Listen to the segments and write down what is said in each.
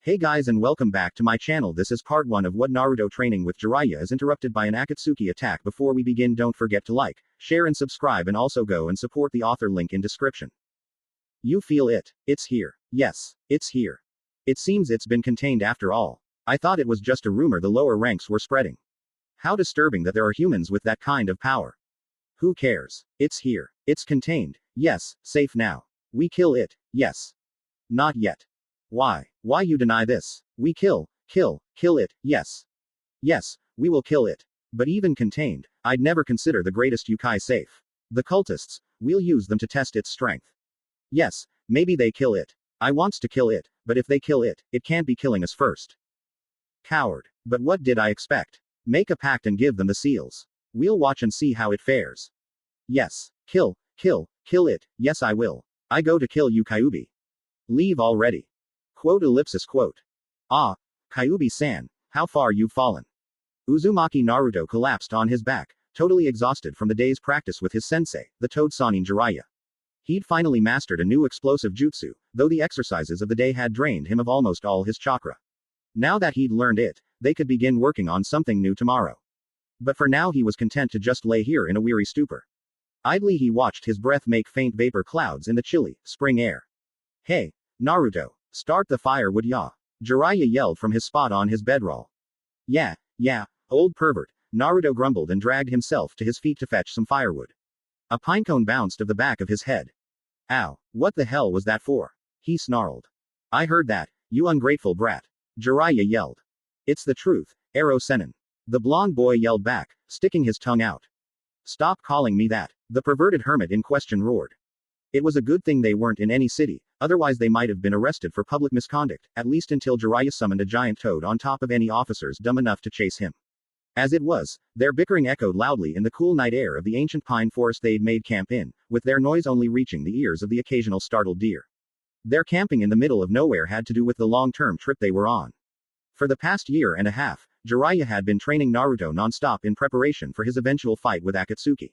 Hey guys and welcome back to my channel. This is part 1 of what Naruto training with Jiraiya is interrupted by an Akatsuki attack. Before we begin, don't forget to like, share and subscribe, and also go and support the author, link in description. You feel it. It's here. Yes, it's here. It seems it's been contained after all. I thought it was just a rumor the lower ranks were spreading. How disturbing that there are humans with that kind of power. Who cares? It's here. It's contained. Yes, safe now. We kill it. Yes. Not yet. Why? Why you deny this? We kill it, yes. Yes, we will kill it. But even contained, I'd never consider the greatest Yukai safe. The cultists, we'll use them to test its strength. Yes, maybe they kill it. I wants to kill it, but if they kill it, it can't be killing us first. Coward. But what did I expect? Make a pact and give them the seals. We'll watch and see how it fares. Yes, kill it, yes I will. I go to kill you Kyuubi. Leave already. Quote. Ah, Kyuubi-san, how far you've fallen. Uzumaki Naruto collapsed on his back, totally exhausted from the day's practice with his sensei, the Toad Sannin Jiraiya. He'd finally mastered a new explosive jutsu, though the exercises of the day had drained him of almost all his chakra. Now that he'd learned it, they could begin working on something new tomorrow. But for now he was content to just lay here in a weary stupor. Idly he watched his breath make faint vapor clouds in the chilly, spring air. Hey, Naruto. Start the fire, would ya? Jiraiya yelled from his spot on his bedroll. Yeah, old pervert, Naruto grumbled and dragged himself to his feet to fetch some firewood. A pinecone bounced off the back of his head. Ow, what the hell was that for? He snarled. I heard that, you ungrateful brat. Jiraiya yelled. It's the truth, Ero Sennin. The blonde boy yelled back, sticking his tongue out. Stop calling me that, the perverted hermit in question roared. It was a good thing they weren't in any city, otherwise they might have been arrested for public misconduct, at least until Jiraiya summoned a giant toad on top of any officers dumb enough to chase him. As it was, their bickering echoed loudly in the cool night air of the ancient pine forest they'd made camp in, with their noise only reaching the ears of the occasional startled deer. Their camping in the middle of nowhere had to do with the long-term trip they were on. For the past year and a half, Jiraiya had been training Naruto non-stop in preparation for his eventual fight with Akatsuki.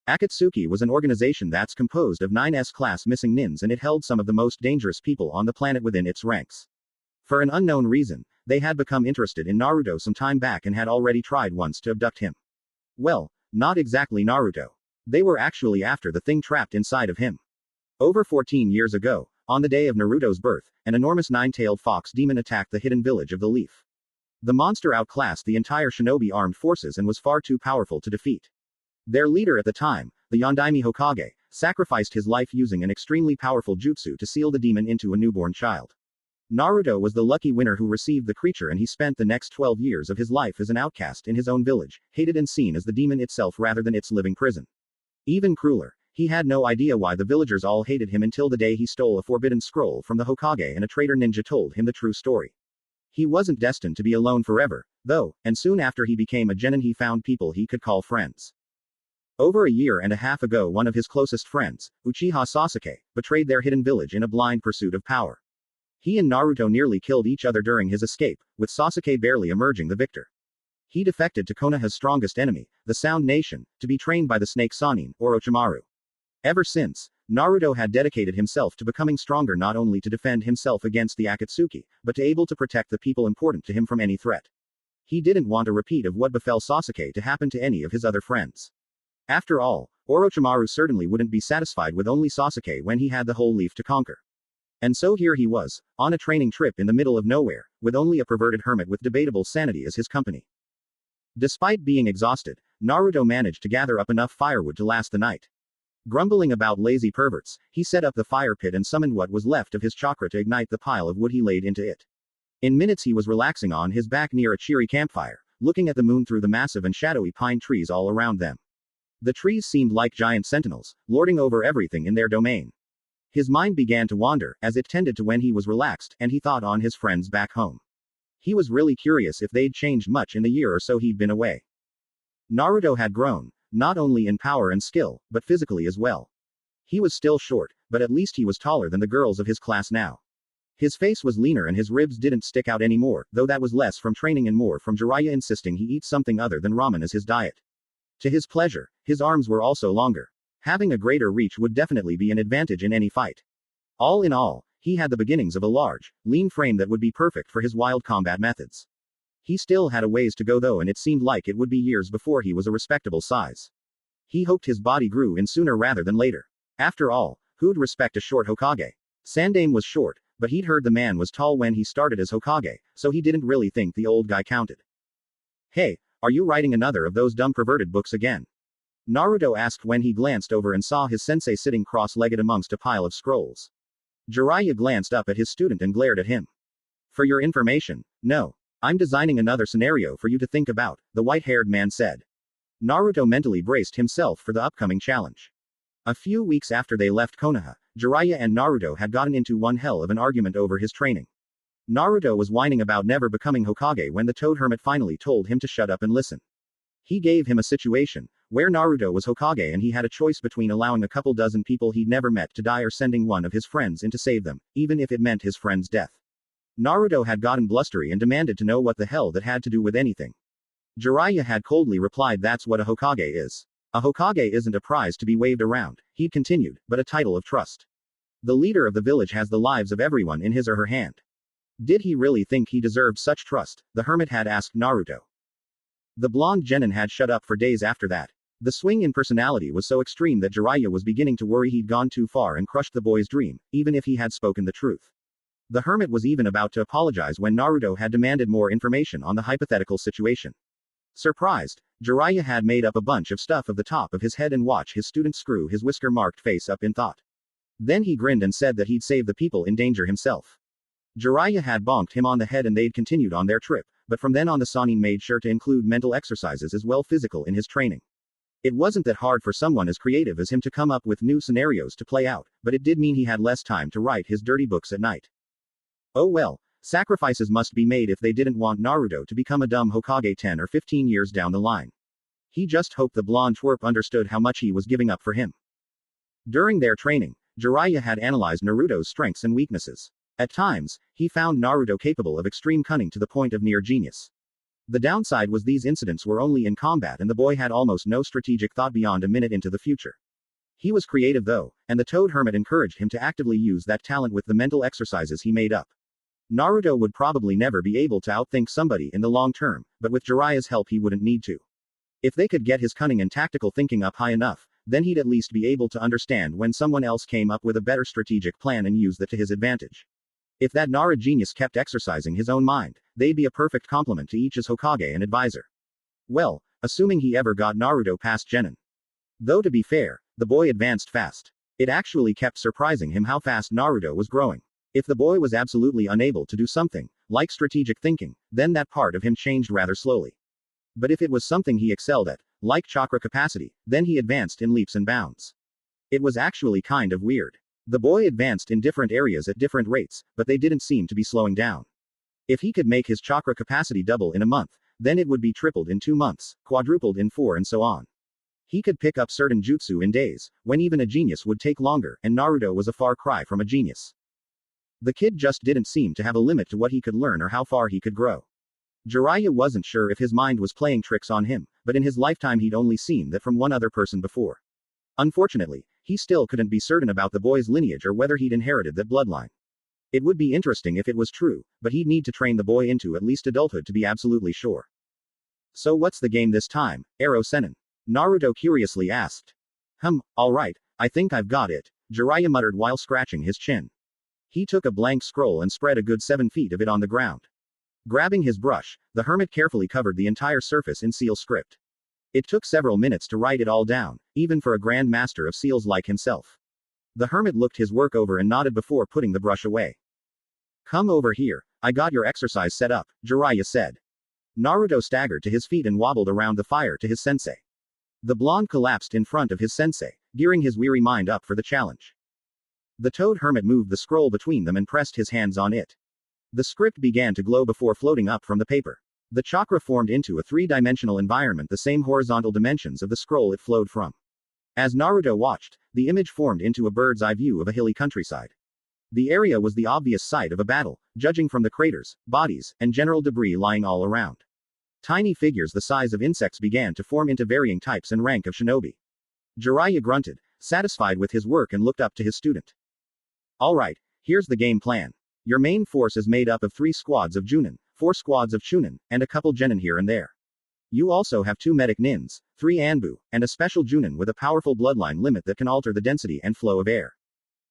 Akatsuki was an organization that's composed of 9 S-class missing nins, and it held some of the most dangerous people on the planet within its ranks. For an unknown reason, they had become interested in Naruto some time back and had already tried once to abduct him. Well, not exactly Naruto. They were actually after the thing trapped inside of him. Over 14 years ago, on the day of Naruto's birth, an enormous 9-tailed fox demon attacked the hidden village of the Leaf. The monster outclassed the entire shinobi armed forces and was far too powerful to defeat. Their leader at the time, the Yondaime Hokage, sacrificed his life using an extremely powerful jutsu to seal the demon into a newborn child. Naruto was the lucky winner who received the creature, and he spent the next 12 years of his life as an outcast in his own village, hated and seen as the demon itself rather than its living prison. Even crueler, he had no idea why the villagers all hated him until the day he stole a forbidden scroll from the Hokage and a traitor ninja told him the true story. He wasn't destined to be alone forever, though, and soon after he became a genin he found people he could call friends. Over a year and a half ago, one of his closest friends, Uchiha Sasuke, betrayed their hidden village in a blind pursuit of power. He and Naruto nearly killed each other during his escape, with Sasuke barely emerging the victor. He defected to Konoha's strongest enemy, the Sound Nation, to be trained by the snake Sannin, Orochimaru. Ever since, Naruto had dedicated himself to becoming stronger, not only to defend himself against the Akatsuki, but to able to protect the people important to him from any threat. He didn't want a repeat of what befell Sasuke to happen to any of his other friends. After all, Orochimaru certainly wouldn't be satisfied with only Sasuke when he had the whole Leaf to conquer. And so here he was, on a training trip in the middle of nowhere, with only a perverted hermit with debatable sanity as his company. Despite being exhausted, Naruto managed to gather up enough firewood to last the night. Grumbling about lazy perverts, he set up the fire pit and summoned what was left of his chakra to ignite the pile of wood he laid into it. In minutes he was relaxing on his back near a cheery campfire, looking at the moon through the massive and shadowy pine trees all around them. The trees seemed like giant sentinels, lording over everything in their domain. His mind began to wander, as it tended to when he was relaxed, and he thought on his friends back home. He was really curious if they'd changed much in the year or so he'd been away. Naruto had grown, not only in power and skill, but physically as well. He was still short, but at least he was taller than the girls of his class now. His face was leaner and his ribs didn't stick out anymore, though that was less from training and more from Jiraiya insisting he eat something other than ramen as his diet. To his pleasure, his arms were also longer. Having a greater reach would definitely be an advantage in any fight. All in all, He had the beginnings of a large, lean frame that would be perfect for his wild combat methods. He still had a ways to go though, and it seemed like it would be years before he was a respectable size. He hoped his body grew in sooner rather than later. After all, who'd respect a short Hokage? Sandaime was short, but he'd heard the man was tall when he started as Hokage, so he didn't really think the old guy counted. Hey, are you writing another of those dumb perverted books again? Naruto asked when he glanced over and saw his sensei sitting cross-legged amongst a pile of scrolls. Jiraiya glanced up at his student and glared at him. For your information, no. I'm designing another scenario for you to think about, the white-haired man said. Naruto mentally braced himself for the upcoming challenge. A few weeks after they left Konoha, Jiraiya and Naruto had gotten into one hell of an argument over his training. Naruto was whining about never becoming Hokage when the Toad Hermit finally told him to shut up and listen. He gave him a situation where Naruto was Hokage and he had a choice between allowing a couple dozen people he'd never met to die or sending one of his friends in to save them, even if it meant his friend's death. Naruto had gotten blustery and demanded to know what the hell that had to do with anything. Jiraiya had coldly replied, that's what a Hokage is. A Hokage isn't a prize to be waved around, he'd continued, but a title of trust. The leader of the village has the lives of everyone in his or her hand. Did he really think he deserved such trust? The hermit had asked Naruto. The blonde genin had shut up for days after that. The swing in personality was so extreme that Jiraiya was beginning to worry he'd gone too far and crushed the boy's dream, even if he had spoken the truth. The hermit was even about to apologize when Naruto had demanded more information on the hypothetical situation. Surprised, Jiraiya had made up a bunch of stuff of the top of his head and watched his student screw his whisker-marked face up in thought. Then he grinned and said that he'd save the people in danger himself. Jiraiya had bonked him on the head and they'd continued on their trip, but from then on the Sannin made sure to include mental exercises as well physical in his training. It wasn't that hard for someone as creative as him to come up with new scenarios to play out, but it did mean he had less time to write his dirty books at night. Oh well, sacrifices must be made if they didn't want Naruto to become a dumb Hokage 10 or 15 years down the line. He just hoped the blonde twerp understood how much he was giving up for him. During their training, Jiraiya had analyzed Naruto's strengths and weaknesses. At times, he found Naruto capable of extreme cunning to the point of near genius. The downside was these incidents were only in combat and the boy had almost no strategic thought beyond a minute into the future. He was creative though, and the Toad Hermit encouraged him to actively use that talent with the mental exercises he made up. Naruto would probably never be able to outthink somebody in the long term, but with Jiraiya's help he wouldn't need to. If they could get his cunning and tactical thinking up high enough, then he'd at least be able to understand when someone else came up with a better strategic plan and use that to his advantage. If that Nara genius kept exercising his own mind, they'd be a perfect complement to each as Hokage and advisor. Well, assuming he ever got Naruto past Genin. Though to be fair, the boy advanced fast. It actually kept surprising him how fast Naruto was growing. If the boy was absolutely unable to do something, like strategic thinking, then that part of him changed rather slowly. But if it was something he excelled at, like chakra capacity, then he advanced in leaps and bounds. It was actually kind of weird. The boy advanced in different areas at different rates, but they didn't seem to be slowing down. If he could make his chakra capacity double in a month, then it would be tripled in 2 months, quadrupled in 4 and so on. He could pick up certain jutsu in days, when even a genius would take longer, and Naruto was a far cry from a genius. The kid just didn't seem to have a limit to what he could learn or how far he could grow. Jiraiya wasn't sure if his mind was playing tricks on him, but in his lifetime he'd only seen that from one other person before. Unfortunately, he still couldn't be certain about the boy's lineage or whether he'd inherited that bloodline. It would be interesting if it was true, but he'd need to train the boy into at least adulthood to be absolutely sure. So what's the game this time, Arrow Sennin? Naruto curiously asked. Alright, I think I've got it, Jiraiya muttered while scratching his chin. He took a blank scroll and spread a good 7 feet of it on the ground. Grabbing his brush, the hermit carefully covered the entire surface in seal script. It took several minutes to write it all down, even for a grand master of seals like himself. The hermit looked his work over and nodded before putting the brush away. Come over here, I got your exercise set up, Jiraiya said. Naruto staggered to his feet and wobbled around the fire to his sensei. The blonde collapsed in front of his sensei, gearing his weary mind up for the challenge. The Toad Hermit moved the scroll between them and pressed his hands on it. The script began to glow before floating up from the paper. The chakra formed into a 3-dimensional environment, the same horizontal dimensions of the scroll it flowed from. As Naruto watched, the image formed into a bird's eye view of a hilly countryside. The area was the obvious site of a battle, judging from the craters, bodies, and general debris lying all around. Tiny figures the size of insects began to form into varying types and rank of shinobi. Jiraiya grunted, satisfied with his work, and looked up to his student. Alright, Here's the game plan. Your main force is made up of 3 squads of Junin, 4 squads of Chunin, and a couple Genin here and there. You also have 2 medic nins, 3 Anbu, and a special Junin with a powerful bloodline limit that can alter the density and flow of air.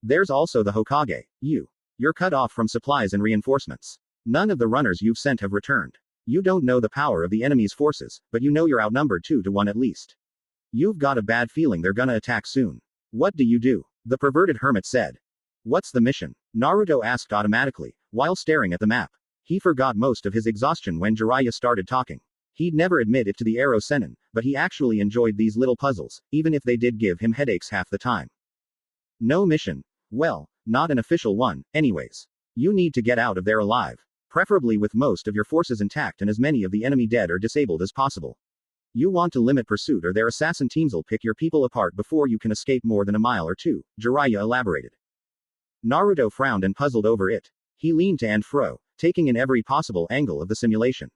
There's also the Hokage, you. You're cut off from supplies and reinforcements. None of the runners you've sent have returned. You don't know the power of the enemy's forces, but you know you're outnumbered 2 to 1 at least. You've got a bad feeling they're gonna attack soon. What do you do? The perverted hermit said. What's the mission? Naruto asked automatically, while staring at the map. He forgot most of his exhaustion when Jiraiya started talking. He'd never admit it to the Arrow Sennin, but he actually enjoyed these little puzzles, even if they did give him headaches half the time. No mission. Well, not an official one, anyways. You need to get out of there alive. Preferably with most of your forces intact and as many of the enemy dead or disabled as possible. You want to limit pursuit or their assassin teams'll pick your people apart before you can escape more than a mile or 2, Jiraiya elaborated. Naruto frowned and puzzled over it. He leaned to and fro, taking in every possible angle of the simulation.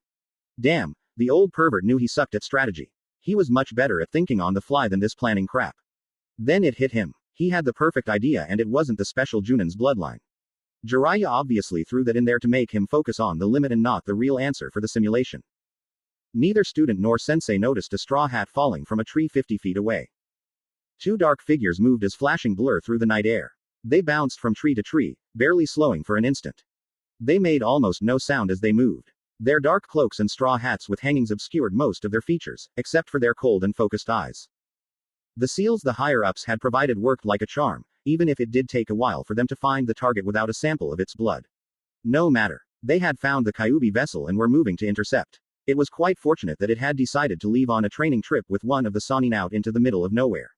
Damn, the old pervert knew he sucked at strategy. He was much better at thinking on the fly than this planning crap. Then it hit him. He had the perfect idea and it wasn't the special Junin's bloodline. Jiraiya obviously threw that in there to make him focus on the limit and not the real answer for the simulation. Neither student nor sensei noticed a straw hat falling from a tree 50 feet away. 2 dark figures moved as flashing blur through the night air. They bounced from tree to tree, barely slowing for an instant. They made almost no sound as they moved. Their dark cloaks and straw hats with hangings obscured most of their features, except for their cold and focused eyes. The seals the higher-ups had provided worked like a charm, even if it did take a while for them to find the target without a sample of its blood. No matter. They had found the Kyuubi vessel and were moving to intercept. It was quite fortunate that it had decided to leave on a training trip with one of the Sannin out into the middle of nowhere.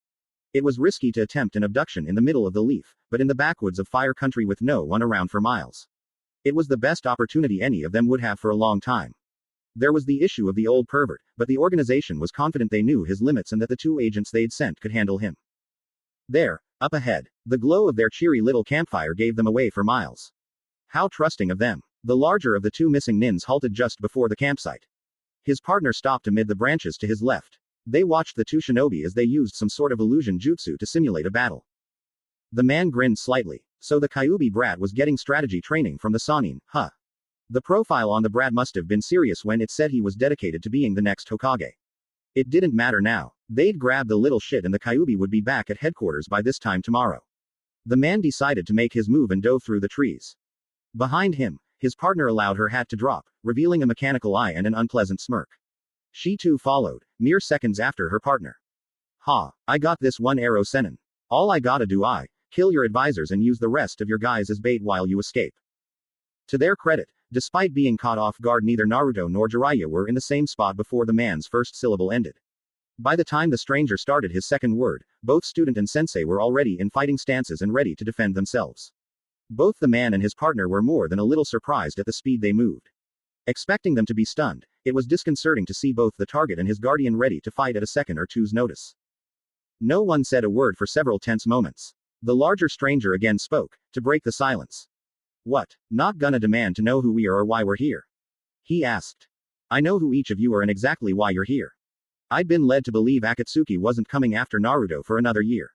It was risky to attempt an abduction in the middle of the leaf, but in the backwoods of fire country with no one around for miles. It was the best opportunity any of them would have for a long time. There was the issue of the old pervert, but the organization was confident they knew his limits and that the 2 agents they'd sent could handle him. There, up ahead, the glow of their cheery little campfire gave them away for miles. How trusting of them. The larger of the 2 missing nins halted just before the campsite. His partner stopped amid the branches to his left. They watched the 2 shinobi as they used some sort of illusion jutsu to simulate a battle. The man grinned slightly. So the Kyuubi brat was getting strategy training from the Sannin, huh? The profile on the brat must have been serious when it said he was dedicated to being the next Hokage. It didn't matter now. They'd grab the little shit and the Kyuubi would be back at headquarters by this time tomorrow. The man decided to make his move and dove through the trees. Behind him, his partner allowed her hat to drop, revealing a mechanical eye and an unpleasant smirk. She too followed, mere seconds after her partner. Ha, I got this one Arrow Sennin. All I gotta do kill your advisors and use the rest of your guys as bait while you escape. To their credit, despite being caught off guard, neither Naruto nor Jiraiya were in the same spot before the man's first syllable ended. By the time the stranger started his second word, both student and sensei were already in fighting stances and ready to defend themselves. Both the man and his partner were more than a little surprised at the speed they moved. Expecting them to be stunned, it was disconcerting to see both the target and his guardian ready to fight at a second or two's notice. No one said a word for several tense moments. The larger stranger again spoke, to break the silence. What? Not gonna demand to know who we are or why we're here? He asked. I know who each of you are and exactly why you're here. I'd been led to believe Akatsuki wasn't coming after Naruto for another year.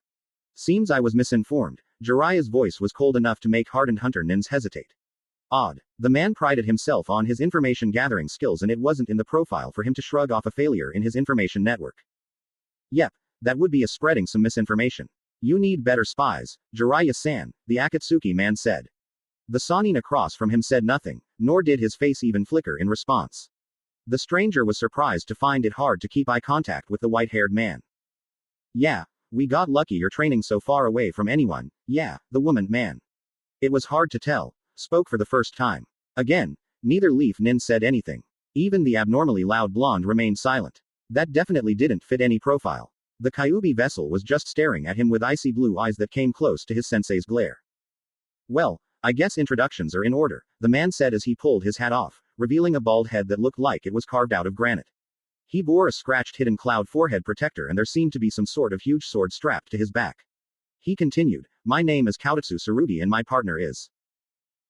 Seems I was misinformed. Jiraiya's voice was cold enough to make hardened hunter nins hesitate. Odd. The man prided himself on his information gathering skills and it wasn't in the profile for him to shrug off a failure in his information network. Yep, that would be a spreading some misinformation. You need better spies, Jiraiya-san, the Akatsuki man said. The Sannin across from him said nothing, nor did his face even flicker in response. The stranger was surprised to find it hard to keep eye contact with the white-haired man. Yeah, we got lucky you're training so far away from anyone, yeah, the woman man. It was hard to tell, spoke for the first time. Again, neither Leaf Nin said anything. Even the abnormally loud blonde remained silent. That definitely didn't fit any profile. The Kyuubi vessel was just staring at him with icy blue eyes that came close to his sensei's glare. Well, I guess introductions are in order, the man said as he pulled his hat off, revealing a bald head that looked like it was carved out of granite. He bore a scratched hidden cloud forehead protector and there seemed to be some sort of huge sword strapped to his back. He continued, my name is Kaotatsu Sarugi and my partner is.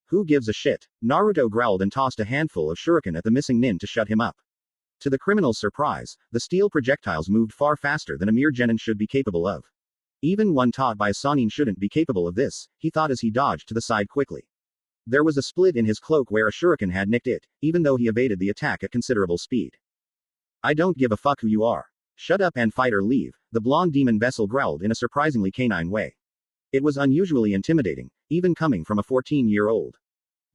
Who gives a shit? Naruto growled and tossed a handful of shuriken at the missing nin to shut him up. To the criminal's surprise, the steel projectiles moved far faster than a mere genin should be capable of. Even one taught by a Sannin shouldn't be capable of this, he thought as he dodged to the side quickly. There was a split in his cloak where a shuriken had nicked it, even though he evaded the attack at considerable speed. I don't give a fuck who you are. Shut up and fight or leave, the blonde demon vessel growled in a surprisingly canine way. It was unusually intimidating, even coming from a 14-year-old.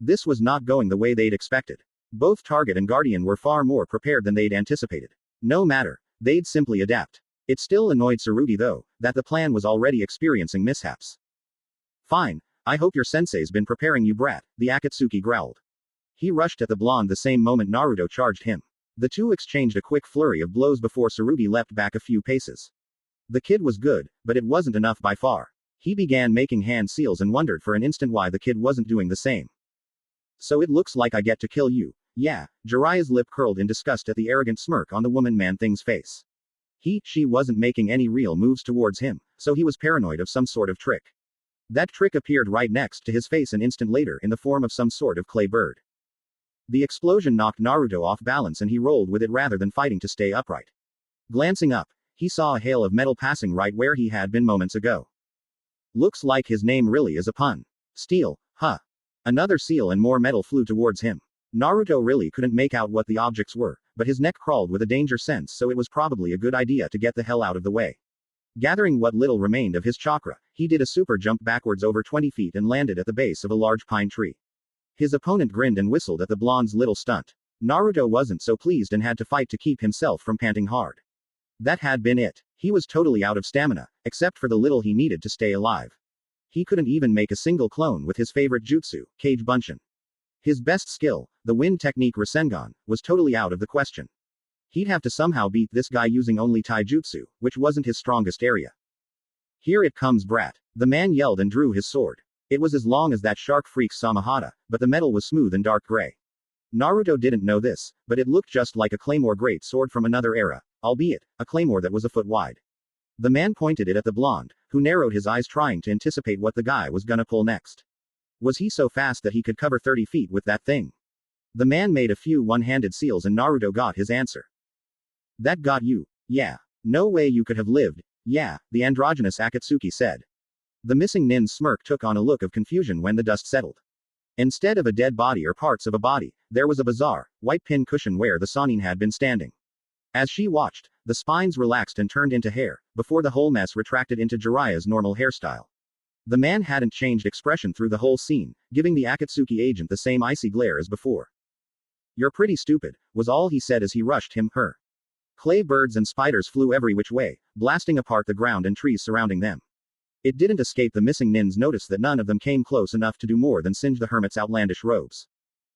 This was not going the way they'd expected. Both Target and Guardian were far more prepared than they'd anticipated. No matter, they'd simply adapt. It still annoyed Tsurugi though, that the plan was already experiencing mishaps. Fine, I hope your sensei's been preparing you brat, the Akatsuki growled. He rushed at the blonde the same moment Naruto charged him. The two exchanged a quick flurry of blows before Tsurugi leapt back a few paces. The kid was good, but it wasn't enough by far. He began making hand seals and wondered for an instant why the kid wasn't doing the same. So it looks like I get to kill you. Yeah, Jiraiya's lip curled in disgust at the arrogant smirk on the woman-man-thing's face. She wasn't making any real moves towards him, so he was paranoid of some sort of trick. That trick appeared right next to his face an instant later in the form of some sort of clay bird. The explosion knocked Naruto off balance and he rolled with it rather than fighting to stay upright. Glancing up, he saw a hail of metal passing right where he had been moments ago. Looks like his name really is a pun. Steel, huh? Another seal and more metal flew towards him. Naruto really couldn't make out what the objects were, but his neck crawled with a danger sense so it was probably a good idea to get the hell out of the way. Gathering what little remained of his chakra, he did a super jump backwards over 20 feet and landed at the base of a large pine tree. His opponent grinned and whistled at the blonde's little stunt. Naruto wasn't so pleased and had to fight to keep himself from panting hard. That had been it. He was totally out of stamina, except for the little he needed to stay alive. He couldn't even make a single clone with his favorite jutsu, Kage Bunshin. His best skill, the wind technique Rasengan, was totally out of the question. He'd have to somehow beat this guy using only taijutsu, which wasn't his strongest area. Here it comes brat. The man yelled and drew his sword. It was as long as that shark freak's Samahata, but the metal was smooth and dark gray. Naruto didn't know this, but it looked just like a claymore great sword from another era, albeit, a claymore that was a foot wide. The man pointed it at the blonde, who narrowed his eyes trying to anticipate what the guy was gonna pull next. Was he so fast that he could cover 30 feet with that thing? The man made a few one-handed seals and Naruto got his answer. That got you. Yeah. No way you could have lived. Yeah, the androgynous Akatsuki said. The missing nin's smirk took on a look of confusion when the dust settled. Instead of a dead body or parts of a body, there was a bizarre, white pin cushion where the Sannin had been standing. As she watched, the spines relaxed and turned into hair, before the whole mess retracted into Jiraiya's normal hairstyle. The man hadn't changed expression through the whole scene, giving the Akatsuki agent the same icy glare as before. You're pretty stupid, was all he said as he rushed her. Clay birds and spiders flew every which way, blasting apart the ground and trees surrounding them. It didn't escape the missing nin's notice that none of them came close enough to do more than singe the hermit's outlandish robes.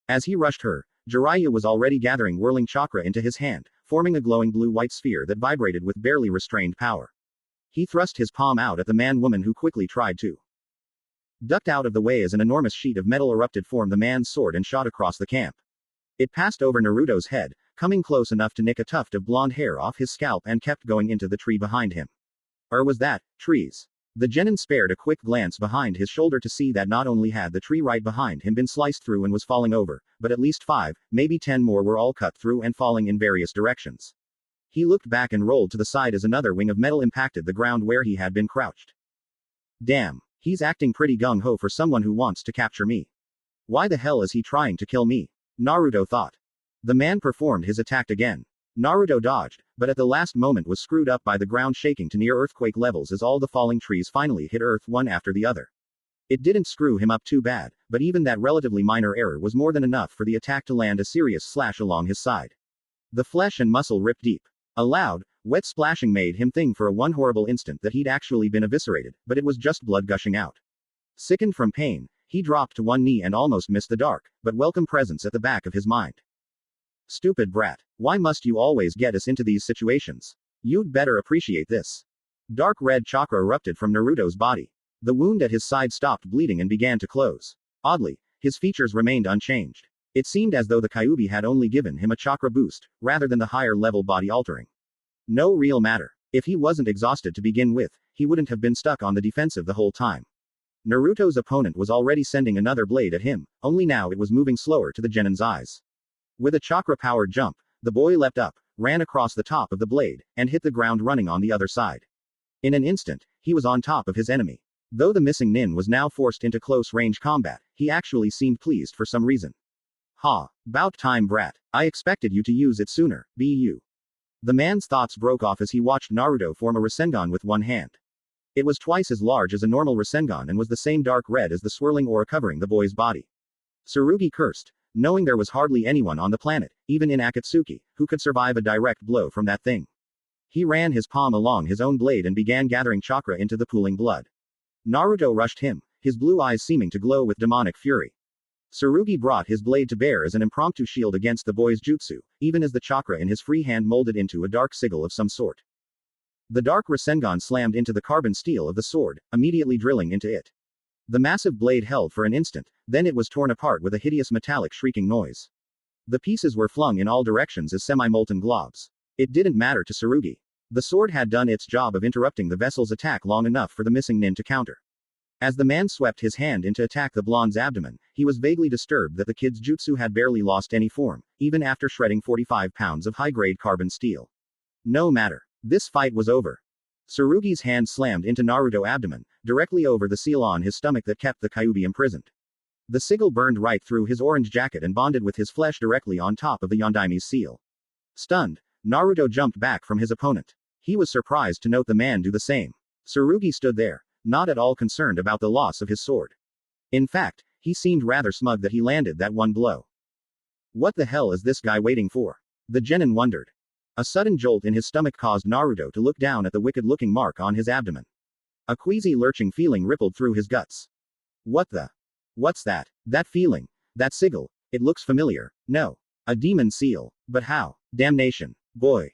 As he rushed her, Jiraiya was already gathering whirling chakra into his hand, forming a glowing blue-white sphere that vibrated with barely restrained power. He thrust his palm out at the man-woman who quickly tried to ducked out of the way as an enormous sheet of metal erupted from the man's sword and shot across the camp. It passed over Naruto's head, coming close enough to nick a tuft of blonde hair off his scalp and kept going into the tree behind him. Or was that trees? The genin spared a quick glance behind his shoulder to see that not only had the tree right behind him been sliced through and was falling over, but at least 5, maybe 10 more were all cut through and falling in various directions. He looked back and rolled to the side as another wing of metal impacted the ground where he had been crouched. Damn, he's acting pretty gung-ho for someone who wants to capture me. Why the hell is he trying to kill me? Naruto thought. The man performed his attack again. Naruto dodged, but at the last moment was screwed up by the ground shaking to near earthquake levels as all the falling trees finally hit earth one after the other. It didn't screw him up too bad, but even that relatively minor error was more than enough for the attack to land a serious slash along his side. The flesh and muscle ripped deep. A loud, wet splashing made him think for one horrible instant that he'd actually been eviscerated, but it was just blood gushing out. Sickened from pain, he dropped to one knee and almost missed the dark, but welcome presence at the back of his mind. Stupid brat. Why must you always get us into these situations? You'd better appreciate this. Dark red chakra erupted from Naruto's body. The wound at his side stopped bleeding and began to close. Oddly, his features remained unchanged. It seemed as though the Kyuubi had only given him a chakra boost, rather than the higher level body altering. No real matter. If he wasn't exhausted to begin with, he wouldn't have been stuck on the defensive the whole time. Naruto's opponent was already sending another blade at him, only now it was moving slower to the genin's eyes. With a chakra-powered jump, the boy leapt up, ran across the top of the blade, and hit the ground running on the other side. In an instant, He was on top of his enemy. Though the missing nin was now forced into close-range combat, he actually seemed pleased for some reason. Ha! About time, brat. I expected you to use it sooner, bu. The man's thoughts broke off as he watched Naruto form a Rasengan with one hand. It was twice as large as a normal Rasengan and was the same dark red as the swirling aura covering the boy's body. Tsurugi cursed, knowing there was hardly anyone on the planet, even in Akatsuki, who could survive a direct blow from that thing. He ran his palm along his own blade and began gathering chakra into the pooling blood. Naruto rushed him, his blue eyes seeming to glow with demonic fury. Tsurugi brought his blade to bear as an impromptu shield against the boy's jutsu, even as the chakra in his free hand molded into a dark sigil of some sort. The dark Rasengan slammed into the carbon steel of the sword, immediately drilling into it. The massive blade held for an instant, then it was torn apart with a hideous metallic shrieking noise. The pieces were flung in all directions as semi-molten globs. It didn't matter to Tsurugi. The sword had done its job of interrupting the vessel's attack long enough for the missing nin to counter. As the man swept his hand in to attack the blonde's abdomen, he was vaguely disturbed that the kid's jutsu had barely lost any form, even after shredding 45 pounds of high-grade carbon steel. No matter. This fight was over. Tsurugi's hand slammed into Naruto's abdomen, directly over the seal on his stomach that kept the Kyuubi imprisoned. The sigil burned right through his orange jacket and bonded with his flesh directly on top of the Yondaime's seal. Stunned, Naruto jumped back from his opponent. He was surprised to note the man do the same. Tsurugi stood there, not at all concerned about the loss of his sword. In fact, he seemed rather smug that he landed that one blow. What the hell is this guy waiting for? The genin wondered. A sudden jolt in his stomach caused Naruto to look down at the wicked-looking mark on his abdomen. A queasy lurching feeling rippled through his guts. What the? What's that? That feeling. That sigil. It looks familiar. No. A demon seal. But how? Damnation. Boy,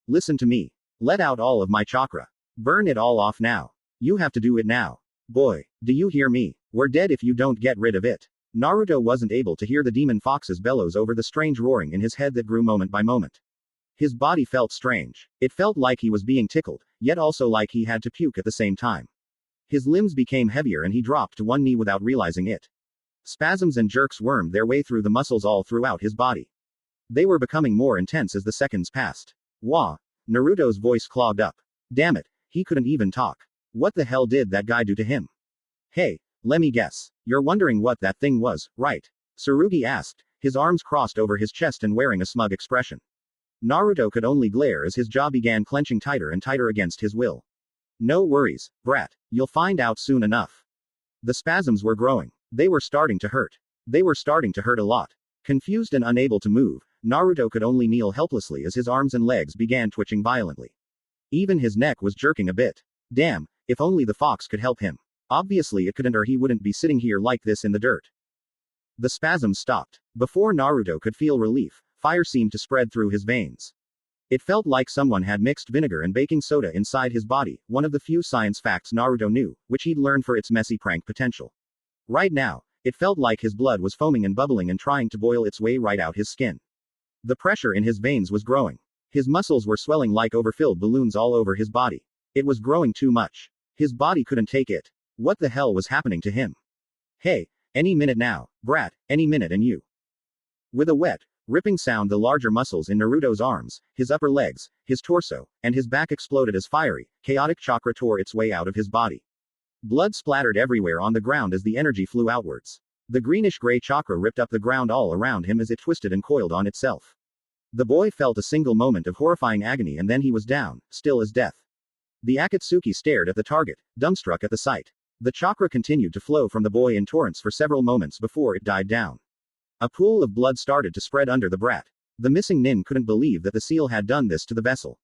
listen to me. Let out all of my chakra. Burn it all off now. You have to do it now. Boy, do you hear me? We're dead if you don't get rid of it. Naruto wasn't able to hear the demon fox's bellows over the strange roaring in his head that grew moment by moment. His body felt strange. It felt like he was being tickled, yet also like he had to puke at the same time. His limbs became heavier and he dropped to one knee without realizing it. Spasms and jerks wormed their way through the muscles all throughout his body. They were becoming more intense as the seconds passed. Wah! Naruto's voice clogged up. Damn it, he couldn't even talk. What the hell did that guy do to him? Hey, let me guess. You're wondering what that thing was, right? Tsurugi asked, his arms crossed over his chest and wearing a smug expression. Naruto could only glare as his jaw began clenching tighter and tighter against his will. No worries, brat. You'll find out soon enough. The spasms were growing. They were starting to hurt. They were starting to hurt a lot. Confused and unable to move, Naruto could only kneel helplessly as his arms and legs began twitching violently. Even his neck was jerking a bit. Damn, if only the fox could help him. Obviously it couldn't or he wouldn't be sitting here like this in the dirt. The spasms stopped. Before Naruto could feel relief, fire seemed to spread through his veins. It felt like someone had mixed vinegar and baking soda inside his body, one of the few science facts Naruto knew, which he'd learned for its messy prank potential. Right now, it felt like his blood was foaming and bubbling and trying to boil its way right out his skin. The pressure in his veins was growing. His muscles were swelling like overfilled balloons all over his body. It was growing too much. His body couldn't take it. What the hell was happening to him? Hey, any minute now, brat, any minute and you. With a wet, ripping sound, the larger muscles in Naruto's arms, his upper legs, his torso, and his back exploded as fiery, chaotic chakra tore its way out of his body. Blood splattered everywhere on the ground as the energy flew outwards. The greenish-gray chakra ripped up the ground all around him as it twisted and coiled on itself. The boy felt a single moment of horrifying agony and then he was down, still as death. The Akatsuki stared at the target, dumbstruck at the sight. The chakra continued to flow from the boy in torrents for several moments before it died down. A pool of blood started to spread under the brat. The missing nin couldn't believe that the seal had done this to the vessel.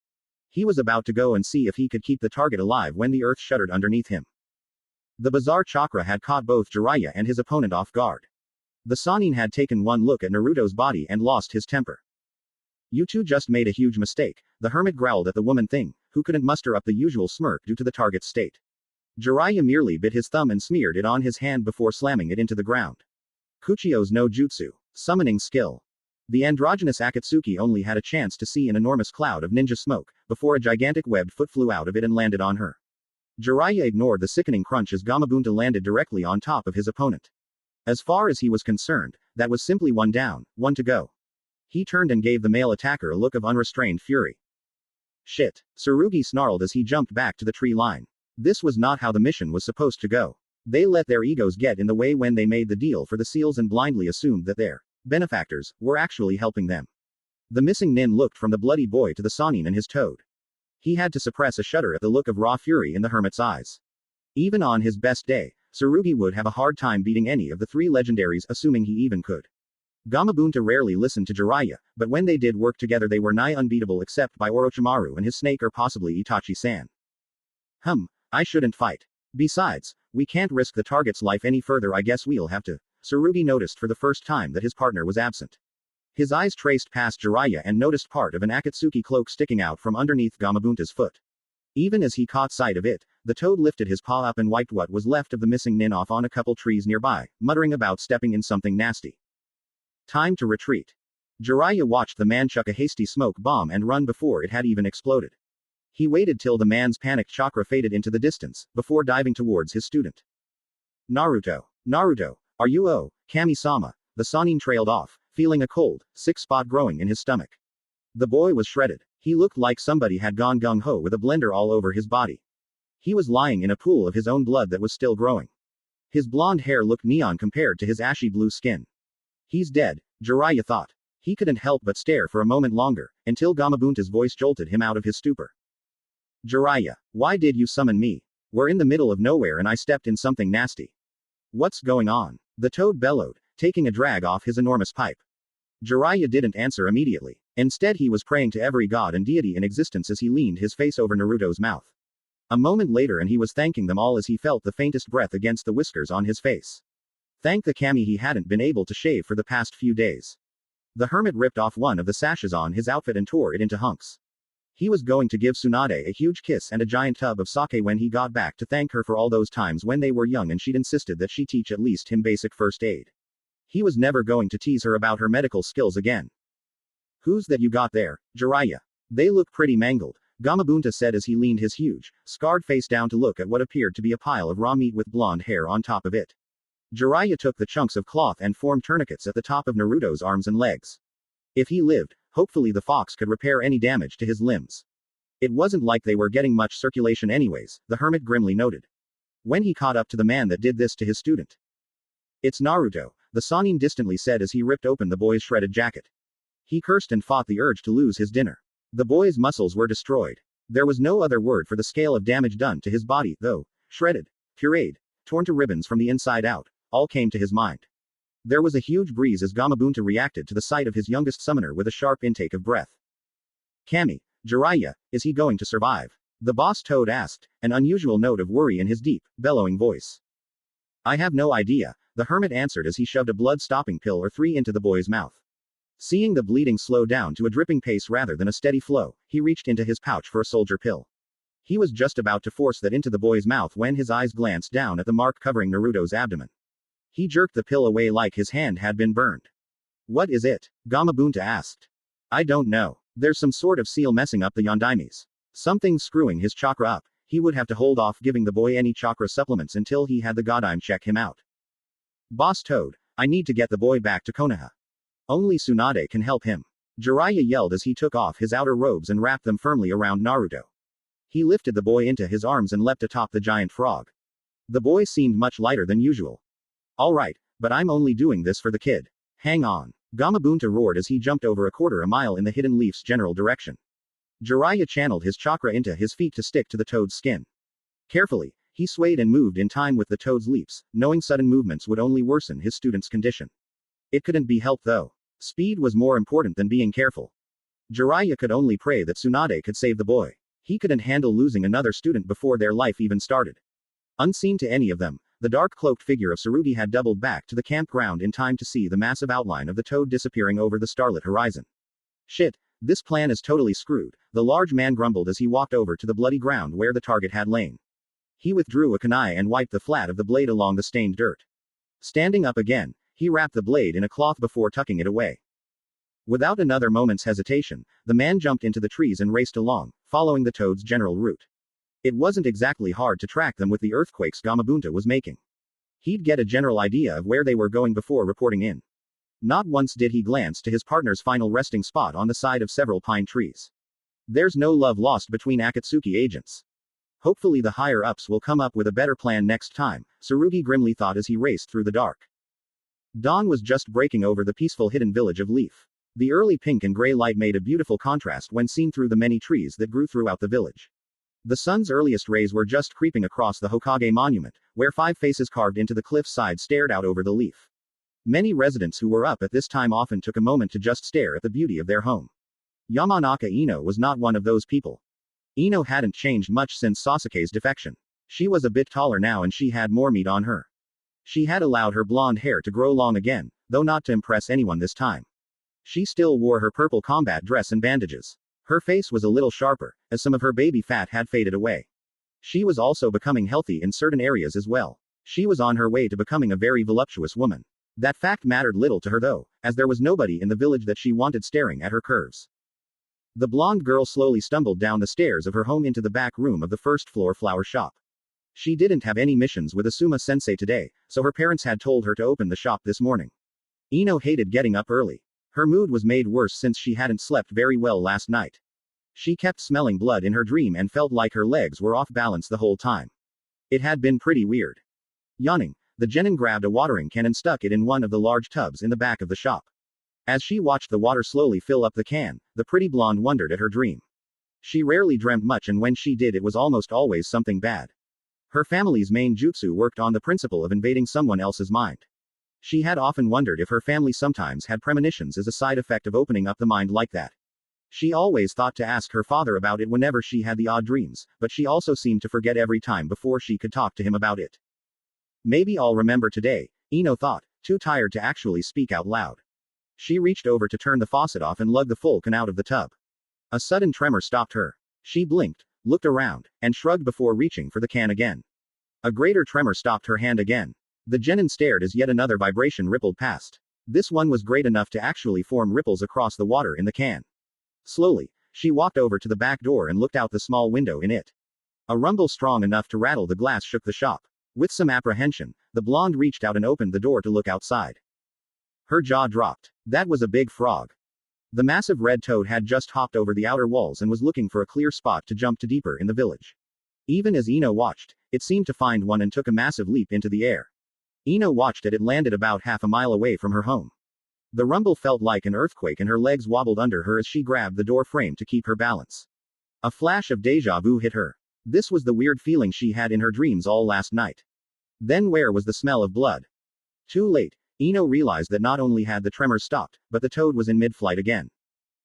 He was about to go and see if he could keep the target alive when the earth shuddered underneath him. The bizarre chakra had caught both Jiraiya and his opponent off guard. The Sannin had taken one look at Naruto's body and lost his temper. You two just made a huge mistake, the hermit growled at the woman thing, who couldn't muster up the usual smirk due to the target's state. Jiraiya merely bit his thumb and smeared it on his hand before slamming it into the ground. Kuchio's no jutsu. Summoning skill. The androgynous Akatsuki only had a chance to see an enormous cloud of ninja smoke, before a gigantic webbed foot flew out of it and landed on her. Jiraiya ignored the sickening crunch as Gamabunta landed directly on top of his opponent. As far as he was concerned, that was simply one down, one to go. He turned and gave the male attacker a look of unrestrained fury. Shit. Tsurugi snarled as he jumped back to the tree line. This was not how the mission was supposed to go. They let their egos get in the way when they made the deal for the seals and blindly assumed that their benefactors were actually helping them. The missing nin looked from the bloody boy to the Sannin and his toad. He had to suppress a shudder at the look of raw fury in the hermit's eyes. Even on his best day, Tsurugi would have a hard time beating any of the three legendaries, assuming he even could. Gamabunta rarely listened to Jiraiya, but when they did work together they were nigh unbeatable except by Orochimaru and his snake or possibly Itachi-san. I shouldn't fight. Besides, we can't risk the target's life any further, I guess we'll have to. Tsurugi noticed for the first time that his partner was absent. His eyes traced past Jiraiya and noticed part of an Akatsuki cloak sticking out from underneath Gamabunta's foot. Even as he caught sight of it, the toad lifted his paw up and wiped what was left of the missing nin off on a couple trees nearby, muttering about stepping in something nasty. Time to retreat. Jiraiya watched the man chuck a hasty smoke bomb and run before it had even exploded. He waited till the man's panicked chakra faded into the distance, before diving towards his student. Naruto, are you Kami-sama? The Sannin trailed off, feeling a cold, sick spot growing in his stomach. The boy was shredded. He looked like somebody had gone gung-ho with a blender all over his body. He was lying in a pool of his own blood that was still growing. His blonde hair looked neon compared to his ashy blue skin. He's dead, Jiraiya thought. He couldn't help but stare for a moment longer, until Gamabunta's voice jolted him out of his stupor. Jiraiya, why did you summon me? We're in the middle of nowhere and I stepped in something nasty. What's going on? The toad bellowed, taking a drag off his enormous pipe. Jiraiya didn't answer immediately. Instead he was praying to every god and deity in existence as he leaned his face over Naruto's mouth. A moment later and he was thanking them all as he felt the faintest breath against the whiskers on his face. Thank the kami he hadn't been able to shave for the past few days. The hermit ripped off one of the sashes on his outfit and tore it into hunks. He was going to give Tsunade a huge kiss and a giant tub of sake when he got back to thank her for all those times when they were young and she'd insisted that she teach at least him basic first aid. He was never going to tease her about her medical skills again. Who's that you got there, Jiraiya? They look pretty mangled, Gamabunta said as he leaned his huge, scarred face down to look at what appeared to be a pile of raw meat with blonde hair on top of it. Jiraiya took the chunks of cloth and formed tourniquets at the top of Naruto's arms and legs. If he lived, hopefully the fox could repair any damage to his limbs. It wasn't like they were getting much circulation anyways, the hermit grimly noted. When he caught up to the man that did this to his student. It's Naruto, the Sannin distantly said as he ripped open the boy's shredded jacket. He cursed and fought the urge to lose his dinner. The boy's muscles were destroyed. There was no other word for the scale of damage done to his body, though. Shredded, pureed, torn to ribbons from the inside out, all came to his mind. There was a huge breeze as Gamabunta reacted to the sight of his youngest summoner with a sharp intake of breath. Kami, Jiraiya, is he going to survive? The boss toad asked, an unusual note of worry in his deep, bellowing voice. I have no idea, the hermit answered as he shoved a blood-stopping pill or three into the boy's mouth. Seeing the bleeding slow down to a dripping pace rather than a steady flow, he reached into his pouch for a soldier pill. He was just about to force that into the boy's mouth when his eyes glanced down at the mark covering Naruto's abdomen. He jerked the pill away like his hand had been burned. What is it? Gamabunta asked. I don't know. There's some sort of seal messing up the Yondaimes. Something's screwing his chakra up. He would have to hold off giving the boy any chakra supplements until he had the Godime check him out. Boss Toad, I need to get the boy back to Konoha. Only Tsunade can help him. Jiraiya yelled as he took off his outer robes and wrapped them firmly around Naruto. He lifted the boy into his arms and leapt atop the giant frog. The boy seemed much lighter than usual. Alright, but I'm only doing this for the kid. Hang on. Gamabunta roared as he jumped over a quarter a mile in the hidden leaf's general direction. Jiraiya channeled his chakra into his feet to stick to the toad's skin. Carefully, he swayed and moved in time with the toad's leaps, knowing sudden movements would only worsen his student's condition. It couldn't be helped though. Speed was more important than being careful. Jiraiya could only pray that Tsunade could save the boy. He couldn't handle losing another student before their life even started. Unseen to any of them, the dark-cloaked figure of Tsurugi had doubled back to the campground in time to see the massive outline of the toad disappearing over the starlit horizon. Shit, this plan is totally screwed, the large man grumbled as he walked over to the bloody ground where the target had lain. He withdrew a kunai and wiped the flat of the blade along the stained dirt. Standing up again, he wrapped the blade in a cloth before tucking it away. Without another moment's hesitation, the man jumped into the trees and raced along, following the toad's general route. It wasn't exactly hard to track them with the earthquakes Gamabunta was making. He'd get a general idea of where they were going before reporting in. Not once did he glance to his partner's final resting spot on the side of several pine trees. There's no love lost between Akatsuki agents. Hopefully the higher-ups will come up with a better plan next time, Tsurugi grimly thought as he raced through the dark. Dawn was just breaking over the peaceful hidden village of Leaf. The early pink and gray light made a beautiful contrast when seen through the many trees that grew throughout the village. The sun's earliest rays were just creeping across the Hokage monument, where 5 faces carved into the cliff side stared out over the Leaf. Many residents who were up at this time often took a moment to just stare at the beauty of their home. Yamanaka Ino was not one of those people. Ino hadn't changed much since Sasuke's defection. She was a bit taller now and she had more meat on her. She had allowed her blonde hair to grow long again, though not to impress anyone this time. She still wore her purple combat dress and bandages. Her face was a little sharper, as some of her baby fat had faded away. She was also becoming healthy in certain areas as well. She was on her way to becoming a very voluptuous woman. That fact mattered little to her though, as there was nobody in the village that she wanted staring at her curves. The blonde girl slowly stumbled down the stairs of her home into the back room of the first-floor flower shop. She didn't have any missions with Asuma-sensei today, so her parents had told her to open the shop this morning. Ino hated getting up early. Her mood was made worse since she hadn't slept very well last night. She kept smelling blood in her dream and felt like her legs were off balance the whole time. It had been pretty weird. Yawning, the genin grabbed a watering can and stuck it in one of the large tubs in the back of the shop. As she watched the water slowly fill up the can, the pretty blonde wondered at her dream. She rarely dreamt much, and when she did, it was almost always something bad. Her family's main jutsu worked on the principle of invading someone else's mind. She had often wondered if her family sometimes had premonitions as a side effect of opening up the mind like that. She always thought to ask her father about it whenever she had the odd dreams, but she also seemed to forget every time before she could talk to him about it. Maybe I'll remember today, Ino thought, too tired to actually speak out loud. She reached over to turn the faucet off and lug the full can out of the tub. A sudden tremor stopped her. She blinked, looked around, and shrugged before reaching for the can again. A greater tremor stopped her hand again. The genin stared as yet another vibration rippled past. This one was great enough to actually form ripples across the water in the can. Slowly, she walked over to the back door and looked out the small window in it. A rumble strong enough to rattle the glass shook the shop. With some apprehension, the blonde reached out and opened the door to look outside. Her jaw dropped. That was a big frog. The massive red toad had just hopped over the outer walls and was looking for a clear spot to jump to deeper in the village. Even as Ino watched, it seemed to find one and took a massive leap into the air. Ino watched as it landed about half a mile away from her home. The rumble felt like an earthquake and her legs wobbled under her as she grabbed the door frame to keep her balance. A flash of deja vu hit her. This was the weird feeling she had in her dreams all last night. Then where was the smell of blood? Too late, Ino realized that not only had the tremors stopped, but the toad was in mid-flight again.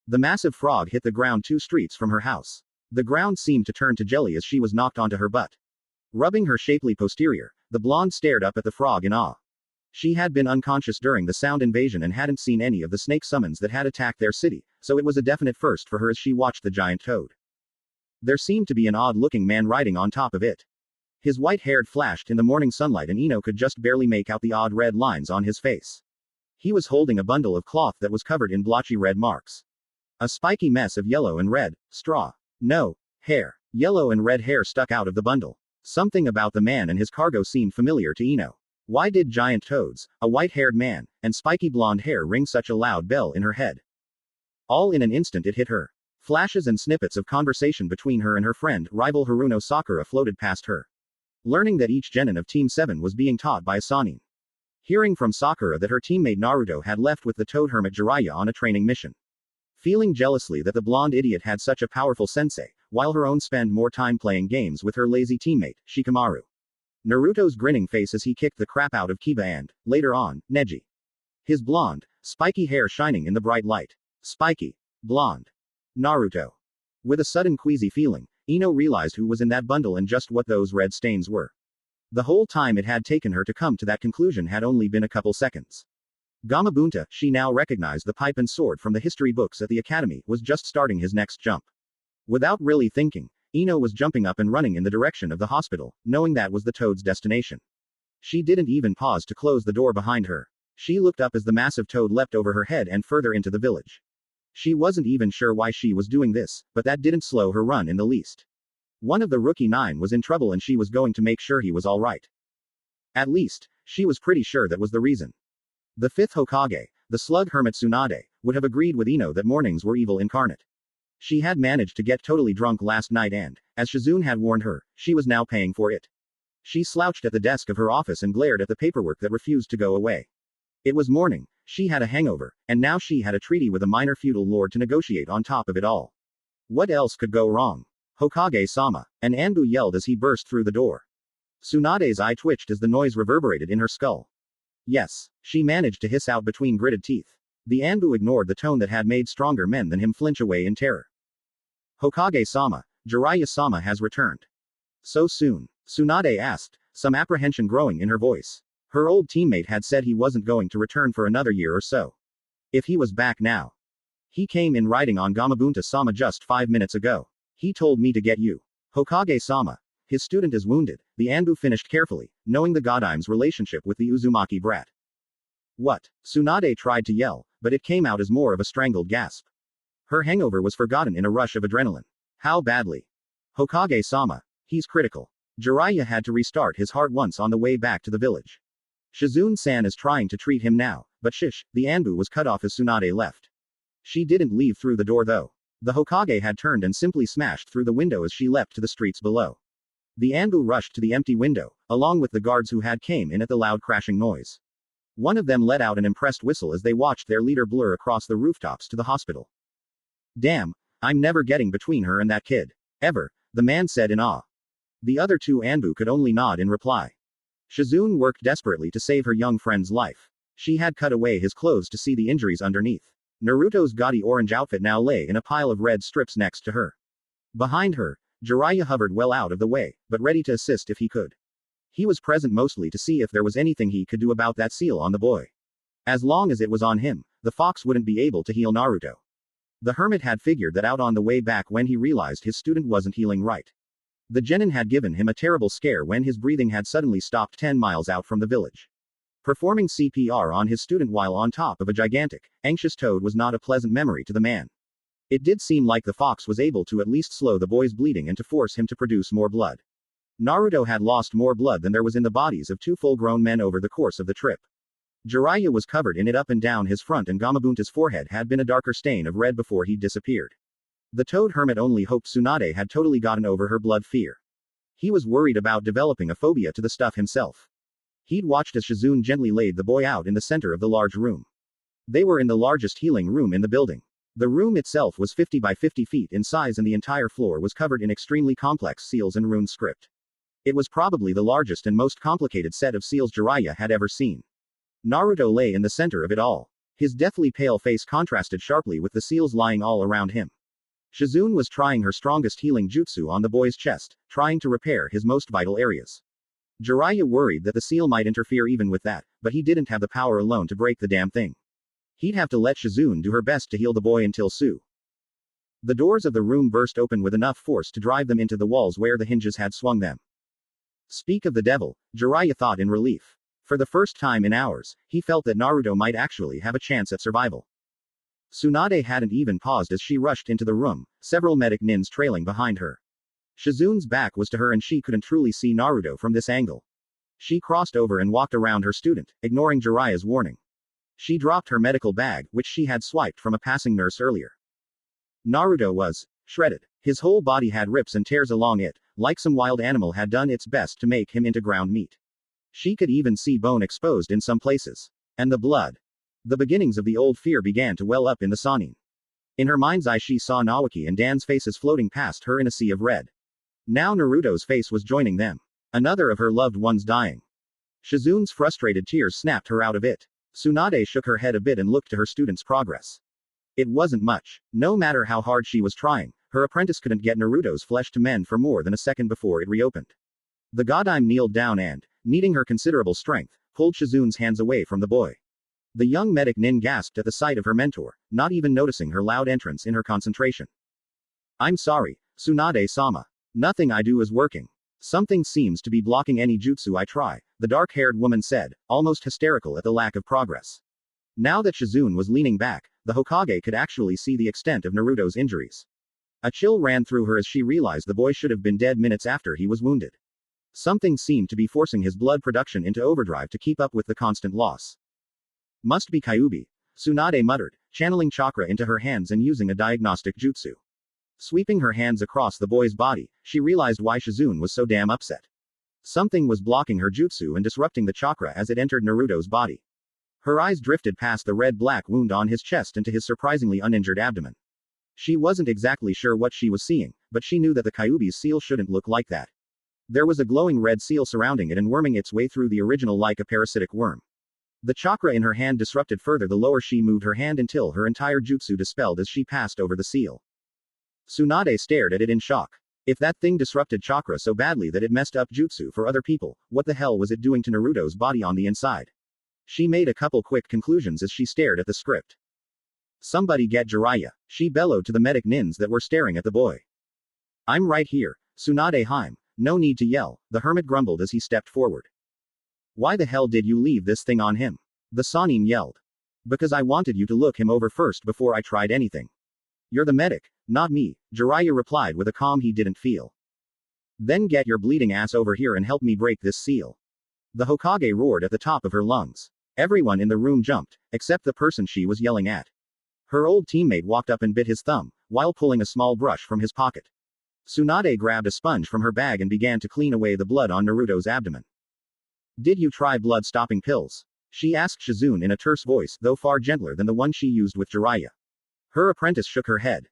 The massive frog hit the ground 2 streets from her house. The ground seemed to turn to jelly as she was knocked onto her butt. Rubbing her shapely posterior, the blonde stared up at the frog in awe. She had been unconscious during the sound invasion and hadn't seen any of the snake summons that had attacked their city, so it was a definite first for her as she watched the giant toad. There seemed to be an odd-looking man riding on top of it. His white hair flashed in the morning sunlight and Ino could just barely make out the odd red lines on his face. He was holding a bundle of cloth that was covered in blotchy red marks. A spiky mess of yellow and red, straw. No, hair. Yellow and red hair stuck out of the bundle. Something about the man and his cargo seemed familiar to Ino. Why did giant toads, a white-haired man, and spiky blonde hair ring such a loud bell in her head? All in an instant it hit her. Flashes and snippets of conversation between her and her friend, rival Haruno Sakura floated past her. Learning that each genin of Team 7 was being taught by a Sanin. Hearing from Sakura that her teammate Naruto had left with the toad hermit Jiraiya on a training mission. Feeling jealously that the blonde idiot had such a powerful sensei, while her own spend more time playing games with her lazy teammate, Shikamaru. Naruto's grinning face as he kicked the crap out of Kiba and, later on, Neji. His blonde, spiky hair shining in the bright light. Spiky. Blonde. Naruto. With a sudden queasy feeling, Ino realized who was in that bundle and just what those red stains were. The whole time it had taken her to come to that conclusion had only been a couple seconds. Gamabunta, she now recognized the pipe and sword from the history books at the academy, was just starting his next jump. Without really thinking, Ino was jumping up and running in the direction of the hospital, knowing that was the toad's destination. She didn't even pause to close the door behind her. She looked up as the massive toad leapt over her head and further into the village. She wasn't even sure why she was doing this, but that didn't slow her run in the least. One of the rookie 9 was in trouble and she was going to make sure he was alright. At least, she was pretty sure that was the reason. The 5th Hokage, the slug hermit Tsunade, would have agreed with Ino that mornings were evil incarnate. She had managed to get totally drunk last night and, as Shizune had warned her, she was now paying for it. She slouched at the desk of her office and glared at the paperwork that refused to go away. It was morning, she had a hangover, and now she had a treaty with a minor feudal lord to negotiate on top of it all. What else could go wrong? Hokage-sama, an Anbu yelled as he burst through the door. Tsunade's eye twitched as the noise reverberated in her skull. Yes, she managed to hiss out between gritted teeth. The Anbu ignored the tone that had made stronger men than him flinch away in terror. Hokage-sama, Jiraiya-sama has returned. So soon? Tsunade asked, some apprehension growing in her voice. Her old teammate had said he wasn't going to return for another year or so. If he was back now. He came in riding on Gamabunta-sama just 5 minutes ago. He told me to get you. Hokage-sama. His student is wounded, the Anbu finished carefully, knowing the Godime's relationship with the Uzumaki brat. What? Tsunade tried to yell, but it came out as more of a strangled gasp. Her hangover was forgotten in a rush of adrenaline. How badly? Hokage-sama. He's critical. Jiraiya had to restart his heart once on the way back to the village. Shizune-san is trying to treat him now, but shish, the Anbu was cut off as Tsunade left. She didn't leave through the door though. The Hokage had turned and simply smashed through the window as she leapt to the streets below. The Anbu rushed to the empty window, along with the guards who had came in at the loud crashing noise. One of them let out an impressed whistle as they watched their leader blur across the rooftops to the hospital. Damn, I'm never getting between her and that kid. Ever, the man said in awe. The other two Anbu could only nod in reply. Shizune worked desperately to save her young friend's life. She had cut away his clothes to see the injuries underneath. Naruto's gaudy orange outfit now lay in a pile of red strips next to her. Behind her, Jiraiya hovered well out of the way, but ready to assist if he could. He was present mostly to see if there was anything he could do about that seal on the boy. As long as it was on him, the fox wouldn't be able to heal Naruto. The hermit had figured that out on the way back when he realized his student wasn't healing right. The genin had given him a terrible scare when his breathing had suddenly stopped 10 miles out from the village. Performing CPR on his student while on top of a gigantic, anxious toad was not a pleasant memory to the man. It did seem like the fox was able to at least slow the boy's bleeding and to force him to produce more blood. Naruto had lost more blood than there was in the bodies of 2 full-grown men over the course of the trip. Jiraiya was covered in it up and down his front, and Gamabunta's forehead had been a darker stain of red before he'd disappeared. The toad hermit only hoped Tsunade had totally gotten over her blood fear. He was worried about developing a phobia to the stuff himself. He'd watched as Shizune gently laid the boy out in the center of the large room. They were in the largest healing room in the building. The room itself was 50 by 50 feet in size, and the entire floor was covered in extremely complex seals and rune script. It was probably the largest and most complicated set of seals Jiraiya had ever seen. Naruto lay in the center of it all. His deathly pale face contrasted sharply with the seals lying all around him. Shizune was trying her strongest healing jutsu on the boy's chest, trying to repair his most vital areas. Jiraiya worried that the seal might interfere even with that, but he didn't have the power alone to break the damn thing. He'd have to let Shizune do her best to heal the boy until Su. The doors of the room burst open with enough force to drive them into the walls where the hinges had swung them. Speak of the devil, Jiraiya thought in relief. For the first time in hours, he felt that Naruto might actually have a chance at survival. Tsunade hadn't even paused as she rushed into the room, several medic nins trailing behind her. Shizune's back was to her and she couldn't truly see Naruto from this angle. She crossed over and walked around her student, ignoring Jiraiya's warning. She dropped her medical bag, which she had swiped from a passing nurse earlier. Naruto was shredded. His whole body had rips and tears along it, like some wild animal had done its best to make him into ground meat. She could even see bone exposed in some places. And the blood. The beginnings of the old fear began to well up in the Sannin. In her mind's eye she saw Naoki and Dan's faces floating past her in a sea of red. Now Naruto's face was joining them. Another of her loved ones dying. Shizune's frustrated tears snapped her out of it. Tsunade shook her head a bit and looked to her student's progress. It wasn't much. No matter how hard she was trying, her apprentice couldn't get Naruto's flesh to mend for more than a second before it reopened. The Godime kneeled down and, needing her considerable strength, pulled Shizune's hands away from the boy. The young medic nin gasped at the sight of her mentor, not even noticing her loud entrance in her concentration. I'm sorry, Tsunade-sama. Nothing I do is working. Something seems to be blocking any jutsu I try, the dark-haired woman said, almost hysterical at the lack of progress. Now that Shizune was leaning back, the Hokage could actually see the extent of Naruto's injuries. A chill ran through her as she realized the boy should have been dead minutes after he was wounded. Something seemed to be forcing his blood production into overdrive to keep up with the constant loss. Must be Kyuubi, Tsunade muttered, channeling chakra into her hands and using a diagnostic jutsu. Sweeping her hands across the boy's body, she realized why Shizune was so damn upset. Something was blocking her jutsu and disrupting the chakra as it entered Naruto's body. Her eyes drifted past the red-black wound on his chest and to his surprisingly uninjured abdomen. She wasn't exactly sure what she was seeing, but she knew that the Kyuubi's seal shouldn't look like that. There was a glowing red seal surrounding it and worming its way through the original like a parasitic worm. The chakra in her hand disrupted further the lower she moved her hand until her entire jutsu dispelled as she passed over the seal. Tsunade stared at it in shock. If that thing disrupted chakra so badly that it messed up jutsu for other people, what the hell was it doing to Naruto's body on the inside? She made a couple quick conclusions as she stared at the script. Somebody get Jiraiya, she bellowed to the medic nins that were staring at the boy. I'm right here, Tsunade Haim, no need to yell, the hermit grumbled as he stepped forward. Why the hell did you leave this thing on him? The Sannin yelled. Because I wanted you to look him over first before I tried anything. You're the medic, not me, Jiraiya replied with a calm he didn't feel. Then get your bleeding ass over here and help me break this seal. The Hokage roared at the top of her lungs. Everyone in the room jumped, except the person she was yelling at. Her old teammate walked up and bit his thumb, while pulling a small brush from his pocket. Tsunade grabbed a sponge from her bag and began to clean away the blood on Naruto's abdomen. Did you try blood-stopping pills? She asked Shizune in a terse voice, though far gentler than the one she used with Jiraiya. Her apprentice shook her head.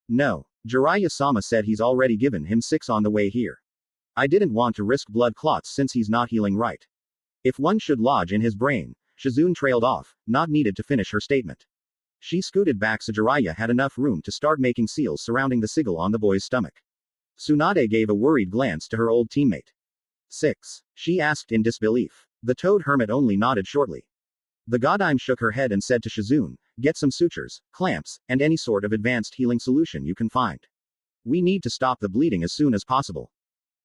No. Jiraiya-sama said he's already given him 6 on the way here. I didn't want to risk blood clots since he's not healing right. If one should lodge in his brain, Shizune trailed off, not needed to finish her statement. She scooted back so Jiraiya had enough room to start making seals surrounding the sigil on the boy's stomach. Tsunade gave a worried glance to her old teammate. 6? She asked in disbelief. The toad hermit only nodded shortly. The Godime shook her head and said to Shizune, get some sutures, clamps, and any sort of advanced healing solution you can find. We need to stop the bleeding as soon as possible.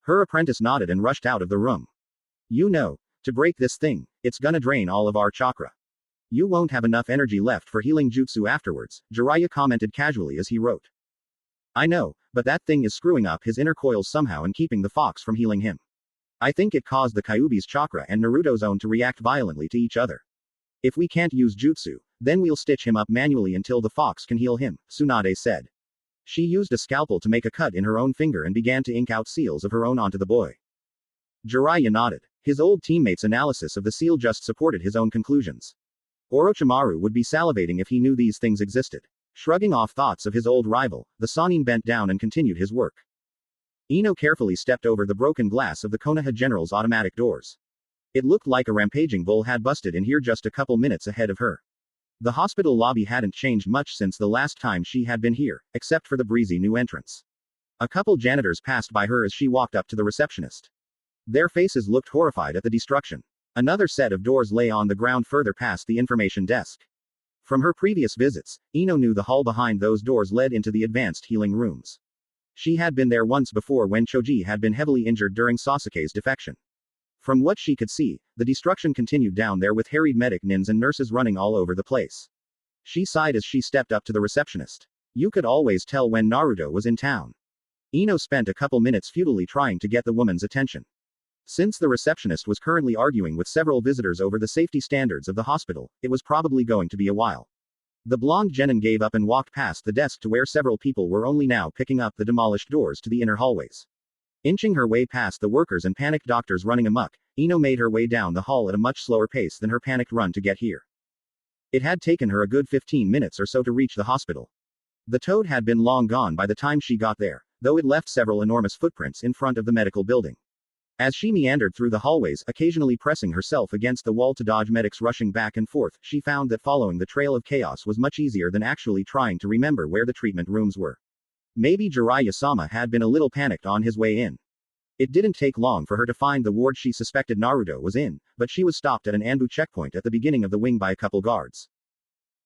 Her apprentice nodded and rushed out of the room. You know, to break this thing, it's gonna drain all of our chakra. You won't have enough energy left for healing jutsu afterwards, Jiraiya commented casually as he wrote. I know, but that thing is screwing up his inner coils somehow and keeping the fox from healing him. I think it caused the Kyuubi's chakra and Naruto's own to react violently to each other. If we can't use jutsu, then we'll stitch him up manually until the fox can heal him, Tsunade said. She used a scalpel to make a cut in her own finger and began to ink out seals of her own onto the boy. Jiraiya nodded. His old teammate's analysis of the seal just supported his own conclusions. Orochimaru would be salivating if he knew these things existed. Shrugging off thoughts of his old rival, the Sannin bent down and continued his work. Ino carefully stepped over the broken glass of the Konoha General's automatic doors. It looked like a rampaging bull had busted in here just a couple minutes ahead of her. The hospital lobby hadn't changed much since the last time she had been here, except for the breezy new entrance. A couple janitors passed by her as she walked up to the receptionist. Their faces looked horrified at the destruction. Another set of doors lay on the ground further past the information desk. From her previous visits, Ino knew the hall behind those doors led into the advanced healing rooms. She had been there once before when Choji had been heavily injured during Sasuke's defection. From what she could see, the destruction continued down there with harried medic nins and nurses running all over the place. She sighed as she stepped up to the receptionist. You could always tell when Naruto was in town. Ino spent a couple minutes futilely trying to get the woman's attention. Since the receptionist was currently arguing with several visitors over the safety standards of the hospital, it was probably going to be a while. The blonde genin gave up and walked past the desk to where several people were only now picking up the demolished doors to the inner hallways. Inching her way past the workers and panicked doctors running amok, Ino made her way down the hall at a much slower pace than her panicked run to get here. It had taken her a good 15 minutes or so to reach the hospital. The toad had been long gone by the time she got there, though it left several enormous footprints in front of the medical building. As she meandered through the hallways, occasionally pressing herself against the wall to dodge medics rushing back and forth, she found that following the trail of chaos was much easier than actually trying to remember where the treatment rooms were. Maybe Jiraiya-sama had been a little panicked on his way in. It didn't take long for her to find the ward she suspected Naruto was in, but she was stopped at an Anbu checkpoint at the beginning of the wing by a couple guards.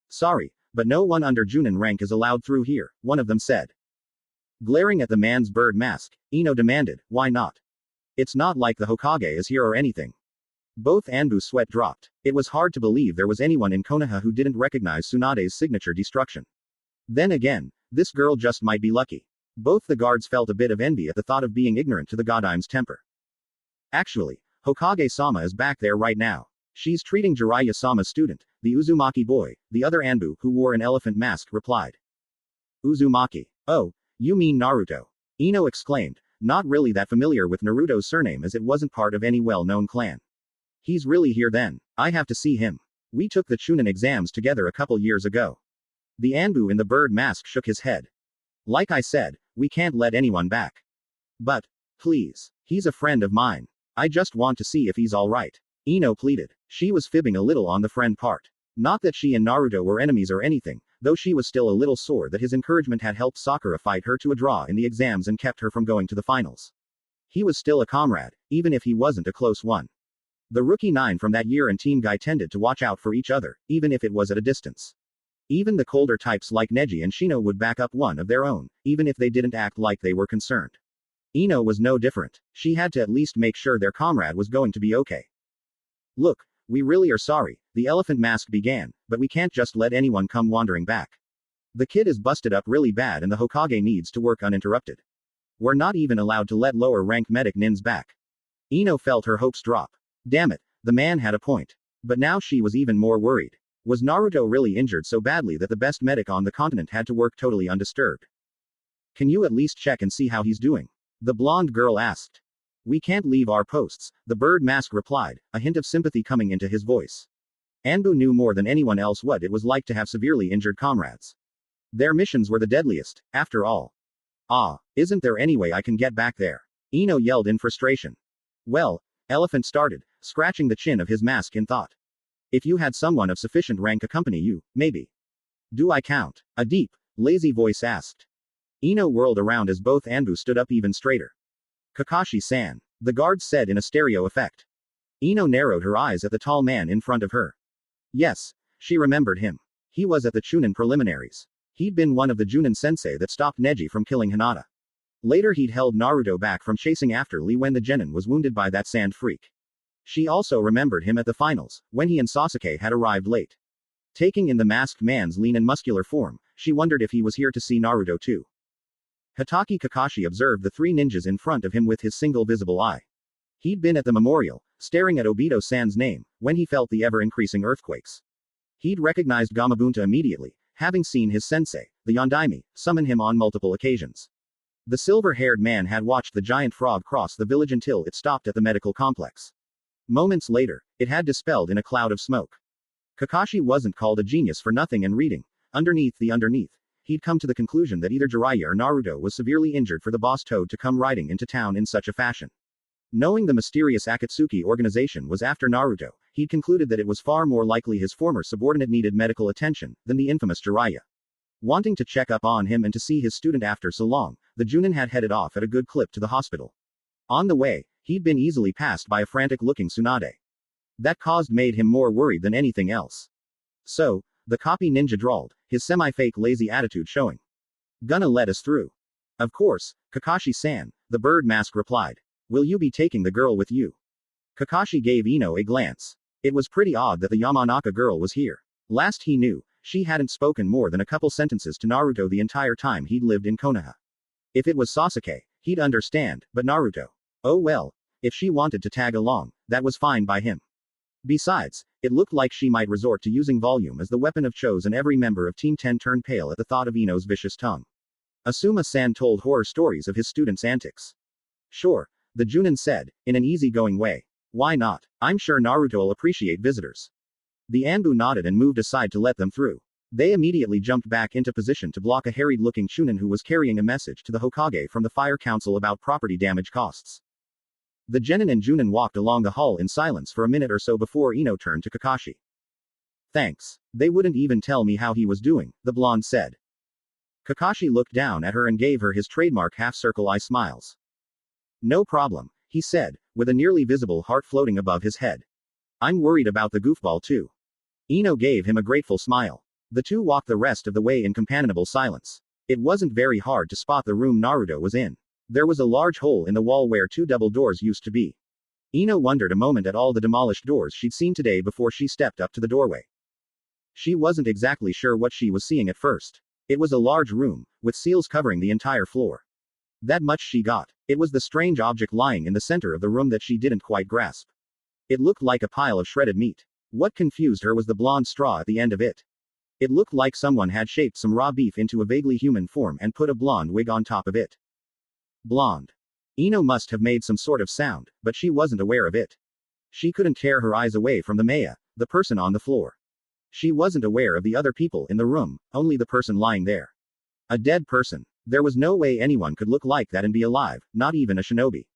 Sorry, but no one under Junin rank is allowed through here, one of them said. Glaring at the man's bird mask, Ino demanded, why not? It's not like the Hokage is here or anything. Both Anbu's sweat dropped. It was hard to believe there was anyone in Konoha who didn't recognize Tsunade's signature destruction. Then again, this girl just might be lucky. Both the guards felt a bit of envy at the thought of being ignorant to the Godime's temper. Actually, Hokage-sama is back there right now. She's treating Jiraiya-sama's student, the Uzumaki boy, the other Anbu, who wore an elephant mask, replied. Uzumaki. Oh, You mean Naruto? Ino exclaimed, not really that familiar with Naruto's surname as it wasn't part of any well-known clan. He's really here then. I have to see him. We took the Chunin exams together a couple years ago. The Anbu in the bird mask shook his head. Like I said, we can't let anyone back. But, please, he's a friend of mine. I just want to see if he's alright. Ino pleaded. She was fibbing a little on the friend part. Not that she and Naruto were enemies or anything, though she was still a little sore that his encouragement had helped Sakura fight her to a draw in the exams and kept her from going to the finals. He was still a comrade, even if he wasn't a close one. The rookie 9 from that year and Team Guy tended to watch out for each other, even if it was at a distance. Even the colder types like Neji and Shino would back up one of their own, even if they didn't act like they were concerned. Ino was no different. She had to at least make sure their comrade was going to be okay. Look, we really are sorry, the elephant mask began, but we can't just let anyone come wandering back. The kid is busted up really bad and the Hokage needs to work uninterrupted. We're not even allowed to let lower rank medic nins back. Ino felt her hopes drop. Damn it, the man had a point. But now she was even more worried. Was Naruto really injured so badly that the best medic on the continent had to work totally undisturbed? Can you at least check and see how he's doing? The blonde girl asked. We can't leave our posts, the bird mask replied, a hint of sympathy coming into his voice. Anbu knew more than anyone else what it was like to have severely injured comrades. Their missions were the deadliest, after all. Ah, isn't there any way I can get back there? Ino yelled in frustration. Well, Elephant started, scratching the chin of his mask in thought. If you had someone of sufficient rank accompany you, maybe. Do I count? A deep, lazy voice asked. Ino whirled around as both Anbu stood up even straighter. Kakashi-san, the guard said in a stereo effect. Ino narrowed her eyes at the tall man in front of her. Yes, she remembered him. He was at the Chunin preliminaries. He'd been one of the Junin sensei that stopped Neji from killing Hinata. Later he'd held Naruto back from chasing after Lee when the genin was wounded by that sand freak. She also remembered him at the finals, when he and Sasuke had arrived late. Taking in the masked man's lean and muscular form, she wondered if he was here to see Naruto too. Hatake Kakashi observed the three ninjas in front of him with his single visible eye. He'd been at the memorial, staring at Obito-san's name, when he felt the ever-increasing earthquakes. He'd recognized Gamabunta immediately, having seen his sensei, the Yondaime, summon him on multiple occasions. The silver-haired man had watched the giant frog cross the village until it stopped at the medical complex. Moments later, it had dispelled in a cloud of smoke. Kakashi wasn't called a genius for nothing and reading. Underneath, he'd come to the conclusion that either Jiraiya or Naruto was severely injured for the boss toad to come riding into town in such a fashion. Knowing the mysterious Akatsuki organization was after Naruto, he'd concluded that it was far more likely his former subordinate needed medical attention, than the infamous Jiraiya. Wanting to check up on him and to see his student after so long, the Junin had headed off at a good clip to the hospital. On the way, he'd been easily passed by a frantic-looking Tsunade. That made him more worried than anything else. So, the copy ninja drawled, his semi-fake lazy attitude showing. Gonna let us through. Of course, Kakashi-san, the bird mask replied. Will you be taking the girl with you? Kakashi gave Ino a glance. It was pretty odd that the Yamanaka girl was here. Last he knew, she hadn't spoken more than a couple sentences to Naruto the entire time he'd lived in Konoha. If it was Sasuke, he'd understand, but Naruto. Oh well, if she wanted to tag along, that was fine by him. Besides, it looked like she might resort to using volume as the weapon of choice and every member of Team 10 turned pale at the thought of Ino's vicious tongue. Asuma-san told horror stories of his students' antics. Sure, the Junin said, in an easygoing way. Why not? I'm sure Naruto'll appreciate visitors. The Anbu nodded and moved aside to let them through. They immediately jumped back into position to block a harried-looking Chunin who was carrying a message to the Hokage from the Fire Council about property damage costs. The genin and Junin walked along the hall in silence for a minute or so before Ino turned to Kakashi. Thanks. They wouldn't even tell me how he was doing, the blonde said. Kakashi looked down at her and gave her his trademark half-circle eye smiles. No problem, he said, with a nearly visible heart floating above his head. I'm worried about the goofball too. Ino gave him a grateful smile. The two walked the rest of the way in companionable silence. It wasn't very hard to spot the room Naruto was in. There was a large hole in the wall where two double doors used to be. Ino wondered a moment at all the demolished doors she'd seen today before she stepped up to the doorway. She wasn't exactly sure what she was seeing at first. It was a large room, with seals covering the entire floor. That much she got. It was the strange object lying in the center of the room that she didn't quite grasp. It looked like a pile of shredded meat. What confused her was the blonde straw at the end of it. It looked like someone had shaped some raw beef into a vaguely human form and put a blonde wig on top of it. Blonde. Ino must have made some sort of sound, but she wasn't aware of it. She couldn't tear her eyes away from the Maya, the person on the floor. She wasn't aware of the other people in the room, only the person lying there. A dead person. There was no way anyone could look like that and be alive, not even a shinobi.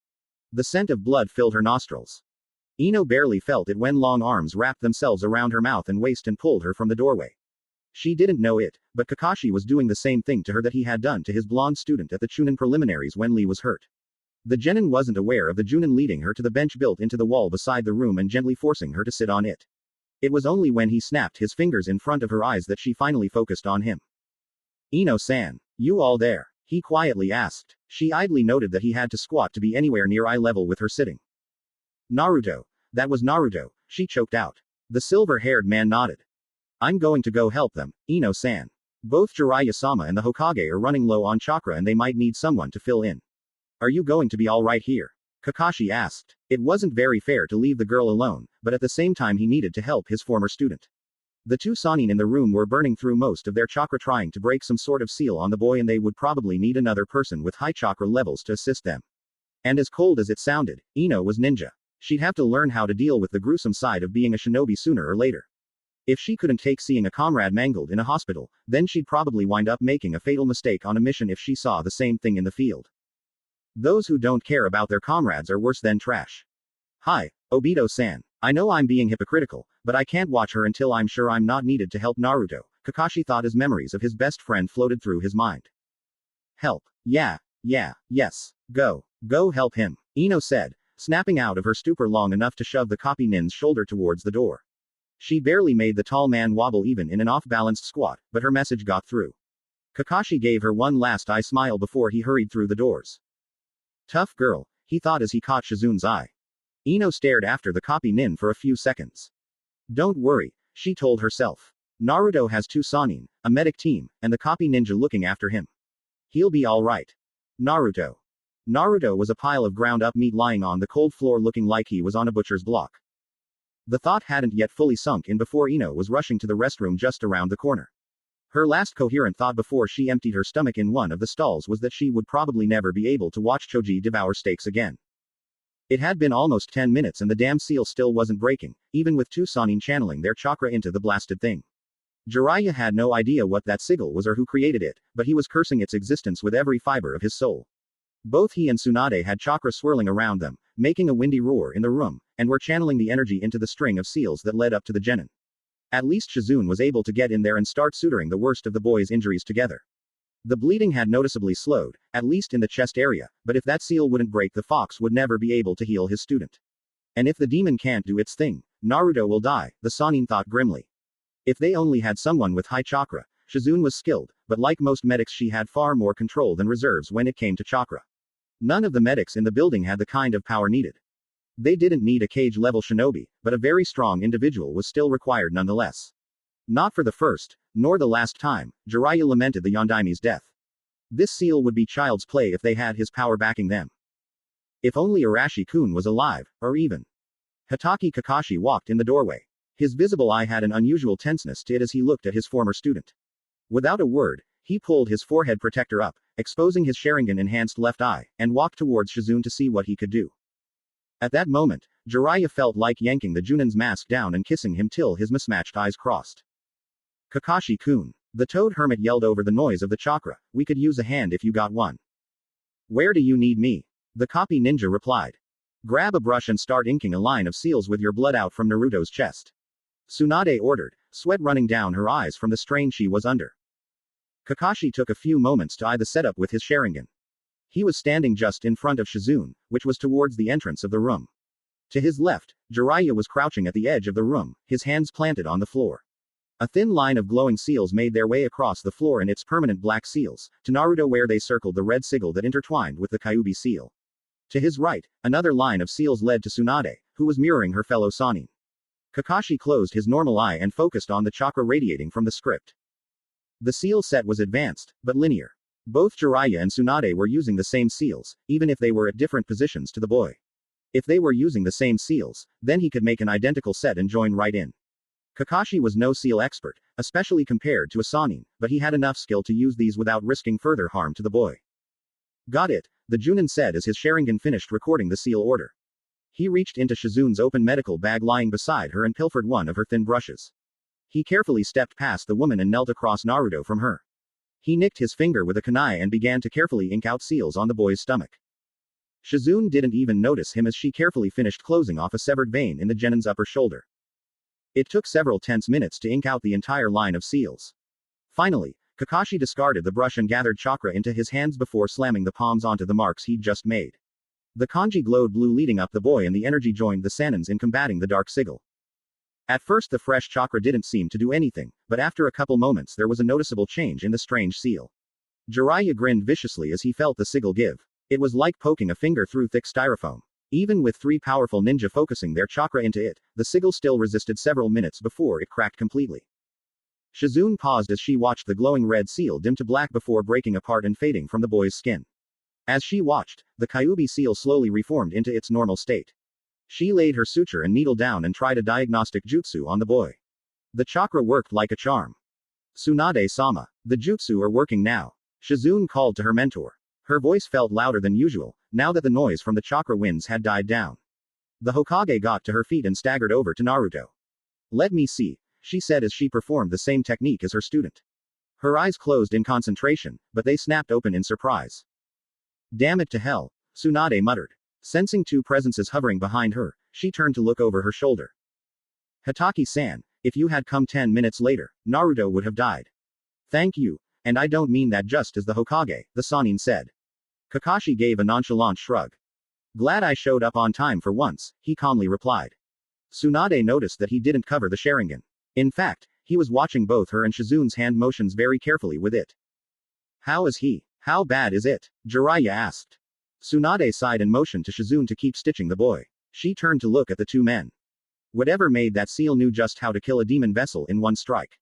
The scent of blood filled her nostrils. Ino barely felt it when long arms wrapped themselves around her mouth and waist and pulled her from the doorway. She didn't know it, but Kakashi was doing the same thing to her that he had done to his blonde student at the Chunin preliminaries when Lee was hurt. The genin wasn't aware of the Junin leading her to the bench built into the wall beside the room and gently forcing her to sit on it. It was only when he snapped his fingers in front of her eyes that she finally focused on him. Ino-san, you all there? He quietly asked. She idly noted that he had to squat to be anywhere near eye level with her sitting. Naruto. That was Naruto, she choked out. The silver-haired man nodded. I'm going to go help them, Ino-san. Both Jiraiya-sama and the Hokage are running low on chakra and they might need someone to fill in. Are you going to be alright here? Kakashi asked. It wasn't very fair to leave the girl alone, but at the same time he needed to help his former student. The two Sannin in the room were burning through most of their chakra trying to break some sort of seal on the boy and they would probably need another person with high chakra levels to assist them. And as cold as it sounded, Ino was ninja. She'd have to learn how to deal with the gruesome side of being a shinobi sooner or later. If she couldn't take seeing a comrade mangled in a hospital, then she'd probably wind up making a fatal mistake on a mission if she saw the same thing in the field. Those who don't care about their comrades are worse than trash. Hi, Obito-san. I know I'm being hypocritical, but I can't watch her until I'm sure I'm not needed to help Naruto, Kakashi thought as memories of his best friend floated through his mind. Help. Yes. Go help him, Ino said, snapping out of her stupor long enough to shove the copy nin's shoulder towards the door. She barely made the tall man wobble even in an off-balanced squat, but her message got through. Kakashi gave her one last eye smile before he hurried through the doors. Tough girl, he thought as he caught Shizun's eye. Ino stared after the copy nin for a few seconds. Don't worry, she told herself. Naruto has two Sannin, a medic team, and the copy ninja looking after him. He'll be alright. Naruto. Naruto was a pile of ground-up meat lying on the cold floor looking like he was on a butcher's block. The thought hadn't yet fully sunk in before Ino was rushing to the restroom just around the corner. Her last coherent thought before she emptied her stomach in one of the stalls was that she would probably never be able to watch Choji devour steaks again. It had been almost 10 minutes and the damn seal still wasn't breaking, even with two Sannin channeling their chakra into the blasted thing. Jiraiya had no idea what that sigil was or who created it, but he was cursing its existence with every fiber of his soul. Both he and Tsunade had chakra swirling around them, making a windy roar in the room, and were channeling the energy into the string of seals that led up to the genin. At least Shizun was able to get in there and start suturing the worst of the boy's injuries together. The bleeding had noticeably slowed, at least in the chest area, but if that seal wouldn't break the fox would never be able to heal his student. And if the demon can't do its thing, Naruto will die, the Sannin thought grimly. If they only had someone with high chakra, Shizun was skilled, but like most medics she had far more control than reserves when it came to chakra. None of the medics in the building had the kind of power needed. They didn't need a cage-level shinobi, but a very strong individual was still required nonetheless. Not for the first, nor the last time, Jiraiya lamented the Yondaime's death. This seal would be child's play if they had his power backing them. If only Arashi-kun was alive, or even. Hatake Kakashi walked in the doorway. His visible eye had an unusual tenseness to it as he looked at his former student. Without a word, he pulled his forehead protector up, exposing his Sharingan-enhanced left eye, and walked towards Shizun to see what he could do. At that moment, Jiraiya felt like yanking the Junin's mask down and kissing him till his mismatched eyes crossed. Kakashi-kun. The toad hermit yelled over the noise of the chakra, we could use a hand if you got one. Where do you need me? The copy ninja replied. Grab a brush and start inking a line of seals with your blood out from Naruto's chest. Tsunade ordered, sweat running down her eyes from the strain she was under. Kakashi took a few moments to eye the setup with his Sharingan. He was standing just in front of Shizun, which was towards the entrance of the room. To his left, Jiraiya was crouching at the edge of the room, his hands planted on the floor. A thin line of glowing seals made their way across the floor in its permanent black seals, to Naruto where they circled the red sigil that intertwined with the Kyuubi seal. To his right, another line of seals led to Tsunade, who was mirroring her fellow Sannin. Kakashi closed his normal eye and focused on the chakra radiating from the script. The seal set was advanced, but linear. Both Jiraiya and Tsunade were using the same seals, even if they were at different positions to the boy. If they were using the same seals, then he could make an identical set and join right in. Kakashi was no seal expert, especially compared to a Sannin, but he had enough skill to use these without risking further harm to the boy. Got it, the Junin said as his Sharingan finished recording the seal order. He reached into Shizune's open medical bag lying beside her and pilfered one of her thin brushes. He carefully stepped past the woman and knelt across Naruto from her. He nicked his finger with a kunai and began to carefully ink out seals on the boy's stomach. Shizune didn't even notice him as she carefully finished closing off a severed vein in the genin's upper shoulder. It took several tense minutes to ink out the entire line of seals. Finally, Kakashi discarded the brush and gathered chakra into his hands before slamming the palms onto the marks he'd just made. The kanji glowed blue leading up the boy and the energy joined the Sannins in combating the dark sigil. At first the fresh chakra didn't seem to do anything, but after a couple moments there was a noticeable change in the strange seal. Jiraiya grinned viciously as he felt the sigil give. It was like poking a finger through thick styrofoam. Even with 3 powerful ninja focusing their chakra into it, the sigil still resisted several minutes before it cracked completely. Shizune paused as she watched the glowing red seal dim to black before breaking apart and fading from the boy's skin. As she watched, the Kyuubi seal slowly reformed into its normal state. She laid her suture and needle down and tried a diagnostic jutsu on the boy. The chakra worked like a charm. Tsunade-sama, the jutsu are working now. Shizune called to her mentor. Her voice felt louder than usual, now that the noise from the chakra winds had died down. The Hokage got to her feet and staggered over to Naruto. Let me see, she said as she performed the same technique as her student. Her eyes closed in concentration, but they snapped open in surprise. Damn it to hell, Tsunade muttered. Sensing 2 presences hovering behind her, she turned to look over her shoulder. Hataki-san, if you had come 10 minutes later, Naruto would have died. Thank you, and I don't mean that just as the Hokage, the Sannin said. Kakashi gave a nonchalant shrug. Glad I showed up on time for once, he calmly replied. Tsunade noticed that he didn't cover the Sharingan. In fact, he was watching both her and Shizune's hand motions very carefully with it. How is he? How bad is it? Jiraiya asked. Tsunade sighed and motioned to Shizune to keep stitching the boy. She turned to look at the 2 men. Whatever made that seal knew just how to kill a demon vessel in one strike.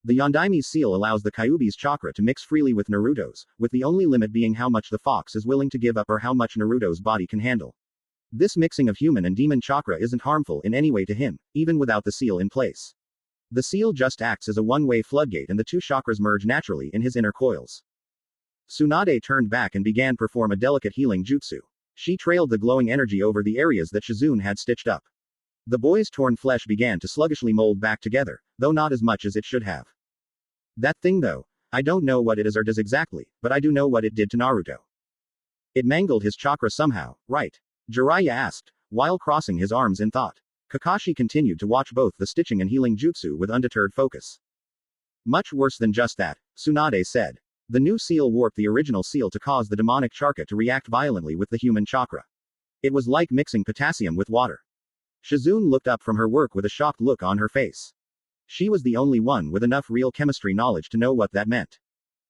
The Yondaime's seal allows the Kyuubi's chakra to mix freely with Naruto's, with the only limit being how much the fox is willing to give up or how much Naruto's body can handle. This mixing of human and demon chakra isn't harmful in any way to him, even without the seal in place. The seal just acts as a one-way floodgate and the 2 chakras merge naturally in his inner coils. Tsunade turned back and began perform a delicate healing jutsu. She trailed the glowing energy over the areas that Shizune had stitched up. The boy's torn flesh began to sluggishly mold back together, though not as much as it should have. That thing though, I don't know what it is or does exactly, but I do know what it did to Naruto. It mangled his chakra somehow, right? Jiraiya asked, while crossing his arms in thought. Kakashi continued to watch both the stitching and healing jutsu with undeterred focus. Much worse than just that, Tsunade said. The new seal warped the original seal to cause the demonic chakra to react violently with the human chakra. It was like mixing potassium with water. Shizune looked up from her work with a shocked look on her face. She was the only one with enough real chemistry knowledge to know what that meant.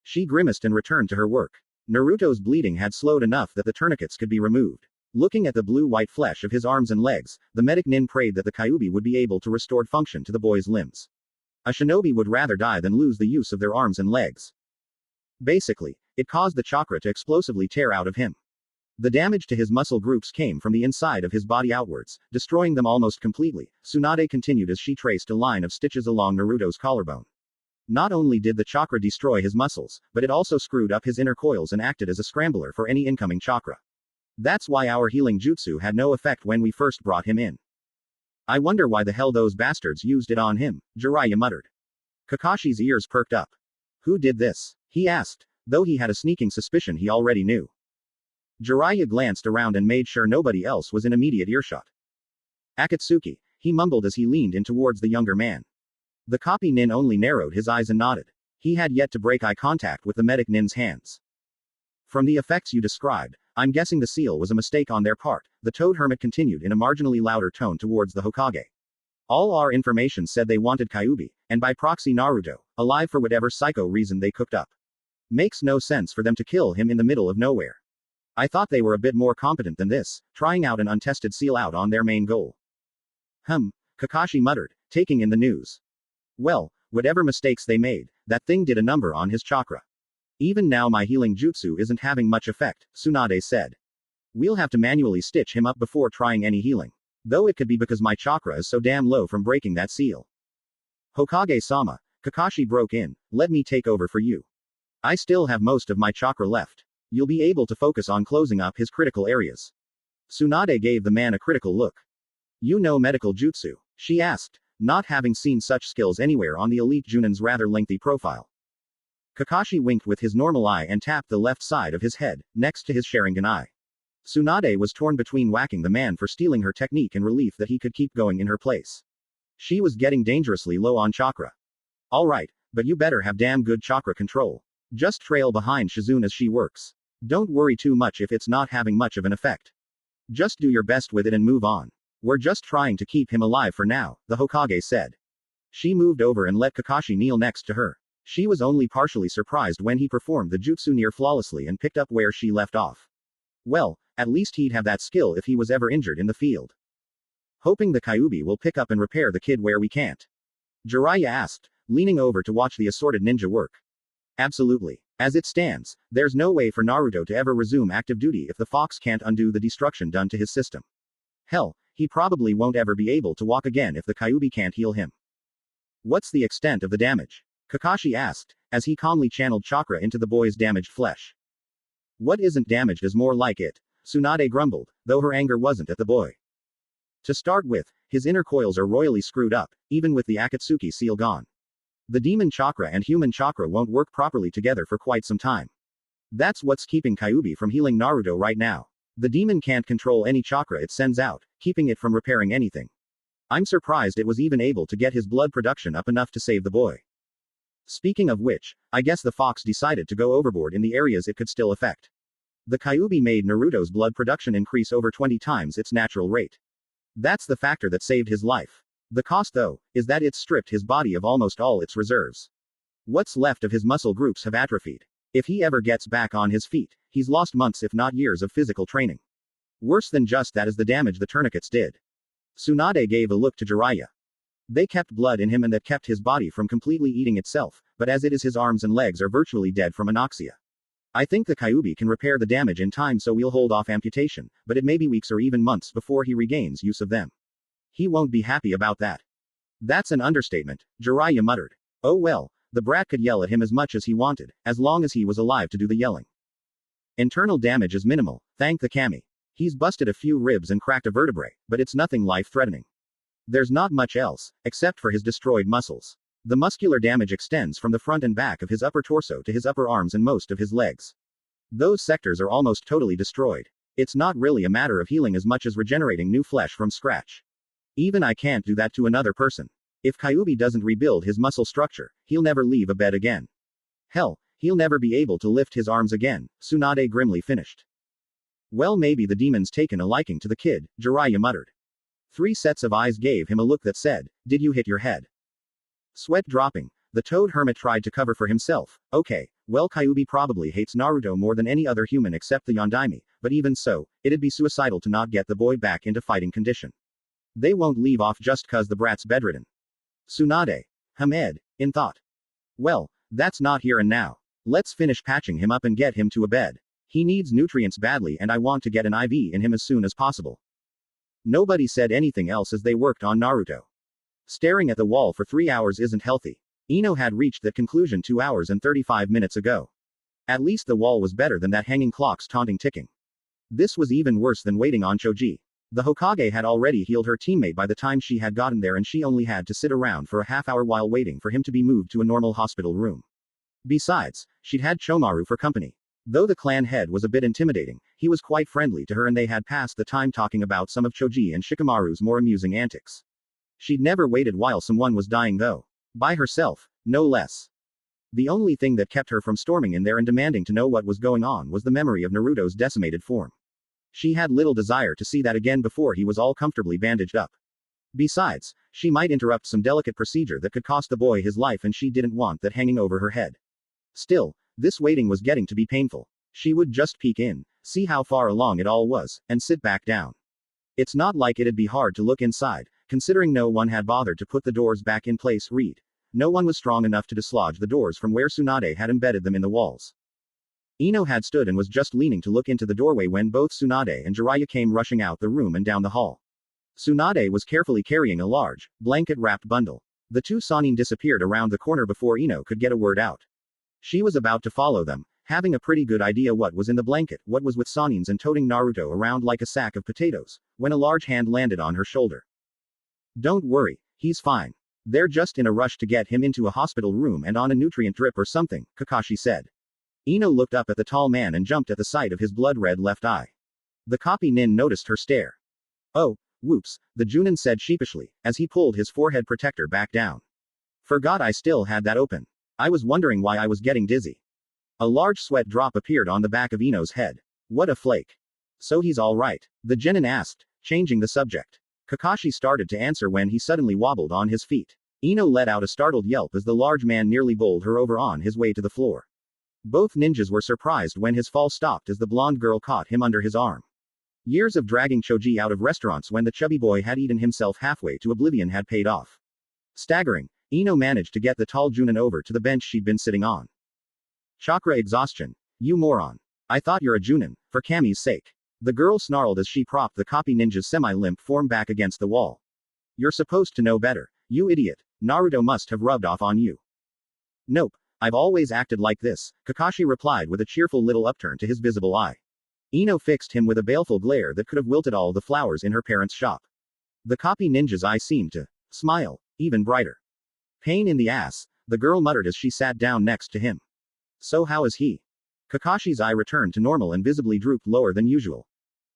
She grimaced and returned to her work. Naruto's bleeding had slowed enough that the tourniquets could be removed. Looking at the blue-white flesh of his arms and legs, the medic nin prayed that the Kyuubi would be able to restore function to the boy's limbs. A shinobi would rather die than lose the use of their arms and legs. Basically, it caused the chakra to explosively tear out of him. The damage to his muscle groups came from the inside of his body outwards, destroying them almost completely. Tsunade continued as she traced a line of stitches along Naruto's collarbone. Not only did the chakra destroy his muscles, but it also screwed up his inner coils and acted as a scrambler for any incoming chakra. That's why our healing jutsu had no effect when we first brought him in. I wonder why the hell those bastards used it on him, Jiraiya muttered. Kakashi's ears perked up. Who did this? He asked, though he had a sneaking suspicion he already knew. Jiraiya glanced around and made sure nobody else was in immediate earshot. Akatsuki, he mumbled as he leaned in towards the younger man. The copy nin only narrowed his eyes and nodded. He had yet to break eye contact with the medic nin's hands. From the effects you described, I'm guessing the seal was a mistake on their part, the Toad Hermit continued in a marginally louder tone towards the Hokage. All our information said they wanted Kyuubi, and by proxy Naruto, alive for whatever psycho reason they cooked up. Makes no sense for them to kill him in the middle of nowhere. I thought they were a bit more competent than this, trying out an untested seal out on their main goal. Kakashi muttered, taking in the news. Well, whatever mistakes they made, that thing did a number on his chakra. Even now my healing jutsu isn't having much effect, Tsunade said. We'll have to manually stitch him up before trying any healing. Though it could be because my chakra is so damn low from breaking that seal. Hokage-sama, Kakashi broke in, let me take over for you. I still have most of my chakra left. You'll be able to focus on closing up his critical areas. Tsunade gave the man a critical look. You know medical jutsu? She asked, not having seen such skills anywhere on the elite Junin's rather lengthy profile. Kakashi winked with his normal eye and tapped the left side of his head, next to his Sharingan eye. Tsunade was torn between whacking the man for stealing her technique and relief that he could keep going in her place. She was getting dangerously low on chakra. Alright, but you better have damn good chakra control. Just trail behind Shizune as she works. Don't worry too much if it's not having much of an effect. Just do your best with it and move on. We're just trying to keep him alive for now, the Hokage said. She moved over and let Kakashi kneel next to her. She was only partially surprised when he performed the jutsu near flawlessly and picked up where she left off. Well, at least he'd have that skill if he was ever injured in the field. Hoping the Kyuubi will pick up and repair the kid where we can't. Jiraiya asked, leaning over to watch the assorted ninja work. Absolutely. As it stands, there's no way for Naruto to ever resume active duty if the fox can't undo the destruction done to his system. Hell, he probably won't ever be able to walk again if the Kyuubi can't heal him. What's the extent of the damage? Kakashi asked, as he calmly channeled chakra into the boy's damaged flesh. What isn't damaged is more like it, Tsunade grumbled, though her anger wasn't at the boy. To start with, his inner coils are royally screwed up, even with the Akatsuki seal gone. The demon chakra and human chakra won't work properly together for quite some time. That's what's keeping Kyuubi from healing Naruto right now. The demon can't control any chakra it sends out, keeping it from repairing anything. I'm surprised it was even able to get his blood production up enough to save the boy. Speaking of which, I guess the fox decided to go overboard in the areas it could still affect. The Kyuubi made Naruto's blood production increase over 20 times its natural rate. That's the factor that saved his life. The cost, though, is that it's stripped his body of almost all its reserves. What's left of his muscle groups have atrophied. If he ever gets back on his feet, he's lost months if not years of physical training. Worse than just that is the damage the tourniquets did. Tsunade gave a look to Jiraiya. They kept blood in him and that kept his body from completely eating itself, but as it is his arms and legs are virtually dead from anoxia. I think the Kyuubi can repair the damage in time, so we'll hold off amputation, but it may be weeks or even months before he regains use of them. He won't be happy about that. That's an understatement, Jiraiya muttered. Oh well, the brat could yell at him as much as he wanted, as long as he was alive to do the yelling. Internal damage is minimal, thank the kami. He's busted a few ribs and cracked a vertebrae, but it's nothing life-threatening. There's not much else, except for his destroyed muscles. The muscular damage extends from the front and back of his upper torso to his upper arms and most of his legs. Those sectors are almost totally destroyed. It's not really a matter of healing as much as regenerating new flesh from scratch. Even I can't do that to another person. If Kyuubi doesn't rebuild his muscle structure, he'll never leave a bed again. Hell, he'll never be able to lift his arms again, Tsunade grimly finished. Well, maybe the demon's taken a liking to the kid, Jiraiya muttered. 3 sets of eyes gave him a look that said, did you hit your head? Sweat dropping, the toad hermit tried to cover for himself. Okay, well, Kyuubi probably hates Naruto more than any other human except the Yondaime, but even so, it'd be suicidal to not get the boy back into fighting condition. They won't leave off just cause the brat's bedridden. Tsunade. Hamed, in thought. Well, that's not here and now. Let's finish patching him up and get him to a bed. He needs nutrients badly and I want to get an IV in him as soon as possible. Nobody said anything else as they worked on Naruto. Staring at the wall for 3 hours isn't healthy. Ino had reached that conclusion 2 hours and 35 minutes ago. At least the wall was better than that hanging clock's taunting ticking. This was even worse than waiting on Choji. The Hokage had already healed her teammate by the time she had gotten there and she only had to sit around for a half hour while waiting for him to be moved to a normal hospital room. Besides, she'd had Chomaru for company. Though the clan head was a bit intimidating, he was quite friendly to her and they had passed the time talking about some of Choji and Shikamaru's more amusing antics. She'd never waited while someone was dying though. By herself, no less. The only thing that kept her from storming in there and demanding to know what was going on was the memory of Naruto's decimated form. She had little desire to see that again before he was all comfortably bandaged up. Besides, she might interrupt some delicate procedure that could cost the boy his life and she didn't want that hanging over her head. Still, this waiting was getting to be painful. She would just peek in, see how far along it all was, and sit back down. It's not like it'd be hard to look inside, considering no one had bothered to put the doors back in place. Read. No one was strong enough to dislodge the doors from where Tsunade had embedded them in the walls. Ino had stood and was just leaning to look into the doorway when both Tsunade and Jiraiya came rushing out the room and down the hall. Tsunade was carefully carrying a large, blanket-wrapped bundle. The two Sannin disappeared around the corner before Ino could get a word out. She was about to follow them, having a pretty good idea what was in the blanket, what was with Sannins, and toting Naruto around like a sack of potatoes, when a large hand landed on her shoulder. Don't worry, he's fine. They're just in a rush to get him into a hospital room and on a nutrient drip or something, Kakashi said. Ino looked up at the tall man and jumped at the sight of his blood-red left eye. The copy nin noticed her stare. Oh, whoops, the Junin said sheepishly, as he pulled his forehead protector back down. Forgot I still had that open. I was wondering why I was getting dizzy. A large sweat drop appeared on the back of Ino's head. What a flake. So he's alright? The genin asked, changing the subject. Kakashi started to answer when he suddenly wobbled on his feet. Ino let out a startled yelp as the large man nearly bowled her over on his way to the floor. Both ninjas were surprised when his fall stopped as the blonde girl caught him under his arm. Years of dragging Choji out of restaurants when the chubby boy had eaten himself halfway to oblivion had paid off. Staggering, Ino managed to get the tall Junin over to the bench she'd been sitting on. Chakra exhaustion. You moron. I thought you're a Junin, for Kami's sake. The girl snarled as she propped the copy ninja's semi-limp form back against the wall. You're supposed to know better. You idiot. Naruto must have rubbed off on you. Nope. I've always acted like this, Kakashi replied with a cheerful little upturn to his visible eye. Ino fixed him with a baleful glare that could have wilted all the flowers in her parents' shop. The copy ninja's eye seemed to smile, even brighter. Pain in the ass, the girl muttered as she sat down next to him. So how is he? Kakashi's eye returned to normal and visibly drooped lower than usual.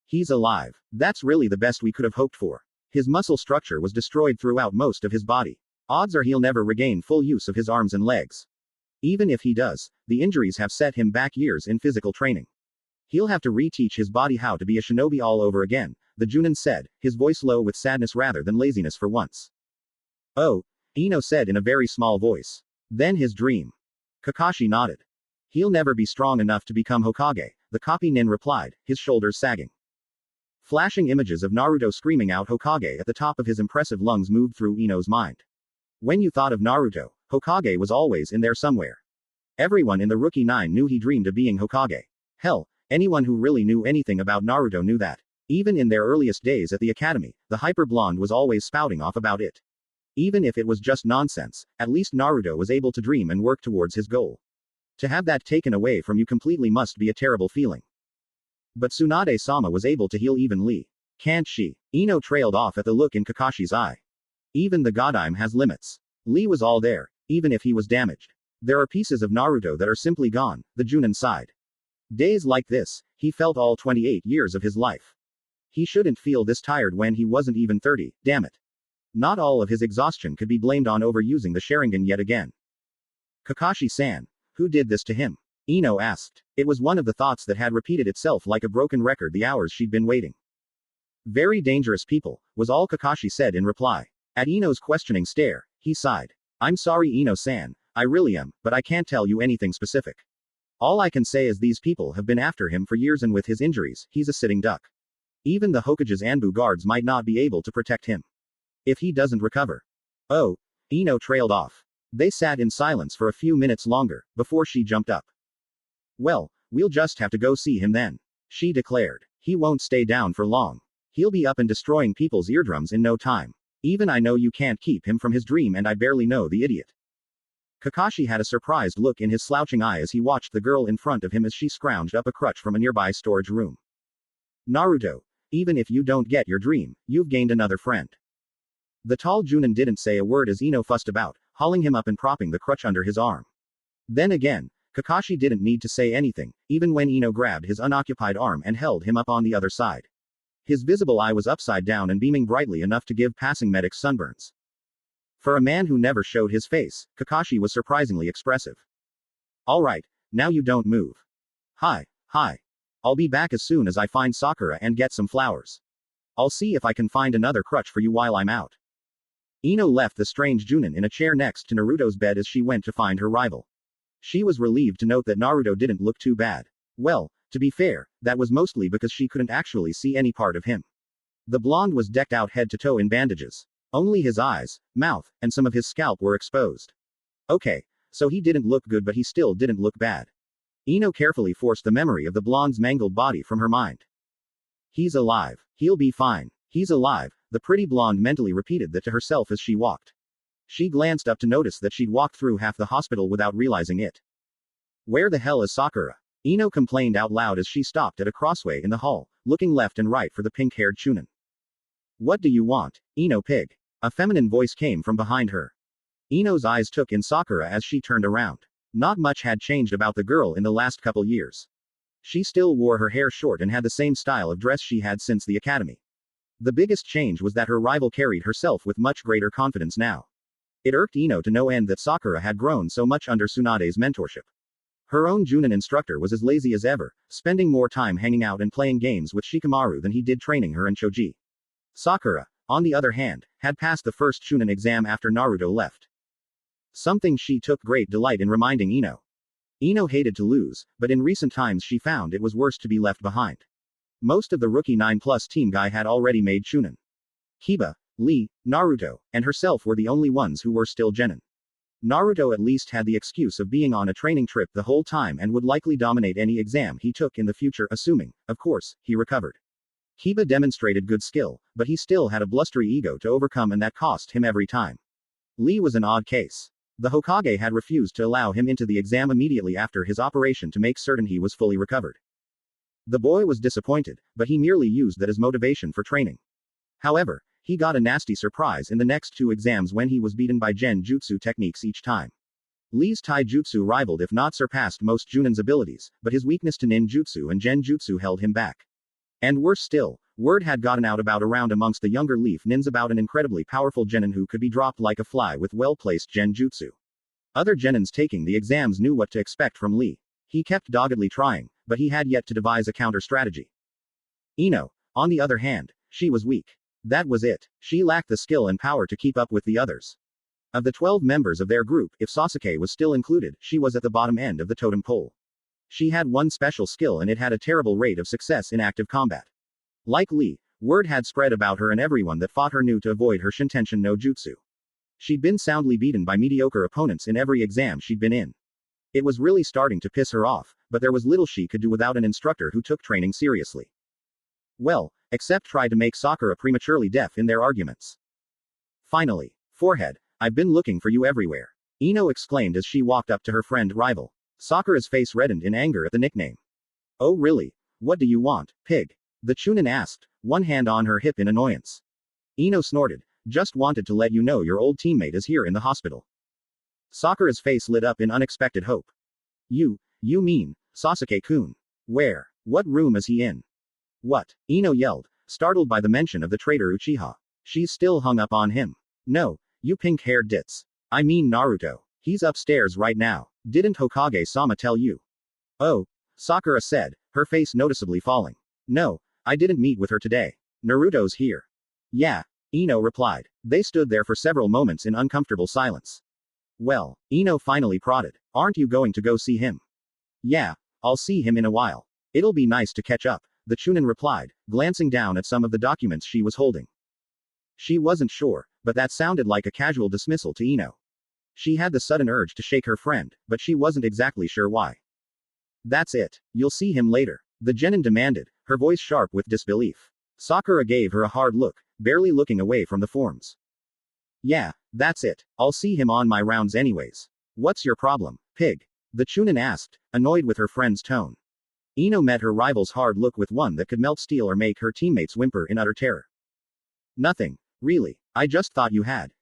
He's alive. That's really the best we could have hoped for. His muscle structure was destroyed throughout most of his body. Odds are he'll never regain full use of his arms and legs. Even if he does, the injuries have set him back years in physical training. He'll have to reteach his body how to be a shinobi all over again, the Junin said, his voice low with sadness rather than laziness for once. Oh, Ino said in a very small voice. Then his dream. Kakashi nodded. He'll never be strong enough to become Hokage, the copy nin replied, his shoulders sagging. Flashing images of Naruto screaming out Hokage at the top of his impressive lungs moved through Ino's mind. When you thought of Naruto, Hokage was always in there somewhere. Everyone in the Rookie 9 knew he dreamed of being Hokage. Hell, anyone who really knew anything about Naruto knew that. Even in their earliest days at the academy, the hyper-blonde was always spouting off about it. Even if it was just nonsense, at least Naruto was able to dream and work towards his goal. To have that taken away from you completely must be a terrible feeling. But Tsunade-sama was able to heal even Lee. Can't she? Ino trailed off at the look in Kakashi's eye. Even the Godime has limits. Lee was all there, even if he was damaged. There are pieces of Naruto that are simply gone, the Junin sighed. Days like this, he felt all 28 years of his life. He shouldn't feel this tired when he wasn't even 30, damn it. Not all of his exhaustion could be blamed on overusing the Sharingan yet again. Kakashi-san. Who did this to him? Ino asked. It was one of the thoughts that had repeated itself like a broken record the hours she'd been waiting. Very dangerous people, was all Kakashi said in reply. At Ino's questioning stare, he sighed. I'm sorry Ino-san, I really am, but I can't tell you anything specific. All I can say is these people have been after him for years and with his injuries, he's a sitting duck. Even the Hokage's Anbu guards might not be able to protect him. If he doesn't recover. Oh. Ino trailed off. They sat in silence for a few minutes longer, before she jumped up. Well, we'll just have to go see him then. She declared. He won't stay down for long. He'll be up and destroying people's eardrums in no time. Even I know you can't keep him from his dream and I barely know the idiot. Kakashi had a surprised look in his slouching eye as he watched the girl in front of him as she scrounged up a crutch from a nearby storage room. Naruto. Even if you don't get your dream, you've gained another friend. The tall Junin didn't say a word as Ino fussed about, hauling him up and propping the crutch under his arm. Then again, Kakashi didn't need to say anything, even when Ino grabbed his unoccupied arm and held him up on the other side. His visible eye was upside down and beaming brightly enough to give passing medics sunburns. For a man who never showed his face, Kakashi was surprisingly expressive. Alright, now you don't move. Hi. I'll be back as soon as I find Sakura and get some flowers. I'll see if I can find another crutch for you while I'm out. Ino left the strange Junin in a chair next to Naruto's bed as she went to find her rival. She was relieved to note that Naruto didn't look too bad. Well, to be fair, that was mostly because she couldn't actually see any part of him. The blonde was decked out head to toe in bandages. Only his eyes, mouth, and some of his scalp were exposed. Okay, so he didn't look good but he still didn't look bad. Ino carefully forced the memory of the blonde's mangled body from her mind. He's alive. He'll be fine. He's alive. The pretty blonde mentally repeated that to herself as she walked. She glanced up to notice that she'd walked through half the hospital without realizing it. Where the hell is Sakura? Ino complained out loud as she stopped at a crossway in the hall, looking left and right for the pink-haired Chunin. What do you want, Ino pig? A feminine voice came from behind her. Ino's eyes took in Sakura as she turned around. Not much had changed about the girl in the last couple years. She still wore her hair short and had the same style of dress she had since the academy. The biggest change was that her rival carried herself with much greater confidence now. It irked Ino to no end that Sakura had grown so much under Tsunade's mentorship. Her own Junin instructor was as lazy as ever, spending more time hanging out and playing games with Shikamaru than he did training her in Choji. Sakura, on the other hand, had passed the first Chunin exam after Naruto left. Something she took great delight in reminding Ino. Ino hated to lose, but in recent times she found it was worse to be left behind. Most of the rookie 9+ team guy had already made Chunin. Kiba, Lee, Naruto, and herself were the only ones who were still genin. Naruto at least had the excuse of being on a training trip the whole time and would likely dominate any exam he took in the future, assuming, of course, he recovered. Kiba demonstrated good skill, but he still had a blustery ego to overcome, and that cost him every time. Lee was an odd case. The Hokage had refused to allow him into the exam immediately after his operation to make certain he was fully recovered. The boy was disappointed, but he merely used that as motivation for training. However, he got a nasty surprise in the next two exams when he was beaten by Genjutsu techniques each time. Lee's taijutsu rivaled if not surpassed most Junin's abilities, but his weakness to ninjutsu and genjutsu held him back. And worse still, word had gotten out around amongst the younger Leaf Nins about an incredibly powerful genin who could be dropped like a fly with well-placed genjutsu. Other genins taking the exams knew what to expect from Lee. He kept doggedly trying, but he had yet to devise a counter-strategy. Ino, on the other hand, she was weak. That was it. She lacked the skill and power to keep up with the others. Of the 12 members of their group, if Sasuke was still included, she was at the bottom end of the totem pole. She had one special skill and it had a terrible rate of success in active combat. Like Lee, word had spread about her and everyone that fought her knew to avoid her Shintention no Jutsu. She'd been soundly beaten by mediocre opponents in every exam she'd been in. It was really starting to piss her off, but there was little she could do without an instructor who took training seriously. Well, except try to make Sakura prematurely deaf in their arguments. Finally, forehead, I've been looking for you everywhere, Ino exclaimed as she walked up to her friend rival. Sakura's face reddened in anger at the nickname. Oh really? What do you want, pig? The Chunin asked, one hand on her hip in annoyance. Ino snorted, just wanted to let you know your old teammate is here in the hospital. Sakura's face lit up in unexpected hope. You mean, Sasuke-kun? Where? What room is he in? What? Ino yelled, startled by the mention of the traitor Uchiha. She's still hung up on him. No, you pink-haired ditz. I mean Naruto. He's upstairs right now. Didn't Hokage-sama tell you? Oh, Sakura said, her face noticeably falling. No, I didn't meet with her today. Naruto's here. Yeah, Ino replied. They stood there for several moments in uncomfortable silence. Well, Ino finally prodded. Aren't you going to go see him? Yeah, I'll see him in a while. It'll be nice to catch up, the Chunin replied, glancing down at some of the documents she was holding. She wasn't sure, but that sounded like a casual dismissal to Ino. She had the sudden urge to shake her friend, but she wasn't exactly sure why. That's it. You'll see him later, the genin demanded, her voice sharp with disbelief. Sakura gave her a hard look, barely looking away from the forms. Yeah, that's it. I'll see him on my rounds anyways. What's your problem, pig? The Chunin asked, annoyed with her friend's tone. Ino met her rival's hard look with one that could melt steel or make her teammates whimper in utter terror. Nothing, really. I just thought you had,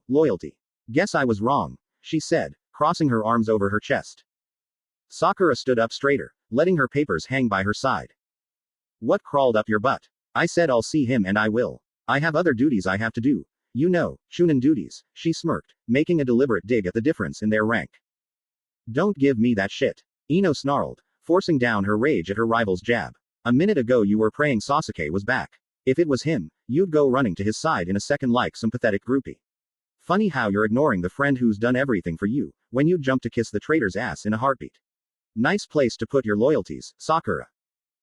loyalty. Guess I was wrong, she said, crossing her arms over her chest. Sakura stood up straighter, letting her papers hang by her side. What crawled up your butt? I said I'll see him and I will. I have other duties I have to do. Chunin duties, she smirked, making a deliberate dig at the difference in their rank. Don't give me that shit, Ino snarled, forcing down her rage at her rival's jab. A minute ago you were praying Sasuke was back. If it was him, you'd go running to his side in a second like some pathetic groupie. Funny how you're ignoring the friend who's done everything for you, when you'd jump to kiss the traitor's ass in a heartbeat. Nice place to put your loyalties, Sakura.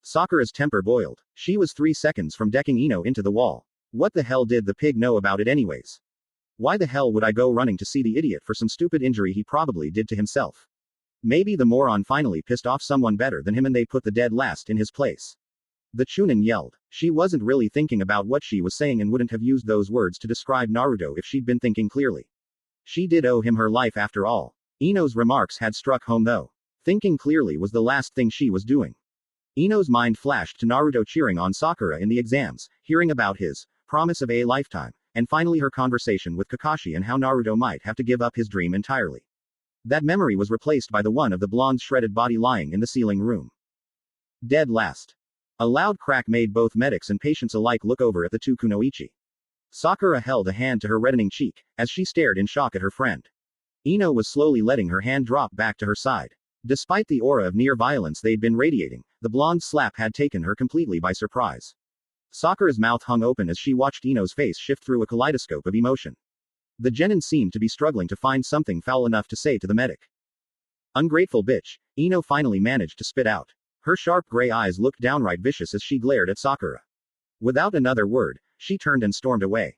Sakura's temper boiled. She was 3 seconds from decking Ino into the wall. What the hell did the pig know about it anyways? Why the hell would I go running to see the idiot for some stupid injury he probably did to himself? Maybe the moron finally pissed off someone better than him and they put the dead last in his place. The Chunin yelled. She wasn't really thinking about what she was saying and wouldn't have used those words to describe Naruto if she'd been thinking clearly. She did owe him her life after all. Ino's remarks had struck home though. Thinking clearly was the last thing she was doing. Ino's mind flashed to Naruto cheering on Sakura in the exams, hearing about his promise of a lifetime, and finally her conversation with Kakashi and how Naruto might have to give up his dream entirely. That memory was replaced by the one of the blonde's shredded body lying in the ceiling room. Dead last. A loud crack made both medics and patients alike look over at the two kunoichi. Sakura held a hand to her reddening cheek, as she stared in shock at her friend. Ino was slowly letting her hand drop back to her side. Despite the aura of near violence they'd been radiating, the blonde's slap had taken her completely by surprise. Sakura's mouth hung open as she watched Ino's face shift through a kaleidoscope of emotion. The genin seemed to be struggling to find something foul enough to say to the medic. Ungrateful bitch, Ino finally managed to spit out. Her sharp gray eyes looked downright vicious as she glared at Sakura. Without another word, she turned and stormed away.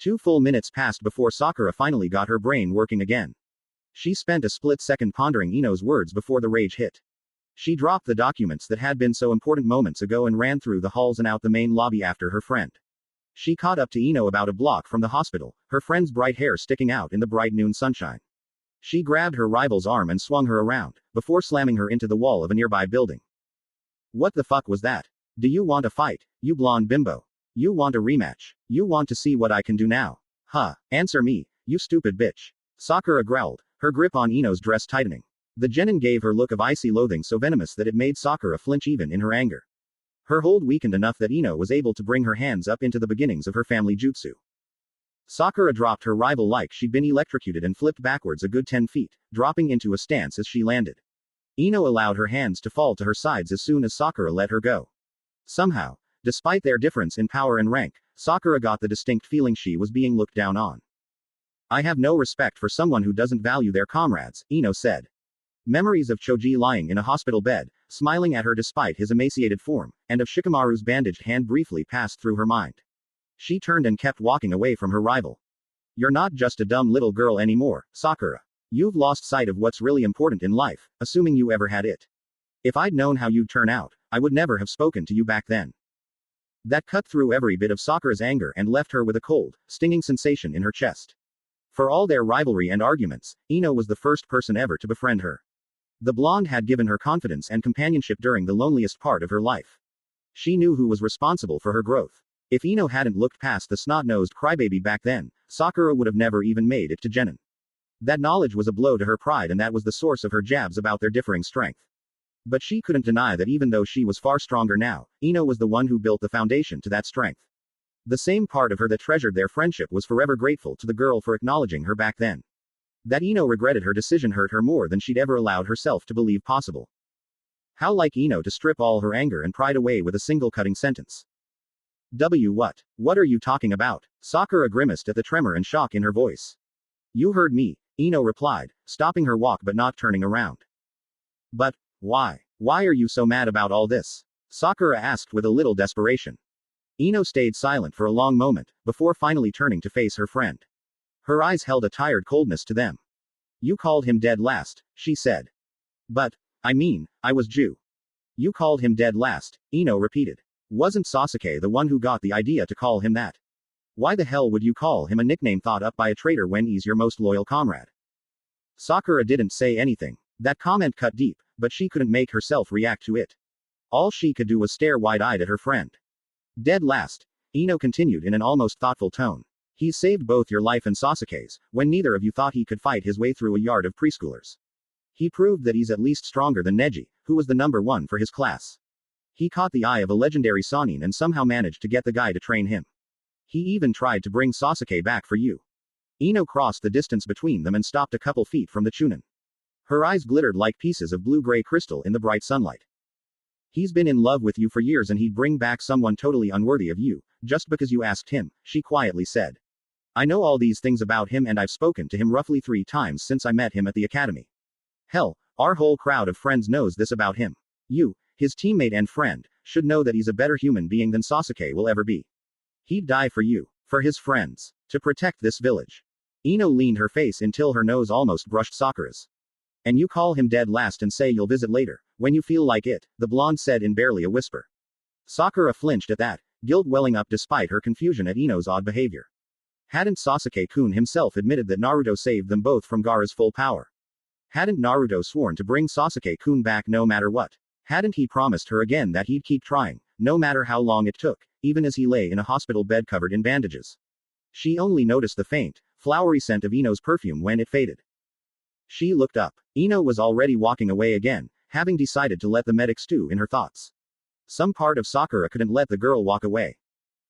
2 full minutes passed before Sakura finally got her brain working again. She spent a split second pondering Ino's words before the rage hit. She dropped the documents that had been so important moments ago and ran through the halls and out the main lobby after her friend. She caught up to Ino about a block from the hospital, her friend's bright hair sticking out in the bright noon sunshine. She grabbed her rival's arm and swung her around, before slamming her into the wall of a nearby building. What the fuck was that? Do you want a fight, you blonde bimbo? You want a rematch? You want to see what I can do now? Huh, answer me, you stupid bitch. Sakura growled, her grip on Ino's dress tightening. The genin gave her look of icy loathing so venomous that it made Sakura flinch even in her anger. Her hold weakened enough that Ino was able to bring her hands up into the beginnings of her family jutsu. Sakura dropped her rival like she'd been electrocuted and flipped backwards a good 10 feet, dropping into a stance as she landed. Ino allowed her hands to fall to her sides as soon as Sakura let her go. Somehow, despite their difference in power and rank, Sakura got the distinct feeling she was being looked down on. I have no respect for someone who doesn't value their comrades, Ino said. Memories of Choji lying in a hospital bed, smiling at her despite his emaciated form, and of Shikamaru's bandaged hand briefly passed through her mind. She turned and kept walking away from her rival. You're not just a dumb little girl anymore, Sakura. You've lost sight of what's really important in life, assuming you ever had it. If I'd known how you'd turn out, I would never have spoken to you back then. That cut through every bit of Sakura's anger and left her with a cold, stinging sensation in her chest. For all their rivalry and arguments, Ino was the first person ever to befriend her. The blonde had given her confidence and companionship during the loneliest part of her life. She knew who was responsible for her growth. If Ino hadn't looked past the snot-nosed crybaby back then, Sakura would have never even made it to genin. That knowledge was a blow to her pride and that was the source of her jabs about their differing strength. But she couldn't deny that even though she was far stronger now, Ino was the one who built the foundation to that strength. The same part of her that treasured their friendship was forever grateful to the girl for acknowledging her back then. That Ino regretted her decision hurt her more than she'd ever allowed herself to believe possible. How like Ino to strip all her anger and pride away with a single cutting sentence. What? What are you talking about? Sakura grimaced at the tremor and shock in her voice. You heard me, Ino replied, stopping her walk but not turning around. But, why? Why are you so mad about all this? Sakura asked with a little desperation. Ino stayed silent for a long moment, before finally turning to face her friend. Her eyes held a tired coldness to them. You called him dead last, she said. But, I was Jew. You called him dead last, Ino repeated. Wasn't Sasuke the one who got the idea to call him that? Why the hell would you call him a nickname thought up by a traitor when he's your most loyal comrade? Sakura didn't say anything. That comment cut deep, but she couldn't make herself react to it. All she could do was stare wide-eyed at her friend. Dead last, Ino continued in an almost thoughtful tone. He's saved both your life and Sasuke's, when neither of you thought he could fight his way through a yard of preschoolers. He proved that he's at least stronger than Neji, who was the number 1 for his class. He caught the eye of a legendary Sannin and somehow managed to get the guy to train him. He even tried to bring Sasuke back for you. Ino crossed the distance between them and stopped a couple feet from the Chunin. Her eyes glittered like pieces of blue-gray crystal in the bright sunlight. He's been in love with you for years and he'd bring back someone totally unworthy of you, just because you asked him, she quietly said. I know all these things about him and I've spoken to him roughly 3 times since I met him at the academy. Hell, our whole crowd of friends knows this about him. You, his teammate and friend, should know that he's a better human being than Sasuke will ever be. He'd die for you, for his friends, to protect this village. Ino leaned her face until her nose almost brushed Sakura's. And you call him dead last and say you'll visit later, when you feel like it, the blonde said in barely a whisper. Sakura flinched at that, guilt welling up despite her confusion at Ino's odd behavior. Hadn't Sasuke-kun himself admitted that Naruto saved them both from Gaara's full power? Hadn't Naruto sworn to bring Sasuke-kun back no matter what? Hadn't he promised her again that he'd keep trying, no matter how long it took, even as he lay in a hospital bed covered in bandages? She only noticed the faint, flowery scent of Ino's perfume when it faded. She looked up. Ino was already walking away again, having decided to let the medic stew in her thoughts. Some part of Sakura couldn't let the girl walk away.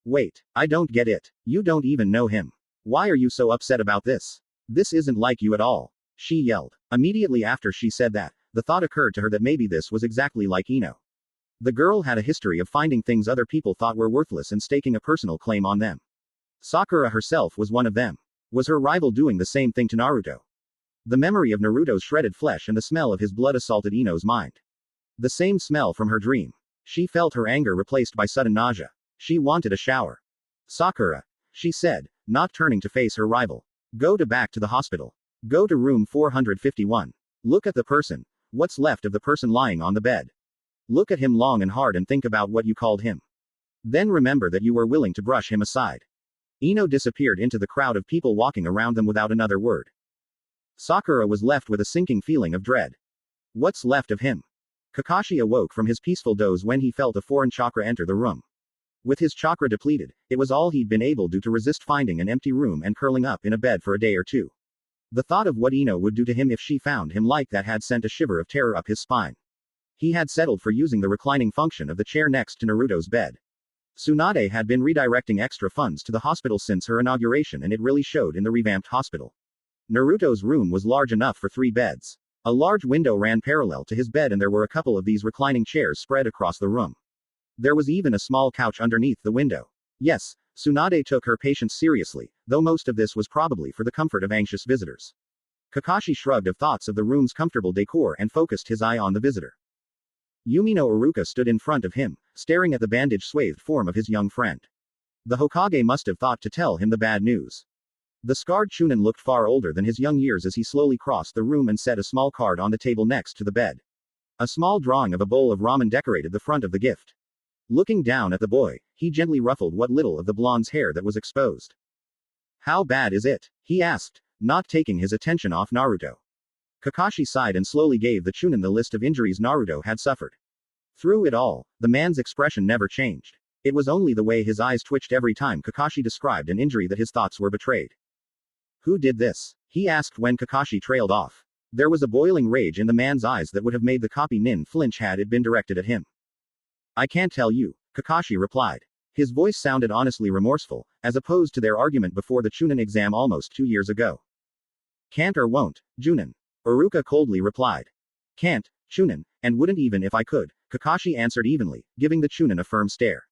Wait, I don't get it. You don't even know him. Why are you so upset about this? This isn't like you at all, she yelled. Immediately after she said that, the thought occurred to her that maybe this was exactly like Ino. The girl had a history of finding things other people thought were worthless and staking a personal claim on them. Sakura herself was one of them. Was her rival doing the same thing to Naruto? The memory of Naruto's shredded flesh and the smell of his blood assaulted Ino's mind. The same smell from her dream. She felt her anger replaced by sudden nausea. She wanted a shower. Sakura, she said, not turning to face her rival. Go back to the hospital. Go to room 451. Look at the person. What's left of the person lying on the bed. Look at him long and hard and think about what you called him. Then remember that you were willing to brush him aside. Ino disappeared into the crowd of people walking around them without another word. Sakura was left with a sinking feeling of dread. What's left of him? Kakashi awoke from his peaceful doze when he felt a foreign chakra enter the room. With his chakra depleted, it was all he'd been able to resist finding an empty room and curling up in a bed for a day or two. The thought of what Ino would do to him if she found him like that had sent a shiver of terror up his spine. He had settled for using the reclining function of the chair next to Naruto's bed. Tsunade had been redirecting extra funds to the hospital since her inauguration, and it really showed in the revamped hospital. Naruto's room was large enough for 3 beds. A large window ran parallel to his bed and there were a couple of these reclining chairs spread across the room. There was even a small couch underneath the window. Yes, Tsunade took her patients seriously, though most of this was probably for the comfort of anxious visitors. Kakashi shrugged of thoughts of the room's comfortable decor and focused his eye on the visitor. Yumino Iruka stood in front of him, staring at the bandage-swathed form of his young friend. The Hokage must have thought to tell him the bad news. The scarred Chunin looked far older than his young years as he slowly crossed the room and set a small card on the table next to the bed. A small drawing of a bowl of ramen decorated the front of the gift. Looking down at the boy, he gently ruffled what little of the blonde's hair that was exposed. How bad is it? He asked, not taking his attention off Naruto. Kakashi sighed and slowly gave the Chunin the list of injuries Naruto had suffered. Through it all, the man's expression never changed. It was only the way his eyes twitched every time Kakashi described an injury that his thoughts were betrayed. Who did this? He asked when Kakashi trailed off. There was a boiling rage in the man's eyes that would have made the copy nin flinch had it been directed at him. I can't tell you, Kakashi replied. His voice sounded honestly remorseful, as opposed to their argument before the Chunin exam almost 2 years ago. Can't or won't, Junin. Iruka coldly replied. Can't, Chunin, and wouldn't even if I could, Kakashi answered evenly, giving the Chunin a firm stare.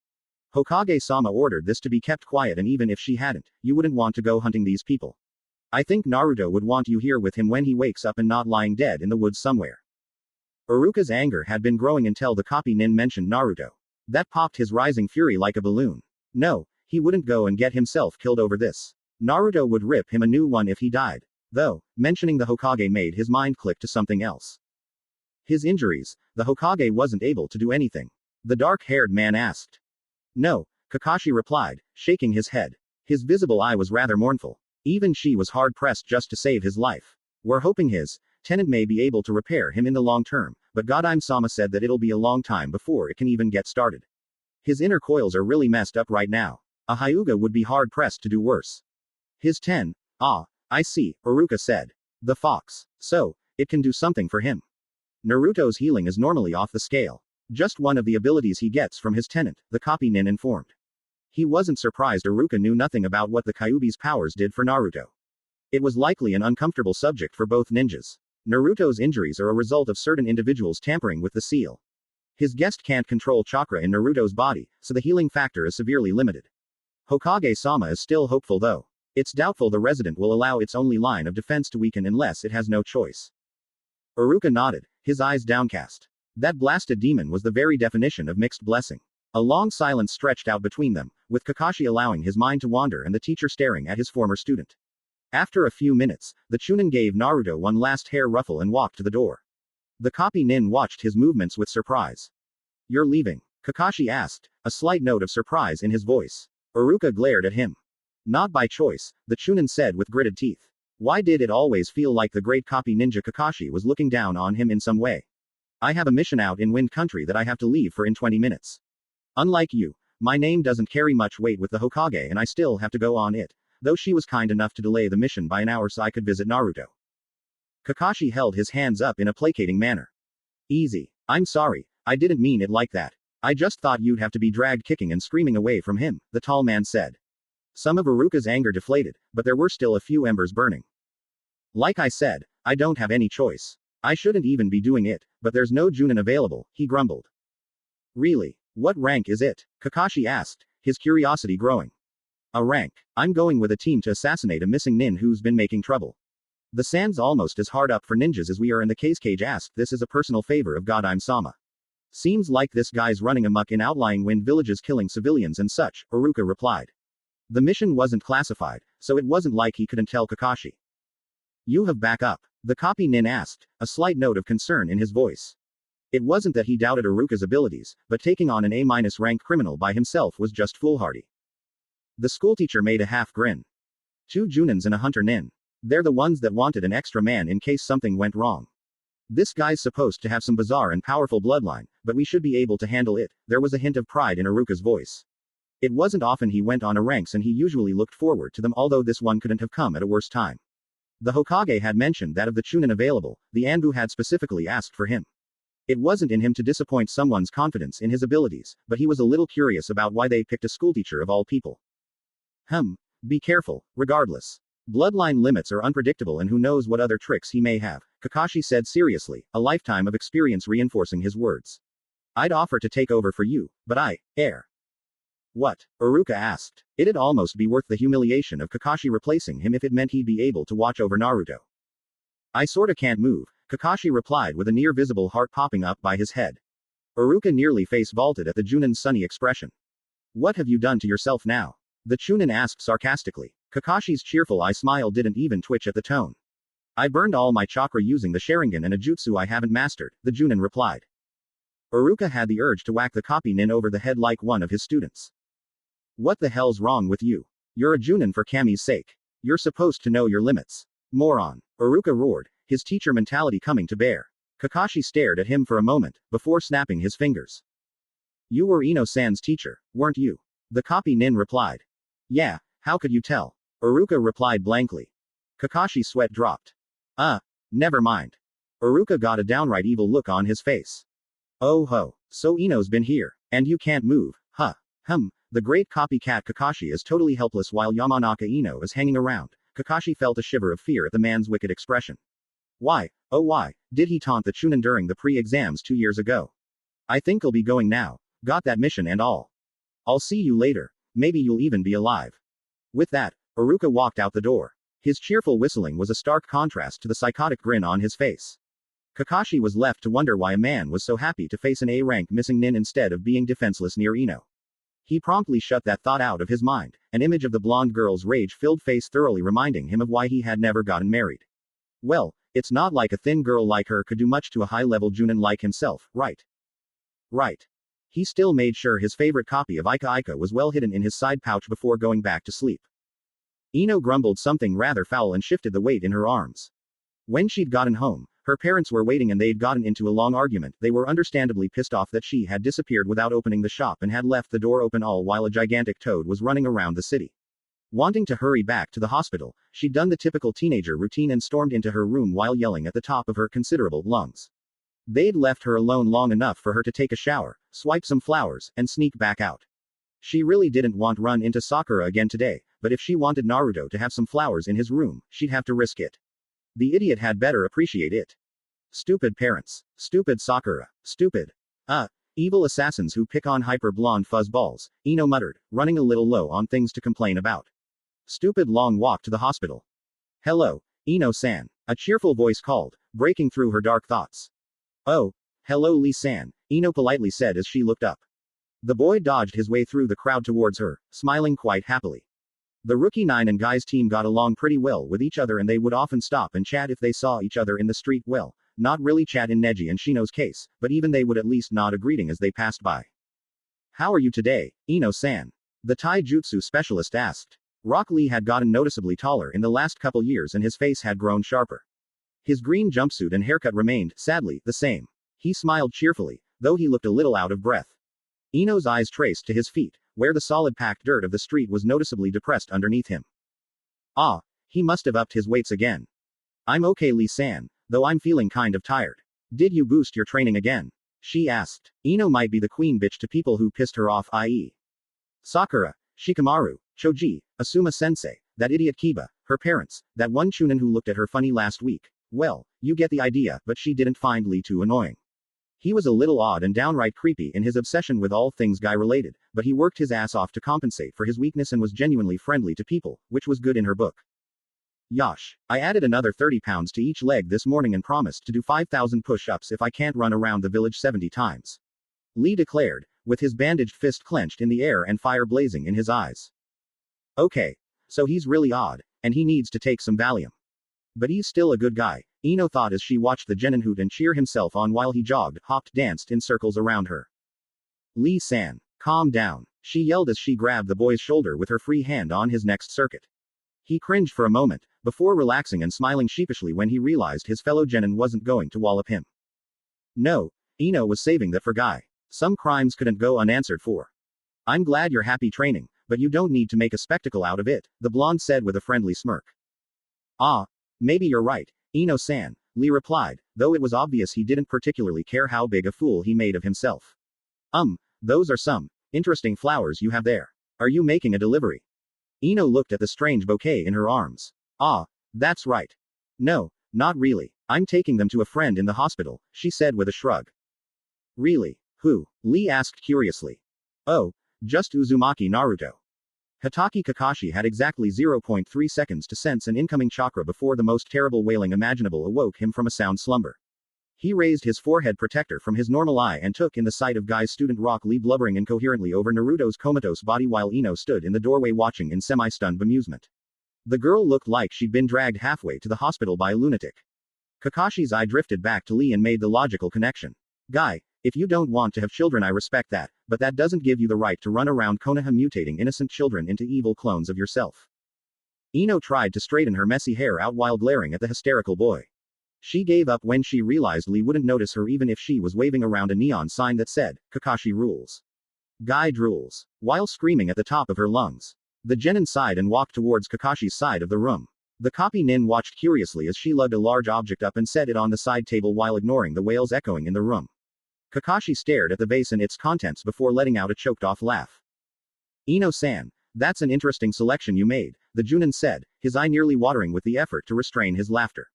Hokage-sama ordered this to be kept quiet, and even if she hadn't, you wouldn't want to go hunting these people. I think Naruto would want you here with him when he wakes up and not lying dead in the woods somewhere. Iruka's anger had been growing until the copy nin mentioned Naruto. That popped his rising fury like a balloon. No, he wouldn't go and get himself killed over this. Naruto would rip him a new one if he died. Though, mentioning the Hokage made his mind click to something else. His injuries, the Hokage wasn't able to do anything. The dark-haired man asked. No, Kakashi replied, shaking his head. His visible eye was rather mournful. Even she was hard-pressed just to save his life. We're hoping his tenant may be able to repair him in the long term, but Godime-sama said that it'll be a long time before it can even get started. His inner coils are really messed up right now. A Hyuga would be hard-pressed to do worse. His I see, Iruka said. The fox. So, it can do something for him. Naruto's healing is normally off the scale. Just one of the abilities he gets from his tenant, the copy nin informed. He wasn't surprised Iruka knew nothing about what the Kyuubi's powers did for Naruto. It was likely an uncomfortable subject for both ninjas. Naruto's injuries are a result of certain individuals tampering with the seal. His guest can't control chakra in Naruto's body, so the healing factor is severely limited. Hokage-sama is still hopeful though. It's doubtful the resident will allow its only line of defense to weaken unless it has no choice. Iruka nodded, his eyes downcast. That blasted demon was the very definition of mixed blessing. A long silence stretched out between them, with Kakashi allowing his mind to wander and the teacher staring at his former student. After a few minutes, the Chunin gave Naruto one last hair ruffle and walked to the door. The copy nin watched his movements with surprise. You're leaving? Kakashi asked, a slight note of surprise in his voice. Iruka glared at him. Not by choice, the Chunin said with gritted teeth. Why did it always feel like the great copy ninja Kakashi was looking down on him in some way? I have a mission out in Wind Country that I have to leave for in 20 minutes. Unlike you, my name doesn't carry much weight with the Hokage and I still have to go on it, though she was kind enough to delay the mission by an hour so I could visit Naruto. Kakashi held his hands up in a placating manner. Easy. I'm sorry, I didn't mean it like that. I just thought you'd have to be dragged kicking and screaming away from him, the tall man said. Some of Iruka's anger deflated, but there were still a few embers burning. Like I said, I don't have any choice. I shouldn't even be doing it, but there's no Junin available, he grumbled. Really? What rank is it? Kakashi asked, his curiosity growing. A rank. I'm going with a team to assassinate a missing nin who's been making trouble. The sand's almost as hard up for ninjas as we are, and the Cage asked this is a personal favor of God Sama. Seems like this guy's running amok in outlying wind villages killing civilians and such, Iruka replied. The mission wasn't classified, so it wasn't like he couldn't tell Kakashi. You have backup? The copy nin asked, a slight note of concern in his voice. It wasn't that he doubted Iruka's abilities, but taking on an A-rank criminal by himself was just foolhardy. The schoolteacher made a half grin. 2 Junins and a hunter nin. They're the ones that wanted an extra man in case something went wrong. This guy's supposed to have some bizarre and powerful bloodline, but we should be able to handle it. There was a hint of pride in Iruka's voice. It wasn't often he went on a ranks and he usually looked forward to them, although this one couldn't have come at a worse time. The Hokage had mentioned that of the Chunin available, the Anbu had specifically asked for him. It wasn't in him to disappoint someone's confidence in his abilities, but he was a little curious about why they picked a schoolteacher of all people. Be careful, regardless. Bloodline limits are unpredictable and who knows what other tricks he may have, Kakashi said seriously, a lifetime of experience reinforcing his words. I'd offer to take over for you, but What? Iruka asked. It'd almost be worth the humiliation of Kakashi replacing him if it meant he'd be able to watch over Naruto. I sorta can't move, Kakashi replied with a near-visible heart popping up by his head. Iruka nearly face-vaulted at the Junin's sunny expression. What have you done to yourself now? The Chunin asked sarcastically. Kakashi's cheerful eye smile didn't even twitch at the tone. I burned all my chakra using the Sharingan and a jutsu I haven't mastered, the Junin replied. Iruka had the urge to whack the copy nin over the head like one of his students. What the hell's wrong with you? You're a Junin for Kami's sake. You're supposed to know your limits. Moron. Iruka roared, his teacher mentality coming to bear. Kakashi stared at him for a moment, before snapping his fingers. You were Ino-san's teacher, weren't you? The copy nin replied. Yeah, how could you tell? Iruka replied blankly. Kakashi's sweat dropped. Never mind. Iruka got a downright evil look on his face. Oh ho, so Ino's been here, and you can't move, huh? The great copycat Kakashi is totally helpless while Yamanaka Ino is hanging around. Kakashi felt a shiver of fear at the man's wicked expression. Why, oh why, did he taunt the Chunin during the pre-exams 2 years ago? I think I'll be going now. Got that mission and all. I'll see you later. Maybe you'll even be alive. With that, Iruka walked out the door. His cheerful whistling was a stark contrast to the psychotic grin on his face. Kakashi was left to wonder why a man was so happy to face an A-rank missing nin instead of being defenseless near Ino. He promptly shut that thought out of his mind, an image of the blonde girl's rage-filled face thoroughly reminding him of why he had never gotten married. Well, it's not like a thin girl like her could do much to a high-level Junin like himself, right? Right. He still made sure his favorite copy of Ika was well hidden in his side pouch before going back to sleep. Ino grumbled something rather foul and shifted the weight in her arms. When she'd gotten home, her parents were waiting and they'd gotten into a long argument. They were understandably pissed off that she had disappeared without opening the shop and had left the door open all while a gigantic toad was running around the city. Wanting to hurry back to the hospital, she'd done the typical teenager routine and stormed into her room while yelling at the top of her considerable lungs. They'd left her alone long enough for her to take a shower, swipe some flowers, and sneak back out. She really didn't want run into Sakura again today, but if she wanted Naruto to have some flowers in his room, she'd have to risk it. The idiot had better appreciate it. Stupid parents. Stupid Sakura. Stupid. Evil assassins who pick on hyper-blonde fuzzballs, Ino muttered, running a little low on things to complain about. Stupid long walk to the hospital. Hello, Ino-san. A cheerful voice called, breaking through her dark thoughts. Oh, hello Lee-san, Ino politely said as she looked up. The boy dodged his way through the crowd towards her, smiling quite happily. The Rookie 9 and Guys team got along pretty well with each other and they would often stop and chat if they saw each other in the street. Well, not really chat in Neji and Shino's case, but even they would at least nod a greeting as they passed by. How are you today, Ino-san? The taijutsu specialist asked. Rock Lee had gotten noticeably taller in the last couple years and his face had grown sharper. His green jumpsuit and haircut remained, sadly, the same. He smiled cheerfully, though he looked a little out of breath. Ino's eyes traced to his feet, where the solid packed dirt of the street was noticeably depressed underneath him. Ah, he must have upped his weights again. I'm okay, Lee-san, though I'm feeling kind of tired. Did you boost your training again? She asked. Ino might be the queen bitch to people who pissed her off, i.e. Sakura, Shikamaru, Choji, Asuma-sensei, that idiot Kiba, her parents, that one Chunin who looked at her funny last week. Well, you get the idea, but she didn't find Lee too annoying. He was a little odd and downright creepy in his obsession with all things guy-related, but he worked his ass off to compensate for his weakness and was genuinely friendly to people, which was good in her book. Yosh, I added another 30 pounds to each leg this morning and promised to do 5,000 push-ups if I can't run around the village 70 times. Lee declared, with his bandaged fist clenched in the air and fire blazing in his eyes. Okay, so he's really odd, and he needs to take some Valium. But he's still a good guy, Ino thought as she watched the genin hoot and cheer himself on while he jogged, hopped, danced in circles around her. Lee-san, calm down, she yelled as she grabbed the boy's shoulder with her free hand on his next circuit. He cringed for a moment, before relaxing and smiling sheepishly when he realized his fellow genin wasn't going to wallop him. No, Ino was saving that for Guy. Some crimes couldn't go unanswered for. I'm glad you're happy training, but you don't need to make a spectacle out of it, the blonde said with a friendly smirk. Ah, maybe you're right, Ino-san, Lee replied, though it was obvious he didn't particularly care how big a fool he made of himself. Those are some interesting flowers you have there. Are you making a delivery? Ino looked at the strange bouquet in her arms. Ah, that's right. No, not really. I'm taking them to a friend in the hospital, she said with a shrug. Really? Who? Lee asked curiously. Oh, just Uzumaki Naruto. Hatake Kakashi had exactly 0.3 seconds to sense an incoming chakra before the most terrible wailing imaginable awoke him from a sound slumber. He raised his forehead protector from his normal eye and took in the sight of Guy's student Rock Lee blubbering incoherently over Naruto's comatose body while Ino stood in the doorway watching in semi-stunned bemusement. The girl looked like she'd been dragged halfway to the hospital by a lunatic. Kakashi's eye drifted back to Lee and made the logical connection. Guy, if you don't want to have children, I respect that, but that doesn't give you the right to run around Konoha mutating innocent children into evil clones of yourself. Ino tried to straighten her messy hair out while glaring at the hysterical boy. She gave up when she realized Lee wouldn't notice her even if she was waving around a neon sign that said, Kakashi rules. Guy drools. While screaming at the top of her lungs. The genin sighed and walked towards Kakashi's side of the room. The copy nin watched curiously as she lugged a large object up and set it on the side table while ignoring the wails echoing in the room. Kakashi stared at the vase and its contents before letting out a choked-off laugh. Ino-san, that's an interesting selection you made, the Junin said, his eye nearly watering with the effort to restrain his laughter.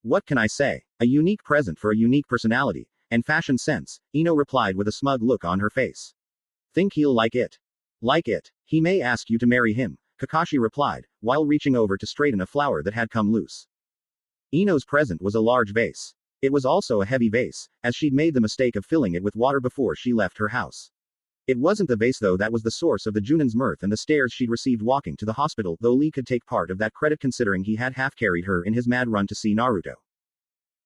What can I say? A unique present for a unique personality and fashion sense, Ino replied with a smug look on her face. Think he'll like it? Like it? He may ask you to marry him, Kakashi replied, while reaching over to straighten a flower that had come loose. Ino's present was a large vase. It was also a heavy vase, as she'd made the mistake of filling it with water before she left her house. It wasn't the vase though that was the source of the Junin's mirth and the stares she'd received walking to the hospital, though Lee could take part of that credit considering he had half-carried her in his mad run to see Naruto.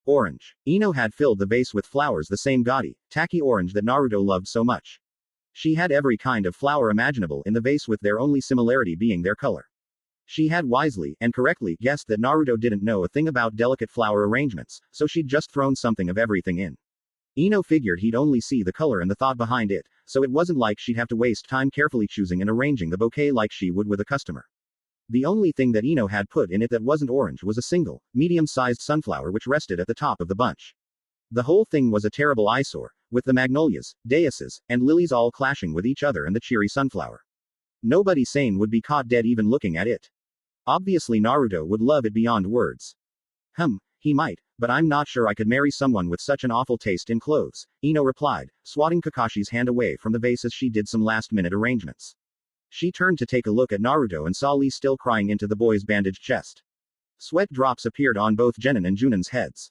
Orange. Ino had filled the vase with flowers, the same gaudy, tacky orange that Naruto loved so much. She had every kind of flower imaginable in the vase with their only similarity being their color. She had wisely, and correctly, guessed that Naruto didn't know a thing about delicate flower arrangements, so she'd just thrown something of everything in. Ino figured he'd only see the color and the thought behind it, so it wasn't like she'd have to waste time carefully choosing and arranging the bouquet like she would with a customer. The only thing that Ino had put in it that wasn't orange was a single, medium-sized sunflower which rested at the top of the bunch. The whole thing was a terrible eyesore, with the magnolias, daises, and lilies all clashing with each other and the cheery sunflower. Nobody sane would be caught dead even looking at it. Obviously Naruto would love it beyond words. He might, but I'm not sure I could marry someone with such an awful taste in clothes, Ino replied, swatting Kakashi's hand away from the vase as she did some last-minute arrangements. She turned to take a look at Naruto and saw Lee still crying into the boy's bandaged chest. Sweat drops appeared on both Genin and Junin's heads.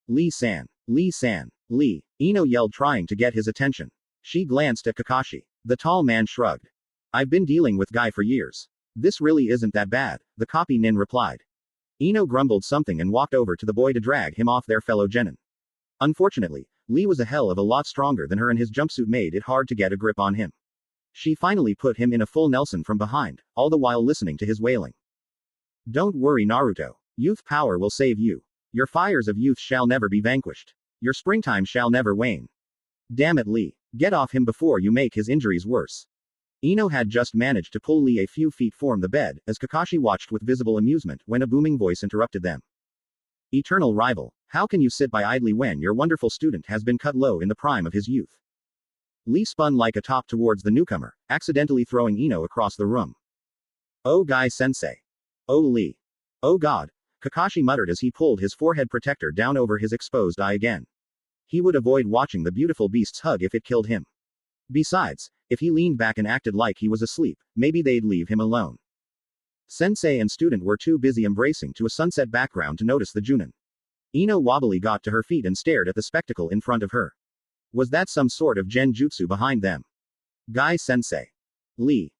Lee-san. Lee-san. Lee. Ino yelled trying to get his attention. She glanced at Kakashi. The tall man shrugged. I've been dealing with Guy for years. This really isn't that bad, the copy nin replied. Ino grumbled something and walked over to the boy to drag him off their fellow genin. Unfortunately, Lee was a hell of a lot stronger than her and his jumpsuit made it hard to get a grip on him. She finally put him in a full Nelson from behind, all the while listening to his wailing. Don't worry, Naruto. Youth power will save you. Your fires of youth shall never be vanquished. Your springtime shall never wane. Damn it, Lee. Get off him before you make his injuries worse. Ino had just managed to pull Lee a few feet from the bed, as Kakashi watched with visible amusement when a booming voice interrupted them. Eternal rival, how can you sit by idly when your wonderful student has been cut low in the prime of his youth? Lee spun like a top towards the newcomer, accidentally throwing Ino across the room. Oh Guy-sensei. Oh Lee. Oh God, Kakashi muttered as he pulled his forehead protector down over his exposed eye again. He would avoid watching the beautiful beast's hug if it killed him. Besides, if he leaned back and acted like he was asleep, maybe they'd leave him alone. Sensei and student were too busy embracing to a sunset background to notice the Junin. Ino wobbly got to her feet and stared at the spectacle in front of her. Was that some sort of genjutsu behind them? Guy-sensei. Lee.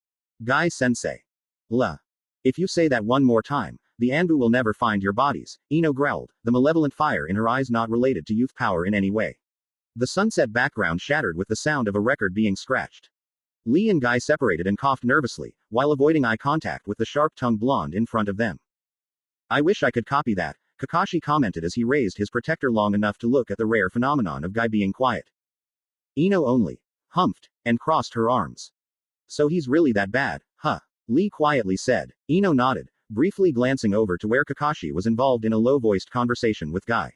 Guy-sensei. La. If you say that one more time, the Anbu will never find your bodies, Ino growled, the malevolent fire in her eyes not related to youth power in any way. The sunset background shattered with the sound of a record being scratched. Lee and Guy separated and coughed nervously, while avoiding eye contact with the sharp-tongued blonde in front of them. I wish I could copy that, Kakashi commented as he raised his protector long enough to look at the rare phenomenon of Guy being quiet. Ino only humphed and crossed her arms. So he's really that bad, huh? Lee quietly said. Ino nodded, briefly glancing over to where Kakashi was involved in a low-voiced conversation with Guy.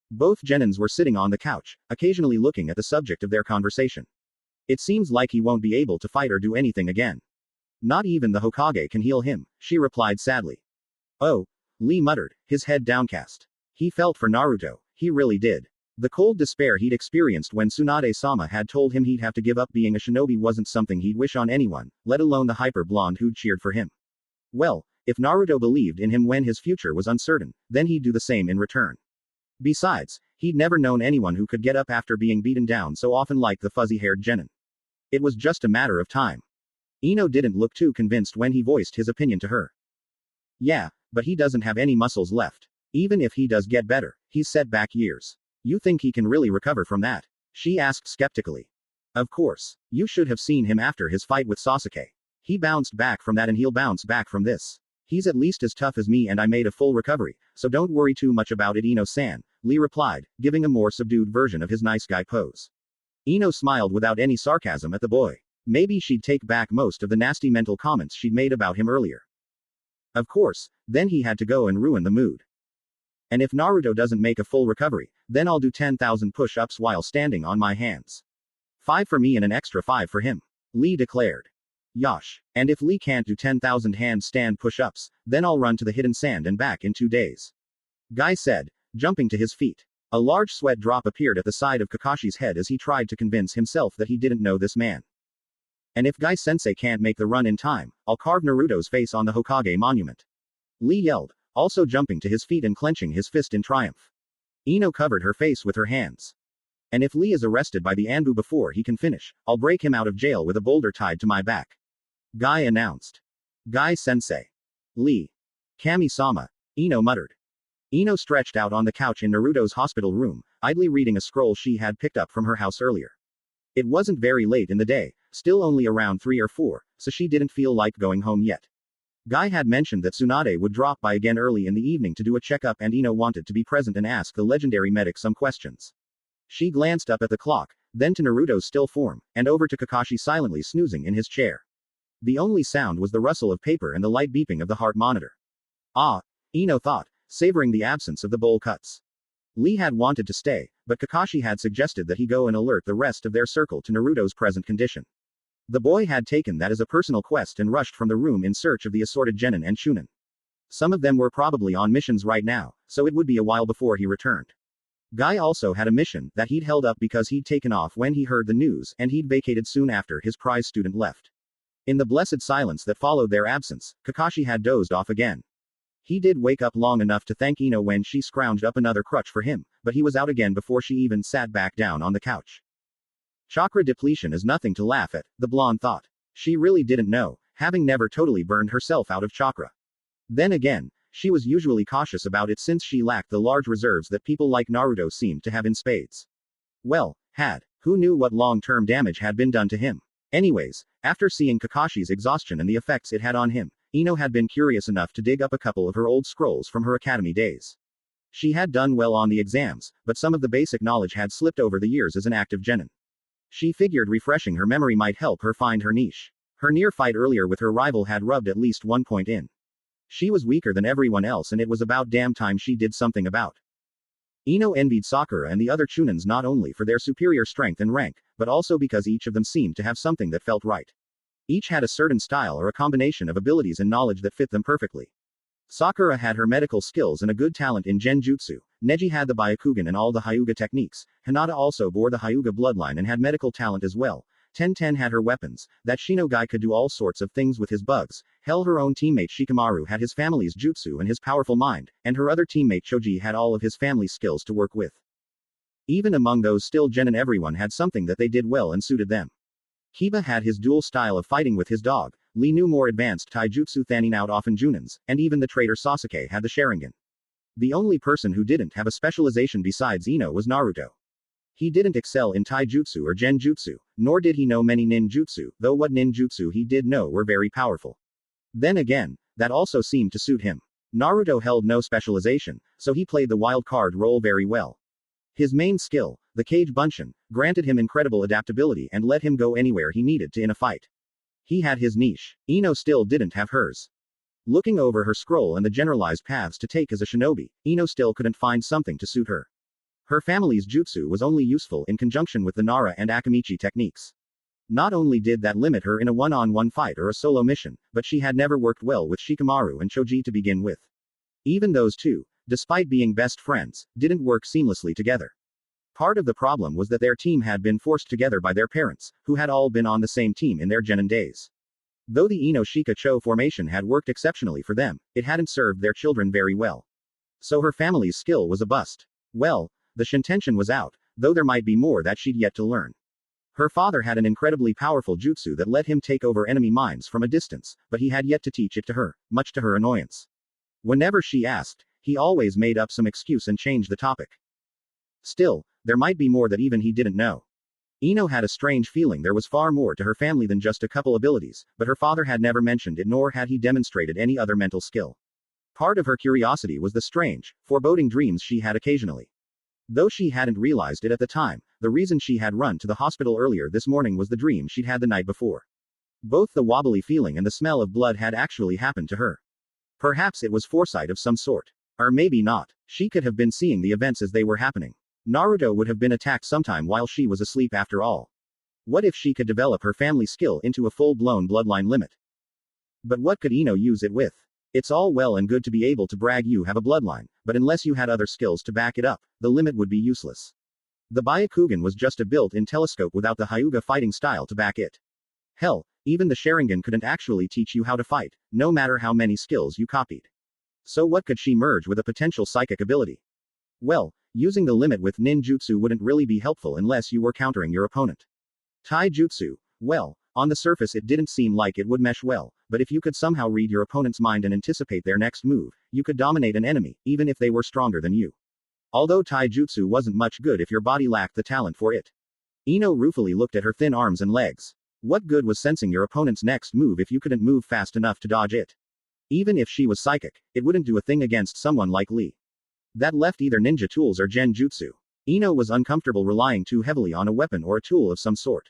Both genins were sitting on the couch, occasionally looking at the subject of their conversation. It seems like he won't be able to fight or do anything again. Not even the Hokage can heal him, she replied sadly. Oh, Lee muttered, his head downcast. He felt for Naruto, he really did. The cold despair he'd experienced when Tsunade-sama had told him he'd have to give up being a shinobi wasn't something he'd wish on anyone, let alone the hyper-blonde who'd cheered for him. Well, if Naruto believed in him when his future was uncertain, then he'd do the same in return. Besides, he'd never known anyone who could get up after being beaten down so often like the fuzzy-haired genin. It was just a matter of time. Ino didn't look too convinced when he voiced his opinion to her. Yeah, but he doesn't have any muscles left. Even if he does get better, he's set back years. You think he can really recover from that? She asked skeptically. Of course. You should have seen him after his fight with Sasuke. He bounced back from that and he'll bounce back from this. He's at least as tough as me and I made a full recovery, so don't worry too much about it, Ino-san, Lee replied, giving a more subdued version of his nice guy pose. Ino smiled without any sarcasm at the boy. Maybe she'd take back most of the nasty mental comments she'd made about him earlier. Of course, then he had to go and ruin the mood. And if Naruto doesn't make a full recovery, then I'll do 10,000 push-ups while standing on my hands. 5 for me and an extra 5 for him. Lee declared. Yosh. And if Lee can't do 10,000 handstand push-ups, then I'll run to the hidden sand and back in 2 days. Guy said, jumping to his feet. A large sweat drop appeared at the side of Kakashi's head as he tried to convince himself that he didn't know this man. And if Guy-sensei can't make the run in time, I'll carve Naruto's face on the Hokage monument. Lee yelled, also jumping to his feet and clenching his fist in triumph. Ino covered her face with her hands. And if Lee is arrested by the Anbu before he can finish, I'll break him out of jail with a boulder tied to my back. Guy announced. Guy-sensei. Lee. Kami-sama. Ino muttered. Ino stretched out on the couch in Naruto's hospital room, idly reading a scroll she had picked up from her house earlier. It wasn't very late in the day, still only around 3 or 4, so she didn't feel like going home yet. Guy had mentioned that Tsunade would drop by again early in the evening to do a checkup and Ino wanted to be present and ask the legendary medic some questions. She glanced up at the clock, then to Naruto's still form, and over to Kakashi silently snoozing in his chair. The only sound was the rustle of paper and the light beeping of the heart monitor. Ah, Ino thought, savoring the absence of the bowl cuts. Lee had wanted to stay, but Kakashi had suggested that he go and alert the rest of their circle to Naruto's present condition. The boy had taken that as a personal quest and rushed from the room in search of the assorted genin and shunin. Some of them were probably on missions right now, so it would be a while before he returned. Guy also had a mission that he'd held up because he'd taken off when he heard the news and he'd vacated soon after his prize student left. In the blessed silence that followed their absence, Kakashi had dozed off again. He did wake up long enough to thank Ino when she scrounged up another crutch for him, but he was out again before she even sat back down on the couch. Chakra depletion is nothing to laugh at, the blonde thought. She really didn't know, having never totally burned herself out of chakra. Then again, she was usually cautious about it since she lacked the large reserves that people like Naruto seemed to have in spades. Well, who knew what long-term damage had been done to him? Anyways, after seeing Kakashi's exhaustion and the effects it had on him, Ino had been curious enough to dig up a couple of her old scrolls from her academy days. She had done well on the exams, but some of the basic knowledge had slipped over the years as an active genin. She figured refreshing her memory might help her find her niche. Her near fight earlier with her rival had rubbed at least 1 point in. She was weaker than everyone else and it was about damn time she did something about. Ino envied Sakura and the other Chunins not only for their superior strength and rank, but also because each of them seemed to have something that felt right. Each had a certain style or a combination of abilities and knowledge that fit them perfectly. Sakura had her medical skills and a good talent in genjutsu, Neji had the Byakugan and all the Hyuga techniques, Hinata also bore the Hyuga bloodline and had medical talent as well, Ten had her weapons, that Shino guy could do all sorts of things with his bugs, hell her own teammate Shikamaru had his family's jutsu and his powerful mind, and her other teammate Choji had all of his family's skills to work with. Even among those still genin everyone had something that they did well and suited them. Kiba had his dual style of fighting with his dog, Lee knew more advanced taijutsu thanning out often Junins, and even the traitor Sasuke had the Sharingan. The only person who didn't have a specialization besides Ino was Naruto. He didn't excel in taijutsu or genjutsu, nor did he know many ninjutsu, though what ninjutsu he did know were very powerful. Then again, that also seemed to suit him. Naruto held no specialization, so he played the wild card role very well. His main skill, the Kage Bunshin, granted him incredible adaptability and let him go anywhere he needed to in a fight. He had his niche. Ino still didn't have hers. Looking over her scroll and the generalized paths to take as a shinobi, Ino still couldn't find something to suit her. Her family's jutsu was only useful in conjunction with the Nara and Akamichi techniques. Not only did that limit her in a one-on-one fight or a solo mission, but she had never worked well with Shikamaru and Choji to begin with. Even those two, despite being best friends, didn't work seamlessly together. Part of the problem was that their team had been forced together by their parents, who had all been on the same team in their genin days. Though the Ino-Shika-Cho formation had worked exceptionally for them, it hadn't served their children very well. So her family's skill was a bust. Well, the Shintention was out, though there might be more that she'd yet to learn. Her father had an incredibly powerful jutsu that let him take over enemy mines from a distance, but he had yet to teach it to her, much to her annoyance. Whenever she asked, he always made up some excuse and changed the topic. Still, there might be more that even he didn't know. Ino had a strange feeling there was far more to her family than just a couple abilities, but her father had never mentioned it nor had he demonstrated any other mental skill. Part of her curiosity was the strange, foreboding dreams she had occasionally. Though she hadn't realized it at the time, the reason she had run to the hospital earlier this morning was the dream she'd had the night before. Both the wobbly feeling and the smell of blood had actually happened to her. Perhaps it was foresight of some sort. Or maybe not. She could have been seeing the events as they were happening. Naruto would have been attacked sometime while she was asleep after all. What if she could develop her family skill into a full-blown bloodline limit? But what could Ino use it with? It's all well and good to be able to brag you have a bloodline, but unless you had other skills to back it up, the limit would be useless. The Byakugan was just a built-in telescope without the Hyuga fighting style to back it. Hell, even the Sharingan couldn't actually teach you how to fight, no matter how many skills you copied. So what could she merge with a potential psychic ability? Well, using the limit with ninjutsu wouldn't really be helpful unless you were countering your opponent. Taijutsu, well, on the surface it didn't seem like it would mesh well, but if you could somehow read your opponent's mind and anticipate their next move, you could dominate an enemy, even if they were stronger than you. Although taijutsu wasn't much good if your body lacked the talent for it. Ino ruefully looked at her thin arms and legs. What good was sensing your opponent's next move if you couldn't move fast enough to dodge it? Even if she was psychic, it wouldn't do a thing against someone like Lee. That left either ninja tools or genjutsu. Ino was uncomfortable relying too heavily on a weapon or a tool of some sort.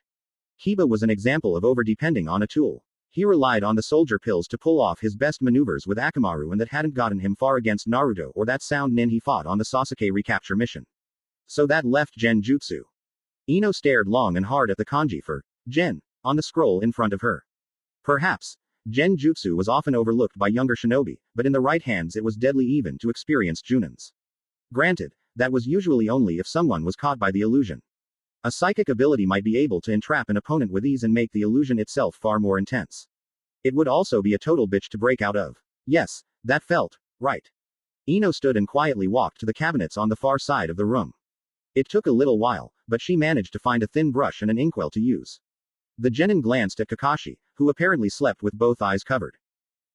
Kiba was an example of over-depending on a tool. He relied on the soldier pills to pull off his best maneuvers with Akamaru and that hadn't gotten him far against Naruto or that sound nin he fought on the Sasuke recapture mission. So that left genjutsu. Ino stared long and hard at the kanji for gen on the scroll in front of her. Perhaps genjutsu was often overlooked by younger shinobi, but in the right hands it was deadly even to experienced junins. Granted, that was usually only if someone was caught by the illusion. A psychic ability might be able to entrap an opponent with ease and make the illusion itself far more intense. It would also be a total bitch to break out of. Yes, that felt right. Ino stood and quietly walked to the cabinets on the far side of the room. It took a little while, but she managed to find a thin brush and an inkwell to use. The genin glanced at Kakashi, who apparently slept with both eyes covered.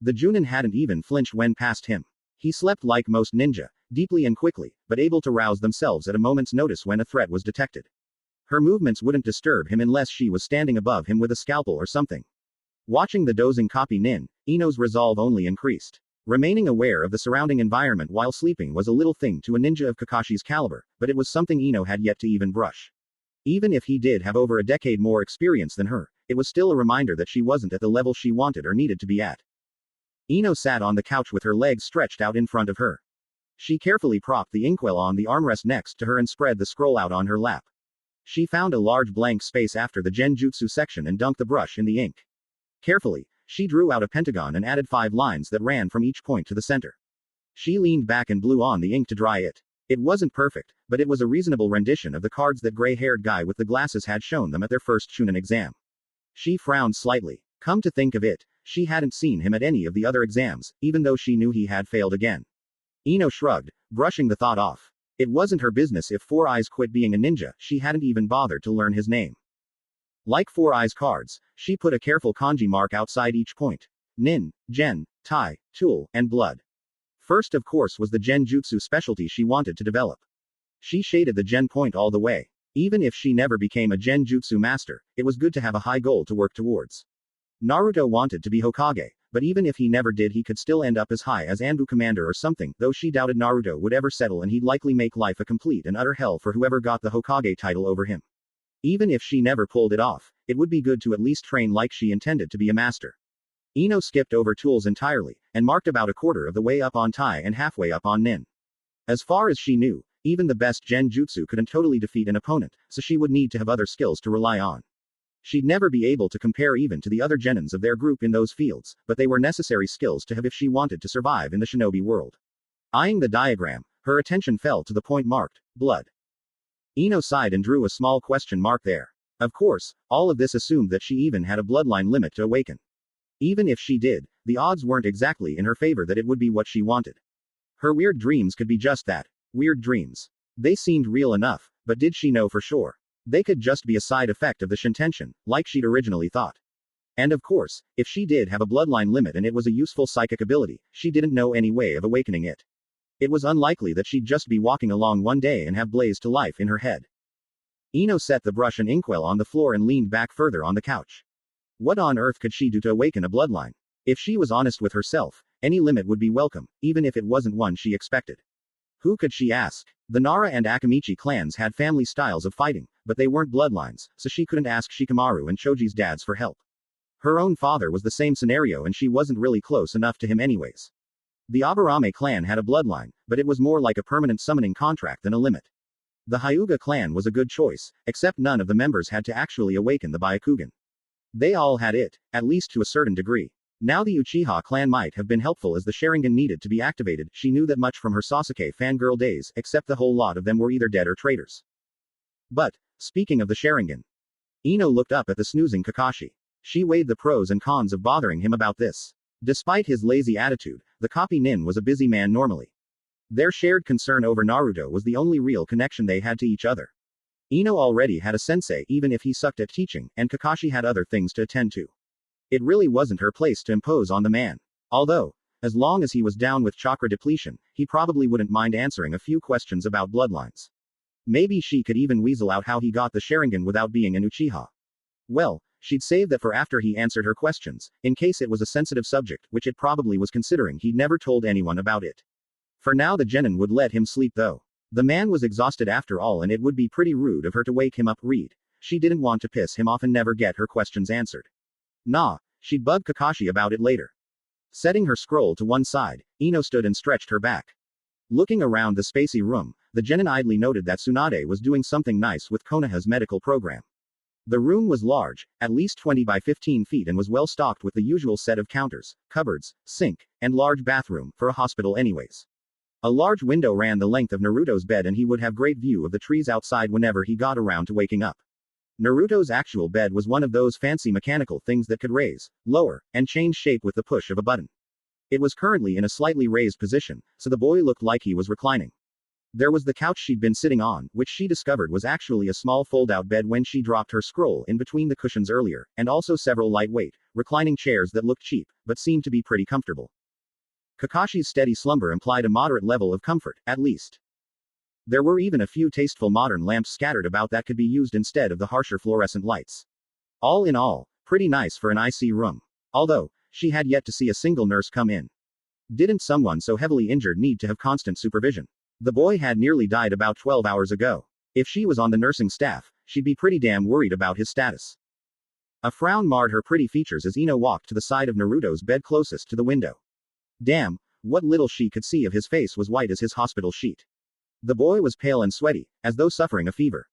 The Junin hadn't even flinched when past him. He slept like most ninja, deeply and quickly, but able to rouse themselves at a moment's notice when a threat was detected. Her movements wouldn't disturb him unless she was standing above him with a scalpel or something. Watching the dozing copy Nin, Ino's resolve only increased. Remaining aware of the surrounding environment while sleeping was a little thing to a ninja of Kakashi's caliber, but it was something Ino had yet to even brush. Even if he did have over a decade more experience than her, it was still a reminder that she wasn't at the level she wanted or needed to be at. Ino sat on the couch with her legs stretched out in front of her. She carefully propped the inkwell on the armrest next to her and spread the scroll out on her lap. She found a large blank space after the genjutsu section and dunked the brush in the ink. Carefully, she drew out a pentagon and added 5 lines that ran from each point to the center. She leaned back and blew on the ink to dry it. It wasn't perfect, but it was a reasonable rendition of the cards that gray-haired guy with the glasses had shown them at their first Chunin exam. She frowned slightly. Come to think of it, she hadn't seen him at any of the other exams, even though she knew he had failed again. Ino shrugged, brushing the thought off. It wasn't her business if Four Eyes quit being a ninja, she hadn't even bothered to learn his name. Like Four Eyes cards, she put a careful kanji mark outside each point. Nin, Gen, Tai, Tool, and Blood. First of course was the genjutsu specialty she wanted to develop. She shaded the gen point all the way. Even if she never became a genjutsu master, it was good to have a high goal to work towards. Naruto wanted to be Hokage, but even if he never did he could still end up as high as Anbu Commander or something, though she doubted Naruto would ever settle and he'd likely make life a complete and utter hell for whoever got the Hokage title over him. Even if she never pulled it off, it would be good to at least train like she intended to be a master. Ino skipped over tools entirely, and marked about a quarter of the way up on Tai and halfway up on Nin. As far as she knew, even the best genjutsu couldn't totally defeat an opponent, so she would need to have other skills to rely on. She'd never be able to compare even to the other genins of their group in those fields, but they were necessary skills to have if she wanted to survive in the shinobi world. Eyeing the diagram, her attention fell to the point marked, blood. Ino sighed and drew a small question mark there. Of course, all of this assumed that she even had a bloodline limit to awaken. Even if she did, the odds weren't exactly in her favor that it would be what she wanted. Her weird dreams could be just that, weird dreams. They seemed real enough, but did she know for sure? They could just be a side effect of the Shintention, like she'd originally thought. And of course, if she did have a bloodline limit and it was a useful psychic ability, she didn't know any way of awakening it. It was unlikely that she'd just be walking along one day and have blazed to life in her head. Ino set the brush and inkwell on the floor and leaned back further on the couch. What on earth could she do to awaken a bloodline? If she was honest with herself, any limit would be welcome, even if it wasn't one she expected. Who could she ask? The Nara and Akamichi clans had family styles of fighting, but they weren't bloodlines, so she couldn't ask Shikamaru and Choji's dads for help. Her own father was the same scenario and she wasn't really close enough to him anyways. The Aburame clan had a bloodline, but it was more like a permanent summoning contract than a limit. The Hyuga clan was a good choice, except none of the members had to actually awaken the Byakugan. They all had it, at least to a certain degree. Now the Uchiha clan might have been helpful as the Sharingan needed to be activated, she knew that much from her Sasuke fangirl days, except the whole lot of them were either dead or traitors. But, speaking of the Sharingan, Ino looked up at the snoozing Kakashi. She weighed the pros and cons of bothering him about this. Despite his lazy attitude, the copy Nin was a busy man normally. Their shared concern over Naruto was the only real connection they had to each other. Ino already had a sensei even if he sucked at teaching, and Kakashi had other things to attend to. It really wasn't her place to impose on the man. Although, as long as he was down with chakra depletion, he probably wouldn't mind answering a few questions about bloodlines. Maybe she could even weasel out how he got the Sharingan without being an Uchiha. Well, she'd save that for after he answered her questions, in case it was a sensitive subject, which it probably was considering he'd never told anyone about it. For now the genin would let him sleep though. The man was exhausted after all and it would be pretty rude of her to wake him up. She didn't want to piss him off and never get her questions answered. Nah, she'd bug Kakashi about it later. Setting her scroll to one side, Ino stood and stretched her back. Looking around the spacey room, the genin idly noted that Tsunade was doing something nice with Konoha's medical program. The room was large, at least 20 by 15 feet, and was well stocked with the usual set of counters, cupboards, sink, and large bathroom, for a hospital anyways. A large window ran the length of Naruto's bed and he would have great view of the trees outside whenever he got around to waking up. Naruto's actual bed was one of those fancy mechanical things that could raise, lower, and change shape with the push of a button. It was currently in a slightly raised position, so the boy looked like he was reclining. There was the couch she'd been sitting on, which she discovered was actually a small fold-out bed when she dropped her scroll in between the cushions earlier, and also several lightweight, reclining chairs that looked cheap, but seemed to be pretty comfortable. Kakashi's steady slumber implied a moderate level of comfort, at least. There were even a few tasteful modern lamps scattered about that could be used instead of the harsher fluorescent lights. All in all, pretty nice for an IC room. Although, she had yet to see a single nurse come in. Didn't someone so heavily injured need to have constant supervision? The boy had nearly died about 12 hours ago. If she was on the nursing staff, she'd be pretty damn worried about his status. A frown marred her pretty features as Ino walked to the side of Naruto's bed closest to the window. Damn, what little she could see of his face was white as his hospital sheet. The boy was pale and sweaty, as though suffering a fever.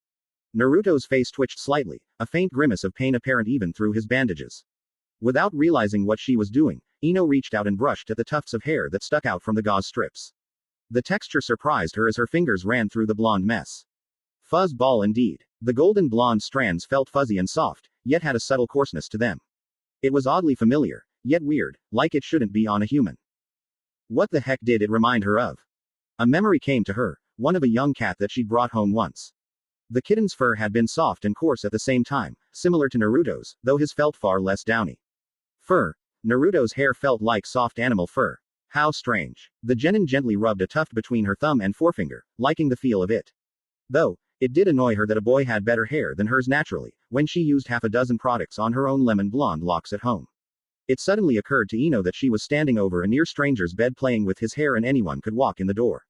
Naruto's face twitched slightly, a faint grimace of pain apparent even through his bandages. Without realizing what she was doing, Ino reached out and brushed at the tufts of hair that stuck out from the gauze strips. The texture surprised her as her fingers ran through the blonde mess. Fuzz ball indeed. The golden blonde strands felt fuzzy and soft, yet had a subtle coarseness to them. It was oddly familiar, yet weird, like it shouldn't be on a human. What the heck did it remind her of? A memory came to her, one of a young cat that she'd brought home once. The kitten's fur had been soft and coarse at the same time, similar to Naruto's, though his felt far less downy. Fur. Naruto's hair felt like soft animal fur. How strange. The genin gently rubbed a tuft between her thumb and forefinger, liking the feel of it. Though, it did annoy her that a boy had better hair than hers naturally, when she used half a dozen products on her own lemon blonde locks at home. It suddenly occurred to Ino that she was standing over a near stranger's bed playing with his hair and anyone could walk in the door.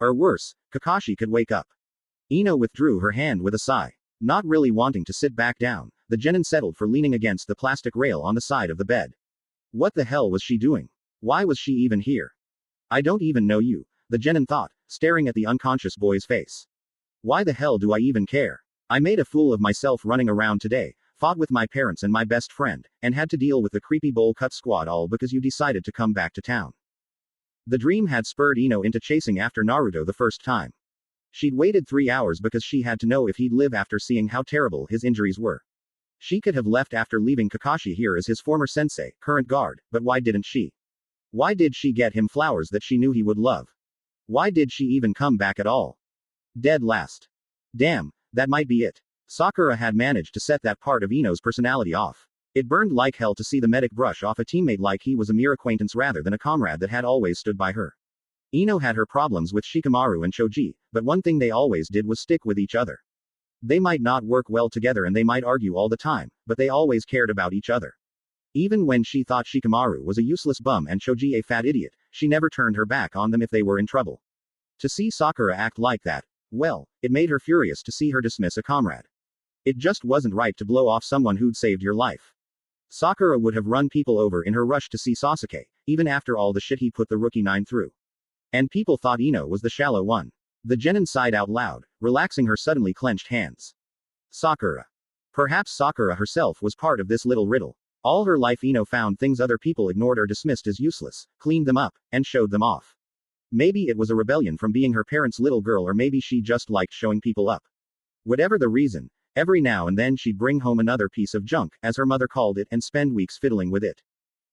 Or worse, Kakashi could wake up. Ino withdrew her hand with a sigh. Not really wanting to sit back down, the genin settled for leaning against the plastic rail on the side of the bed. What the hell was she doing? Why was she even here? I don't even know you, the genin thought, staring at the unconscious boy's face. Why the hell do I even care? I made a fool of myself running around today, fought with my parents and my best friend, and had to deal with the creepy bowl cut squad all because you decided to come back to town. The dream had spurred Ino into chasing after Naruto the first time. She'd waited 3 hours because she had to know if he'd live after seeing how terrible his injuries were. She could have left after leaving Kakashi here as his former sensei, current guard, but why didn't she? Why did she get him flowers that she knew he would love? Why did she even come back at all? Dead last. Damn, that might be it. Sakura had managed to set that part of Ino's personality off. It burned like hell to see the medic brush off a teammate like he was a mere acquaintance rather than a comrade that had always stood by her. Ino had her problems with Shikamaru and Shoji, but one thing they always did was stick with each other. They might not work well together and they might argue all the time, but they always cared about each other. Even when she thought Shikamaru was a useless bum and Shoji a fat idiot, she never turned her back on them if they were in trouble. To see Sakura act like that, well, it made her furious to see her dismiss a comrade. It just wasn't right to blow off someone who'd saved your life. Sakura would have run people over in her rush to see Sasuke, even after all the shit he put the rookie 9 through. And people thought Ino was the shallow one. The genin sighed out loud, relaxing her suddenly clenched hands. Sakura. Perhaps Sakura herself was part of this little riddle. All her life Ino found things other people ignored or dismissed as useless, cleaned them up, and showed them off. Maybe it was a rebellion from being her parents' little girl, or maybe she just liked showing people up. Whatever the reason, every now and then she'd bring home another piece of junk, as her mother called it, and spend weeks fiddling with it.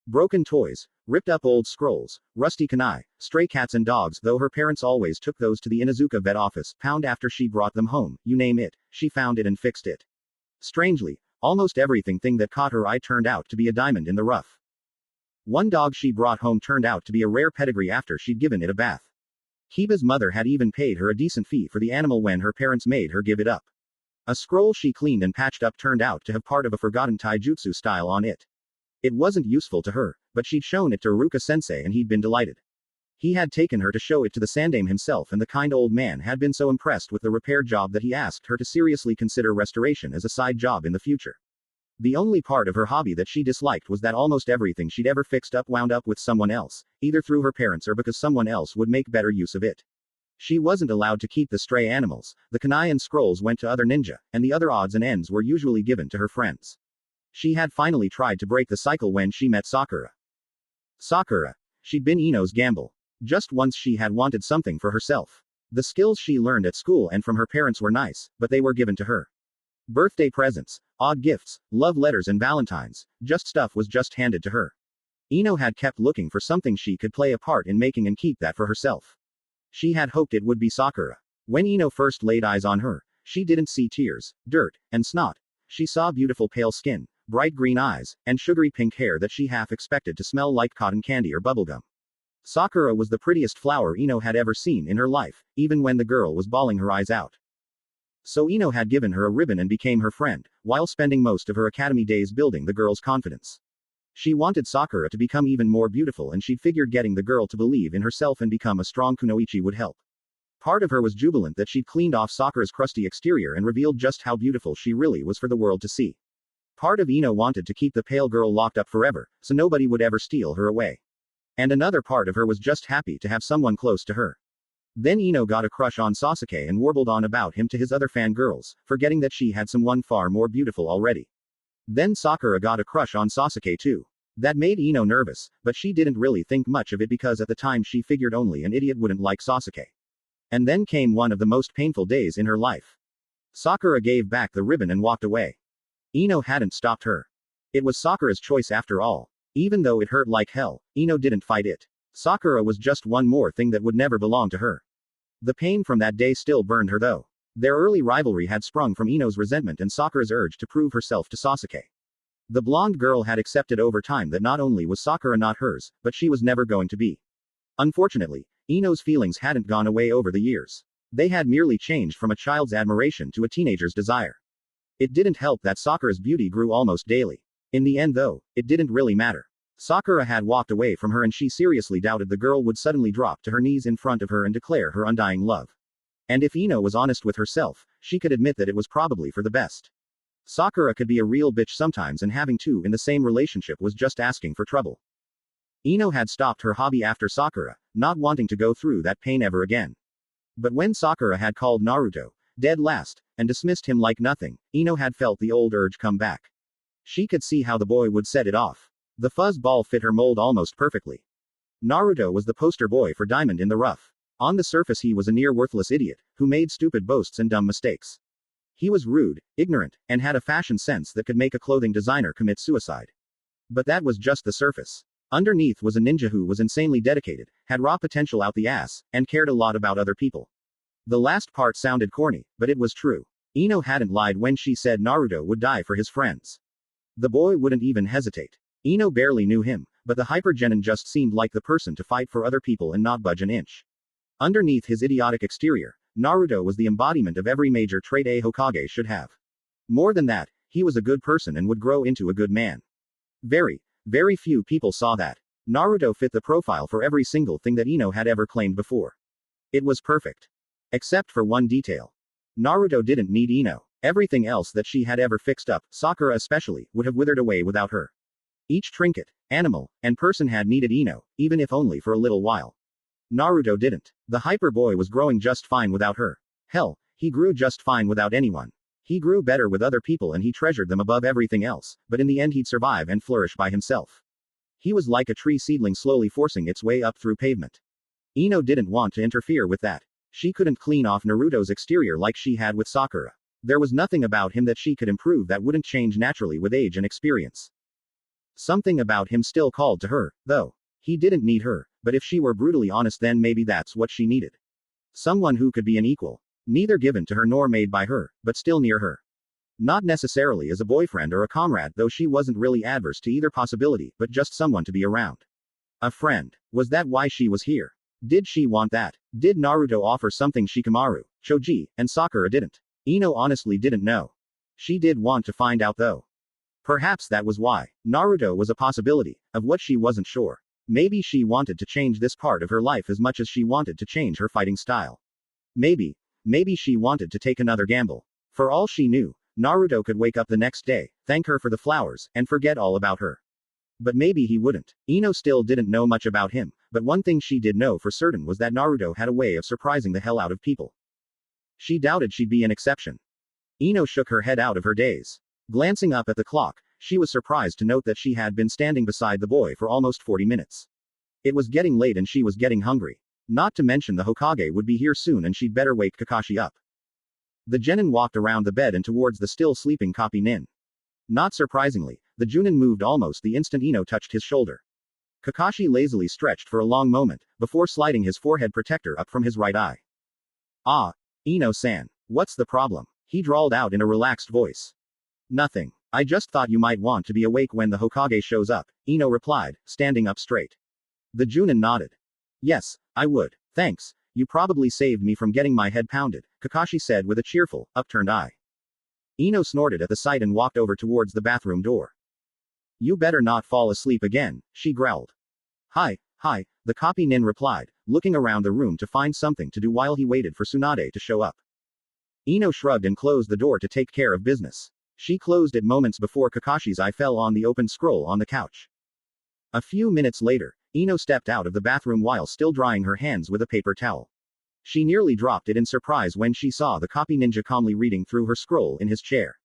Broken toys, ripped up old scrolls, rusty kunai, stray cats and dogs, though her parents always took those to the Inuzuka vet office, pound after she brought them home, you name it, she found it and fixed it. Strangely, almost everything that caught her eye turned out to be a diamond in the rough. One dog she brought home turned out to be a rare pedigree after she'd given it a bath. Kiba's mother had even paid her a decent fee for the animal when her parents made her give it up. A scroll she cleaned and patched up turned out to have part of a forgotten taijutsu style on it. It wasn't useful to her, but she'd shown it to Ruka-sensei and he'd been delighted. He had taken her to show it to the Sandaime himself, and the kind old man had been so impressed with the repair job that he asked her to seriously consider restoration as a side job in the future. The only part of her hobby that she disliked was that almost everything she'd ever fixed up wound up with someone else, either through her parents or because someone else would make better use of it. She wasn't allowed to keep the stray animals, the kunai and scrolls went to other ninja, and the other odds and ends were usually given to her friends. She had finally tried to break the cycle when she met Sakura. Sakura. She'd been Ino's gamble. Just once she had wanted something for herself. The skills she learned at school and from her parents were nice, but they were given to her. Birthday presents, odd gifts, love letters and valentines, just stuff was just handed to her. Ino had kept looking for something she could play a part in making and keep that for herself. She had hoped it would be Sakura. When Ino first laid eyes on her, she didn't see tears, dirt, and snot. She saw beautiful pale skin, bright green eyes, and sugary pink hair that she half expected to smell like cotton candy or bubblegum. Sakura was the prettiest flower Ino had ever seen in her life, even when the girl was bawling her eyes out. So Ino had given her a ribbon and became her friend, while spending most of her academy days building the girl's confidence. She wanted Sakura to become even more beautiful, and she'd figured getting the girl to believe in herself and become a strong kunoichi would help. Part of her was jubilant that she'd cleaned off Sakura's crusty exterior and revealed just how beautiful she really was for the world to see. Part of Ino wanted to keep the pale girl locked up forever, so nobody would ever steal her away. And another part of her was just happy to have someone close to her. Then Ino got a crush on Sasuke and warbled on about him to his other fangirls, forgetting that she had someone far more beautiful already. Then Sakura got a crush on Sasuke too. That made Ino nervous, but she didn't really think much of it because at the time she figured only an idiot wouldn't like Sasuke. And then came one of the most painful days in her life. Sakura gave back the ribbon and walked away. Ino hadn't stopped her. It was Sakura's choice after all. Even though it hurt like hell, Ino didn't fight it. Sakura was just one more thing that would never belong to her. The pain from that day still burned her though. Their early rivalry had sprung from Ino's resentment and Sakura's urge to prove herself to Sasuke. The blonde girl had accepted over time that not only was Sakura not hers, but she was never going to be. Unfortunately, Ino's feelings hadn't gone away over the years. They had merely changed from a child's admiration to a teenager's desire. It didn't help that Sakura's beauty grew almost daily. In the end though, it didn't really matter. Sakura had walked away from her and she seriously doubted the girl would suddenly drop to her knees in front of her and declare her undying love. And if Ino was honest with herself, she could admit that it was probably for the best. Sakura could be a real bitch sometimes, and having two in the same relationship was just asking for trouble. Ino had stopped her hobby after Sakura, not wanting to go through that pain ever again. But when Sakura had called Naruto dead last, and dismissed him like nothing, Ino had felt the old urge come back. She could see how the boy would set it off. The fuzz ball fit her mold almost perfectly. Naruto was the poster boy for diamond in the rough. On the surface he was a near worthless idiot, who made stupid boasts and dumb mistakes. He was rude, ignorant, and had a fashion sense that could make a clothing designer commit suicide. But that was just the surface. Underneath was a ninja who was insanely dedicated, had raw potential out the ass, and cared a lot about other people. The last part sounded corny, but it was true. Ino hadn't lied when she said Naruto would die for his friends. The boy wouldn't even hesitate. Ino barely knew him, but the hypergenin just seemed like the person to fight for other people and not budge an inch. Underneath his idiotic exterior, Naruto was the embodiment of every major trait a Hokage should have. More than that, he was a good person and would grow into a good man. Very, very few people saw that. Naruto fit the profile for every single thing that Ino had ever claimed before. It was perfect. Except for one detail. Naruto didn't need Ino. Everything else that she had ever fixed up, Sakura especially, would have withered away without her. Each trinket, animal, and person had needed Ino, even if only for a little while. Naruto didn't. The hyper boy was growing just fine without her. Hell, he grew just fine without anyone. He grew better with other people and he treasured them above everything else, but in the end he'd survive and flourish by himself. He was like a tree seedling slowly forcing its way up through pavement. Ino didn't want to interfere with that. She couldn't clean off Naruto's exterior like she had with Sakura. There was nothing about him that she could improve that wouldn't change naturally with age and experience. Something about him still called to her, though. He didn't need her, but if she were brutally honest then maybe that's what she needed. Someone who could be an equal. Neither given to her nor made by her, but still near her. Not necessarily as a boyfriend or a comrade, though she wasn't really adverse to either possibility, but just someone to be around. A friend. Was that why she was here? Did she want that? Did Naruto offer something Shikamaru, Choji, and Sakura didn't? Ino honestly didn't know. She did want to find out though. Perhaps that was why. Naruto was a possibility, of what she wasn't sure. Maybe she wanted to change this part of her life as much as she wanted to change her fighting style. Maybe she wanted to take another gamble. For all she knew, Naruto could wake up the next day, thank her for the flowers, and forget all about her. But maybe he wouldn't. Ino still didn't know much about him, but one thing she did know for certain was that Naruto had a way of surprising the hell out of people. She doubted she'd be an exception. Ino shook her head out of her daze. Glancing up at the clock, she was surprised to note that she had been standing beside the boy for almost 40 minutes. It was getting late and she was getting hungry. Not to mention the Hokage would be here soon and she'd better wake Kakashi up. The genin walked around the bed and towards the still sleeping copy nin. Not surprisingly, the Junin moved almost the instant Ino touched his shoulder. Kakashi lazily stretched for a long moment, before sliding his forehead protector up from his right eye. Ah, Ino-san. What's the problem? He drawled out in a relaxed voice. Nothing. I just thought you might want to be awake when the Hokage shows up, Ino replied, standing up straight. The Junin nodded. Yes, I would. Thanks. You probably saved me from getting my head pounded, Kakashi said with a cheerful, upturned eye. Ino snorted at the sight and walked over towards the bathroom door. You better not fall asleep again, she growled. Hi, the copy nin replied, looking around the room to find something to do while he waited for Tsunade to show up. Ino shrugged and closed the door to take care of business. She closed it moments before Kakashi's eye fell on the open scroll on the couch. A few minutes later, Ino stepped out of the bathroom while still drying her hands with a paper towel. She nearly dropped it in surprise when she saw the copy ninja calmly reading through her scroll in his chair.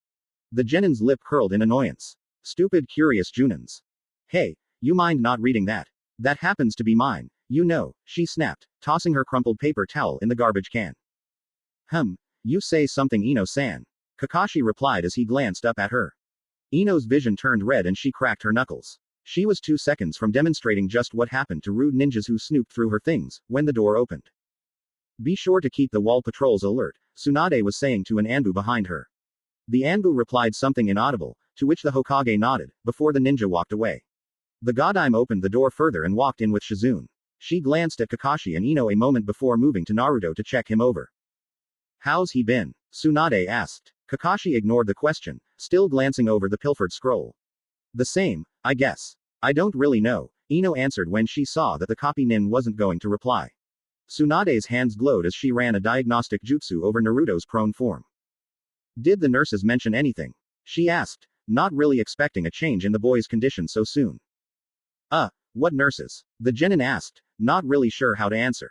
The genin's lip curled in annoyance. Stupid curious Junins. Hey, you mind not reading that? That happens to be mine, you know, she snapped, tossing her crumpled paper towel in the garbage can. You say something Ino-san. Kakashi replied as he glanced up at her. Ino's vision turned red and she cracked her knuckles. She was 2 seconds from demonstrating just what happened to rude ninjas who snooped through her things, when the door opened. Be sure to keep the wall patrols alert, Tsunade was saying to an Anbu behind her. The Anbu replied something inaudible, to which the Hokage nodded, before the ninja walked away. The Godime opened the door further and walked in with Shizune. She glanced at Kakashi and Ino a moment before moving to Naruto to check him over. How's he been? Tsunade asked. Kakashi ignored the question, still glancing over the pilfered scroll. The same, I guess. I don't really know, Ino answered when she saw that the copy nin wasn't going to reply. Tsunade's hands glowed as she ran a diagnostic jutsu over Naruto's prone form. Did the nurses mention anything? She asked, not really expecting a change in the boy's condition so soon. What nurses? The genin asked, not really sure how to answer.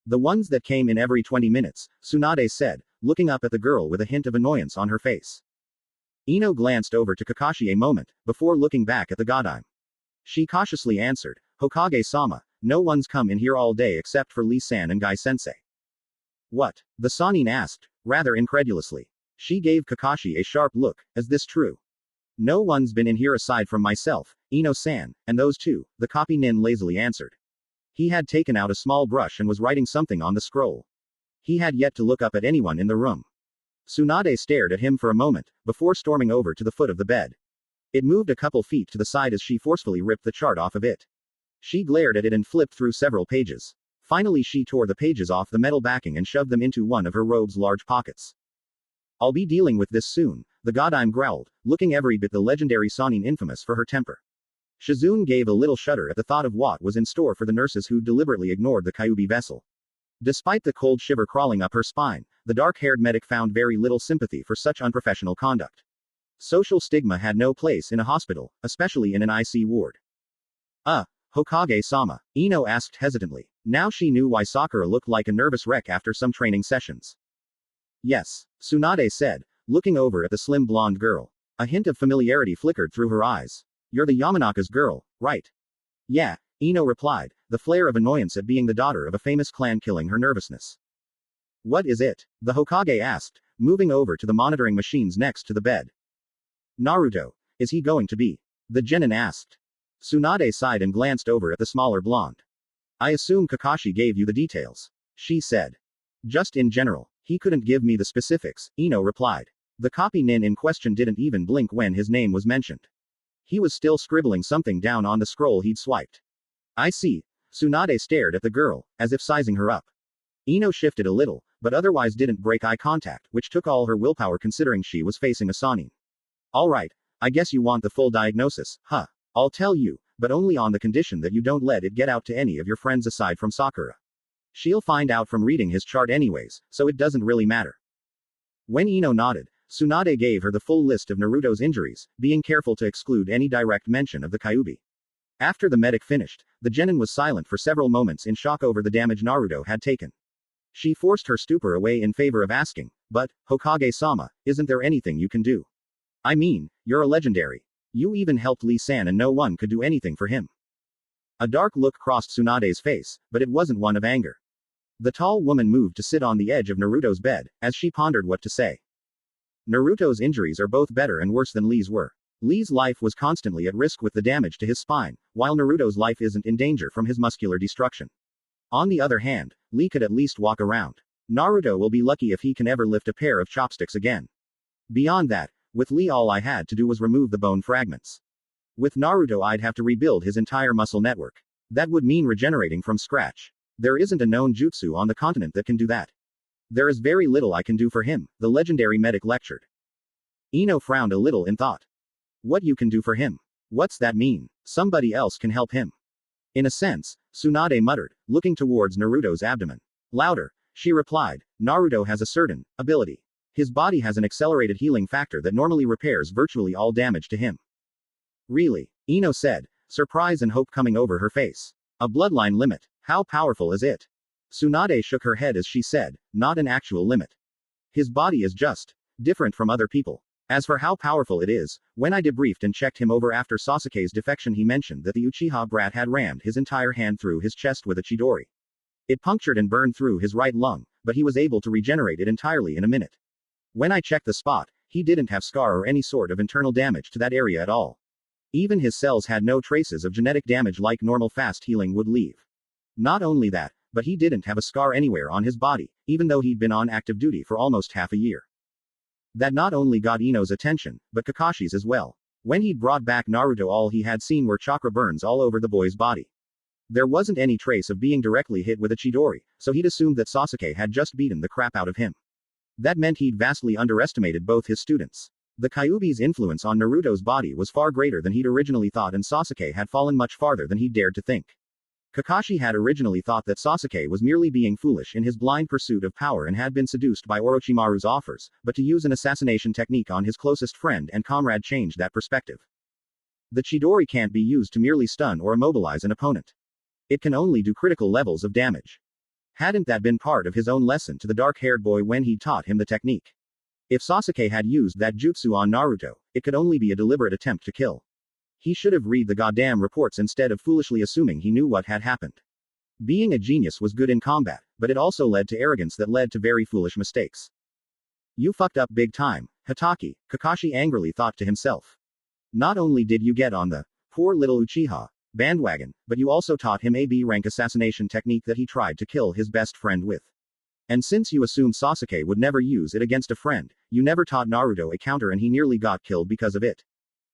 The ones that came in every 20 minutes, Tsunade said, looking up at the girl with a hint of annoyance on her face. Ino glanced over to Kakashi a moment, before looking back at the Godime. She cautiously answered, Hokage-sama, no one's come in here all day except for Lee-san and Gai-sensei. What? The Sannin asked, rather incredulously. She gave Kakashi a sharp look, is this true? No one's been in here aside from myself, Ino-san, and those two, the copy nin lazily answered. He had taken out a small brush and was writing something on the scroll. He had yet to look up at anyone in the room. Tsunade stared at him for a moment, before storming over to the foot of the bed. It moved a couple feet to the side as she forcefully ripped the chart off of it. She glared at it and flipped through several pages. Finally she tore the pages off the metal backing and shoved them into one of her robe's large pockets. I'll be dealing with this soon, the Godime growled, looking every bit the legendary Sannin infamous for her temper. Shizune gave a little shudder at the thought of what was in store for the nurses who deliberately ignored the Kyuubi vessel. Despite the cold shiver crawling up her spine, the dark-haired medic found very little sympathy for such unprofessional conduct. Social stigma had no place in a hospital, especially in an IC ward. Hokage-sama, Ino asked hesitantly. Now she knew why Sakura looked like a nervous wreck after some training sessions. Yes, Tsunade said, looking over at the slim blonde girl. A hint of familiarity flickered through her eyes. You're the Yamanaka's girl, right? Yeah, Ino replied, the flare of annoyance at being the daughter of a famous clan killing her nervousness. What is it? The Hokage asked, moving over to the monitoring machines next to the bed. Naruto. Is he going to be? The genin asked. Tsunade sighed and glanced over at the smaller blonde. I assume Kakashi gave you the details. She said. Just in general. He couldn't give me the specifics, Ino replied. The copy nin in question didn't even blink when his name was mentioned. He was still scribbling something down on the scroll he'd swiped. I see. Tsunade stared at the girl, as if sizing her up. Ino shifted a little, but otherwise didn't break eye contact, which took all her willpower considering she was facing a Sannin. Alright, I guess you want the full diagnosis, huh? I'll tell you, but only on the condition that you don't let it get out to any of your friends aside from Sakura. She'll find out from reading his chart anyways, so it doesn't really matter. When Ino nodded, Tsunade gave her the full list of Naruto's injuries, being careful to exclude any direct mention of the Kyuubi. After the medic finished, the genin was silent for several moments in shock over the damage Naruto had taken. She forced her stupor away in favor of asking, but, Hokage-sama, isn't there anything you can do? I mean, you're a legendary. You even helped Lee-san and no one could do anything for him. A dark look crossed Tsunade's face, but it wasn't one of anger. The tall woman moved to sit on the edge of Naruto's bed, as she pondered what to say. Naruto's injuries are both better and worse than Lee's were. Lee's life was constantly at risk with the damage to his spine, while Naruto's life isn't in danger from his muscular destruction. On the other hand, Lee could at least walk around. Naruto will be lucky if he can ever lift a pair of chopsticks again. Beyond that, with Lee all I had to do was remove the bone fragments. With Naruto I'd have to rebuild his entire muscle network. That would mean regenerating from scratch. There isn't a known jutsu on the continent that can do that. There is very little I can do for him, the legendary medic lectured. Ino frowned a little in thought. What you can do for him? What's that mean? Somebody else can help him. In a sense, Tsunade muttered, looking towards Naruto's abdomen. Louder, she replied, Naruto has a certain ability. His body has an accelerated healing factor that normally repairs virtually all damage to him. Really? Ino said, surprise and hope coming over her face. A bloodline limit. How powerful is it? Tsunade shook her head as she said, not an actual limit. His body is just different from other people. As for how powerful it is, when I debriefed and checked him over after Sasuke's defection, he mentioned that the Uchiha brat had rammed his entire hand through his chest with a Chidori. It punctured and burned through his right lung, but he was able to regenerate it entirely in a minute. When I checked the spot, he didn't have scar or any sort of internal damage to that area at all. Even his cells had no traces of genetic damage like normal fast healing would leave. Not only that, but he didn't have a scar anywhere on his body, even though he'd been on active duty for almost half a year. That not only got Ino's attention, but Kakashi's as well. When he'd brought back Naruto, all he had seen were chakra burns all over the boy's body. There wasn't any trace of being directly hit with a Chidori, so he'd assumed that Sasuke had just beaten the crap out of him. That meant he'd vastly underestimated both his students. The Kyuubi's influence on Naruto's body was far greater than he'd originally thought, and Sasuke had fallen much farther than he'd dared to think. Kakashi had originally thought that Sasuke was merely being foolish in his blind pursuit of power and had been seduced by Orochimaru's offers, but to use an assassination technique on his closest friend and comrade changed that perspective. The Chidori can't be used to merely stun or immobilize an opponent. It can only do critical levels of damage. Hadn't that been part of his own lesson to the dark-haired boy when he taught him the technique? If Sasuke had used that jutsu on Naruto, it could only be a deliberate attempt to kill. He should have read the goddamn reports instead of foolishly assuming he knew what had happened. Being a genius was good in combat, but it also led to arrogance that led to very foolish mistakes. You fucked up big time, Hatake, Kakashi angrily thought to himself. Not only did you get on the poor little Uchiha bandwagon, but you also taught him a B-rank assassination technique that he tried to kill his best friend with. And since you assumed Sasuke would never use it against a friend, you never taught Naruto a counter and he nearly got killed because of it.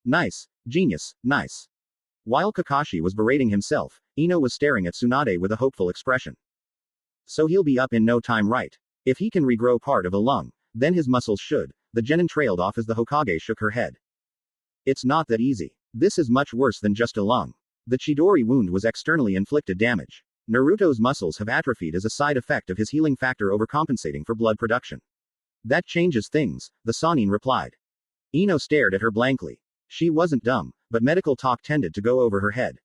Nice. Genius, nice. While Kakashi was berating himself, Ino was staring at Tsunade with a hopeful expression. So he'll be up in no time, right? If he can regrow part of a lung, then his muscles should. The genin trailed off as the Hokage shook her head. It's not that easy. This is much worse than just a lung. The Chidori wound was externally inflicted damage. Naruto's muscles have atrophied as a side effect of his healing factor overcompensating for blood production. That changes things, the Sannin replied. Ino stared at her blankly. She wasn't dumb, but medical talk tended to go over her head.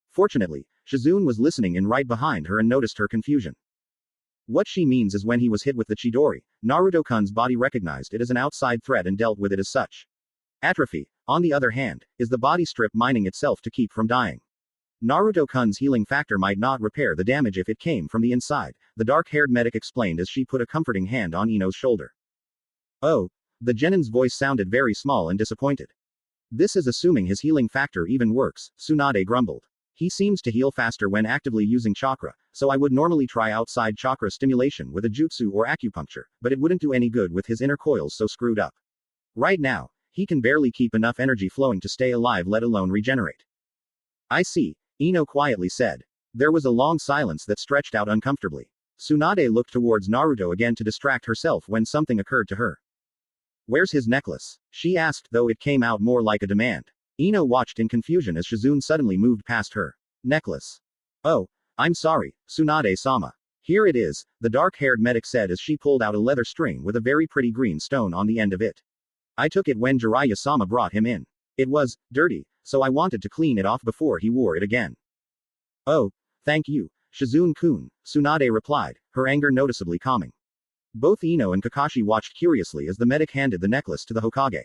Fortunately, Shizune was listening in right behind her and noticed her confusion. What she means is when he was hit with the Chidori, Naruto-kun's body recognized it as an outside threat and dealt with it as such. Atrophy, on the other hand, is the body strip mining itself to keep from dying. Naruto-kun's healing factor might not repair the damage if it came from the inside, the dark-haired medic explained as she put a comforting hand on Ino's shoulder. Oh, the genin's voice sounded very small and disappointed. This is assuming his healing factor even works, Tsunade grumbled. He seems to heal faster when actively using chakra, so I would normally try outside chakra stimulation with a jutsu or acupuncture, but it wouldn't do any good with his inner coils so screwed up. Right now, he can barely keep enough energy flowing to stay alive, let alone regenerate. I see, Ino quietly said. There was a long silence that stretched out uncomfortably. Tsunade looked towards Naruto again to distract herself when something occurred to her. Where's his necklace? She asked, though it came out more like a demand. Ino watched in confusion as Shizune suddenly moved past her. Necklace. Oh, I'm sorry, Tsunade-sama. Here it is, the dark-haired medic said as she pulled out a leather string with a very pretty green stone on the end of it. I took it when Jiraiya-sama brought him in. It was dirty, so I wanted to clean it off before he wore it again. Oh, thank you, Shizune-kun, Tsunade replied, her anger noticeably calming. Both Ino and Kakashi watched curiously as the medic handed the necklace to the Hokage.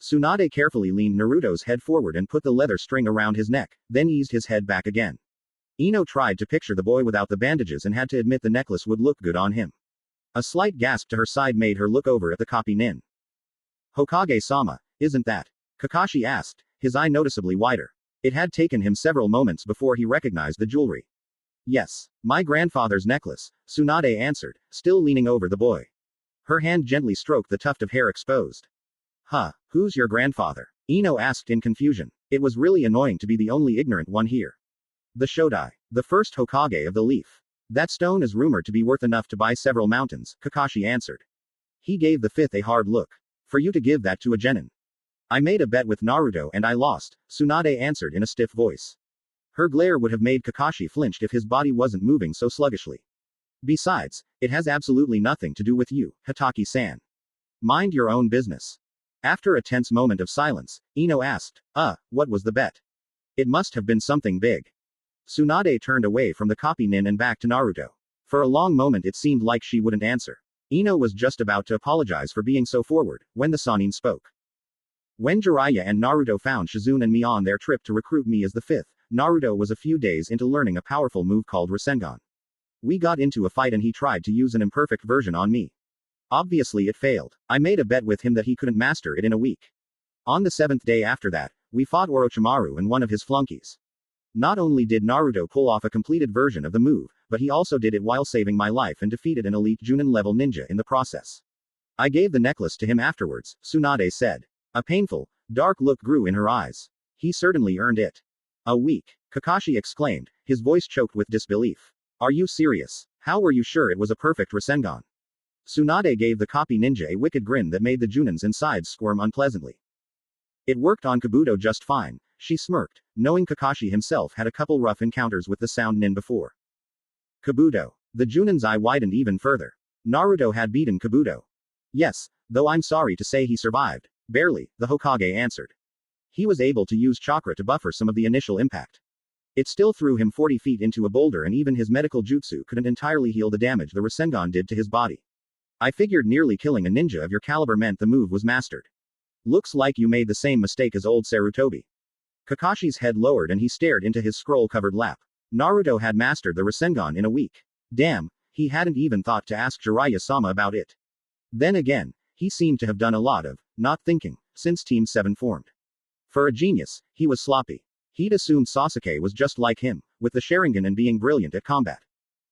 Tsunade carefully leaned Naruto's head forward and put the leather string around his neck, then eased his head back again. Ino tried to picture the boy without the bandages and had to admit the necklace would look good on him. A slight gasp to her side made her look over at the copy nin. Hokage-sama, isn't that? Kakashi asked, his eye noticeably wider. It had taken him several moments before he recognized the jewelry. Yes, my grandfather's necklace, Tsunade answered, still leaning over the boy. Her hand gently stroked the tuft of hair exposed. Huh, who's your grandfather? Ino asked in confusion. It was really annoying to be the only ignorant one here. The Shodai, the first Hokage of the Leaf. That stone is rumored to be worth enough to buy several mountains, Kakashi answered. He gave the fifth a hard look. For you to give that to a genin. I made a bet with Naruto and I lost, Tsunade answered in a stiff voice. Her glare would have made Kakashi flinch if his body wasn't moving so sluggishly. Besides, it has absolutely nothing to do with you, Hataki-san. Mind your own business. After a tense moment of silence, Ino asked, what was the bet? It must have been something big. Tsunade turned away from the copy nin and back to Naruto. For a long moment it seemed like she wouldn't answer. Ino was just about to apologize for being so forward, when the Sannin spoke. When Jiraiya and Naruto found Shizune and me on their trip to recruit me as the fifth, Naruto was a few days into learning a powerful move called Rasengan. We got into a fight and he tried to use an imperfect version on me. Obviously it failed. I made a bet with him that he couldn't master it in a week. On the 7th day after that, we fought Orochimaru and one of his flunkies. Not only did Naruto pull off a completed version of the move, but he also did it while saving my life and defeated an elite Junin-level ninja in the process. I gave the necklace to him afterwards, Tsunade said. A painful, dark look grew in her eyes. He certainly earned it. A week, Kakashi exclaimed, his voice choked with disbelief. Are you serious? How were you sure it was a perfect Rasengan? Tsunade gave the copy ninja a wicked grin that made the Junins inside squirm unpleasantly. It worked on Kabuto just fine, she smirked, knowing Kakashi himself had a couple rough encounters with the sound nin before. Kabuto. The Junin's eye widened even further. Naruto had beaten Kabuto. Yes, though I'm sorry to say he survived. Barely, the Hokage answered. He was able to use chakra to buffer some of the initial impact. It still threw him 40 feet into a boulder and even his medical jutsu couldn't entirely heal the damage the Rasengan did to his body. I figured nearly killing a ninja of your caliber meant the move was mastered. Looks like you made the same mistake as old Sarutobi. Kakashi's head lowered and he stared into his scroll-covered lap. Naruto had mastered the Rasengan in a week. Damn, he hadn't even thought to ask Jiraiya-sama about it. Then again, he seemed to have done a lot of not thinking since Team 7 formed. For a genius, he was sloppy. He'd assumed Sasuke was just like him, with the Sharingan and being brilliant at combat.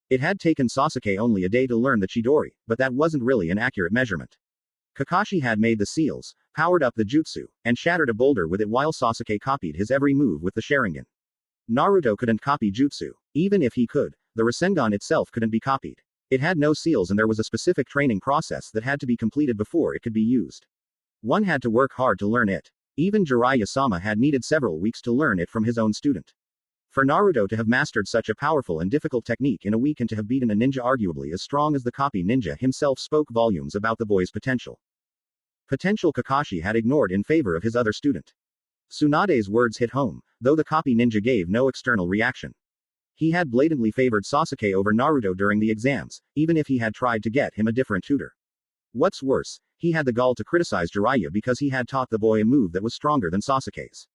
It had taken Sasuke only a day to learn the Chidori, but that wasn't really an accurate measurement. Kakashi had made the seals, powered up the jutsu, and shattered a boulder with it while Sasuke copied his every move with the Sharingan. Naruto couldn't copy jutsu. Even if he could, the Rasengan itself couldn't be copied. It had no seals and there was a specific training process that had to be completed before it could be used. One had to work hard to learn it. Even Jiraiya-sama had needed several weeks to learn it from his own student. For Naruto to have mastered such a powerful and difficult technique in a week and to have beaten a ninja arguably as strong as the copy ninja himself spoke volumes about the boy's potential. Potential Kakashi had ignored in favor of his other student. Tsunade's words hit home, though the copy ninja gave no external reaction. He had blatantly favored Sasuke over Naruto during the exams, even if he had tried to get him a different tutor. What's worse, he had the gall to criticize Jiraiya because he had taught the boy a move that was stronger than Sasuke's.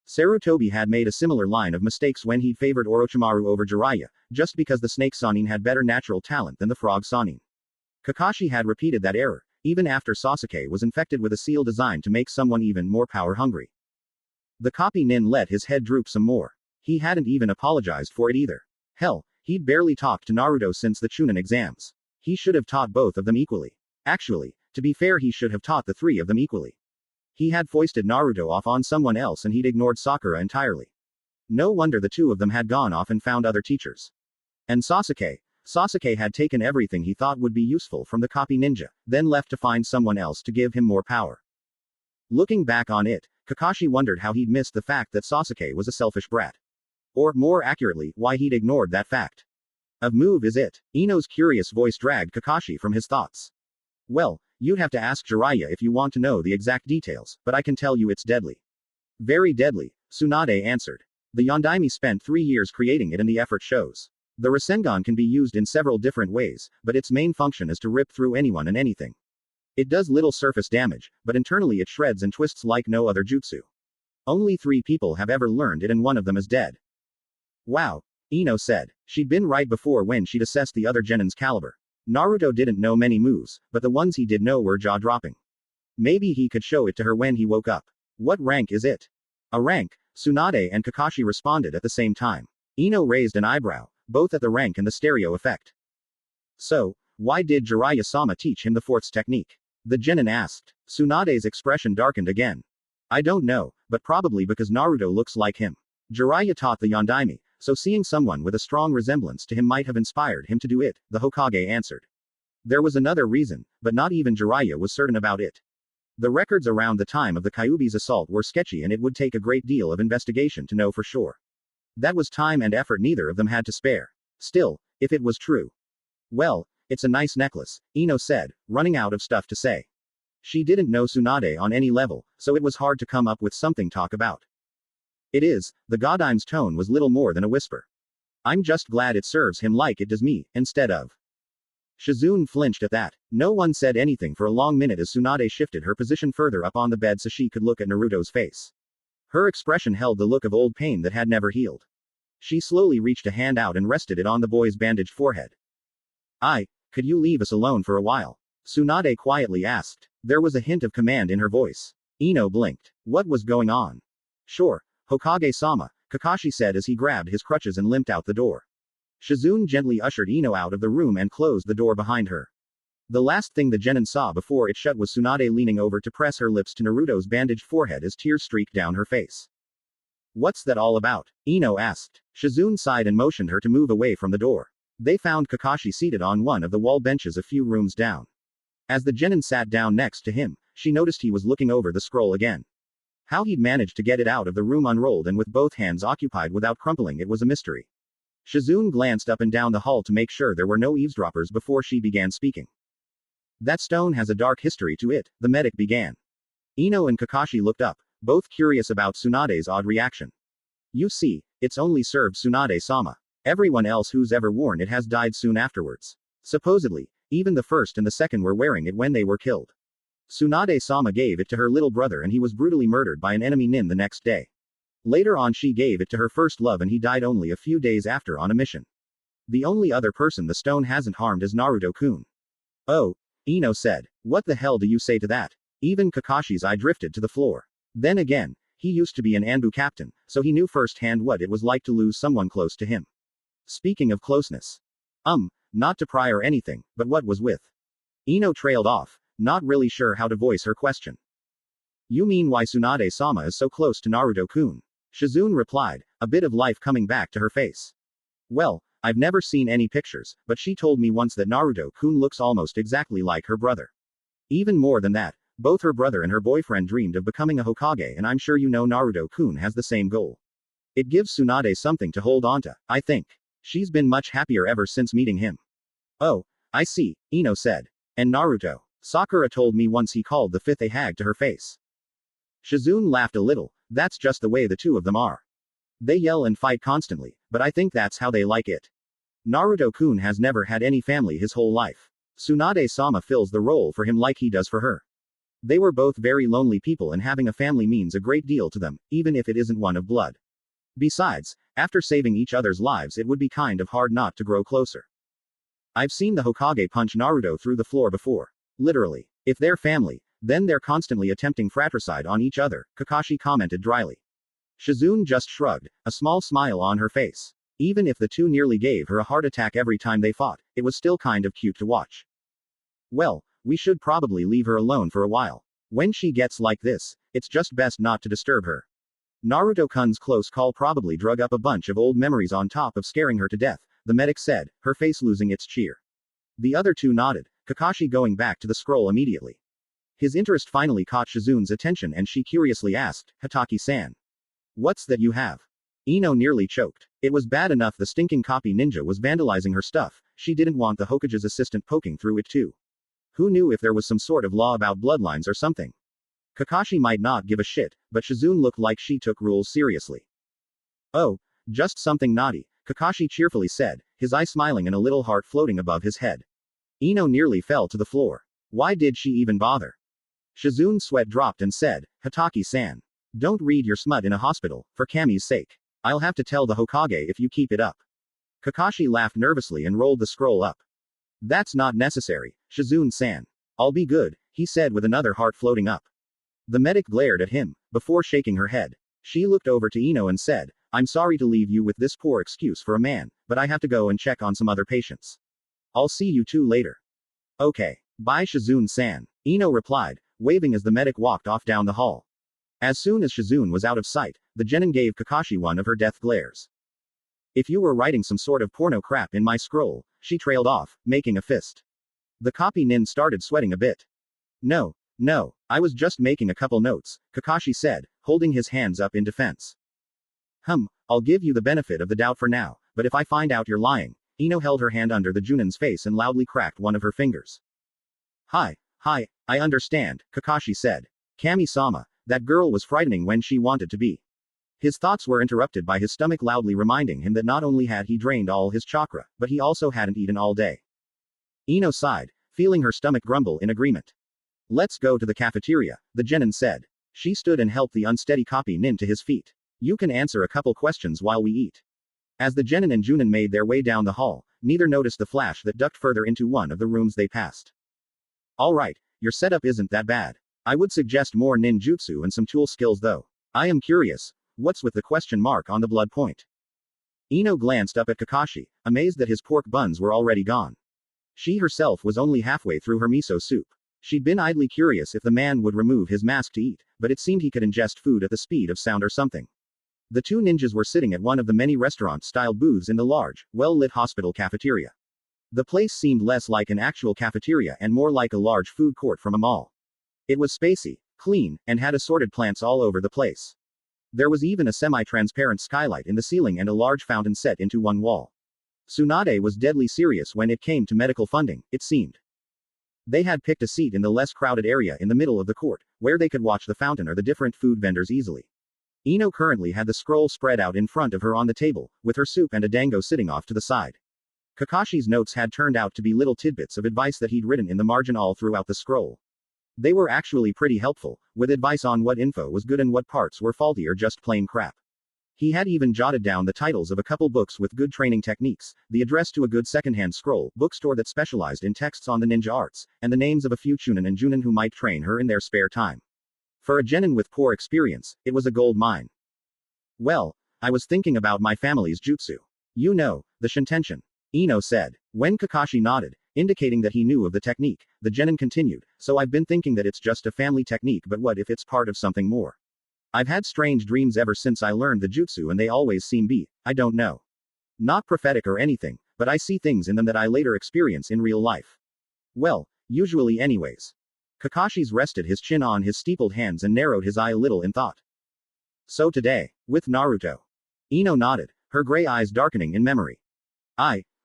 Sarutobi had made a similar line of mistakes when he'd favored Orochimaru over Jiraiya, just because the snake Sannin had better natural talent than the frog Sannin. Kakashi had repeated that error, even after Sasuke was infected with a seal designed to make someone even more power-hungry. The copy nin let his head droop some more. He hadn't even apologized for it either. Hell, he'd barely talked to Naruto since the Chunin exams. He should have taught both of them equally. Actually, to be fair, he should have taught the three of them equally. He had foisted Naruto off on someone else and he'd ignored Sakura entirely. No wonder the two of them had gone off and found other teachers. And Sasuke had taken everything he thought would be useful from the copy ninja, then left to find someone else to give him more power. Looking back on it, Kakashi wondered how he'd missed the fact that Sasuke was a selfish brat. Or, more accurately, why he'd ignored that fact. A move is it? Ino's curious voice dragged Kakashi from his thoughts. Well, you'd have to ask Jiraiya if you want to know the exact details, but I can tell you it's deadly. Very deadly, Tsunade answered. The Yondaime spent 3 years creating it and the effort shows. The Rasengan can be used in several different ways, but its main function is to rip through anyone and anything. It does little surface damage, but internally it shreds and twists like no other jutsu. Only 3 people have ever learned it and one of them is dead. Wow, Ino said. She'd been right before when she'd assessed the other genin's caliber. Naruto didn't know many moves, but the ones he did know were jaw-dropping. Maybe he could show it to her when he woke up. What rank is it? A rank, Tsunade and Kakashi responded at the same time. Ino raised an eyebrow, both at the rank and the stereo effect. So, why did Jiraiya-sama teach him the fourth's technique? The genin asked. Tsunade's expression darkened again. I don't know, but probably because Naruto looks like him. Jiraiya taught the Yondaime, so seeing someone with a strong resemblance to him might have inspired him to do it, the Hokage answered. There was another reason, but not even Jiraiya was certain about it. The records around the time of the Kyuubi's assault were sketchy and it would take a great deal of investigation to know for sure. That was time and effort neither of them had to spare. Still, if it was true. Well, it's a nice necklace, Ino said, running out of stuff to say. She didn't know Tsunade on any level, so it was hard to come up with something to talk about. It is, the Godime's tone was little more than a whisper. I'm just glad it serves him like it does me, instead of. Shizune flinched at that. No one said anything for a long minute as Tsunade shifted her position further up on the bed so she could look at Naruto's face. Her expression held the look of old pain that had never healed. She slowly reached a hand out and rested it on the boy's bandaged forehead. Could you leave us alone for a while? Tsunade quietly asked. There was a hint of command in her voice. Ino blinked. What was going on? Sure, Hokage-sama, Kakashi said as he grabbed his crutches and limped out the door. Shizune gently ushered Ino out of the room and closed the door behind her. The last thing the genin saw before it shut was Tsunade leaning over to press her lips to Naruto's bandaged forehead as tears streaked down her face. What's that all about? Ino asked. Shizune sighed and motioned her to move away from the door. They found Kakashi seated on one of the wall benches a few rooms down. As the genin sat down next to him, she noticed he was looking over the scroll again. How he'd managed to get it out of the room unrolled and with both hands occupied without crumpling it was a mystery. Shizune glanced up and down the hall to make sure there were no eavesdroppers before she began speaking. That stone has a dark history to it, the medic began. Ino and Kakashi looked up, both curious about Tsunade's odd reaction. You see, it's only served Tsunade-sama. Everyone else who's ever worn it has died soon afterwards. Supposedly, even the first and the second were wearing it when they were killed. Tsunade-sama gave it to her little brother and he was brutally murdered by an enemy nin the next day. Later on she gave it to her first love and he died only a few days after on a mission. The only other person the stone hasn't harmed is Naruto-kun. Oh, Ino said. What the hell do you say to that? Even Kakashi's eye drifted to the floor. Then again, he used to be an Anbu captain, so he knew firsthand what it was like to lose someone close to him. Speaking of closeness. Not to pry or anything, but what was with? Ino trailed off, not really sure how to voice her question. You mean why Tsunade-sama is so close to Naruto-kun? Shizune replied, a bit of life coming back to her face. Well, I've never seen any pictures, but she told me once that Naruto-kun looks almost exactly like her brother. Even more than that, both her brother and her boyfriend dreamed of becoming a Hokage and I'm sure you know Naruto-kun has the same goal. It gives Tsunade something to hold onto, I think. She's been much happier ever since meeting him. Oh, I see, Ino said. And Naruto. Sakura told me once he called the fifth a hag to her face. Shizune laughed a little, that's just the way the two of them are. They yell and fight constantly, but I think that's how they like it. Naruto-kun has never had any family his whole life. Tsunade-sama fills the role for him like he does for her. They were both very lonely people and having a family means a great deal to them, even if it isn't one of blood. Besides, after saving each other's lives it would be kind of hard not to grow closer. I've seen the Hokage punch Naruto through the floor before. Literally. If they're family, then they're constantly attempting fratricide on each other, Kakashi commented dryly. Shizune just shrugged, a small smile on her face. Even if the two nearly gave her a heart attack every time they fought, it was still kind of cute to watch. Well, we should probably leave her alone for a while. When she gets like this, it's just best not to disturb her. Naruto-kun's close call probably drug up a bunch of old memories on top of scaring her to death, the medic said, her face losing its cheer. The other two nodded, Kakashi going back to the scroll immediately. His interest finally caught Shizune's attention and she curiously asked, Hataki-san. What's that you have? Ino nearly choked. It was bad enough the stinking copy ninja was vandalizing her stuff, she didn't want the Hokage's assistant poking through it too. Who knew if there was some sort of law about bloodlines or something? Kakashi might not give a shit, but Shizune looked like she took rules seriously. Oh, just something naughty, Kakashi cheerfully said, his eye smiling and a little heart floating above his head. Ino nearly fell to the floor. Why did she even bother? Shizune's sweat dropped and said, Hataki-san. Don't read your smut in a hospital, for Kami's sake. I'll have to tell the Hokage if you keep it up. Kakashi laughed nervously and rolled the scroll up. That's not necessary, Shizune-san. I'll be good, he said with another heart floating up. The medic glared at him, before shaking her head. She looked over to Ino and said, I'm sorry to leave you with this poor excuse for a man, but I have to go and check on some other patients. I'll see you two later. Okay. Bye Shizune-san, Ino replied, waving as the medic walked off down the hall. As soon as Shizune was out of sight, the genin gave Kakashi one of her death glares. If you were writing some sort of porno crap in my scroll, she trailed off, making a fist. The copy nin started sweating a bit. No, I was just making a couple notes, Kakashi said, holding his hands up in defense. I'll give you the benefit of the doubt for now, but if I find out you're lying. Ino held her hand under the Junin's face and loudly cracked one of her fingers. Hi, I understand, Kakashi said. Kami-sama, that girl was frightening when she wanted to be. His thoughts were interrupted by his stomach loudly reminding him that not only had he drained all his chakra, but he also hadn't eaten all day. Ino sighed, feeling her stomach grumble in agreement. Let's go to the cafeteria, the genin said. She stood and helped the unsteady copy nin to his feet. You can answer a couple questions while we eat. As the genin and Junin made their way down the hall, neither noticed the flash that ducked further into one of the rooms they passed. Alright, your setup isn't that bad. I would suggest more ninjutsu and some tool skills though. I am curious, what's with the question mark on the blood point? Ino glanced up at Kakashi, amazed that his pork buns were already gone. She herself was only halfway through her miso soup. She'd been idly curious if the man would remove his mask to eat, but it seemed he could ingest food at the speed of sound or something. The two ninjas were sitting at one of the many restaurant-style booths in the large, well-lit hospital cafeteria. The place seemed less like an actual cafeteria and more like a large food court from a mall. It was spacey, clean, and had assorted plants all over the place. There was even a semi-transparent skylight in the ceiling and a large fountain set into one wall. Tsunade was deadly serious when it came to medical funding, it seemed. They had picked a seat in the less crowded area in the middle of the court, where they could watch the fountain or the different food vendors easily. Ino currently had the scroll spread out in front of her on the table, with her soup and a dango sitting off to the side. Kakashi's notes had turned out to be little tidbits of advice that he'd written in the margin all throughout the scroll. They were actually pretty helpful, with advice on what info was good and what parts were faulty or just plain crap. He had even jotted down the titles of a couple books with good training techniques, the address to a good secondhand scroll bookstore that specialized in texts on the ninja arts, and the names of a few chunin and junin who might train her in their spare time. For a genin with poor experience, it was a gold mine. Well, I was thinking about my family's jutsu. You know, the Shintenshin. Ino said. When Kakashi nodded, indicating that he knew of the technique, the genin continued, so I've been thinking that it's just a family technique, but what if it's part of something more? I've had strange dreams ever since I learned the jutsu and they always seem I don't know. Not prophetic or anything, but I see things in them that I later experience in real life. Well, usually anyways. Kakashi's rested his chin on his steepled hands and narrowed his eye a little in thought. So today, with Naruto. Ino nodded, her gray eyes darkening in memory.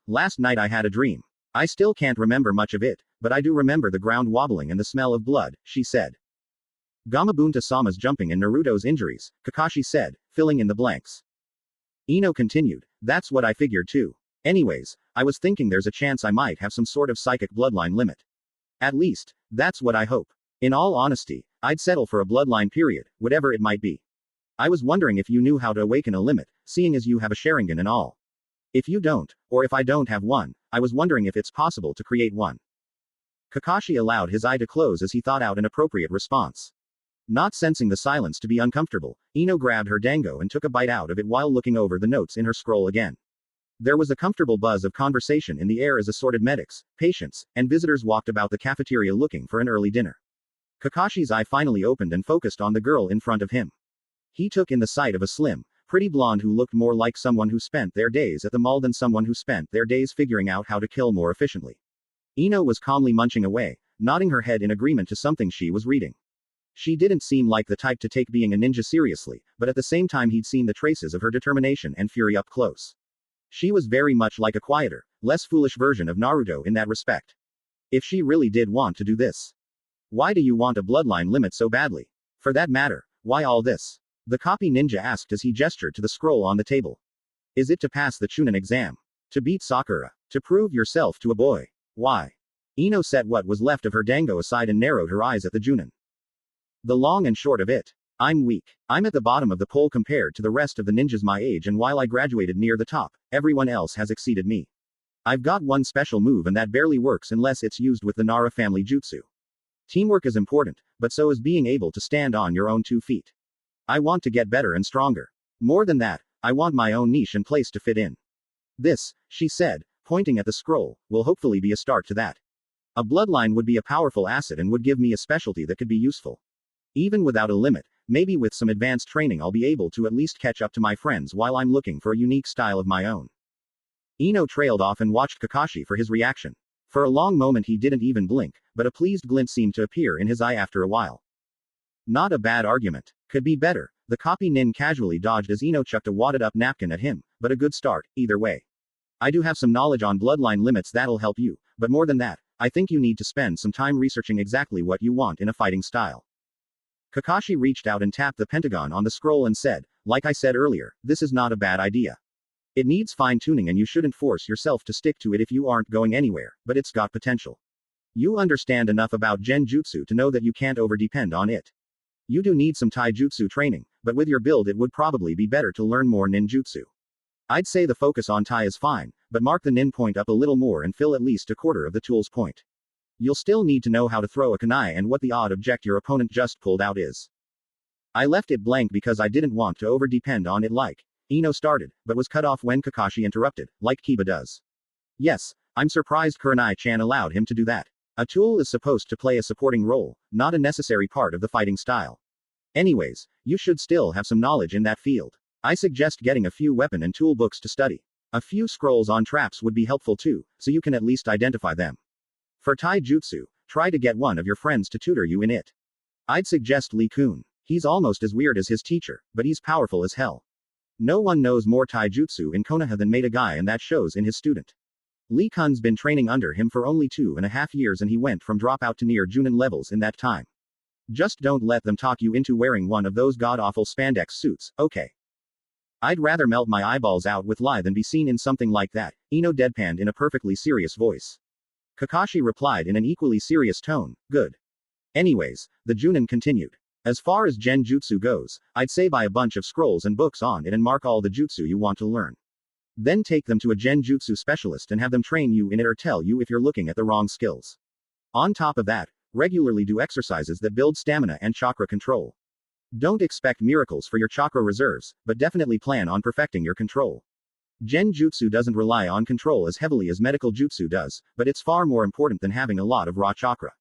Last night I had a dream. I still can't remember much of it, but I do remember the ground wobbling and the smell of blood, she said. Gamabunta-sama's jumping and Naruto's injuries, Kakashi said, filling in the blanks. Ino continued, that's what I figured too. Anyways, I was thinking there's a chance I might have some sort of psychic bloodline limit. At least, that's what I hope. In all honesty, I'd settle for a bloodline period, whatever it might be. I was wondering if you knew how to awaken a limit, seeing as you have a Sharingan and all. If you don't, or if I don't have one, I was wondering if it's possible to create one. Kakashi allowed his eye to close as he thought out an appropriate response. Not sensing the silence to be uncomfortable, Ino grabbed her dango and took a bite out of it while looking over the notes in her scroll again. There was a comfortable buzz of conversation in the air as assorted medics, patients, and visitors walked about the cafeteria looking for an early dinner. Kakashi's eye finally opened and focused on the girl in front of him. He took in the sight of a slim, pretty blonde who looked more like someone who spent their days at the mall than someone who spent their days figuring out how to kill more efficiently. Ino was calmly munching away, nodding her head in agreement to something she was reading. She didn't seem like the type to take being a ninja seriously, but at the same time he'd seen the traces of her determination and fury up close. She was very much like a quieter, less foolish version of Naruto in that respect. If she really did want to do this. Why do you want a bloodline limit so badly? For that matter, why all this? The copy ninja asked as he gestured to the scroll on the table. Is it to pass the Chunin exam? To beat Sakura? To prove yourself to a boy? Why? Ino set what was left of her dango aside and narrowed her eyes at the Junin. The long and short of it. I'm weak. I'm at the bottom of the pole compared to the rest of the ninjas my age, and while I graduated near the top, everyone else has exceeded me. I've got one special move and that barely works unless it's used with the Nara family jutsu. Teamwork is important, but so is being able to stand on your own 2 feet. I want to get better and stronger. More than that, I want my own niche and place to fit in. This, she said, pointing at the scroll, will hopefully be a start to that. A bloodline would be a powerful asset and would give me a specialty that could be useful. Even without a limit, maybe with some advanced training I'll be able to at least catch up to my friends while I'm looking for a unique style of my own. Ino trailed off and watched Kakashi for his reaction. For a long moment he didn't even blink, but a pleased glint seemed to appear in his eye after a while. Not a bad argument. Could be better. The copy nin casually dodged as Ino chucked a wadded-up napkin at him, but a good start, either way. I do have some knowledge on bloodline limits that'll help you, but more than that, I think you need to spend some time researching exactly what you want in a fighting style. Kakashi reached out and tapped the pentagon on the scroll and said, like I said earlier, this is not a bad idea. It needs fine-tuning and you shouldn't force yourself to stick to it if you aren't going anywhere, but it's got potential. You understand enough about genjutsu to know that you can't over-depend on it. You do need some taijutsu training, but with your build it would probably be better to learn more ninjutsu. I'd say the focus on tai is fine, but mark the nin point up a little more and fill at least a quarter of the tool's point. You'll still need to know how to throw a kunai and what the odd object your opponent just pulled out is. I left it blank because I didn't want to over-depend on it like Ino started, but was cut off when Kakashi interrupted, like Kiba does. Yes, I'm surprised Kurenai-chan allowed him to do that. A tool is supposed to play a supporting role, not a necessary part of the fighting style. Anyways, you should still have some knowledge in that field. I suggest getting a few weapon and tool books to study. A few scrolls on traps would be helpful too, so you can at least identify them. For taijutsu, try to get one of your friends to tutor you in it. I'd suggest Lee Kun. He's almost as weird as his teacher, but he's powerful as hell. No one knows more taijutsu in Konoha than Maeda Guy, and that shows in his student. Lee Kun's been training under him for only 2.5 years and he went from dropout to near Junin levels in that time. Just don't let them talk you into wearing one of those god-awful spandex suits, okay? I'd rather melt my eyeballs out with lye than be seen in something like that, Ino deadpanned in a perfectly serious voice. Kakashi replied in an equally serious tone, good. Anyways, the Junin continued. As far as genjutsu goes, I'd say buy a bunch of scrolls and books on it and mark all the jutsu you want to learn. Then take them to a genjutsu specialist and have them train you in it or tell you if you're looking at the wrong skills. On top of that, regularly do exercises that build stamina and chakra control. Don't expect miracles for your chakra reserves, but definitely plan on perfecting your control. Genjutsu doesn't rely on control as heavily as medical jutsu does, but it's far more important than having a lot of raw chakra.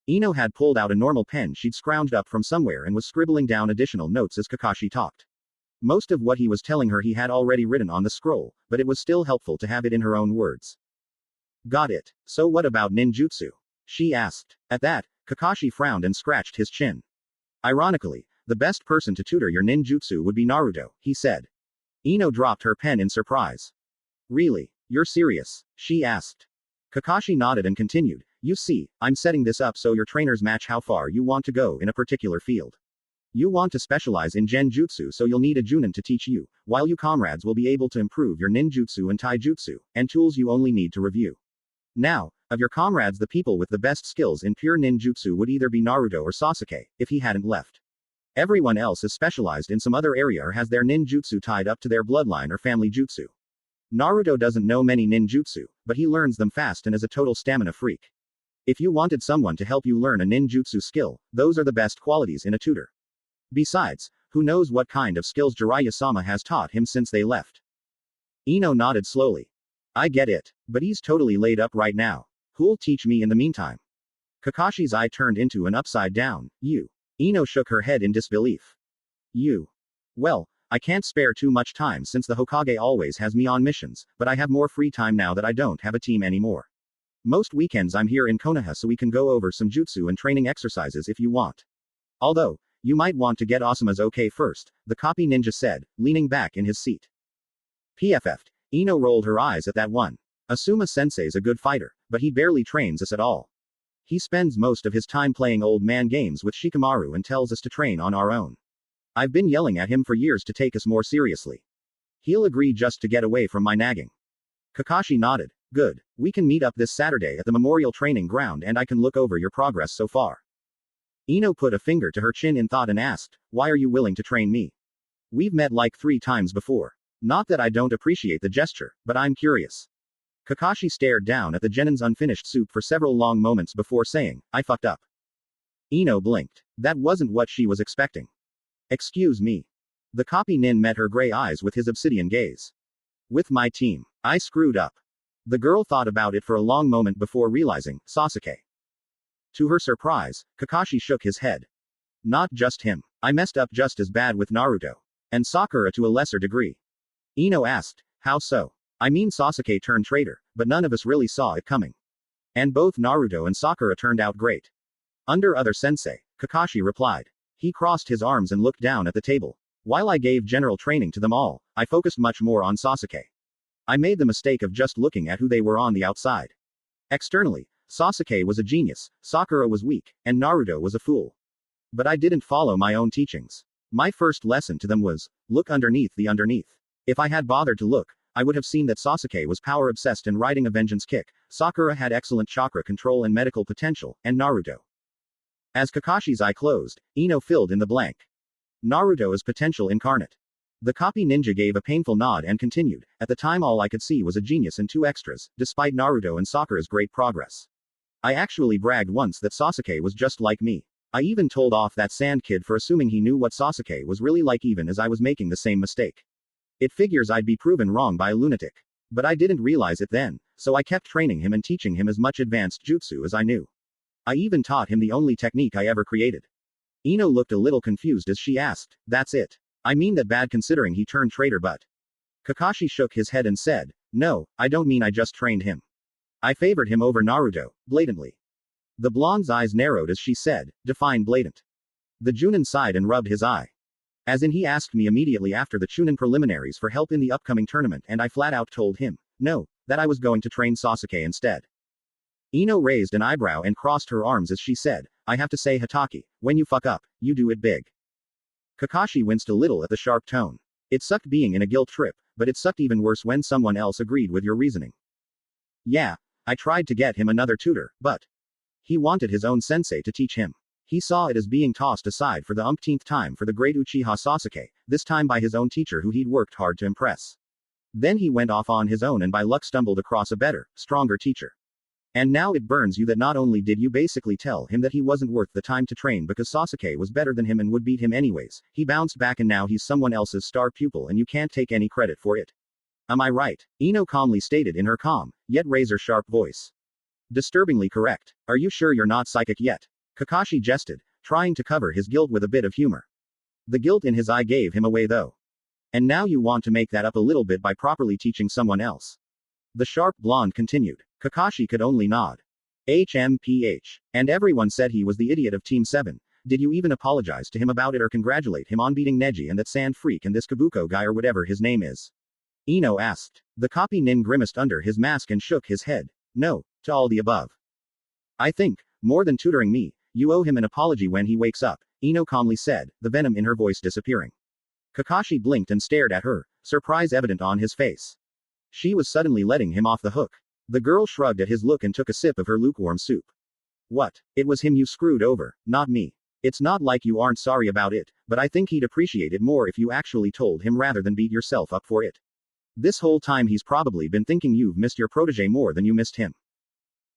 Ino had pulled out a normal pen she'd scrounged up from somewhere and was scribbling down additional notes as Kakashi talked. Most of what he was telling her he had already written on the scroll, but it was still helpful to have it in her own words. Got it. So what about ninjutsu? She asked. At that, Kakashi frowned and scratched his chin. Ironically, the best person to tutor your ninjutsu would be Naruto, he said. Ino dropped her pen in surprise. Really? You're serious? She asked. Kakashi nodded and continued, you see, I'm setting this up so your trainers match how far you want to go in a particular field. You want to specialize in genjutsu, so you'll need a junin to teach you, while you comrades will be able to improve your ninjutsu and taijutsu, and tools you only need to review. Now, of your comrades the people with the best skills in pure ninjutsu would either be Naruto or Sasuke, if he hadn't left. Everyone else is specialized in some other area or has their ninjutsu tied up to their bloodline or family jutsu. Naruto doesn't know many ninjutsu, but he learns them fast and is a total stamina freak. If you wanted someone to help you learn a ninjutsu skill, those are the best qualities in a tutor. Besides, who knows what kind of skills Jiraiya-sama has taught him since they left. Ino nodded slowly. I get it, but he's totally laid up right now. Who'll teach me in the meantime? Kakashi's eye turned into an upside down, you. Ino shook her head in disbelief. You. Well, I can't spare too much time since the Hokage always has me on missions, but I have more free time now that I don't have a team anymore. Most weekends I'm here in Konoha so we can go over some jutsu and training exercises if you want. Although, you might want to get Asuma's okay first, the copy ninja said, leaning back in his seat. PFF'd. Ino rolled her eyes at that one. Asuma-sensei's a good fighter, but he barely trains us at all. He spends most of his time playing old man games with Shikamaru and tells us to train on our own. I've been yelling at him for years to take us more seriously. He'll agree just to get away from my nagging. Kakashi nodded. Good. We can meet up this Saturday at the Memorial Training Ground and I can look over your progress so far. Ino put a finger to her chin in thought and asked, why are you willing to train me? We've met like 3 times before. Not that I don't appreciate the gesture, but I'm curious. Kakashi stared down at the genin's unfinished soup for several long moments before saying, I fucked up. Ino blinked. That wasn't what she was expecting. Excuse me. The copy nin met her gray eyes with his obsidian gaze. With my team. I screwed up. The girl thought about it for a long moment before realizing, Sasuke. To her surprise, Kakashi shook his head. Not just him. I messed up just as bad with Naruto. And Sakura to a lesser degree. Ino asked, how so? I mean Sasuke turned traitor, but none of us really saw it coming. And both Naruto and Sakura turned out great. Under other sensei, Kakashi replied. He crossed his arms and looked down at the table. While I gave general training to them all, I focused much more on Sasuke. I made the mistake of just looking at who they were on the outside. Externally, Sasuke was a genius, Sakura was weak, and Naruto was a fool. But I didn't follow my own teachings. My first lesson to them was, look underneath the underneath. If I had bothered to look, I would have seen that Sasuke was power-obsessed and riding a vengeance kick, Sakura had excellent chakra control and medical potential, and Naruto. As Kakashi's eye closed, Ino filled in the blank. Naruto is potential incarnate. The copy ninja gave a painful nod and continued, at the time all I could see was a genius and two extras, despite Naruto and Sakura's great progress. I actually bragged once that Sasuke was just like me. I even told off that sand kid for assuming he knew what Sasuke was really like even as I was making the same mistake. It figures I'd be proven wrong by a lunatic. But I didn't realize it then, so I kept training him and teaching him as much advanced jutsu as I knew. I even taught him the only technique I ever created. Ino looked a little confused as she asked, that's it? I mean that bad considering he turned traitor but. Kakashi shook his head and said, no, I don't mean I just trained him. I favored him over Naruto, blatantly. The blonde's eyes narrowed as she said, define blatant. The Junin sighed and rubbed his eye. As in he asked me immediately after the Chunin preliminaries for help in the upcoming tournament and I flat out told him, no, that I was going to train Sasuke instead. Ino raised an eyebrow and crossed her arms as she said, I have to say Hatake, when you fuck up, you do it big. Kakashi winced a little at the sharp tone. It sucked being in a guilt trip, but it sucked even worse when someone else agreed with your reasoning. Yeah, I tried to get him another tutor, but he wanted his own sensei to teach him. He saw it as being tossed aside for the umpteenth time for the great Uchiha Sasuke, this time by his own teacher who he'd worked hard to impress. Then he went off on his own and by luck stumbled across a better, stronger teacher. And now it burns you that not only did you basically tell him that he wasn't worth the time to train because Sasuke was better than him and would beat him anyways, he bounced back and now he's someone else's star pupil and you can't take any credit for it. Am I right? Ino calmly stated in her calm, yet razor-sharp voice. Disturbingly correct. Are you sure you're not psychic yet? Kakashi jested, trying to cover his guilt with a bit of humor. The guilt in his eye gave him away though. And now you want to make that up a little bit by properly teaching someone else. The sharp blonde continued. Kakashi could only nod. HMPH. And everyone said he was the idiot of Team 7. Did you even apologize to him about it or congratulate him on beating Neji and that sand freak and this Kabuko guy or whatever his name is? Ino asked. The copy nin grimaced under his mask and shook his head. No, to all the above. I think, more than tutoring me, you owe him an apology when he wakes up, Ino calmly said, the venom in her voice disappearing. Kakashi blinked and stared at her, surprise evident on his face. She was suddenly letting him off the hook. The girl shrugged at his look and took a sip of her lukewarm soup. What? It was him you screwed over, not me. It's not like you aren't sorry about it, but I think he'd appreciate it more if you actually told him rather than beat yourself up for it. This whole time he's probably been thinking you've missed your protege more than you missed him.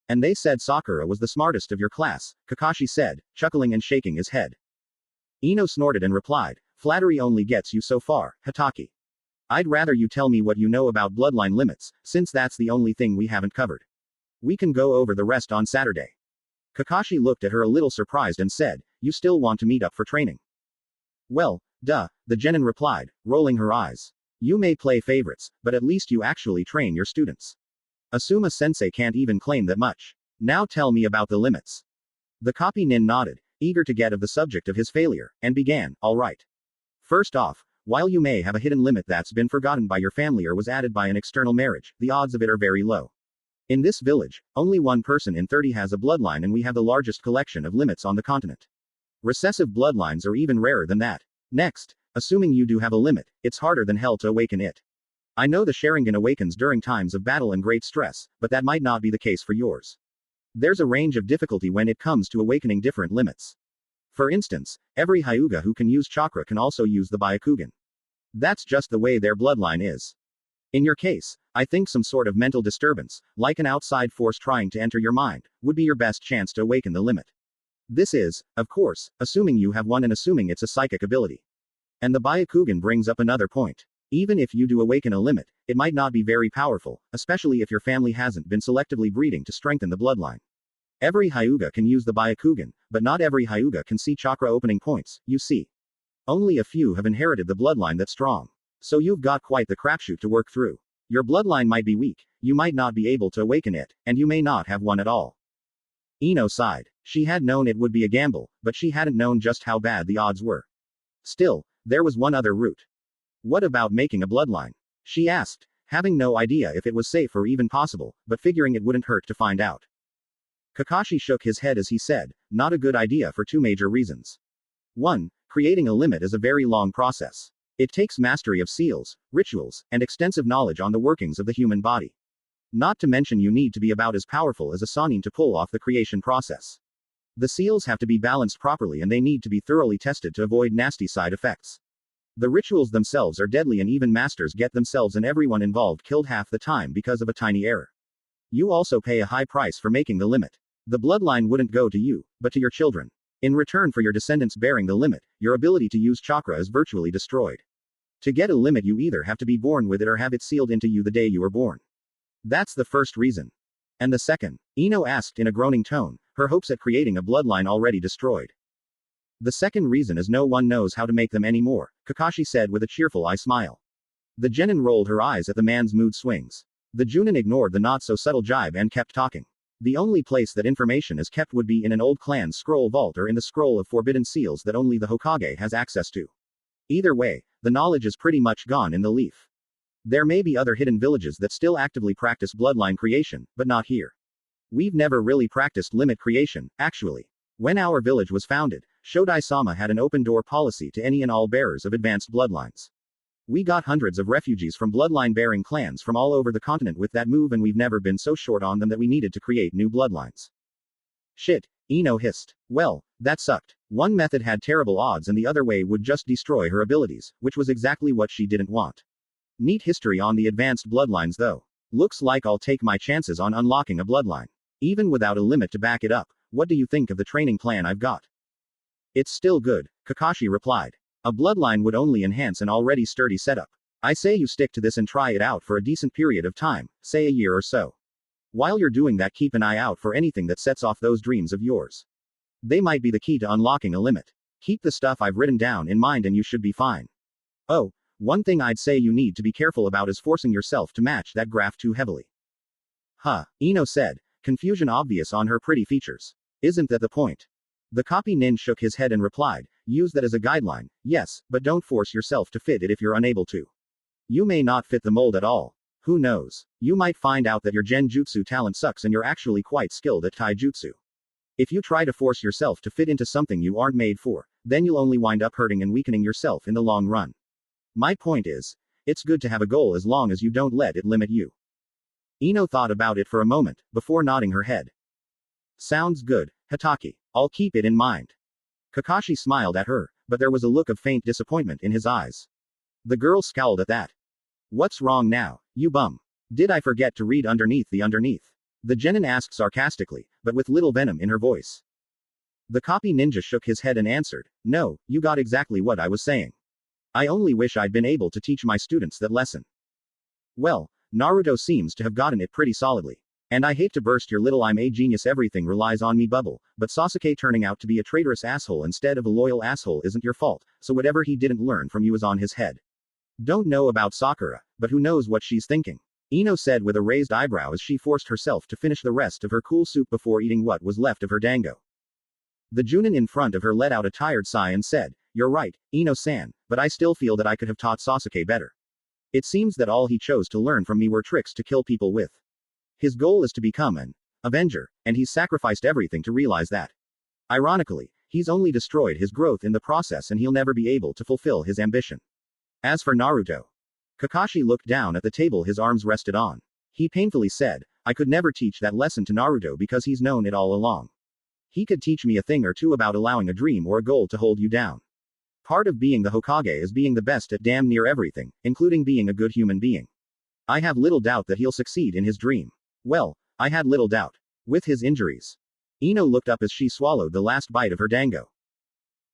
And they said Sakura was the smartest of your class, Kakashi said, chuckling and shaking his head. Ino snorted and replied, flattery only gets you so far, Hatake. I'd rather you tell me what you know about bloodline limits, since that's the only thing we haven't covered. We can go over the rest on Saturday. Kakashi looked at her a little surprised and said, you still want to meet up for training? Well, duh, the genin replied, rolling her eyes. You may play favorites, but at least you actually train your students. Asuma sensei can't even claim that much. Now tell me about the limits. The copy nin nodded, eager to get of the subject of his failure, and began, alright. First off, while you may have a hidden limit that's been forgotten by your family or was added by an external marriage, the odds of it are very low. In this village, only one person in 30 has a bloodline and we have the largest collection of limits on the continent. Recessive bloodlines are even rarer than that. Next, assuming you do have a limit, it's harder than hell to awaken it. I know the Sharingan awakens during times of battle and great stress, but that might not be the case for yours. There's a range of difficulty when it comes to awakening different limits. For instance, every Hyuga who can use chakra can also use the Byakugan. That's just the way their bloodline is. In your case, I think some sort of mental disturbance, like an outside force trying to enter your mind, would be your best chance to awaken the limit. This is, of course, assuming you have one and assuming it's a psychic ability. And the Byakugan brings up another point. Even if you do awaken a limit, it might not be very powerful, especially if your family hasn't been selectively breeding to strengthen the bloodline. Every Hyuga can use the Byakugan, but not every Hyuga can see chakra opening points, you see. Only a few have inherited the bloodline that's strong. So you've got quite the crapshoot to work through. Your bloodline might be weak, you might not be able to awaken it, and you may not have one at all. Ino sighed. She had known it would be a gamble, but she hadn't known just how bad the odds were. Still, there was one other route. What about making a bloodline? She asked, having no idea if it was safe or even possible, but figuring it wouldn't hurt to find out. Kakashi shook his head as he said, not a good idea for two major reasons. 1. Creating a limit is a very long process. It takes mastery of seals, rituals, and extensive knowledge on the workings of the human body. Not to mention you need to be about as powerful as a Sannin to pull off the creation process. The seals have to be balanced properly and they need to be thoroughly tested to avoid nasty side effects. The rituals themselves are deadly and even masters get themselves and everyone involved killed half the time because of a tiny error. You also pay a high price for making the limit. The bloodline wouldn't go to you, but to your children. In return for your descendants bearing the limit, your ability to use chakra is virtually destroyed. To get a limit you either have to be born with it or have it sealed into you the day you were born. That's the first reason. And the second? Ino asked in a groaning tone, her hopes at creating a bloodline already destroyed. The second reason is no one knows how to make them anymore, Kakashi said with a cheerful eye smile. The genin rolled her eyes at the man's mood swings. The Junin ignored the not-so-subtle jibe and kept talking. The only place that information is kept would be in an old clan's scroll vault or in the scroll of forbidden seals that only the Hokage has access to. Either way, the knowledge is pretty much gone in the leaf. There may be other hidden villages that still actively practice bloodline creation, but not here. We've never really practiced limit creation, actually. When our village was founded, Shodai-sama had an open-door policy to any and all bearers of advanced bloodlines. We got hundreds of refugees from bloodline-bearing clans from all over the continent with that move and we've never been so short on them that we needed to create new bloodlines. Shit, Ino hissed. Well, that sucked. One method had terrible odds and the other way would just destroy her abilities, which was exactly what she didn't want. Neat history on the advanced bloodlines though. Looks like I'll take my chances on unlocking a bloodline. Even without a limit to back it up, what do you think of the training plan I've got? It's still good, Kakashi replied. A bloodline would only enhance an already sturdy setup. I say you stick to this and try it out for a decent period of time, say a year or so. While you're doing that, keep an eye out for anything that sets off those dreams of yours. They might be the key to unlocking a limit. Keep the stuff I've written down in mind and you should be fine. Oh, one thing I'd say you need to be careful about is forcing yourself to match that graph too heavily. Huh, Ino said, confusion obvious on her pretty features. Isn't that the point? The copy nin shook his head and replied, use that as a guideline, yes, but don't force yourself to fit it if you're unable to. You may not fit the mold at all. Who knows? You might find out that your genjutsu talent sucks and you're actually quite skilled at taijutsu. If you try to force yourself to fit into something you aren't made for, then you'll only wind up hurting and weakening yourself in the long run. My point is, it's good to have a goal as long as you don't let it limit you. Ino thought about it for a moment, before nodding her head. Sounds good, Hitaki. I'll keep it in mind. Kakashi smiled at her, but there was a look of faint disappointment in his eyes. The girl scowled at that. What's wrong now, you bum? Did I forget to read underneath the underneath? The genin asked sarcastically, but with little venom in her voice. The copy ninja shook his head and answered, no, you got exactly what I was saying. I only wish I'd been able to teach my students that lesson. Well, Naruto seems to have gotten it pretty solidly. And I hate to burst your little I'm a genius everything relies on me bubble, but Sasuke turning out to be a traitorous asshole instead of a loyal asshole isn't your fault, so whatever he didn't learn from you is on his head. Don't know about Sakura, but who knows what she's thinking? Ino said with a raised eyebrow as she forced herself to finish the rest of her cool soup before eating what was left of her dango. The Junin in front of her let out a tired sigh and said, you're right, Ino-san, but I still feel that I could have taught Sasuke better. It seems that all he chose to learn from me were tricks to kill people with. His goal is to become an Avenger, and he's sacrificed everything to realize that. Ironically, he's only destroyed his growth in the process and he'll never be able to fulfill his ambition. As for Naruto, Kakashi looked down at the table his arms rested on. He painfully said, I could never teach that lesson to Naruto because he's known it all along. He could teach me a thing or two about allowing a dream or a goal to hold you down. Part of being the Hokage is being the best at damn near everything, including being a good human being. I have little doubt that he'll succeed in his dream. Well, I had little doubt. With his injuries. Ino looked up as she swallowed the last bite of her dango.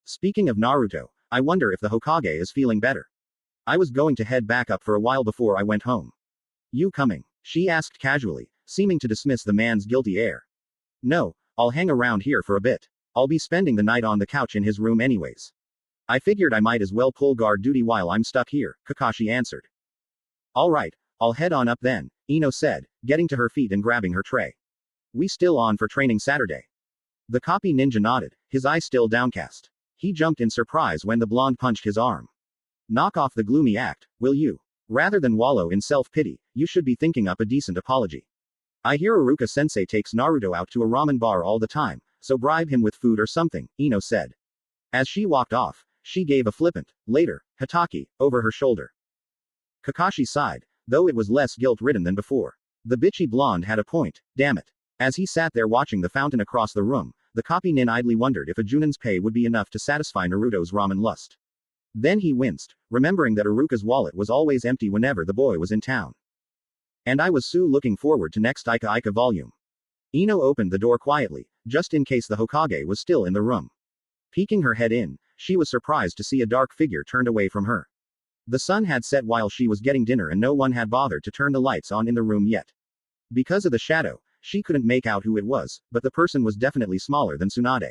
Speaking of Naruto, I wonder if the Hokage is feeling better. I was going to head back up for a while before I went home. You coming? She asked casually, seeming to dismiss the man's guilty air. No, I'll hang around here for a bit. I'll be spending the night on the couch in his room anyways. I figured I might as well pull guard duty while I'm stuck here, Kakashi answered. Alright, I'll head on up then, Ino said, getting to her feet and grabbing her tray. We still on for training Saturday? The copy ninja nodded, his eyes still downcast. He jumped in surprise when the blonde punched his arm. Knock off the gloomy act, will you? Rather than wallow in self-pity, you should be thinking up a decent apology. I hear Iruka-sensei takes Naruto out to a ramen bar all the time, so bribe him with food or something, Ino said. As she walked off, she gave a flippant, later, Hatake, over her shoulder. Kakashi sighed, though it was less guilt-ridden than before. The bitchy blonde had a point, damn it. As he sat there watching the fountain across the room, the copy nin idly wondered if a Junin's pay would be enough to satisfy Naruto's ramen lust. Then he winced, remembering that Iruka's wallet was always empty whenever the boy was in town. And I was so looking forward to next Ika Ika volume. Ino opened the door quietly, just in case the Hokage was still in the room. Peeking her head in, she was surprised to see a dark figure turned away from her. The sun had set while she was getting dinner and no one had bothered to turn the lights on in the room yet. Because of the shadow, she couldn't make out who it was, but the person was definitely smaller than Tsunade.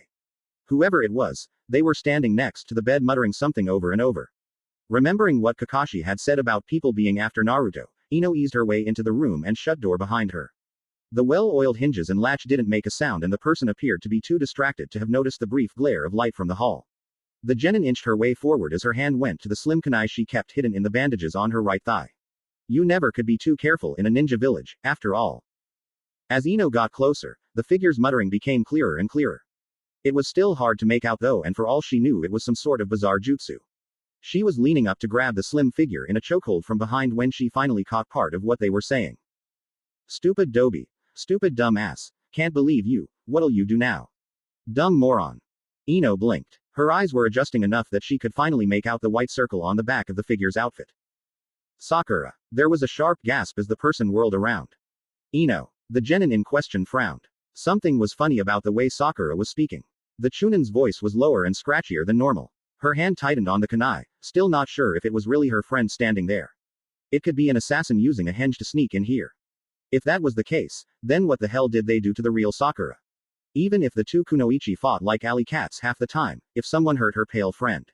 Whoever it was, they were standing next to the bed muttering something over and over. Remembering what Kakashi had said about people being after Naruto, Ino eased her way into the room and shut door behind her. The well-oiled hinges and latch didn't make a sound and the person appeared to be too distracted to have noticed the brief glare of light from the hall. The genin inched her way forward as her hand went to the slim kunai she kept hidden in the bandages on her right thigh. You never could be too careful in a ninja village, after all. As Ino got closer, the figure's muttering became clearer and clearer. It was still hard to make out though, and for all she knew it was some sort of bizarre jutsu. She was leaning up to grab the slim figure in a chokehold from behind when she finally caught part of what they were saying. Stupid Dobie. Stupid dumb ass. Can't believe you. What'll you do now? Dumb moron. Ino blinked. Her eyes were adjusting enough that she could finally make out the white circle on the back of the figure's outfit. Sakura. There was a sharp gasp as the person whirled around. Ino. The genin in question frowned. Something was funny about the way Sakura was speaking. The Chunin's voice was lower and scratchier than normal. Her hand tightened on the kunai, still not sure if it was really her friend standing there. It could be an assassin using a henge to sneak in here. If that was the case, then what the hell did they do to the real Sakura? Even if the two kunoichi fought like alley cats half the time, if someone hurt her pale friend.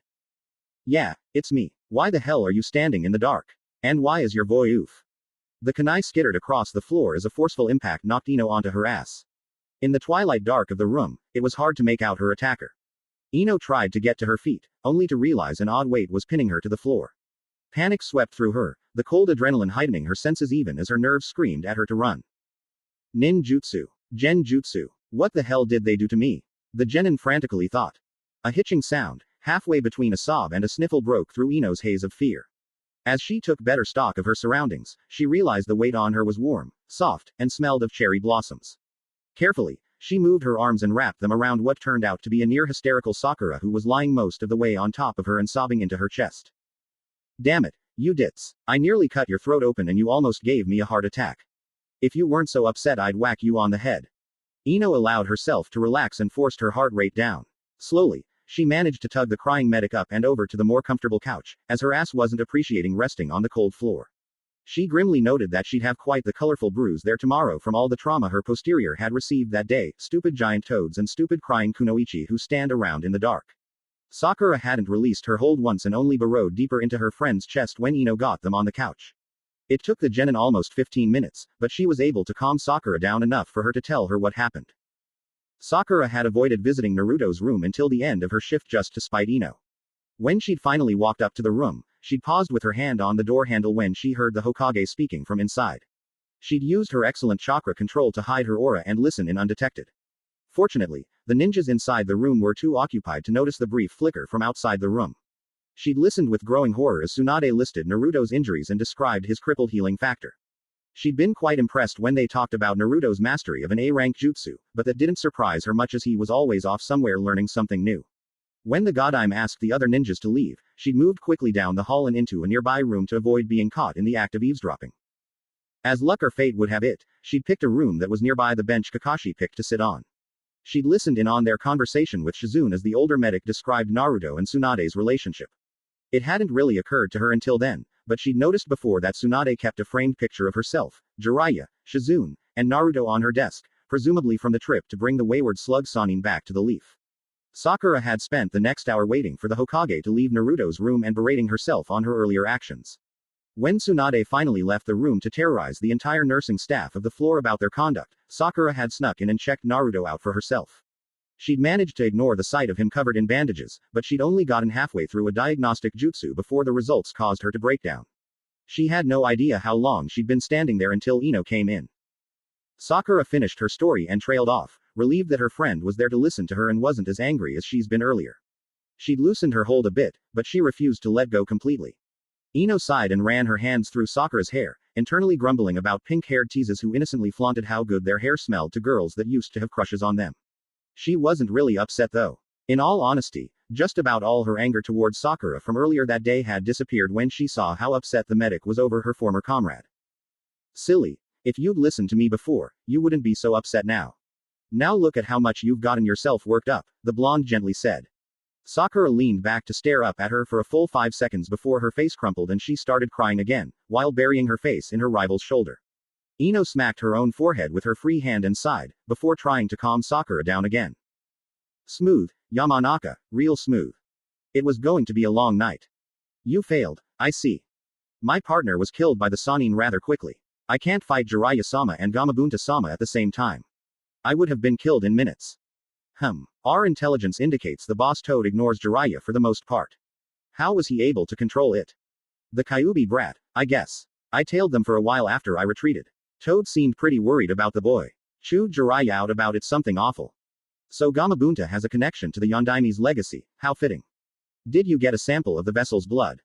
Yeah, it's me. Why the hell are you standing in the dark? And why is your voice oof? The kunai skittered across the floor as a forceful impact knocked Ino onto her ass. In the twilight dark of the room, it was hard to make out her attacker. Ino tried to get to her feet, only to realize an odd weight was pinning her to the floor. Panic swept through her, the cold adrenaline heightening her senses even as her nerves screamed at her to run. Ninjutsu. Genjutsu. What the hell did they do to me? The genin frantically thought. A hitching sound, halfway between a sob and a sniffle broke through Ino's haze of fear. As she took better stock of her surroundings, she realized the weight on her was warm, soft, and smelled of cherry blossoms. Carefully, she moved her arms and wrapped them around what turned out to be a near-hysterical Sakura who was lying most of the way on top of her and sobbing into her chest. Damn it, you ditz. I nearly cut your throat open and you almost gave me a heart attack. If you weren't so upset I'd whack you on the head. Ino allowed herself to relax and forced her heart rate down. Slowly, she managed to tug the crying medic up and over to the more comfortable couch, as her ass wasn't appreciating resting on the cold floor. She grimly noted that she'd have quite the colorful bruise there tomorrow from all the trauma her posterior had received that day, stupid giant toads and stupid crying kunoichi who stand around in the dark. Sakura hadn't released her hold once and only burrowed deeper into her friend's chest when Ino got them on the couch. It took the genin almost 15 minutes, but she was able to calm Sakura down enough for her to tell her what happened. Sakura had avoided visiting Naruto's room until the end of her shift just to spite Ino. When she'd finally walked up to the room, she'd paused with her hand on the door handle when she heard the Hokage speaking from inside. She'd used her excellent chakra control to hide her aura and listen in undetected. Fortunately, the ninjas inside the room were too occupied to notice the brief flicker from outside the room. She'd listened with growing horror as Tsunade listed Naruto's injuries and described his crippled healing factor. She'd been quite impressed when they talked about Naruto's mastery of an A-rank jutsu, but that didn't surprise her much as he was always off somewhere learning something new. When the Godime asked the other ninjas to leave, she'd moved quickly down the hall and into a nearby room to avoid being caught in the act of eavesdropping. As luck or fate would have it, she'd picked a room that was nearby the bench Kakashi picked to sit on. She'd listened in on their conversation with Shizune as the older medic described Naruto and Tsunade's relationship. It hadn't really occurred to her until then, but she'd noticed before that Tsunade kept a framed picture of herself, Jiraiya, Shizune, and Naruto on her desk, presumably from the trip to bring the wayward slug Sanin back to the leaf. Sakura had spent the next hour waiting for the Hokage to leave Naruto's room and berating herself on her earlier actions. When Tsunade finally left the room to terrorize the entire nursing staff of the floor about their conduct, Sakura had snuck in and checked Naruto out for herself. She'd managed to ignore the sight of him covered in bandages, but she'd only gotten halfway through a diagnostic jutsu before the results caused her to break down. She had no idea how long she'd been standing there until Ino came in. Sakura finished her story and trailed off, relieved that her friend was there to listen to her and wasn't as angry as she's been earlier. She'd loosened her hold a bit, but she refused to let go completely. Ino sighed and ran her hands through Sakura's hair, internally grumbling about pink-haired teases who innocently flaunted how good their hair smelled to girls that used to have crushes on them. She wasn't really upset though. In all honesty, just about all her anger towards Sakura from earlier that day had disappeared when she saw how upset the medic was over her former comrade. Silly. If you'd listened to me before, you wouldn't be so upset now. Now look at how much you've gotten yourself worked up, the blonde gently said. Sakura leaned back to stare up at her for a full 5 seconds before her face crumpled and she started crying again, while burying her face in her rival's shoulder. Ino smacked her own forehead with her free hand and sighed, before trying to calm Sakura down again. Smooth, Yamanaka, real smooth. It was going to be a long night. You failed, I see. My partner was killed by the Sannin rather quickly. I can't fight Jiraiya-sama and Gamabunta-sama at the same time. I would have been killed in minutes. Our intelligence indicates the boss Toad ignores Jiraiya for the most part. How was he able to control it? The Kyuubi brat, I guess. I tailed them for a while after I retreated. Toad seemed pretty worried about the boy. Chewed Jiraiya out about it something awful. So Gamabunta has a connection to the Yondaime's legacy, how fitting. Did you get a sample of the vessel's blood?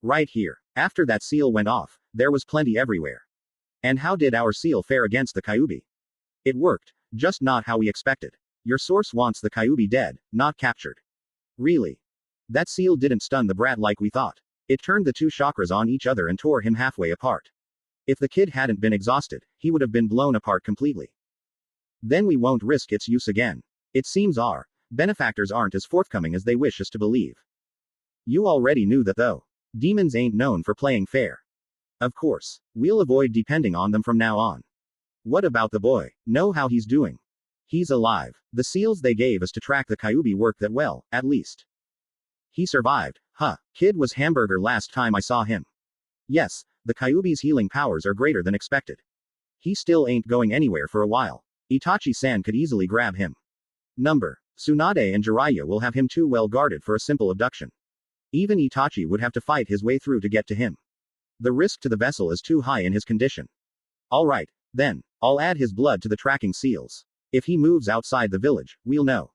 Right here. After that seal went off, there was plenty everywhere. And how did our seal fare against the Kyuubi? It worked, just not how we expected. Your source wants the Kyuubi dead, not captured. Really? That seal didn't stun the brat like we thought. It turned the two chakras on each other and tore him halfway apart. If the kid hadn't been exhausted, he would have been blown apart completely. Then we won't risk its use again. It seems our benefactors aren't as forthcoming as they wish us to believe. You already knew that though. Demons ain't known for playing fair. Of course. We'll avoid depending on them from now on. What about the boy? Know how he's doing? He's alive. The seals they gave us to track the Kyuubi worked that well, at least. He survived. Kid was hamburger last time I saw him. Yes, the Kyuubi's healing powers are greater than expected. He still ain't going anywhere for a while. Itachi-san could easily grab him. Tsunade and Jiraiya will have him too well guarded for a simple abduction. Even Itachi would have to fight his way through to get to him. The risk to the vessel is too high in his condition. Alright, then. I'll add his blood to the tracking seals. If he moves outside the village, we'll know.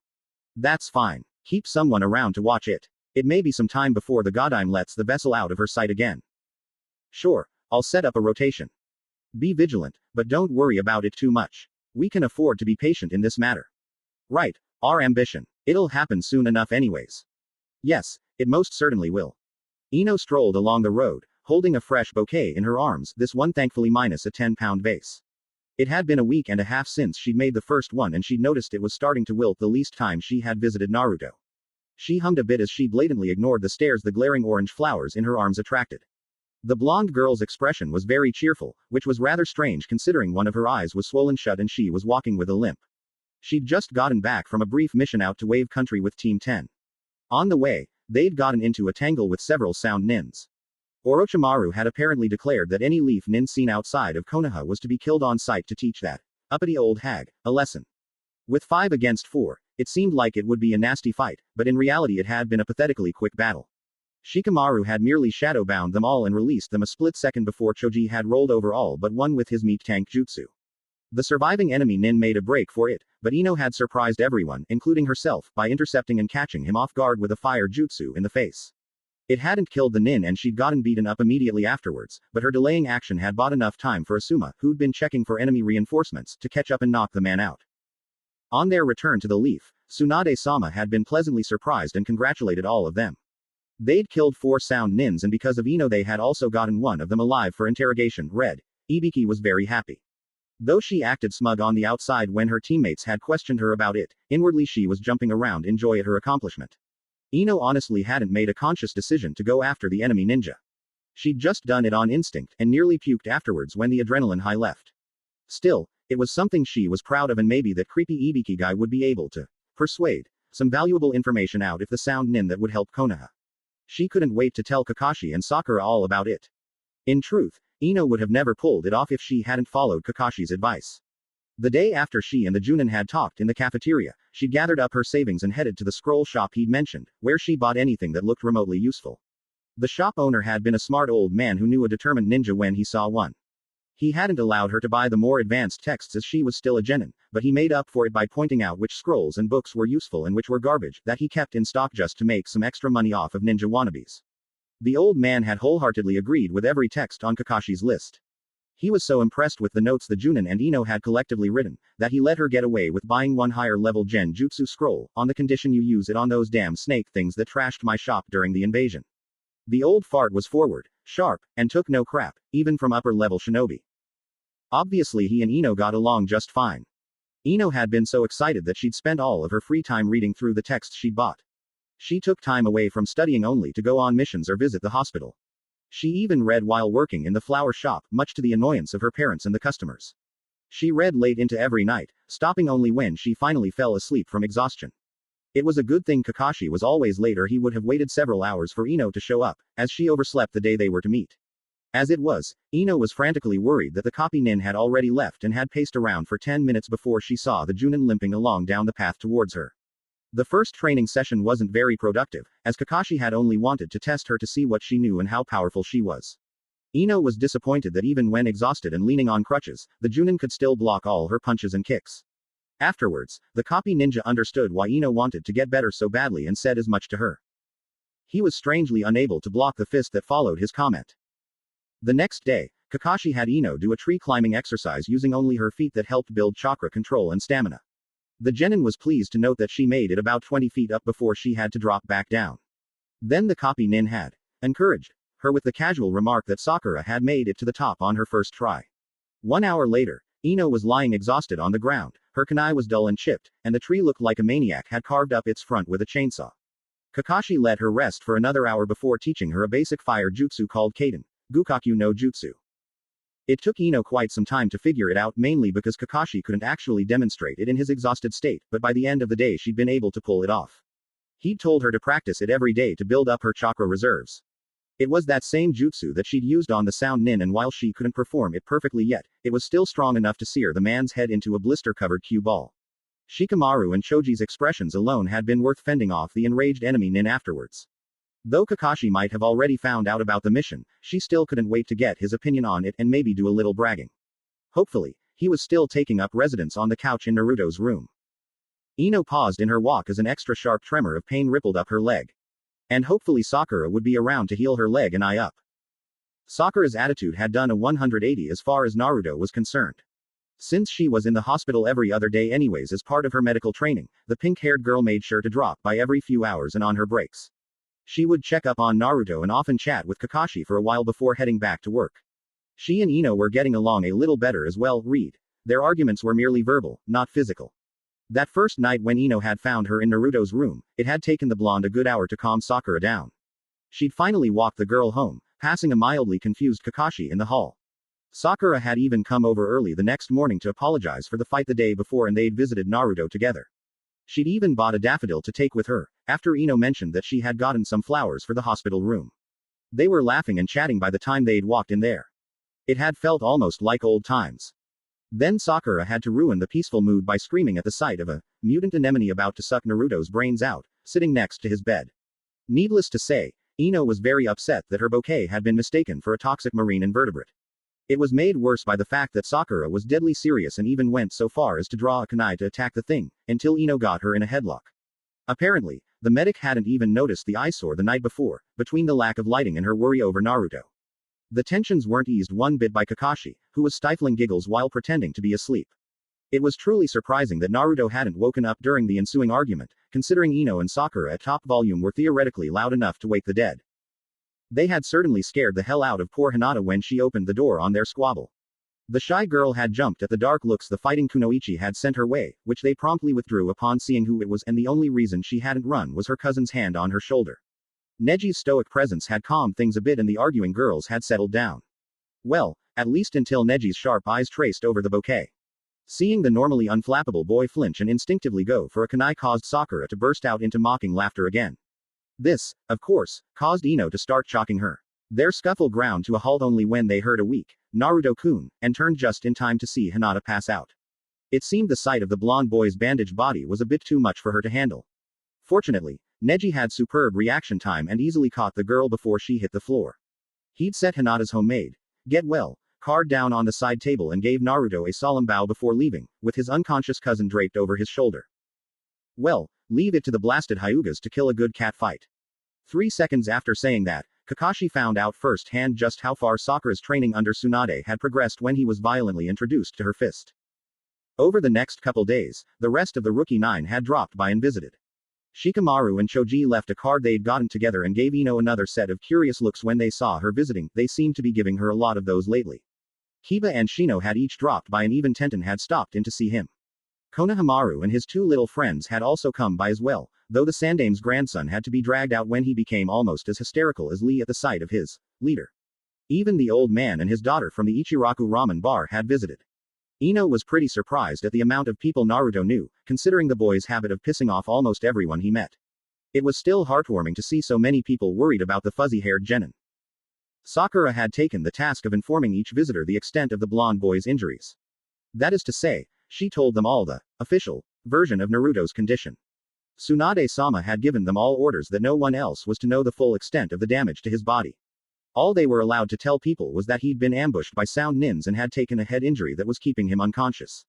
That's fine. Keep someone around to watch it. It may be some time before the Godime lets the vessel out of her sight again. Sure, I'll set up a rotation. Be vigilant, but don't worry about it too much. We can afford to be patient in this matter. Right, our ambition. It'll happen soon enough anyways. Yes, it most certainly will. Ino strolled along the road, holding a fresh bouquet in her arms, this one thankfully minus a 10-pound vase. It had been a week and a half since she'd made the first one and she'd noticed it was starting to wilt the least time she had visited Naruto. She hummed a bit as she blatantly ignored the stares the glaring orange flowers in her arms attracted. The blonde girl's expression was very cheerful, which was rather strange considering one of her eyes was swollen shut and she was walking with a limp. She'd just gotten back from a brief mission out to Wave Country with Team 10. On the way, they'd gotten into a tangle with several sound nins. Orochimaru had apparently declared that any leaf nin seen outside of Konoha was to be killed on sight to teach that uppity old hag a lesson. With 5 against 4, it seemed like it would be a nasty fight, but in reality it had been a pathetically quick battle. Shikamaru had merely shadow-bound them all and released them a split second before Choji had rolled over all but one with his meat tank jutsu. The surviving enemy nin made a break for it, but Ino had surprised everyone, including herself, by intercepting and catching him off guard with a fire jutsu in the face. It hadn't killed the nin and she'd gotten beaten up immediately afterwards, but her delaying action had bought enough time for Asuma, who'd been checking for enemy reinforcements, to catch up and knock the man out. On their return to the Leaf, Tsunade-sama had been pleasantly surprised and congratulated all of them. They'd killed 4 sound nins and because of Ino they had also gotten one of them alive for interrogation. Ibiki was very happy. Though she acted smug on the outside when her teammates had questioned her about it, inwardly she was jumping around in joy at her accomplishment. Ino honestly hadn't made a conscious decision to go after the enemy ninja. She'd just done it on instinct, and nearly puked afterwards when the adrenaline high left. Still, it was something she was proud of and maybe that creepy Ibiki guy would be able to persuade. some valuable information out if the sound nin that would help Konoha. She couldn't wait to tell Kakashi and Sakura all about it. In truth, Ino would have never pulled it off if she hadn't followed Kakashi's advice. The day after she and the Junin had talked in the cafeteria, she gathered up her savings and headed to the scroll shop he'd mentioned, where she bought anything that looked remotely useful. The shop owner had been a smart old man who knew a determined ninja when he saw one. He hadn't allowed her to buy the more advanced texts as she was still a genin, but he made up for it by pointing out which scrolls and books were useful and which were garbage that he kept in stock just to make some extra money off of ninja wannabes. The old man had wholeheartedly agreed with every text on Kakashi's list. He was so impressed with the notes the Junin and Ino had collectively written, that he let her get away with buying one higher level Genjutsu scroll, on the condition you use it on those damn snake things that trashed my shop during the invasion. The old fart was forward, sharp, and took no crap, even from upper level shinobi. Obviously he and Ino got along just fine. Ino had been so excited that she'd spent all of her free time reading through the texts she'd bought. She took time away from studying only to go on missions or visit the hospital. She even read while working in the flower shop, much to the annoyance of her parents and the customers. She read late into every night, stopping only when she finally fell asleep from exhaustion. It was a good thing Kakashi was always late, or he would have waited several hours for Ino to show up, as she overslept the day they were to meet. As it was, Ino was frantically worried that the copy nin had already left and had paced around for 10 minutes before she saw the Junin limping along down the path towards her. The first training session wasn't very productive, as Kakashi had only wanted to test her to see what she knew and how powerful she was. Ino was disappointed that even when exhausted and leaning on crutches, the Junin could still block all her punches and kicks. Afterwards, the copy ninja understood why Ino wanted to get better so badly and said as much to her. He was strangely unable to block the fist that followed his comment. The next day, Kakashi had Ino do a tree climbing exercise using only her feet that helped build chakra control and stamina. The genin was pleased to note that she made it about 20 feet up before she had to drop back down. Then the copy nin had encouraged her with the casual remark that Sakura had made it to the top on her first try. 1 hour later, Ino was lying exhausted on the ground, her kunai was dull and chipped, and the tree looked like a maniac had carved up its front with a chainsaw. Kakashi let her rest for another hour before teaching her a basic fire jutsu called Kaden, Gukaku no Jutsu. It took Ino quite some time to figure it out, mainly because Kakashi couldn't actually demonstrate it in his exhausted state, but by the end of the day she'd been able to pull it off. He'd told her to practice it every day to build up her chakra reserves. It was that same jutsu that she'd used on the sound nin, and while she couldn't perform it perfectly yet, it was still strong enough to sear the man's head into a blister-covered cue ball. Shikamaru and Choji's expressions alone had been worth fending off the enraged enemy nin afterwards. Though Kakashi might have already found out about the mission, she still couldn't wait to get his opinion on it and maybe do a little bragging. Hopefully, he was still taking up residence on the couch in Naruto's room. Ino paused in her walk as an extra sharp tremor of pain rippled up her leg. And hopefully Sakura would be around to heal her leg and eye up. Sakura's attitude had done a 180 as far as Naruto was concerned. Since she was in the hospital every other day anyways as part of her medical training, the pink-haired girl made sure to drop by every few hours and on her breaks. She would check up on Naruto and often chat with Kakashi for a while before heading back to work. She and Ino were getting along a little better as well. Their arguments were merely verbal, not physical. That first night when Ino had found her in Naruto's room, it had taken the blonde a good hour to calm Sakura down. She'd finally walked the girl home, passing a mildly confused Kakashi in the hall. Sakura had even come over early the next morning to apologize for the fight the day before, and they'd visited Naruto together. She'd even bought a daffodil to take with her, after Ino mentioned that she had gotten some flowers for the hospital room. They were laughing and chatting by the time they'd walked in there. It had felt almost like old times. Then Sakura had to ruin the peaceful mood by screaming at the sight of a mutant anemone about to suck Naruto's brains out, sitting next to his bed. Needless to say, Ino was very upset that her bouquet had been mistaken for a toxic marine invertebrate. It was made worse by the fact that Sakura was deadly serious and even went so far as to draw a kunai to attack the thing, until Ino got her in a headlock. Apparently, the medic hadn't even noticed the eyesore the night before, between the lack of lighting and her worry over Naruto. The tensions weren't eased one bit by Kakashi, who was stifling giggles while pretending to be asleep. It was truly surprising that Naruto hadn't woken up during the ensuing argument, considering Ino and Sakura at top volume were theoretically loud enough to wake the dead. They had certainly scared the hell out of poor Hinata when she opened the door on their squabble. The shy girl had jumped at the dark looks the fighting kunoichi had sent her way, which they promptly withdrew upon seeing who it was, and the only reason she hadn't run was her cousin's hand on her shoulder. Neji's stoic presence had calmed things a bit and the arguing girls had settled down. Well, at least until Neji's sharp eyes traced over the bouquet. Seeing the normally unflappable boy flinch and instinctively go for a kunai caused Sakura to burst out into mocking laughter again. This, of course, caused Ino to start chalking her. Their scuffle ground to a halt only when they heard a weak Naruto-kun, and turned just in time to see Hinata pass out. It seemed the sight of the blonde boy's bandaged body was a bit too much for her to handle. Fortunately, Neji had superb reaction time and easily caught the girl before she hit the floor. He'd set Hinata's homemade get well card down on the side table and gave Naruto a solemn bow before leaving, with his unconscious cousin draped over his shoulder. Well, leave it to the blasted Hyugas to kill a good cat fight. 3 seconds after saying that, Kakashi found out firsthand just how far Sakura's training under Tsunade had progressed when he was violently introduced to her fist. Over the next couple days, the rest of the Rookie 9 had dropped by and visited. Shikamaru and Choji left a card they'd gotten together and gave Ino another set of curious looks when they saw her visiting. They seemed to be giving her a lot of those lately. Kiba and Shino had each dropped by and even Tenten had stopped in to see him. Konohamaru and his 2 little friends had also come by as well, though the Sandame's grandson had to be dragged out when he became almost as hysterical as Lee at the sight of his leader. Even the old man and his daughter from the Ichiraku ramen bar had visited. Ino was pretty surprised at the amount of people Naruto knew, considering the boy's habit of pissing off almost everyone he met. It was still heartwarming to see so many people worried about the fuzzy-haired genin. Sakura had taken the task of informing each visitor the extent of the blonde boy's injuries. That is to say, she told them all the official version of Naruto's condition. Tsunade-sama had given them all orders that no one else was to know the full extent of the damage to his body. All they were allowed to tell people was that he'd been ambushed by sound nins and had taken a head injury that was keeping him unconscious.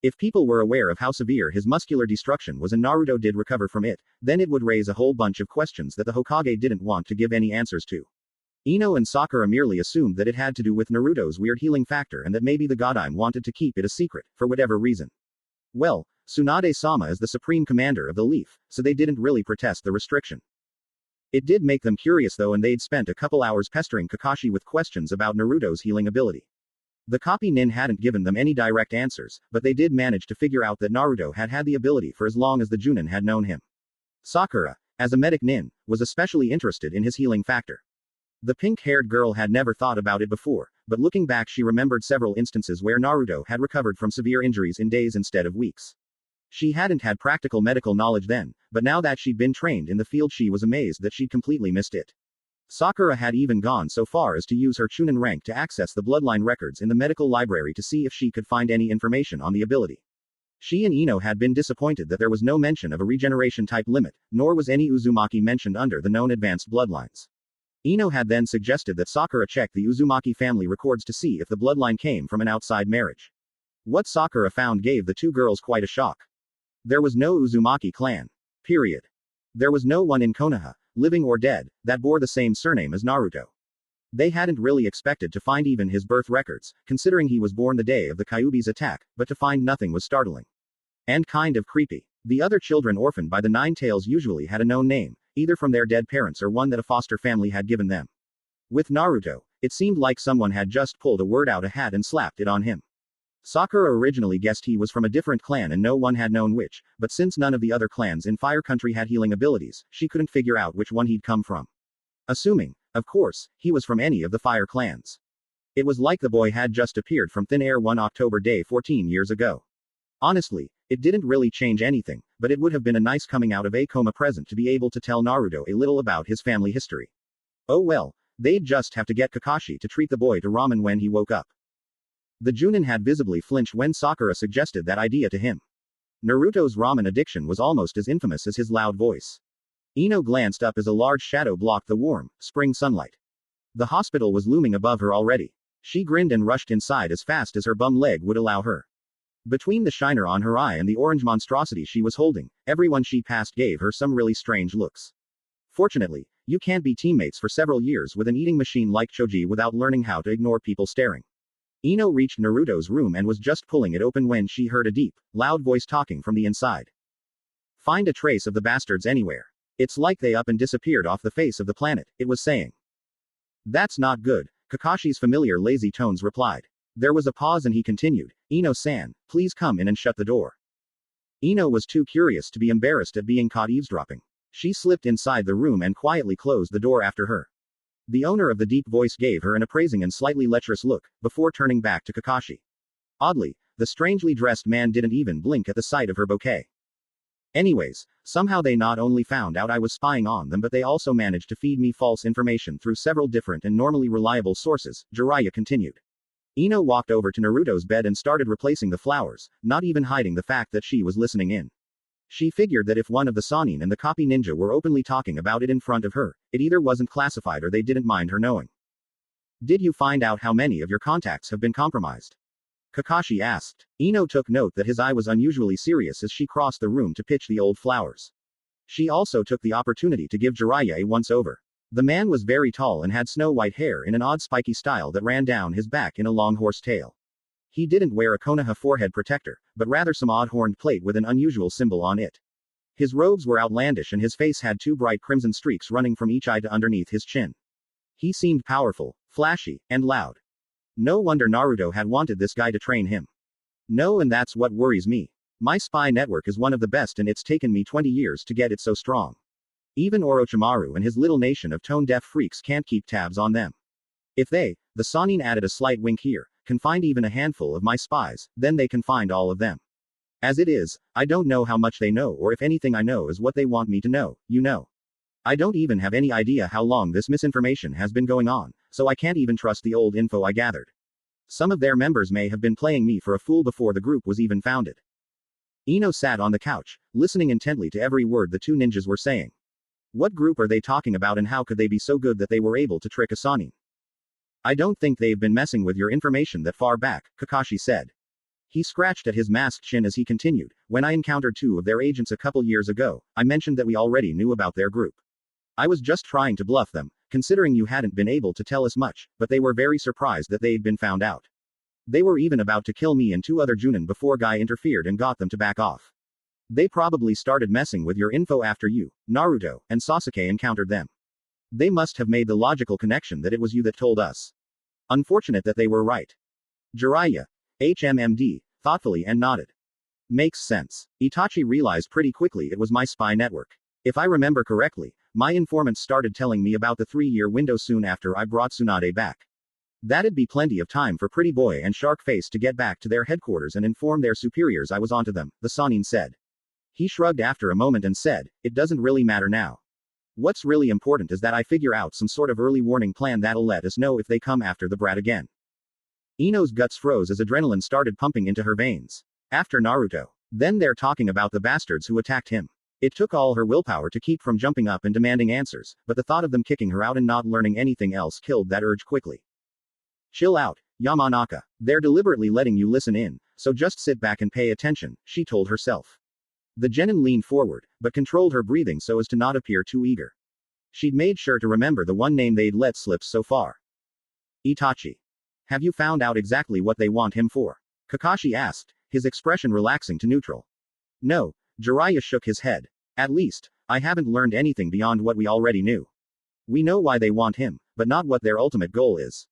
If people were aware of how severe his muscular destruction was and Naruto did recover from it, then it would raise a whole bunch of questions that the Hokage didn't want to give any answers to. Ino and Sakura merely assumed that it had to do with Naruto's weird healing factor and that maybe the Godime wanted to keep it a secret, for whatever reason. Well, Tsunade-sama is the supreme commander of the Leaf, so they didn't really protest the restriction. It did make them curious though, and they'd spent a couple hours pestering Kakashi with questions about Naruto's healing ability. The copy nin hadn't given them any direct answers, but they did manage to figure out that Naruto had had the ability for as long as the Junin had known him. Sakura, as a medic nin, was especially interested in his healing factor. The pink-haired girl had never thought about it before, but looking back she remembered several instances where Naruto had recovered from severe injuries in days instead of weeks. She hadn't had practical medical knowledge then, but now that she'd been trained in the field she was amazed that she'd completely missed it. Sakura had even gone so far as to use her Chunin rank to access the bloodline records in the medical library to see if she could find any information on the ability. She and Ino had been disappointed that there was no mention of a regeneration type limit, nor was any Uzumaki mentioned under the known advanced bloodlines. Ino had then suggested that Sakura check the Uzumaki family records to see if the bloodline came from an outside marriage. What Sakura found gave the 2 girls quite a shock. There was no Uzumaki clan. Period. There was no one in Konoha, living or dead, that bore the same surname as Naruto. They hadn't really expected to find even his birth records, considering he was born the day of the Kyuubi's attack, but to find nothing was startling. And kind of creepy. The other children orphaned by the Nine Tails usually had a known name, either from their dead parents or one that a foster family had given them. With Naruto, it seemed like someone had just pulled a word out a hat and slapped it on him. Sakura originally guessed he was from a different clan and no one had known which, but since none of the other clans in Fire Country had healing abilities, she couldn't figure out which one he'd come from. Assuming, of course, he was from any of the Fire clans. It was like the boy had just appeared from thin air one October day 14 years ago. Honestly, it didn't really change anything, but it would have been a nice coming out of a coma present to be able to tell Naruto a little about his family history. Oh well, they'd just have to get Kakashi to treat the boy to ramen when he woke up. The Junin had visibly flinched when Sakura suggested that idea to him. Naruto's ramen addiction was almost as infamous as his loud voice. Ino glanced up as a large shadow blocked the warm, spring sunlight. The hospital was looming above her already. She grinned and rushed inside as fast as her bum leg would allow her. Between the shiner on her eye and the orange monstrosity she was holding, everyone she passed gave her some really strange looks. Fortunately, you can't be teammates for several years with an eating machine like Choji without learning how to ignore people staring. Ino reached Naruto's room and was just pulling it open when she heard a deep, loud voice talking from the inside. Find a trace of the bastards anywhere. It's like they up and disappeared off the face of the planet, it was saying. That's not good, Kakashi's familiar lazy tones replied. There was a pause and he continued, Ino-san, please come in and shut the door. Ino was too curious to be embarrassed at being caught eavesdropping. She slipped inside the room and quietly closed the door after her. The owner of the deep voice gave her an appraising and slightly lecherous look, before turning back to Kakashi. Oddly, the strangely dressed man didn't even blink at the sight of her bouquet. Anyways, somehow they not only found out I was spying on them but they also managed to feed me false information through several different and normally reliable sources, Jiraiya continued. Ino walked over to Naruto's bed and started replacing the flowers, not even hiding the fact that she was listening in. She figured that if one of the Sannin and the copy ninja were openly talking about it in front of her, it either wasn't classified or they didn't mind her knowing. Did you find out how many of your contacts have been compromised? Kakashi asked. Ino took note that his eye was unusually serious as she crossed the room to pitch the old flowers. She also took the opportunity to give Jiraiya a once-over. The man was very tall and had snow-white hair in an odd spiky style that ran down his back in a long horse tail. He didn't wear a Konoha forehead protector, but rather some odd horned plate with an unusual symbol on it. His robes were outlandish and his face had two bright crimson streaks running from each eye to underneath his chin. He seemed powerful, flashy, and loud. No wonder Naruto had wanted this guy to train him. No, and that's what worries me. My spy network is one of the best and it's taken me 20 years to get it so strong. Even Orochimaru and his little nation of tone-deaf freaks can't keep tabs on them. If they, the Sannin added a slight wink here, can find even a handful of my spies, then they can find all of them. As it is, I don't know how much they know or if anything I know is what they want me to know, you know. I don't even have any idea how long this misinformation has been going on, so I can't even trust the old info I gathered. Some of their members may have been playing me for a fool before the group was even founded. Ino sat on the couch, listening intently to every word the two ninjas were saying. What group are they talking about and how could they be so good that they were able to trick a Sannin? I don't think they've been messing with your information that far back, Kakashi said. He scratched at his masked chin as he continued. When I encountered two of their agents a couple years ago, I mentioned that we already knew about their group. I was just trying to bluff them, considering you hadn't been able to tell us much, but they were very surprised that they'd been found out. They were even about to kill me and two other Junin before Guy interfered and got them to back off. They probably started messing with your info after you, Naruto, and Sasuke encountered them. They must have made the logical connection that it was you that told us. Unfortunate that they were right. Jiraiya, HMMD, thoughtfully and nodded. Makes sense. Itachi realized pretty quickly it was my spy network. If I remember correctly, my informants started telling me about the 3-year window soon after I brought Tsunade back. That'd be plenty of time for Pretty Boy and Shark Face to get back to their headquarters and inform their superiors I was onto them, the Sannin said. He shrugged after a moment and said, it doesn't really matter now. What's really important is that I figure out some sort of early warning plan that'll let us know if they come after the brat again. Ino's guts froze as adrenaline started pumping into her veins. After Naruto. Then they're talking about the bastards who attacked him. It took all her willpower to keep from jumping up and demanding answers, but the thought of them kicking her out and not learning anything else killed that urge quickly. Chill out, Yamanaka. They're deliberately letting you listen in, so just sit back and pay attention, she told herself. The genin leaned forward, but controlled her breathing so as to not appear too eager. She'd made sure to remember the one name they'd let slip so far. Itachi. Have you found out exactly what they want him for? Kakashi asked, his expression relaxing to neutral. No, Jiraiya shook his head. At least, I haven't learned anything beyond what we already knew. We know why they want him, but not what their ultimate goal is.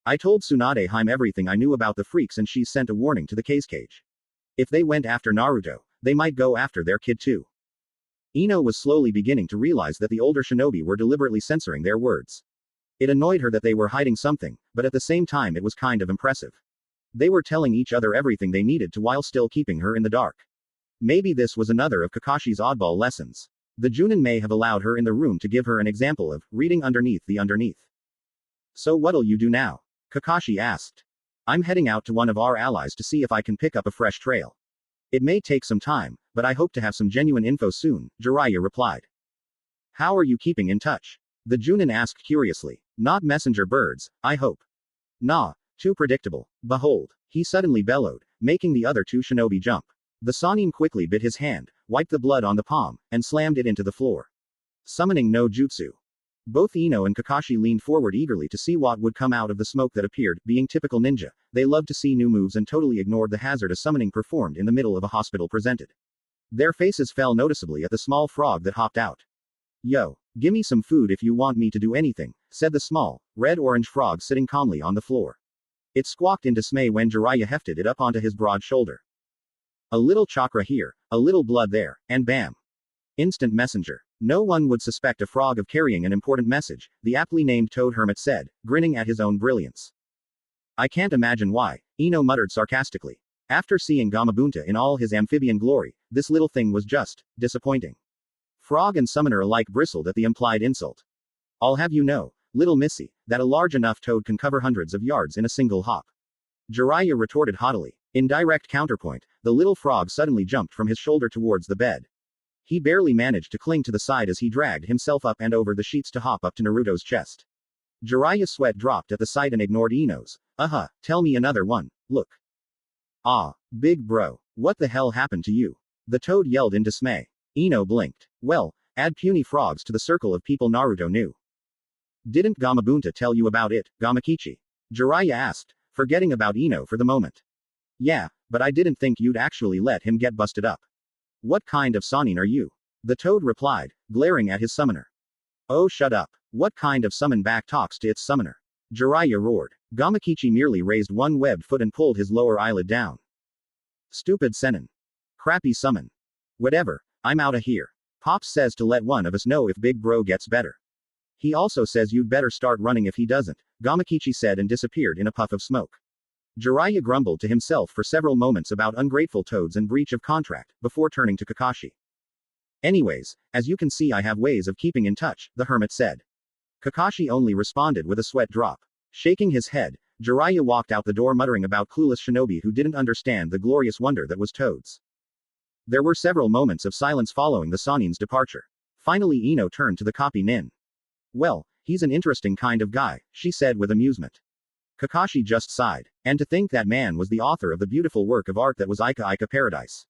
I told Tsunade Haim everything I knew about the freaks and she's sent a warning to the cage. If they went after Naruto, they might go after their kid too. Ino was slowly beginning to realize that the older shinobi were deliberately censoring their words. It annoyed her that they were hiding something, but at the same time it was kind of impressive. They were telling each other everything they needed to while still keeping her in the dark. Maybe this was another of Kakashi's oddball lessons. The Junin may have allowed her in the room to give her an example of reading underneath the underneath. So what'll you do now? Kakashi asked. I'm heading out to one of our allies to see if I can pick up a fresh trail. It may take some time, but I hope to have some genuine info soon, Jiraiya replied. How are you keeping in touch? The Junin asked curiously. Not messenger birds, I hope. Nah, too predictable. Behold, he suddenly bellowed, making the other two shinobi jump. The Sannin quickly bit his hand, wiped the blood on the palm, and slammed it into the floor. Summoning no jutsu. Both Ino and Kakashi leaned forward eagerly to see what would come out of the smoke that appeared. Being typical ninja, they loved to see new moves and totally ignored the hazard a summoning performed in the middle of a hospital presented. Their faces fell noticeably at the small frog that hopped out. Yo, gimme some food if you want me to do anything, said the small, red-orange frog sitting calmly on the floor. It squawked in dismay when Jiraiya hefted it up onto his broad shoulder. A little chakra here, a little blood there, and bam. Instant messenger. No one would suspect a frog of carrying an important message, the aptly named Toad Hermit said, grinning at his own brilliance. I can't imagine why, Ino muttered sarcastically. After seeing Gamabunta in all his amphibian glory, this little thing was just disappointing. Frog and summoner alike bristled at the implied insult. I'll have you know, little missy, that a large enough toad can cover hundreds of yards in a single hop. Jiraiya retorted haughtily. In direct counterpoint, the little frog suddenly jumped from his shoulder towards the bed. He barely managed to cling to the side as he dragged himself up and over the sheets to hop up to Naruto's chest. Jiraiya's sweat dropped at the sight and ignored Ino's. Tell me another one, look. Ah, big bro, what the hell happened to you? The toad yelled in dismay. Ino blinked. Well, add puny frogs to the circle of people Naruto knew. Didn't Gamabunta tell you about it, Gamakichi? Jiraiya asked, forgetting about Ino for the moment. Yeah, but I didn't think you'd actually let him get busted up. What kind of Sannin are you? The toad replied, glaring at his summoner. Oh, shut up. What kind of summon back talks to its summoner? Jiraiya roared. Gamakichi merely raised one webbed foot and pulled his lower eyelid down. Stupid Sennin. Crappy summon. Whatever, I'm outta here. Pops says to let one of us know if Big Bro gets better. He also says you'd better start running if he doesn't, Gamakichi said and disappeared in a puff of smoke. Jiraiya grumbled to himself for several moments about ungrateful toads and breach of contract, before turning to Kakashi. Anyways, as you can see I have ways of keeping in touch, the hermit said. Kakashi only responded with a sweat drop. Shaking his head, Jiraiya walked out the door muttering about clueless shinobi who didn't understand the glorious wonder that was toads. There were several moments of silence following the Sannin's departure. Finally Ino turned to the copy nin. Well, he's an interesting kind of guy, she said with amusement. Kakashi just sighed. And to think that man was the author of the beautiful work of art that was Ika Ika Paradise.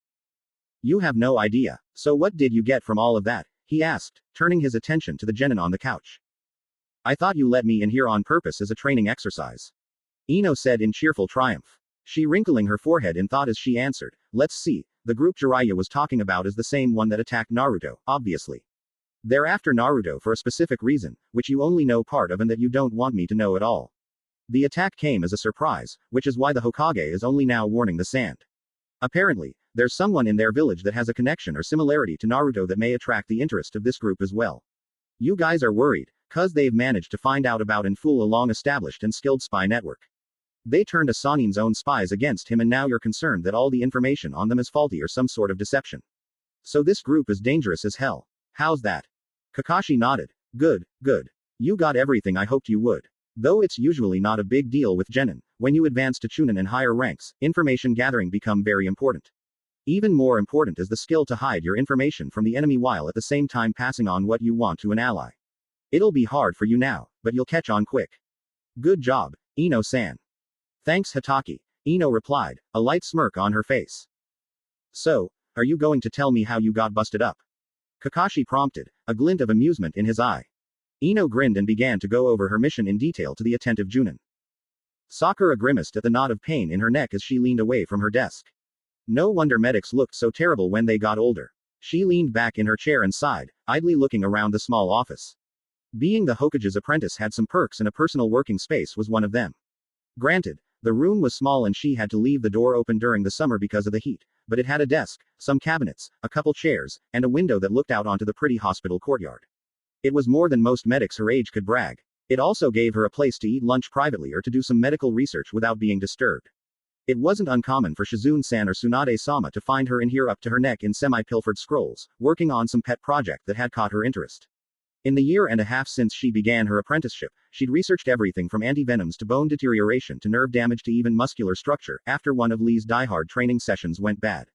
You have no idea. So what did you get from all of that? He asked, turning his attention to the genin on the couch. I thought you let me in here on purpose as a training exercise. Ino said in cheerful triumph. She wrinkling her forehead in thought as she answered, let's see, the group Jiraiya was talking about is the same one that attacked Naruto, obviously. They're after Naruto for a specific reason, which you only know part of and that you don't want me to know at all. The attack came as a surprise, which is why the Hokage is only now warning the sand. Apparently, there's someone in their village that has a connection or similarity to Naruto that may attract the interest of this group as well. You guys are worried, cause they've managed to find out about and fool a long-established and skilled spy network. They turned a Sannin's own spies against him and now you're concerned that all the information on them is faulty or some sort of deception. So this group is dangerous as hell. How's that? Kakashi nodded. Good, good. You got everything I hoped you would. Though it's usually not a big deal with genin, when you advance to chunin and higher ranks, information gathering become very important. Even more important is the skill to hide your information from the enemy while at the same time passing on what you want to an ally. It'll be hard for you now, but you'll catch on quick. Good job, Ino-san. Thanks Hatake, Ino replied, a light smirk on her face. So, are you going to tell me how you got busted up? Kakashi prompted, a glint of amusement in his eye. Ino grinned and began to go over her mission in detail to the attentive Junin. Sakura grimaced at the knot of pain in her neck as she leaned away from her desk. No wonder medics looked so terrible when they got older. She leaned back in her chair and sighed, idly looking around the small office. Being the Hokage's apprentice had some perks and a personal working space was one of them. Granted, the room was small and she had to leave the door open during the summer because of the heat, but it had a desk, some cabinets, a couple chairs, and a window that looked out onto the pretty hospital courtyard. It was more than most medics her age could brag. It also gave her a place to eat lunch privately or to do some medical research without being disturbed. It wasn't uncommon for Shizune-san or Tsunade-sama to find her in here up to her neck in semi-pilfered scrolls, working on some pet project that had caught her interest. In the year and a half since she began her apprenticeship, she'd researched everything from antivenoms to bone deterioration to nerve damage to even muscular structure, after one of Lee's diehard training sessions went bad.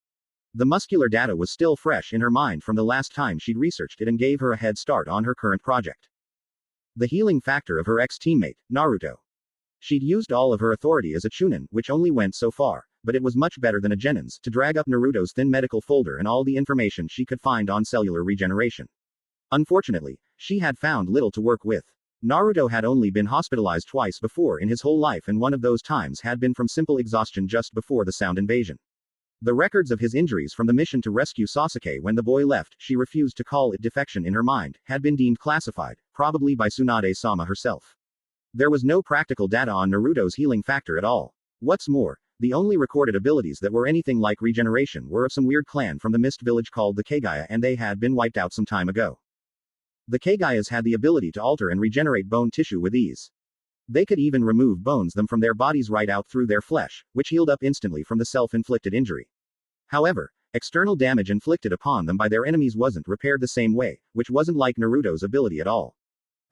The muscular data was still fresh in her mind from the last time she'd researched it and gave her a head start on her current project. The healing factor of her ex-teammate, Naruto. She'd used all of her authority as a chunin, which only went so far, but it was much better than a genin's, to drag up Naruto's thin medical folder and all the information she could find on cellular regeneration. Unfortunately, she had found little to work with. Naruto had only been hospitalized twice before in his whole life and one of those times had been from simple exhaustion just before the sound invasion. The records of his injuries from the mission to rescue Sasuke when the boy left, she refused to call it defection in her mind, had been deemed classified, probably by Tsunade-sama herself. There was no practical data on Naruto's healing factor at all. What's more, the only recorded abilities that were anything like regeneration were of some weird clan from the Mist Village called the Kagaya and they had been wiped out some time ago. The Kagayas had the ability to alter and regenerate bone tissue with ease. They could even remove bones them from their bodies right out through their flesh, which healed up instantly from the self-inflicted injury. However, external damage inflicted upon them by their enemies wasn't repaired the same way, which wasn't like Naruto's ability at all.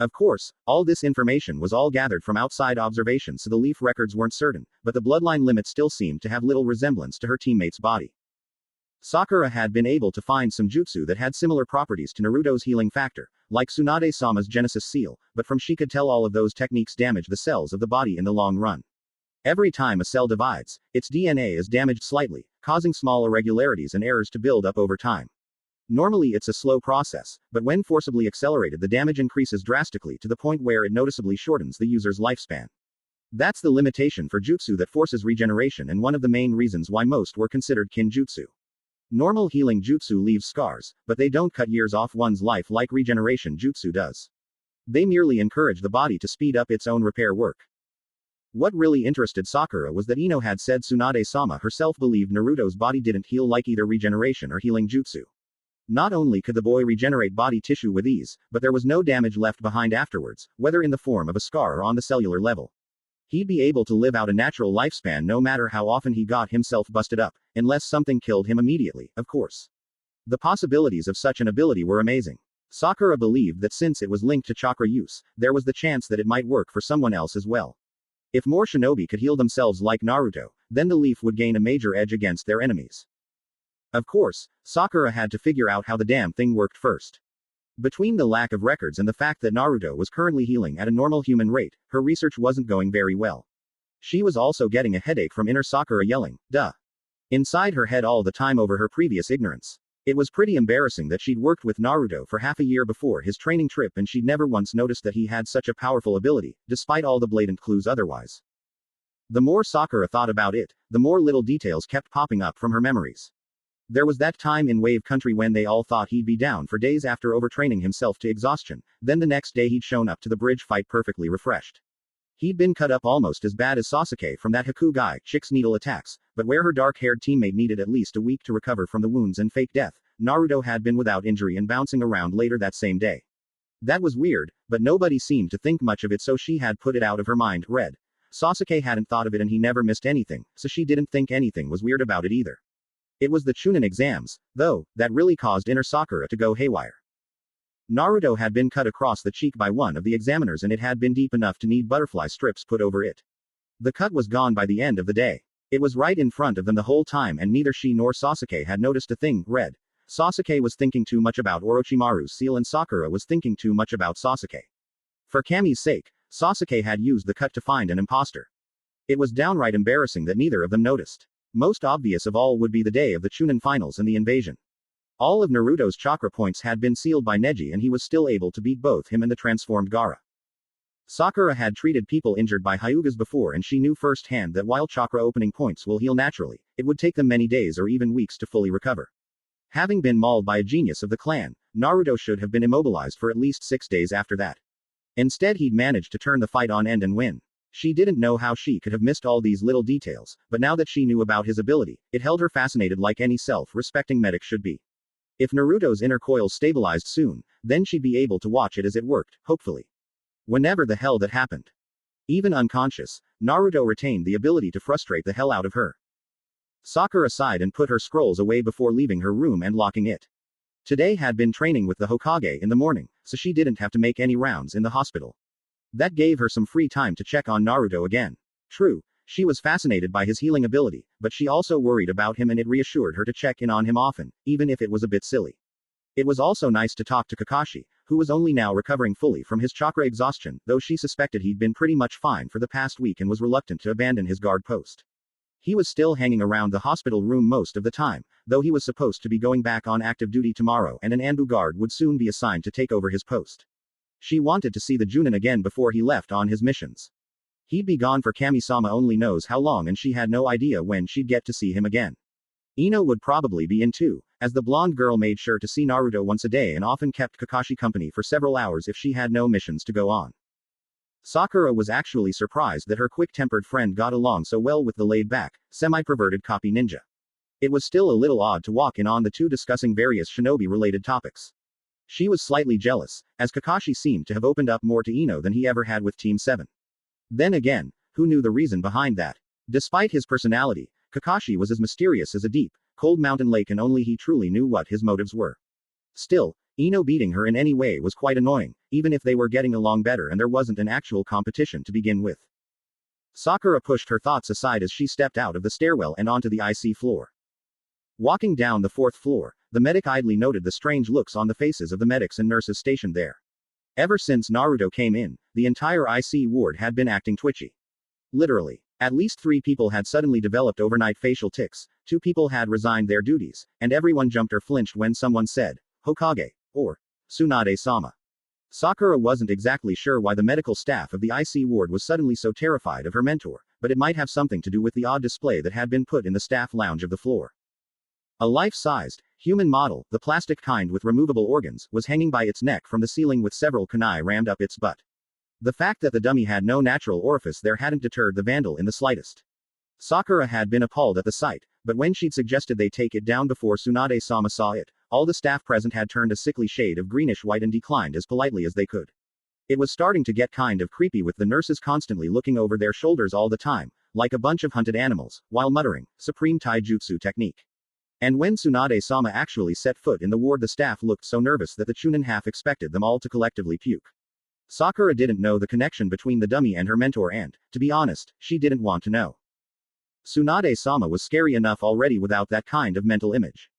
Of course, all this information was all gathered from outside observation, so the leaf records weren't certain, but the bloodline limit still seemed to have little resemblance to her teammate's body. Sakura had been able to find some jutsu that had similar properties to Naruto's healing factor, like Tsunade-sama's Genesis seal, but from she could tell all of those techniques damage the cells of the body in the long run. Every time a cell divides, its DNA is damaged slightly, causing small irregularities and errors to build up over time. Normally it's a slow process, but when forcibly accelerated the damage increases drastically to the point where it noticeably shortens the user's lifespan. That's the limitation for jutsu that forces regeneration and one of the main reasons why most were considered kinjutsu. Normal healing jutsu leaves scars, but they don't cut years off one's life like regeneration jutsu does. They merely encourage the body to speed up its own repair work. What really interested Sakura was that Ino had said Tsunade-sama herself believed Naruto's body didn't heal like either regeneration or healing jutsu. Not only could the boy regenerate body tissue with ease, but there was no damage left behind afterwards, whether in the form of a scar or on the cellular level. He'd be able to live out a natural lifespan no matter how often he got himself busted up, unless something killed him immediately, of course. The possibilities of such an ability were amazing. Sakura believed that since it was linked to chakra use, there was the chance that it might work for someone else as well. If more shinobi could heal themselves like Naruto, then the leaf would gain a major edge against their enemies. Of course, Sakura had to figure out how the damn thing worked first. Between the lack of records and the fact that Naruto was currently healing at a normal human rate, her research wasn't going very well. She was also getting a headache from inner Sakura yelling, "Duh!" inside her head all the time over her previous ignorance. It was pretty embarrassing that she'd worked with Naruto for half a year before his training trip and she'd never once noticed that he had such a powerful ability, despite all the blatant clues otherwise. The more Sakura thought about it, the more little details kept popping up from her memories. There was that time in Wave Country when they all thought he'd be down for days after overtraining himself to exhaustion, then the next day he'd shown up to the bridge fight perfectly refreshed. He'd been cut up almost as bad as Sasuke from that Hakugai chick's needle attacks, but where her dark-haired teammate needed at least a week to recover from the wounds and fake death, Naruto had been without injury and bouncing around later that same day. That was weird, but nobody seemed to think much of it, so she had put it out of her mind. Sasuke hadn't thought of it and he never missed anything, so she didn't think anything was weird about it either. It was the Chunin exams, though, that really caused inner Sakura to go haywire. Naruto had been cut across the cheek by one of the examiners and it had been deep enough to need butterfly strips put over it. The cut was gone by the end of the day. It was right in front of them the whole time and neither she nor Sasuke had noticed a thing. Sasuke was thinking too much about Orochimaru's seal and Sakura was thinking too much about Sasuke. For Kami's sake, Sasuke had used the cut to find an imposter. It was downright embarrassing that neither of them noticed. Most obvious of all would be the day of the Chunin finals and the invasion. All of Naruto's chakra points had been sealed by Neji and he was still able to beat both him and the transformed Gaara. Sakura had treated people injured by Hyugas before and she knew firsthand that while chakra opening points will heal naturally, it would take them many days or even weeks to fully recover. Having been mauled by a genius of the clan, Naruto should have been immobilized for at least 6 days after that. Instead he'd managed to turn the fight on end and win. She didn't know how she could have missed all these little details, but now that she knew about his ability, it held her fascinated like any self-respecting medic should be. If Naruto's inner coils stabilized soon, then she'd be able to watch it as it worked, hopefully. Whenever the hell that happened. Even unconscious, Naruto retained the ability to frustrate the hell out of her. Sakura sighed and put her scrolls away before leaving her room and locking it. Today had been training with the Hokage in the morning, so she didn't have to make any rounds in the hospital. That gave her some free time to check on Naruto again. True, she was fascinated by his healing ability, but she also worried about him and it reassured her to check in on him often, even if it was a bit silly. It was also nice to talk to Kakashi, who was only now recovering fully from his chakra exhaustion, though she suspected he'd been pretty much fine for the past week and was reluctant to abandon his guard post. He was still hanging around the hospital room most of the time, though he was supposed to be going back on active duty tomorrow and an Anbu guard would soon be assigned to take over his post. She wanted to see the Junin again before he left on his missions. He'd be gone for Kami-sama only knows how long and she had no idea when she'd get to see him again. Ino would probably be in too, as the blonde girl made sure to see Naruto once a day and often kept Kakashi company for several hours if she had no missions to go on. Sakura was actually surprised that her quick-tempered friend got along so well with the laid-back, semi-perverted copy ninja. It was still a little odd to walk in on the two discussing various shinobi-related topics. She was slightly jealous, as Kakashi seemed to have opened up more to Ino than he ever had with Team 7. Then again, who knew the reason behind that? Despite his personality, Kakashi was as mysterious as a deep, cold mountain lake, and only he truly knew what his motives were. Still, Ino beating her in any way was quite annoying, even if they were getting along better and there wasn't an actual competition to begin with. Sakura pushed her thoughts aside as she stepped out of the stairwell and onto the IC floor. Walking down the 4th floor, the medic idly noted the strange looks on the faces of the medics and nurses stationed there. Ever since Naruto came in, the entire IC ward had been acting twitchy. Literally. At least 3 people had suddenly developed overnight facial tics, 2 people had resigned their duties, and everyone jumped or flinched when someone said, Hokage, or Tsunade-sama. Sakura wasn't exactly sure why the medical staff of the IC ward was suddenly so terrified of her mentor, but it might have something to do with the odd display that had been put in the staff lounge of the floor. A life-sized, human model, the plastic kind with removable organs, was hanging by its neck from the ceiling with several kunai rammed up its butt. The fact that the dummy had no natural orifice there hadn't deterred the vandal in the slightest. Sakura had been appalled at the sight, but when she'd suggested they take it down before Tsunade-sama saw it, all the staff present had turned a sickly shade of greenish-white and declined as politely as they could. It was starting to get kind of creepy with the nurses constantly looking over their shoulders all the time, like a bunch of hunted animals, while muttering, Supreme Taijutsu technique. And when Tsunade-sama actually set foot in the ward, the staff looked so nervous that the Chunin half expected them all to collectively puke. Sakura didn't know the connection between the dummy and her mentor and, to be honest, she didn't want to know. Tsunade-sama was scary enough already without that kind of mental image.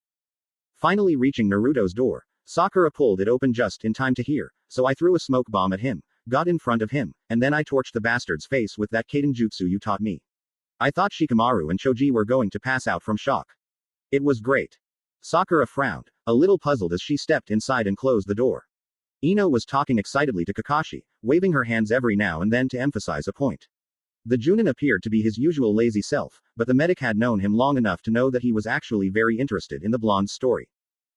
Finally reaching Naruto's door, Sakura pulled it open just in time to hear, so I threw a smoke bomb at him, got in front of him, and then I torched the bastard's face with that Kaden jutsu you taught me. I thought Shikamaru and Choji were going to pass out from shock. It was great. Sakura frowned, a little puzzled as she stepped inside and closed the door. Ino was talking excitedly to Kakashi, waving her hands every now and then to emphasize a point. The Junin appeared to be his usual lazy self, but the medic had known him long enough to know that he was actually very interested in the blonde's story.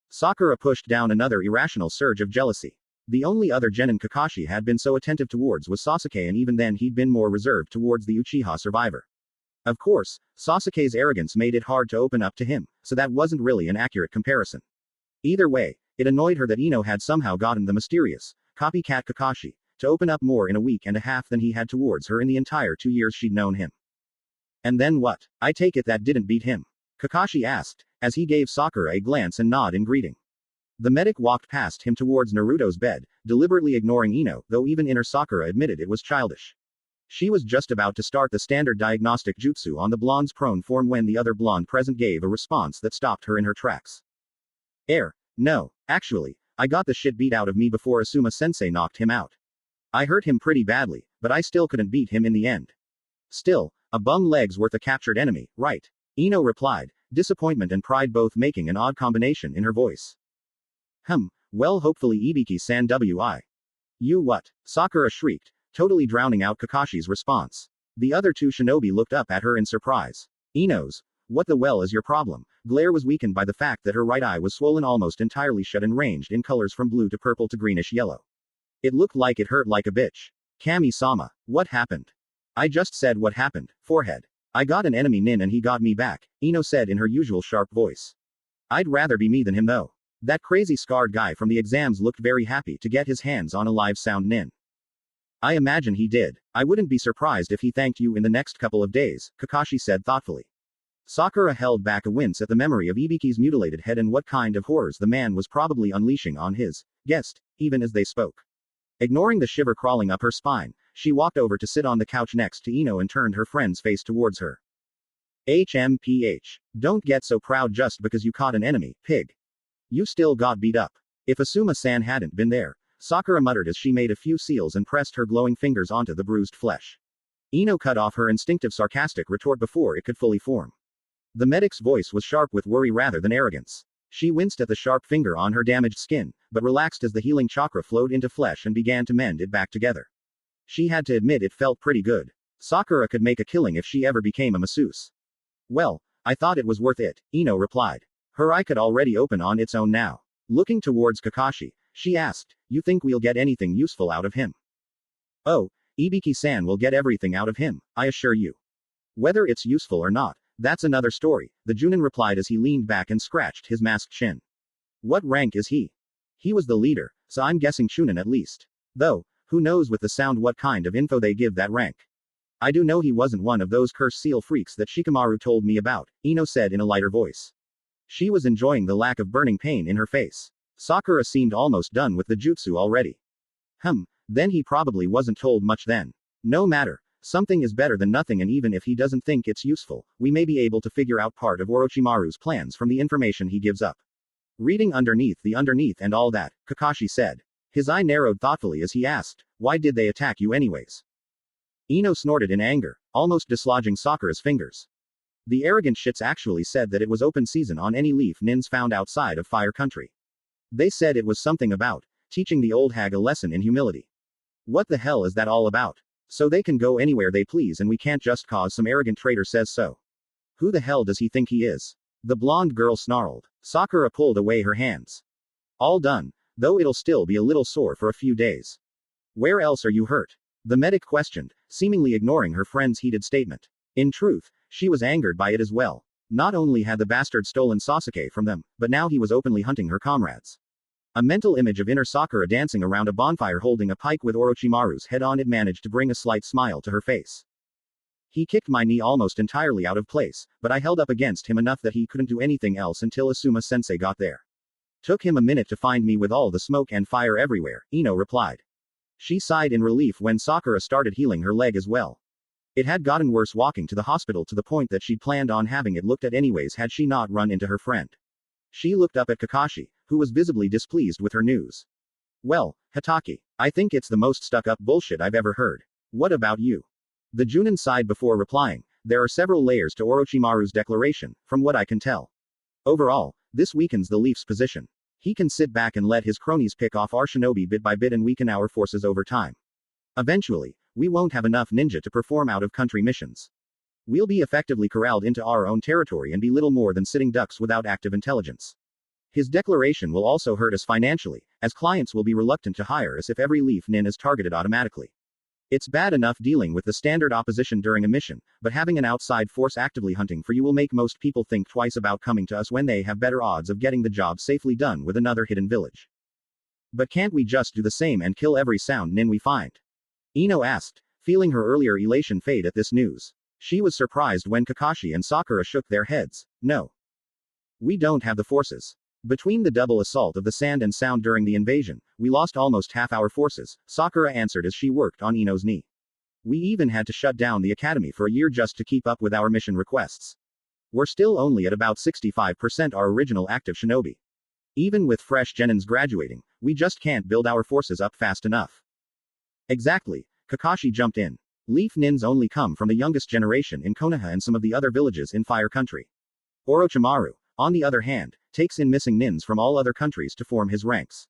Sakura pushed down another irrational surge of jealousy. The only other genin Kakashi had been so attentive towards was Sasuke, and even then he'd been more reserved towards the Uchiha survivor. Of course, Sasuke's arrogance made it hard to open up to him, so that wasn't really an accurate comparison. Either way, it annoyed her that Ino had somehow gotten the mysterious, copycat Kakashi, to open up more in a week and a half than he had towards her in the entire 2 years she'd known him. And then what? I take it that didn't beat him? Kakashi asked, as he gave Sakura a glance and nod in greeting. The medic walked past him towards Naruto's bed, deliberately ignoring Ino, though even inner Sakura admitted it was childish. She was just about to start the standard diagnostic jutsu on the blonde's prone form when the other blonde present gave a response that stopped her in her tracks. No, actually, I got the shit beat out of me before Asuma-sensei knocked him out. I hurt him pretty badly, but I still couldn't beat him in the end. Still, a bum leg's worth a captured enemy, right? Ino replied, disappointment and pride both making an odd combination in her voice. Well hopefully Ibiki-san wi. You what? Sakura shrieked, totally drowning out Kakashi's response. The other 2 shinobi looked up at her in surprise. Ino's, what the well is your problem? Glare was weakened by the fact that her right eye was swollen almost entirely shut and ranged in colors from blue to purple to greenish yellow. It looked like it hurt like a bitch. Kami-sama, what happened? I just said what happened, forehead. I got an enemy nin and he got me back, Ino said in her usual sharp voice. I'd rather be me than him though. That crazy scarred guy from the exams looked very happy to get his hands on a live sound nin. I imagine he did. I wouldn't be surprised if he thanked you in the next couple of days, Kakashi said thoughtfully. Sakura held back a wince at the memory of Ibiki's mutilated head and what kind of horrors the man was probably unleashing on his guest, even as they spoke. Ignoring the shiver crawling up her spine, she walked over to sit on the couch next to Ino and turned her friend's face towards her. HMPH. Don't get so proud just because you caught an enemy, pig. You still got beat up. If Asuma-san hadn't been there, Sakura muttered as she made a few seals and pressed her glowing fingers onto the bruised flesh. Ino cut off her instinctive sarcastic retort before it could fully form. The medic's voice was sharp with worry rather than arrogance. She winced at the sharp finger on her damaged skin, but relaxed as the healing chakra flowed into flesh and began to mend it back together. She had to admit it felt pretty good. Sakura could make a killing if she ever became a masseuse. Well, I thought it was worth it, Ino replied. Her eye could already open on its own now. Looking towards Kakashi, she asked, you think we'll get anything useful out of him? Oh, Ibiki-san will get everything out of him, I assure you. Whether it's useful or not, that's another story, the Junin replied as he leaned back and scratched his masked chin. What rank is he? He was the leader, so I'm guessing Chunin at least. Though, who knows with the sound what kind of info they give that rank. I do know he wasn't one of those cursed seal freaks that Shikamaru told me about, Ino said in a lighter voice. She was enjoying the lack of burning pain in her face. Sakura seemed almost done with the jutsu already. Then he probably wasn't told much then. No matter. Something is better than nothing, and even if he doesn't think it's useful, we may be able to figure out part of Orochimaru's plans from the information he gives up. Reading underneath and all that, Kakashi said. His eye narrowed thoughtfully as he asked, why did they attack you anyways? Ino snorted in anger, almost dislodging Sakura's fingers. The arrogant shits actually said that it was open season on any leaf nins found outside of Fire Country. They said it was something about teaching the old hag a lesson in humility. What the hell is that all about? So they can go anywhere they please and we can't just cause some arrogant traitor says so. Who the hell does he think he is? The blonde girl snarled. Sakura pulled away her hands. All done, though it'll still be a little sore for a few days. Where else are you hurt? The medic questioned, seemingly ignoring her friend's heated statement. In truth, she was angered by it as well. Not only had the bastard stolen Sasuke from them, but now he was openly hunting her comrades. A mental image of inner Sakura dancing around a bonfire holding a pike with Orochimaru's head on it managed to bring a slight smile to her face. He kicked my knee almost entirely out of place, but I held up against him enough that he couldn't do anything else until Asuma-sensei got there. Took him a minute to find me with all the smoke and fire everywhere, Ino replied. She sighed in relief when Sakura started healing her leg as well. It had gotten worse walking to the hospital to the point that she'd planned on having it looked at anyways had she not run into her friend. She looked up at Kakashi, who was visibly displeased with her news. Well, Hatake, I think it's the most stuck-up bullshit I've ever heard. What about you? The Junin sighed before replying, there are several layers to Orochimaru's declaration, from what I can tell. Overall, this weakens the Leaf's position. He can sit back and let his cronies pick off our shinobi bit by bit and weaken our forces over time. Eventually, we won't have enough ninja to perform out-of-country missions. We'll be effectively corralled into our own territory and be little more than sitting ducks without active intelligence. His declaration will also hurt us financially, as clients will be reluctant to hire us if every leaf nin is targeted automatically. It's bad enough dealing with the standard opposition during a mission, but having an outside force actively hunting for you will make most people think twice about coming to us when they have better odds of getting the job safely done with another hidden village. But can't we just do the same and kill every sound nin we find? Ino asked, feeling her earlier elation fade at this news. She was surprised when Kakashi and Sakura shook their heads. No. We don't have the forces. Between the double assault of the sand and sound during the invasion, we lost almost half our forces, Sakura answered as she worked on Ino's knee. We even had to shut down the academy for a year just to keep up with our mission requests. We're still only at about 65% our original active shinobi. Even with fresh genins graduating, we just can't build our forces up fast enough. Exactly, Kakashi jumped in. Leaf nins only come from the youngest generation in Konoha and some of the other villages in Fire Country. Orochimaru, on the other hand, takes in missing nins from all other countries to form his ranks.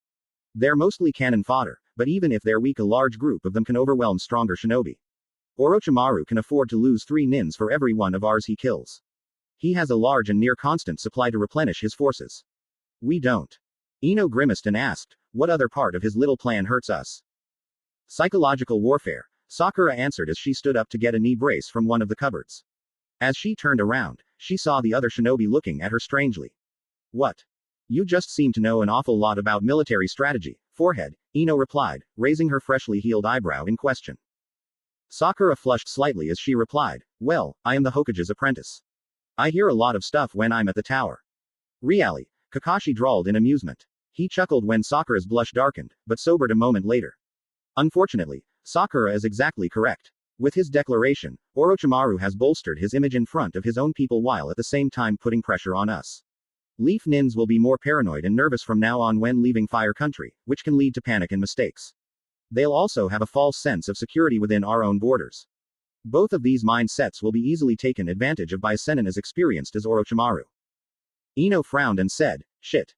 They're mostly cannon fodder, but even if they're weak, a large group of them can overwhelm stronger shinobi. Orochimaru can afford to lose 3 nins for every one of ours he kills. He has a large and near constant supply to replenish his forces. We don't. Ino grimaced and asked, what other part of his little plan hurts us? Psychological warfare, Sakura answered as she stood up to get a knee brace from one of the cupboards. As she turned around, she saw the other shinobi looking at her strangely. What? You just seem to know an awful lot about military strategy, forehead, Ino replied, raising her freshly healed eyebrow in question. Sakura flushed slightly as she replied, well, I am the Hokage's apprentice. I hear a lot of stuff when I'm at the tower. Really? Kakashi drawled in amusement. He chuckled when Sakura's blush darkened, but sobered a moment later. Unfortunately, Sakura is exactly correct. With his declaration, Orochimaru has bolstered his image in front of his own people while at the same time putting pressure on us. Leaf nins will be more paranoid and nervous from now on when leaving Fire Country, which can lead to panic and mistakes. They'll also have a false sense of security within our own borders. Both of these mindsets will be easily taken advantage of by a senin as experienced as Orochimaru. Ino frowned and said, shit.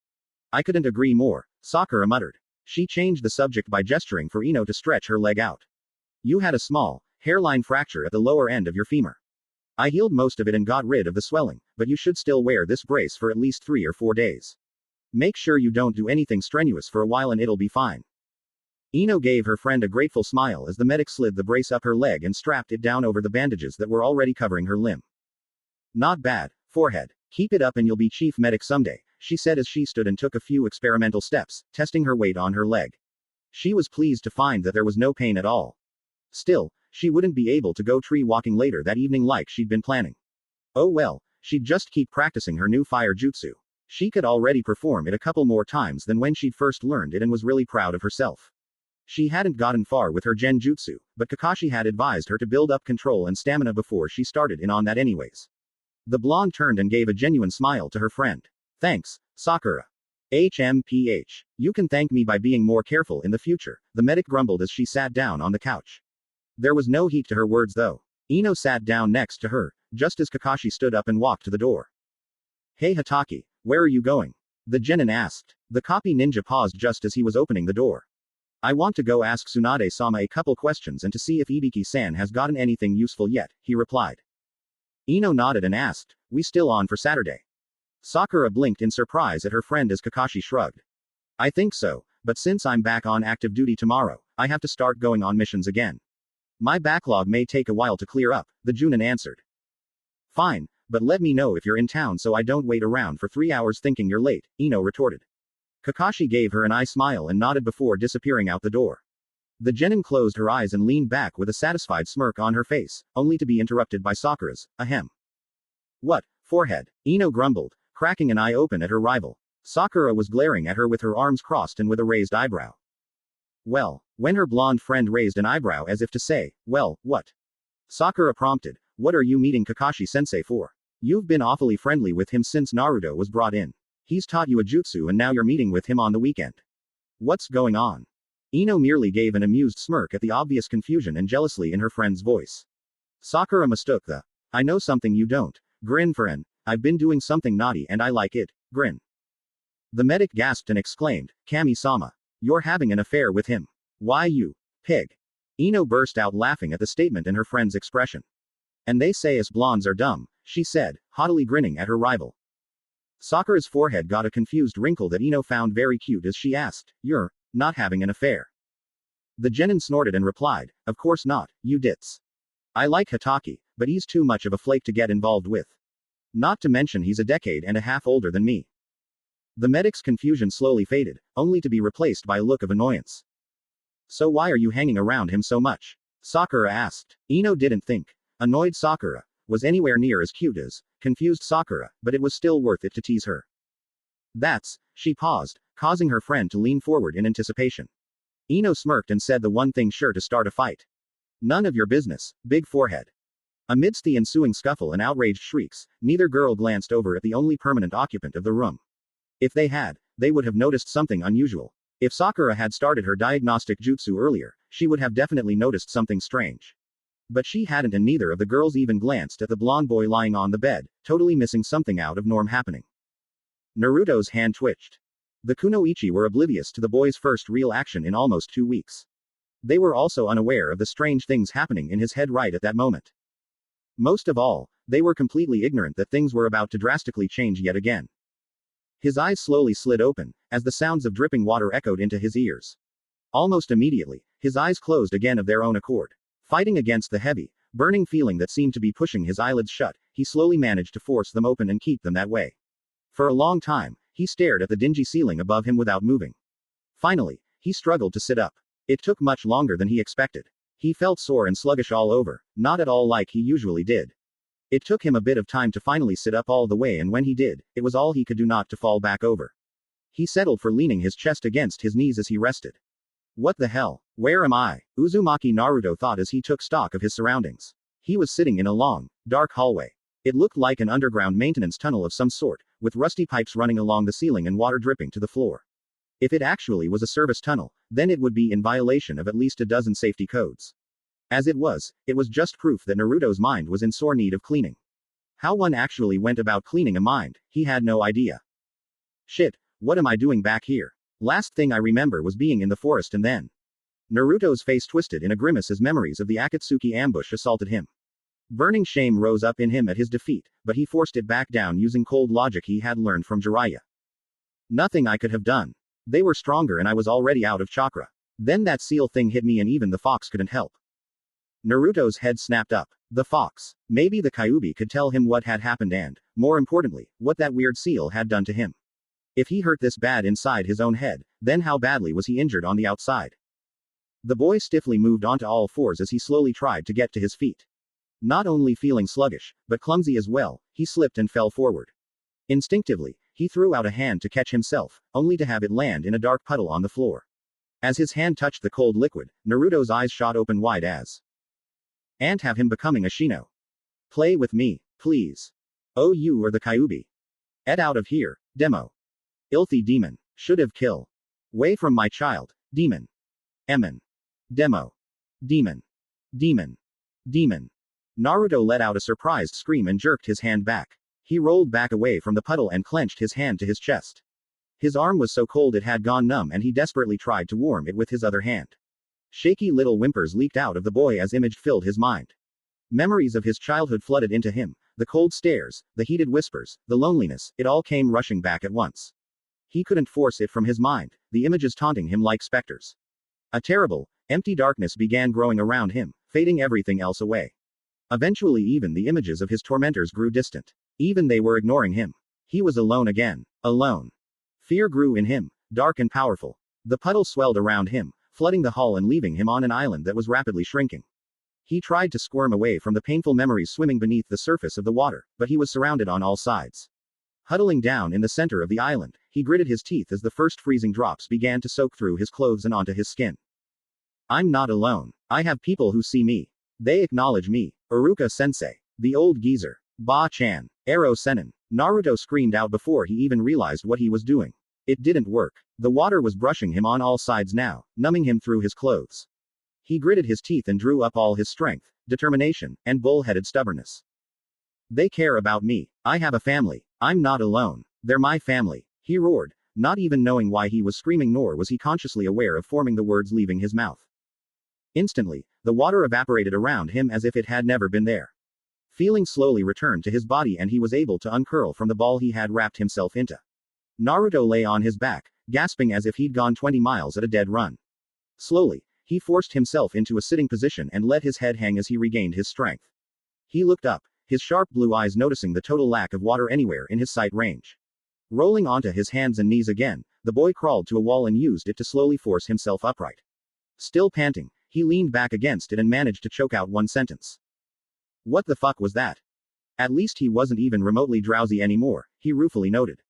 I couldn't agree more, Sakura muttered. She changed the subject by gesturing for Ino to stretch her leg out. You had a small, hairline fracture at the lower end of your femur. I healed most of it and got rid of the swelling, but you should still wear this brace for at least 3 or 4 days. Make sure you don't do anything strenuous for a while and it'll be fine. Ino gave her friend a grateful smile as the medic slid the brace up her leg and strapped it down over the bandages that were already covering her limb. Not bad, forehead. Keep it up and you'll be chief medic someday, she said as she stood and took a few experimental steps, testing her weight on her leg. She was pleased to find that there was no pain at all. Still, She wouldn't be able to go tree walking later that evening like she'd been planning. Oh well, she'd just keep practicing her new fire jutsu. She could already perform it a couple more times than when she'd first learned it and was really proud of herself. She hadn't gotten far with her genjutsu, but Kakashi had advised her to build up control and stamina before she started in on that anyways. The blonde turned and gave a genuine smile to her friend. Thanks, Sakura. HMPH. You can thank me by being more careful in the future, the medic grumbled as she sat down on the couch. There was no heat to her words though. Ino sat down next to her, just as Kakashi stood up and walked to the door. Hey Hatake, where are you going? The genin asked. The copy ninja paused just as he was opening the door. I want to go ask Tsunade-sama a couple questions and to see if Ibiki-san has gotten anything useful yet, he replied. Ino nodded and asked, we still on for Saturday? Sakura blinked in surprise at her friend as Kakashi shrugged. I think so, but since I'm back on active duty tomorrow, I have to start going on missions again. My backlog may take a while to clear up, the Junin answered. Fine, but let me know if you're in town so I don't wait around for 3 hours thinking you're late, Ino retorted. Kakashi gave her an eye smile and nodded before disappearing out the door. The genin closed her eyes and leaned back with a satisfied smirk on her face, only to be interrupted by Sakura's, ahem. What, forehead? Ino grumbled, cracking an eye open at her rival. Sakura was glaring at her with her arms crossed and with a raised eyebrow. Well, when her blonde friend raised an eyebrow as if to say, well, what? Sakura prompted, what are you meeting Kakashi-sensei for? You've been awfully friendly with him since Naruto was brought in. He's taught you a jutsu and now you're meeting with him on the weekend. What's going on? Ino merely gave an amused smirk at the obvious confusion and jealousy in her friend's voice. Sakura mistook the, I know something you don't, grin for an, I've been doing something naughty and I like it, grin. The medic gasped and exclaimed, Kami-sama. You're having an affair with him. Why you, pig? Ino burst out laughing at the statement and her friend's expression. And they say us blondes are dumb, she said, haughtily grinning at her rival. Sakura's forehead got a confused wrinkle that Ino found very cute as she asked, you're not having an affair? The genin snorted and replied, of course not, you ditz. I like Hatake, but he's too much of a flake to get involved with. Not to mention he's a decade and a half older than me. The medic's confusion slowly faded, only to be replaced by a look of annoyance. So why are you hanging around him so much? Sakura asked. Ino didn't think annoyed Sakura was anywhere near as cute as confused Sakura, but it was still worth it to tease her. That's, she paused, causing her friend to lean forward in anticipation. Ino smirked and said the one thing sure to start a fight. None of your business, big forehead. Amidst the ensuing scuffle and outraged shrieks, neither girl glanced over at the only permanent occupant of the room. If they had, they would have noticed something unusual. If Sakura had started her diagnostic jutsu earlier, she would have definitely noticed something strange. But she hadn't, and neither of the girls even glanced at the blonde boy lying on the bed, totally missing something out of norm happening. Naruto's hand twitched. The kunoichi were oblivious to the boy's first real action in almost 2 weeks. They were also unaware of the strange things happening in his head right at that moment. Most of all, they were completely ignorant that things were about to drastically change yet again. His eyes slowly slid open, as the sounds of dripping water echoed into his ears. Almost immediately, his eyes closed again of their own accord. Fighting against the heavy, burning feeling that seemed to be pushing his eyelids shut, he slowly managed to force them open and keep them that way. For a long time, he stared at the dingy ceiling above him without moving. Finally, he struggled to sit up. It took much longer than he expected. He felt sore and sluggish all over, not at all like he usually did. It took him a bit of time to finally sit up all the way, and when he did, it was all he could do not to fall back over. He settled for leaning his chest against his knees as he rested. What the hell? Where am I? Uzumaki Naruto thought as he took stock of his surroundings. He was sitting in a long, dark hallway. It looked like an underground maintenance tunnel of some sort, with rusty pipes running along the ceiling and water dripping to the floor. If it actually was a service tunnel, then it would be in violation of at least a dozen safety codes. As it was just proof that Naruto's mind was in sore need of cleaning. How one actually went about cleaning a mind, he had no idea. Shit, what am I doing back here? Last thing I remember was being in the forest, and then. Naruto's face twisted in a grimace as memories of the Akatsuki ambush assaulted him. Burning shame rose up in him at his defeat, but he forced it back down using cold logic he had learned from Jiraiya. Nothing I could have done. They were stronger and I was already out of chakra. Then that seal thing hit me and even the fox couldn't help. Naruto's head snapped up. The fox. Maybe the Kyuubi could tell him what had happened and, more importantly, what that weird seal had done to him. If he hurt this bad inside his own head, then how badly was he injured on the outside? The boy stiffly moved onto all fours as he slowly tried to get to his feet. Not only feeling sluggish, but clumsy as well, he slipped and fell forward. Instinctively, he threw out a hand to catch himself, only to have it land in a dark puddle on the floor. As his hand touched the cold liquid, Naruto's eyes shot open wide as and have him becoming a Shino. Play with me, please. Oh, you are the Kyuubi. Ed out of here, demo. Ilthy demon. Should have kill. Way from my child, demon. Emin. Demo. Demon. Demon. Demon. Naruto let out a surprised scream and jerked his hand back. He rolled back away from the puddle and clenched his hand to his chest. His arm was so cold it had gone numb and he desperately tried to warm it with his other hand. Shaky little whimpers leaked out of the boy as image filled his mind. Memories of his childhood flooded into him, the cold stares, the heated whispers, the loneliness, it all came rushing back at once. He couldn't force it from his mind, the images taunting him like specters. A terrible, empty darkness began growing around him, fading everything else away. Eventually even the images of his tormentors grew distant. Even they were ignoring him. He was alone again. Alone. Fear grew in him, dark and powerful. The puddle swelled around him, flooding the hall and leaving him on an island that was rapidly shrinking. He tried to squirm away from the painful memories swimming beneath the surface of the water, but he was surrounded on all sides. Huddling down in the center of the island, he gritted his teeth as the first freezing drops began to soak through his clothes and onto his skin. I'm not alone. I have people who see me. They acknowledge me. Uruka-sensei. The old geezer. Ba-chan. Ero Sennin. Naruto screamed out before he even realized what he was doing. It didn't work. The water was brushing him on all sides now, numbing him through his clothes. He gritted his teeth and drew up all his strength, determination, and bull-headed stubbornness. They care about me. I have a family. I'm not alone. They're my family. He roared, not even knowing why he was screaming, nor was he consciously aware of forming the words leaving his mouth. Instantly, the water evaporated around him as if it had never been there. Feeling slowly returned to his body and he was able to uncurl from the ball he had wrapped himself into. Naruto lay on his back, gasping as if he'd gone 20 miles at a dead run. Slowly, he forced himself into a sitting position and let his head hang as he regained his strength. He looked up, his sharp blue eyes noticing the total lack of water anywhere in his sight range. Rolling onto his hands and knees again, the boy crawled to a wall and used it to slowly force himself upright. Still panting, he leaned back against it and managed to choke out one sentence. What the fuck was that? At least he wasn't even remotely drowsy anymore, he ruefully noted.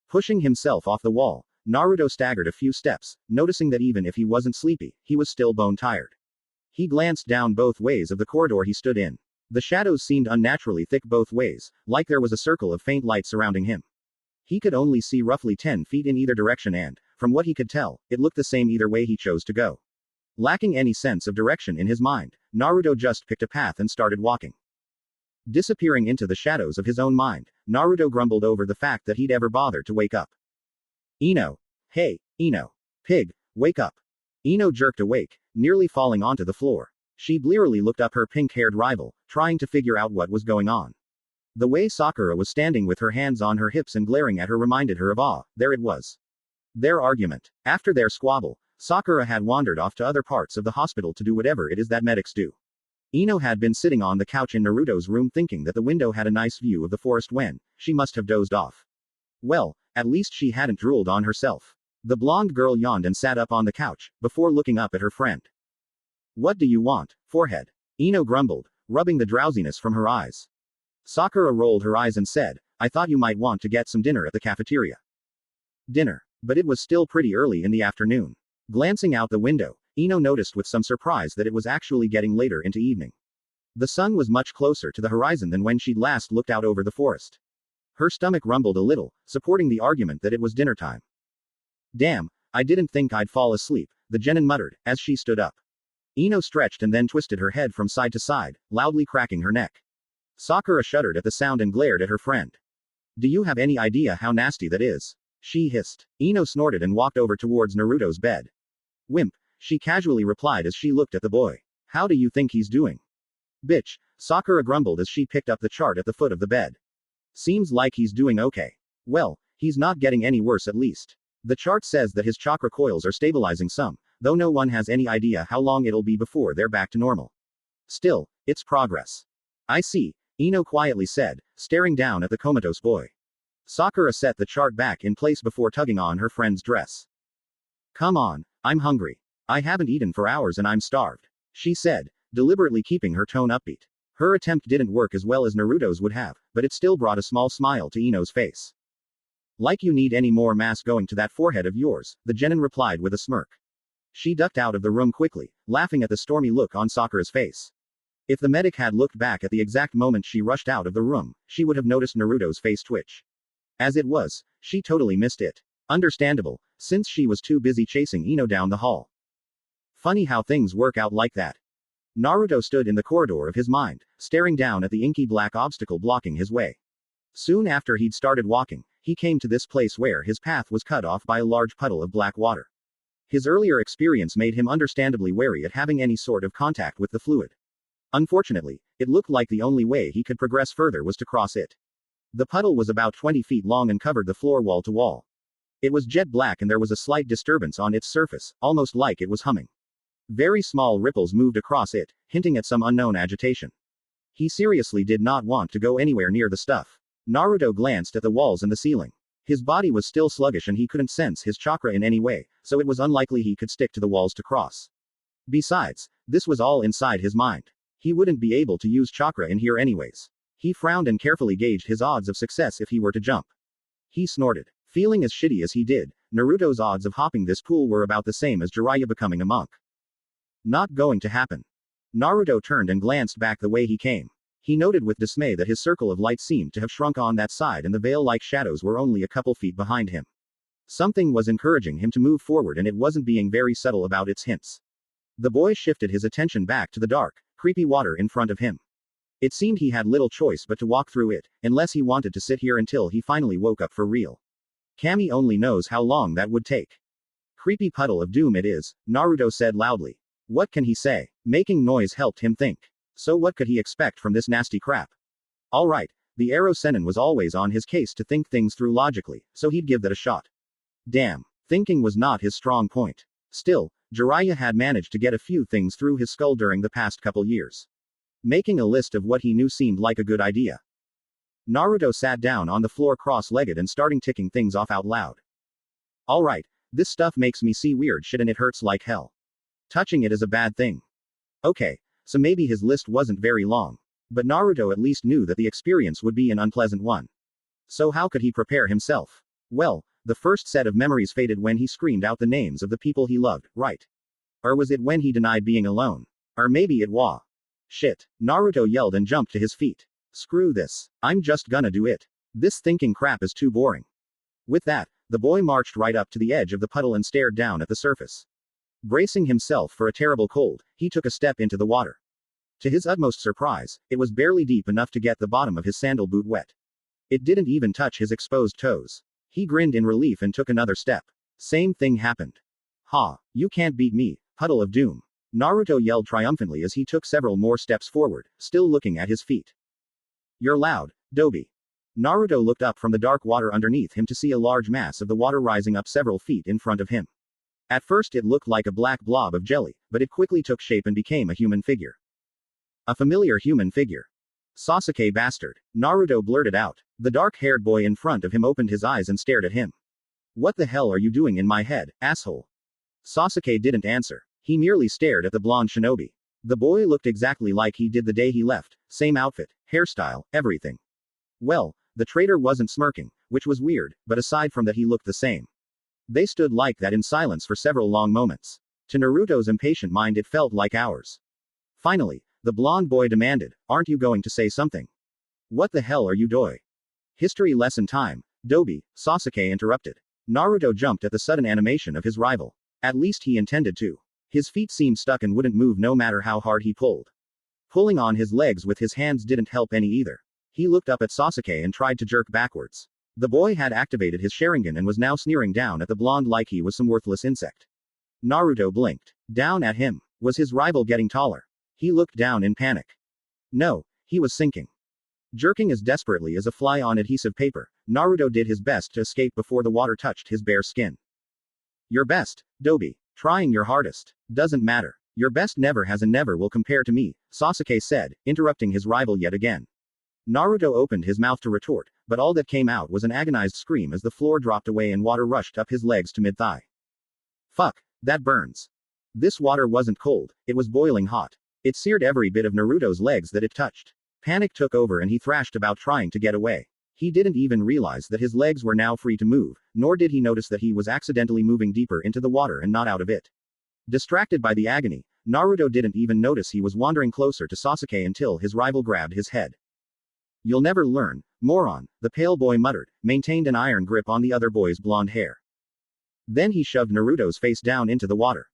Pushing himself off the wall, Naruto staggered a few steps, noticing that even if he wasn't sleepy, he was still bone tired. He glanced down both ways of the corridor he stood in. The shadows seemed unnaturally thick both ways, like there was a circle of faint light surrounding him. He could only see roughly 10 feet in either direction and, from what he could tell, it looked the same either way he chose to go. Lacking any sense of direction in his mind, Naruto just picked a path and started walking. Disappearing into the shadows of his own mind, Naruto grumbled over the fact that he'd ever bothered to wake up. Ino. Hey, Ino. Pig, wake up. Ino jerked awake, nearly falling onto the floor. She blearily looked up her pink-haired rival, trying to figure out what was going on. The way Sakura was standing with her hands on her hips and glaring at her reminded her of there it was. Their argument. After their squabble, Sakura had wandered off to other parts of the hospital to do whatever it is that medics do. Ino had been sitting on the couch in Naruto's room thinking that the window had a nice view of the forest when she must have dozed off. Well, at least she hadn't drooled on herself. The blonde girl yawned and sat up on the couch, before looking up at her friend. What do you want, forehead? Ino grumbled, rubbing the drowsiness from her eyes. Sakura rolled her eyes and said, I thought you might want to get some dinner at the cafeteria. Dinner. But it was still pretty early in the afternoon. Glancing out the window, Ino noticed with some surprise that it was actually getting later into evening. The sun was much closer to the horizon than when she'd last looked out over the forest. Her stomach rumbled a little, supporting the argument that it was dinner time. Damn, I didn't think I'd fall asleep, the genin muttered, as she stood up. Ino stretched and then twisted her head from side to side, loudly cracking her neck. Sakura shuddered at the sound and glared at her friend. Do you have any idea how nasty that is? She hissed. Ino snorted and walked over towards Naruto's bed. Wimp, she casually replied as she looked at the boy. How do you think he's doing? Bitch, Sakura grumbled as she picked up the chart at the foot of the bed. Seems like he's doing okay. Well, he's not getting any worse at least. The chart says that his chakra coils are stabilizing some, though no one has any idea how long it'll be before they're back to normal. Still, it's progress. I see, Ino quietly said, staring down at the comatose boy. Sakura set the chart back in place before tugging on her friend's dress. Come on, I'm hungry. I haven't eaten for hours and I'm starved, she said, deliberately keeping her tone upbeat. Her attempt didn't work as well as Naruto's would have, but it still brought a small smile to Ino's face. Like you need any more mass going to that forehead of yours, the genin replied with a smirk. She ducked out of the room quickly, laughing at the stormy look on Sakura's face. If the medic had looked back at the exact moment she rushed out of the room, she would have noticed Naruto's face twitch. As it was, she totally missed it. Understandable, since she was too busy chasing Ino down the hall. Funny how things work out like that. Naruto stood in the corridor of his mind, staring down at the inky black obstacle blocking his way. Soon after he'd started walking, he came to this place where his path was cut off by a large puddle of black water. His earlier experience made him understandably wary at having any sort of contact with the fluid. Unfortunately, it looked like the only way he could progress further was to cross it. The puddle was about 20 feet long and covered the floor wall to wall. It was jet black and there was a slight disturbance on its surface, almost like it was humming. Very small ripples moved across it, hinting at some unknown agitation. He seriously did not want to go anywhere near the stuff. Naruto glanced at the walls and the ceiling. His body was still sluggish and he couldn't sense his chakra in any way, so it was unlikely he could stick to the walls to cross. Besides, this was all inside his mind. He wouldn't be able to use chakra in here anyways. He frowned and carefully gauged his odds of success if he were to jump. He snorted. Feeling as shitty as he did, Naruto's odds of hopping this pool were about the same as Jiraiya becoming a monk. Not going to happen. Naruto turned and glanced back the way he came. He noted with dismay that his circle of light seemed to have shrunk on that side and the veil-like shadows were only a couple feet behind him. Something was encouraging him to move forward and it wasn't being very subtle about its hints. The boy shifted his attention back to the dark, creepy water in front of him. It seemed he had little choice but to walk through it, unless he wanted to sit here until he finally woke up for real. Kami only knows how long that would take. Creepy puddle of doom it is, Naruto said loudly. What can he say? Making noise helped him think. So what could he expect from this nasty crap? Alright, the Arrow Sennin was always on his case to think things through logically, so he'd give that a shot. Damn, thinking was not his strong point. Still, Jiraiya had managed to get a few things through his skull during the past couple years. Making a list of what he knew seemed like a good idea. Naruto sat down on the floor cross-legged and starting ticking things off out loud. Alright, this stuff makes me see weird shit and it hurts like hell. Touching it is a bad thing. Okay, so maybe his list wasn't very long. But Naruto at least knew that the experience would be an unpleasant one. So how could he prepare himself? Well, the first set of memories faded when he screamed out the names of the people he loved, right? Or was it when he denied being alone? Or maybe it was. Shit. Naruto yelled and jumped to his feet. Screw this. I'm just gonna do it. This thinking crap is too boring. With that, the boy marched right up to the edge of the puddle and stared down at the surface. Bracing himself for a terrible cold, he took a step into the water. To his utmost surprise, it was barely deep enough to get the bottom of his sandal boot wet. It didn't even touch his exposed toes. He grinned in relief and took another step. Same thing happened. Ha, you can't beat me, puddle of doom. Naruto yelled triumphantly as he took several more steps forward, still looking at his feet. You're loud, Dobi. Naruto looked up from the dark water underneath him to see a large mass of the water rising up several feet in front of him. At first it looked like a black blob of jelly, but it quickly took shape and became a human figure. A familiar human figure. Sasuke bastard. Naruto blurted out. The dark-haired boy in front of him opened his eyes and stared at him. What the hell are you doing in my head, asshole? Sasuke didn't answer. He merely stared at the blonde shinobi. The boy looked exactly like he did the day he left, same outfit, hairstyle, everything. Well, the traitor wasn't smirking, which was weird, but aside from that he looked the same. They stood like that in silence for several long moments. To Naruto's impatient mind it felt like hours. Finally, the blonde boy demanded, aren't you going to say something? What the hell are you doing? History lesson time, Dobi, Sasuke interrupted. Naruto jumped at the sudden animation of his rival. At least he intended to. His feet seemed stuck and wouldn't move no matter how hard he pulled. Pulling on his legs with his hands didn't help any either. He looked up at Sasuke and tried to jerk backwards. The boy had activated his Sharingan and was now sneering down at the blonde like he was some worthless insect. Naruto blinked. Down at him. Was his rival getting taller? He looked down in panic. No, he was sinking. Jerking as desperately as a fly on adhesive paper, Naruto did his best to escape before the water touched his bare skin. Your best, Dobi. Trying your hardest. Doesn't matter. Your best never has and never will compare to me, Sasuke said, interrupting his rival yet again. Naruto opened his mouth to retort, but all that came out was an agonized scream as the floor dropped away and water rushed up his legs to mid-thigh. Fuck, that burns. This water wasn't cold, it was boiling hot. It seared every bit of Naruto's legs that it touched. Panic took over and he thrashed about trying to get away. He didn't even realize that his legs were now free to move, nor did he notice that he was accidentally moving deeper into the water and not out of it. Distracted by the agony, Naruto didn't even notice he was wandering closer to Sasuke until his rival grabbed his head. "You'll never learn, moron," the pale boy muttered, maintained an iron grip on the other boy's blonde hair. Then he shoved Naruto's face down into the water.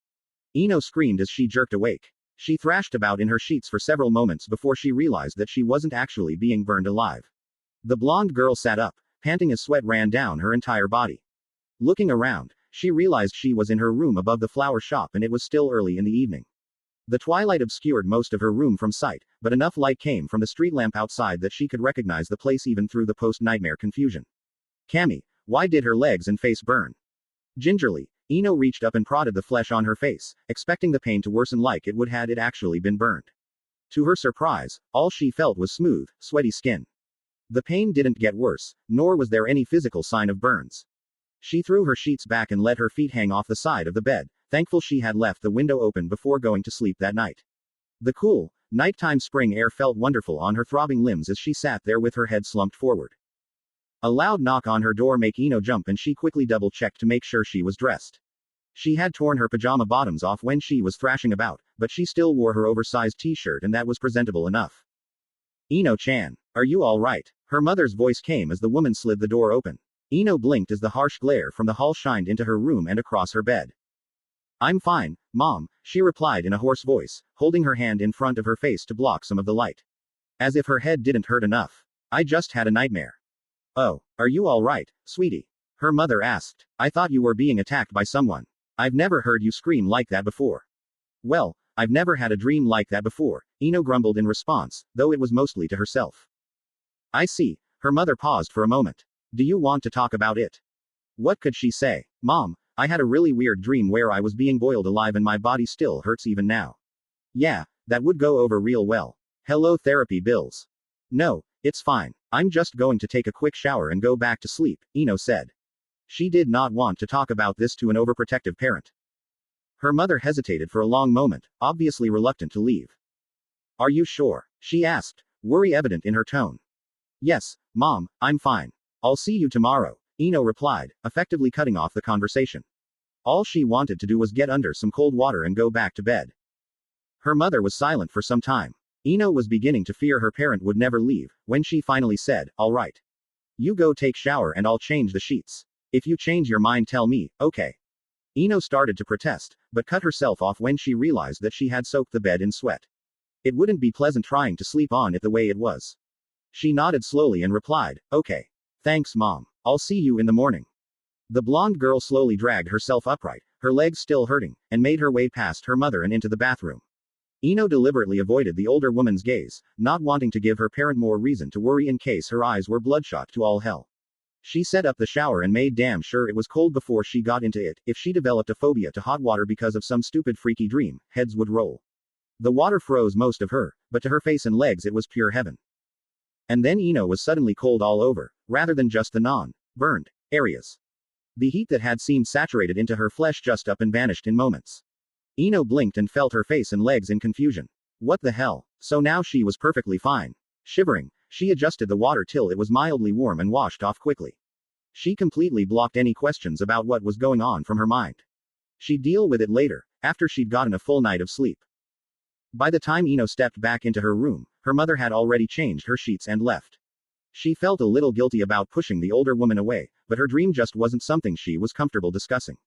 Ino screamed as she jerked awake. She thrashed about in her sheets for several moments before she realized that she wasn't actually being burned alive. The blonde girl sat up, panting as sweat ran down her entire body. Looking around, she realized she was in her room above the flower shop and it was still early in the evening. The twilight obscured most of her room from sight, but enough light came from the street lamp outside that she could recognize the place even through the post-nightmare confusion. "Cammy, why did her legs and face burn?" Gingerly, Ino reached up and prodded the flesh on her face, expecting the pain to worsen like it would had it actually been burned. To her surprise, all she felt was smooth, sweaty skin. The pain didn't get worse, nor was there any physical sign of burns. She threw her sheets back and let her feet hang off the side of the bed, thankful she had left the window open before going to sleep that night. The cool, nighttime spring air felt wonderful on her throbbing limbs as she sat there with her head slumped forward. A loud knock on her door made Ino jump and she quickly double-checked to make sure she was dressed. She had torn her pajama bottoms off when she was thrashing about, but she still wore her oversized t-shirt and that was presentable enough. "Ino-chan, are you alright?" Her mother's voice came as the woman slid the door open. Ino blinked as the harsh glare from the hall shined into her room and across her bed. "I'm fine, Mom," she replied in a hoarse voice, holding her hand in front of her face to block some of the light. As if her head didn't hurt enough. "I just had a nightmare." "Oh, are you alright, sweetie?" her mother asked. "I thought you were being attacked by someone. I've never heard you scream like that before." "Well, I've never had a dream like that before," Ino grumbled in response, though it was mostly to herself. "I see." Her mother paused for a moment. "Do you want to talk about it?" What could she say? "Mom, I had a really weird dream where I was being boiled alive and my body still hurts even now." "Yeah, that would go over real well. Hello therapy bills." "No, it's fine. I'm just going to take a quick shower and go back to sleep," Ino said. She did not want to talk about this to an overprotective parent. Her mother hesitated for a long moment, obviously reluctant to leave. "Are you sure?" she asked, worry evident in her tone. "Yes, Mom, I'm fine. I'll see you tomorrow," Ino replied, effectively cutting off the conversation. All she wanted to do was get under some cold water and go back to bed. Her mother was silent for some time. Ino was beginning to fear her parent would never leave, when she finally said, "All right. You go take shower and I'll change the sheets. If you change your mind tell me, okay?" Ino started to protest, but cut herself off when she realized that she had soaked the bed in sweat. It wouldn't be pleasant trying to sleep on it the way it was. She nodded slowly and replied, "Okay. Thanks Mom. I'll see you in the morning." The blonde girl slowly dragged herself upright, her legs still hurting, and made her way past her mother and into the bathroom. Ino deliberately avoided the older woman's gaze, not wanting to give her parent more reason to worry in case her eyes were bloodshot to all hell. She set up the shower and made damn sure it was cold before she got into it. If she developed a phobia to hot water because of some stupid freaky dream, heads would roll. The water froze most of her, but to her face and legs it was pure heaven. And then Ino was suddenly cold all over, rather than just the non-burned areas. The heat that had seemed saturated into her flesh just up and vanished in moments. Ino blinked and felt her face and legs in confusion. What the hell? So now she was perfectly fine. Shivering, she adjusted the water till it was mildly warm and washed off quickly. She completely blocked any questions about what was going on from her mind. She'd deal with it later, after she'd gotten a full night of sleep. By the time Ino stepped back into her room, her mother had already changed her sheets and left. She felt a little guilty about pushing the older woman away, but her dream just wasn't something she was comfortable discussing.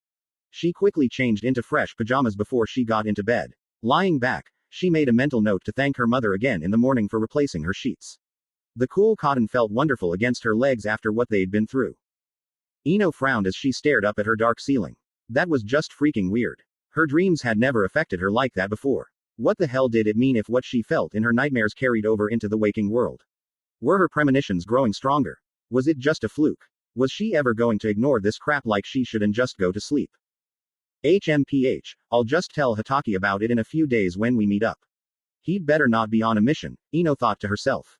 She quickly changed into fresh pajamas before she got into bed. Lying back, she made a mental note to thank her mother again in the morning for replacing her sheets. The cool cotton felt wonderful against her legs after what they'd been through. Ino frowned as she stared up at her dark ceiling. That was just freaking weird. Her dreams had never affected her like that before. What the hell did it mean if what she felt in her nightmares carried over into the waking world? Were her premonitions growing stronger? Was it just a fluke? Was she ever going to ignore this crap like she should and just go to sleep? HMPH, I'll just tell Hataki about it in a few days when we meet up. He'd better not be on a mission, Ino thought to herself.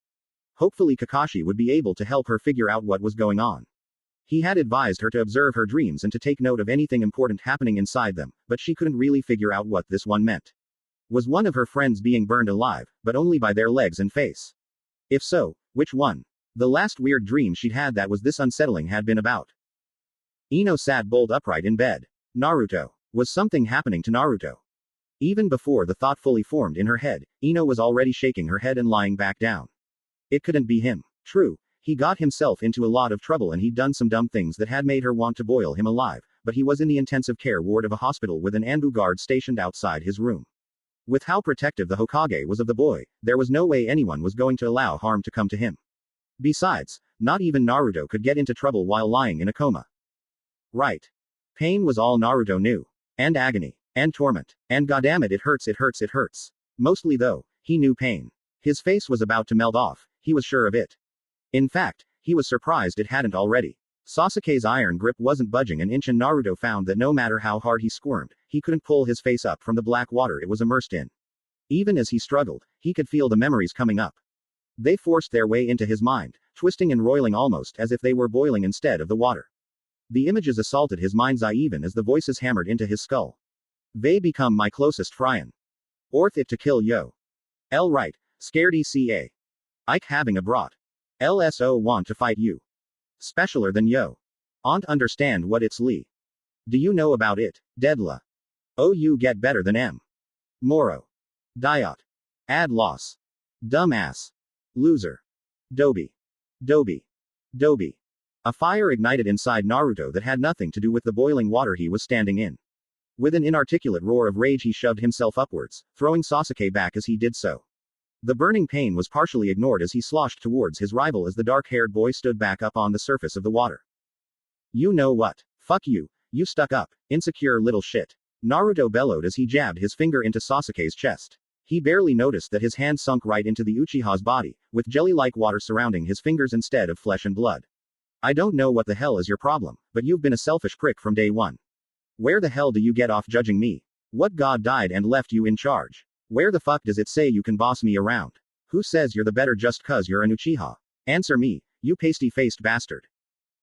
Hopefully Kakashi would be able to help her figure out what was going on. He had advised her to observe her dreams and to take note of anything important happening inside them, but she couldn't really figure out what this one meant. Was one of her friends being burned alive, but only by their legs and face? If so, which one? The last weird dream she'd had that was this unsettling had been about. Ino sat bolt upright in bed. Naruto. Was something happening to Naruto? Even before the thought fully formed in her head, Ino was already shaking her head and lying back down. It couldn't be him. True, he got himself into a lot of trouble and he'd done some dumb things that had made her want to boil him alive, but he was in the intensive care ward of a hospital with an Anbu guard stationed outside his room. With how protective the Hokage was of the boy, there was no way anyone was going to allow harm to come to him. Besides, not even Naruto could get into trouble while lying in a coma. Right. Pain was all Naruto knew. And agony. And torment. And goddammit, it hurts, it hurts, it hurts. Mostly though, he knew pain. His face was about to melt off, he was sure of it. In fact, he was surprised it hadn't already. Sasuke's iron grip wasn't budging an inch and Naruto found that no matter how hard he squirmed, he couldn't pull his face up from the black water it was immersed in. Even as he struggled, he could feel the memories coming up. They forced their way into his mind, twisting and roiling almost as if they were boiling instead of the water. The images assaulted his mind's eye even as the voices hammered into his skull. They become my closest friend. Orth it to kill yo. L right, scared ECA. Ike having a brat. LSO want to fight you. Specialer than yo. Aunt understand what it's Lee. Do you know about it, Deadla? Oh, you get better than M. Moro. Diot. Ad loss. Dumbass. Loser. Doby. Doby. Doby. A fire ignited inside Naruto that had nothing to do with the boiling water he was standing in. With an inarticulate roar of rage he shoved himself upwards, throwing Sasuke back as he did so. The burning pain was partially ignored as he sloshed towards his rival as the dark-haired boy stood back up on the surface of the water. You know what? Fuck you, you stuck up, insecure little shit. Naruto bellowed as he jabbed his finger into Sasuke's chest. He barely noticed that his hand sunk right into the Uchiha's body, with jelly-like water surrounding his fingers instead of flesh and blood. I don't know what the hell is your problem, but you've been a selfish prick from day one. Where the hell do you get off judging me? What god died and left you in charge? Where the fuck does it say you can boss me around? Who says you're the better just cuz you're an Uchiha? Answer me, you pasty-faced bastard.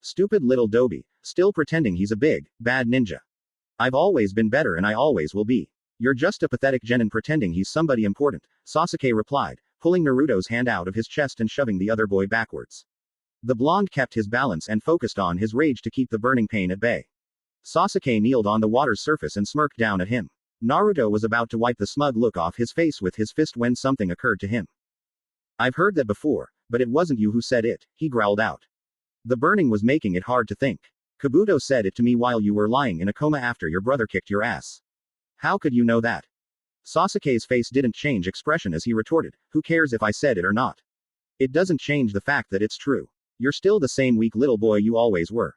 Stupid little Doby, still pretending he's a big, bad ninja. I've always been better and I always will be. You're just a pathetic genin pretending he's somebody important, Sasuke replied, pulling Naruto's hand out of his chest and shoving the other boy backwards. The blonde kept his balance and focused on his rage to keep the burning pain at bay. Sasuke kneeled on the water's surface and smirked down at him. Naruto was about to wipe the smug look off his face with his fist when something occurred to him. I've heard that before, but it wasn't you who said it, he growled out. The burning was making it hard to think. Kabuto said it to me while you were lying in a coma after your brother kicked your ass. How could you know that? Sasuke's face didn't change expression as he retorted, who cares if I said it or not? It doesn't change the fact that it's true. You're still the same weak little boy you always were.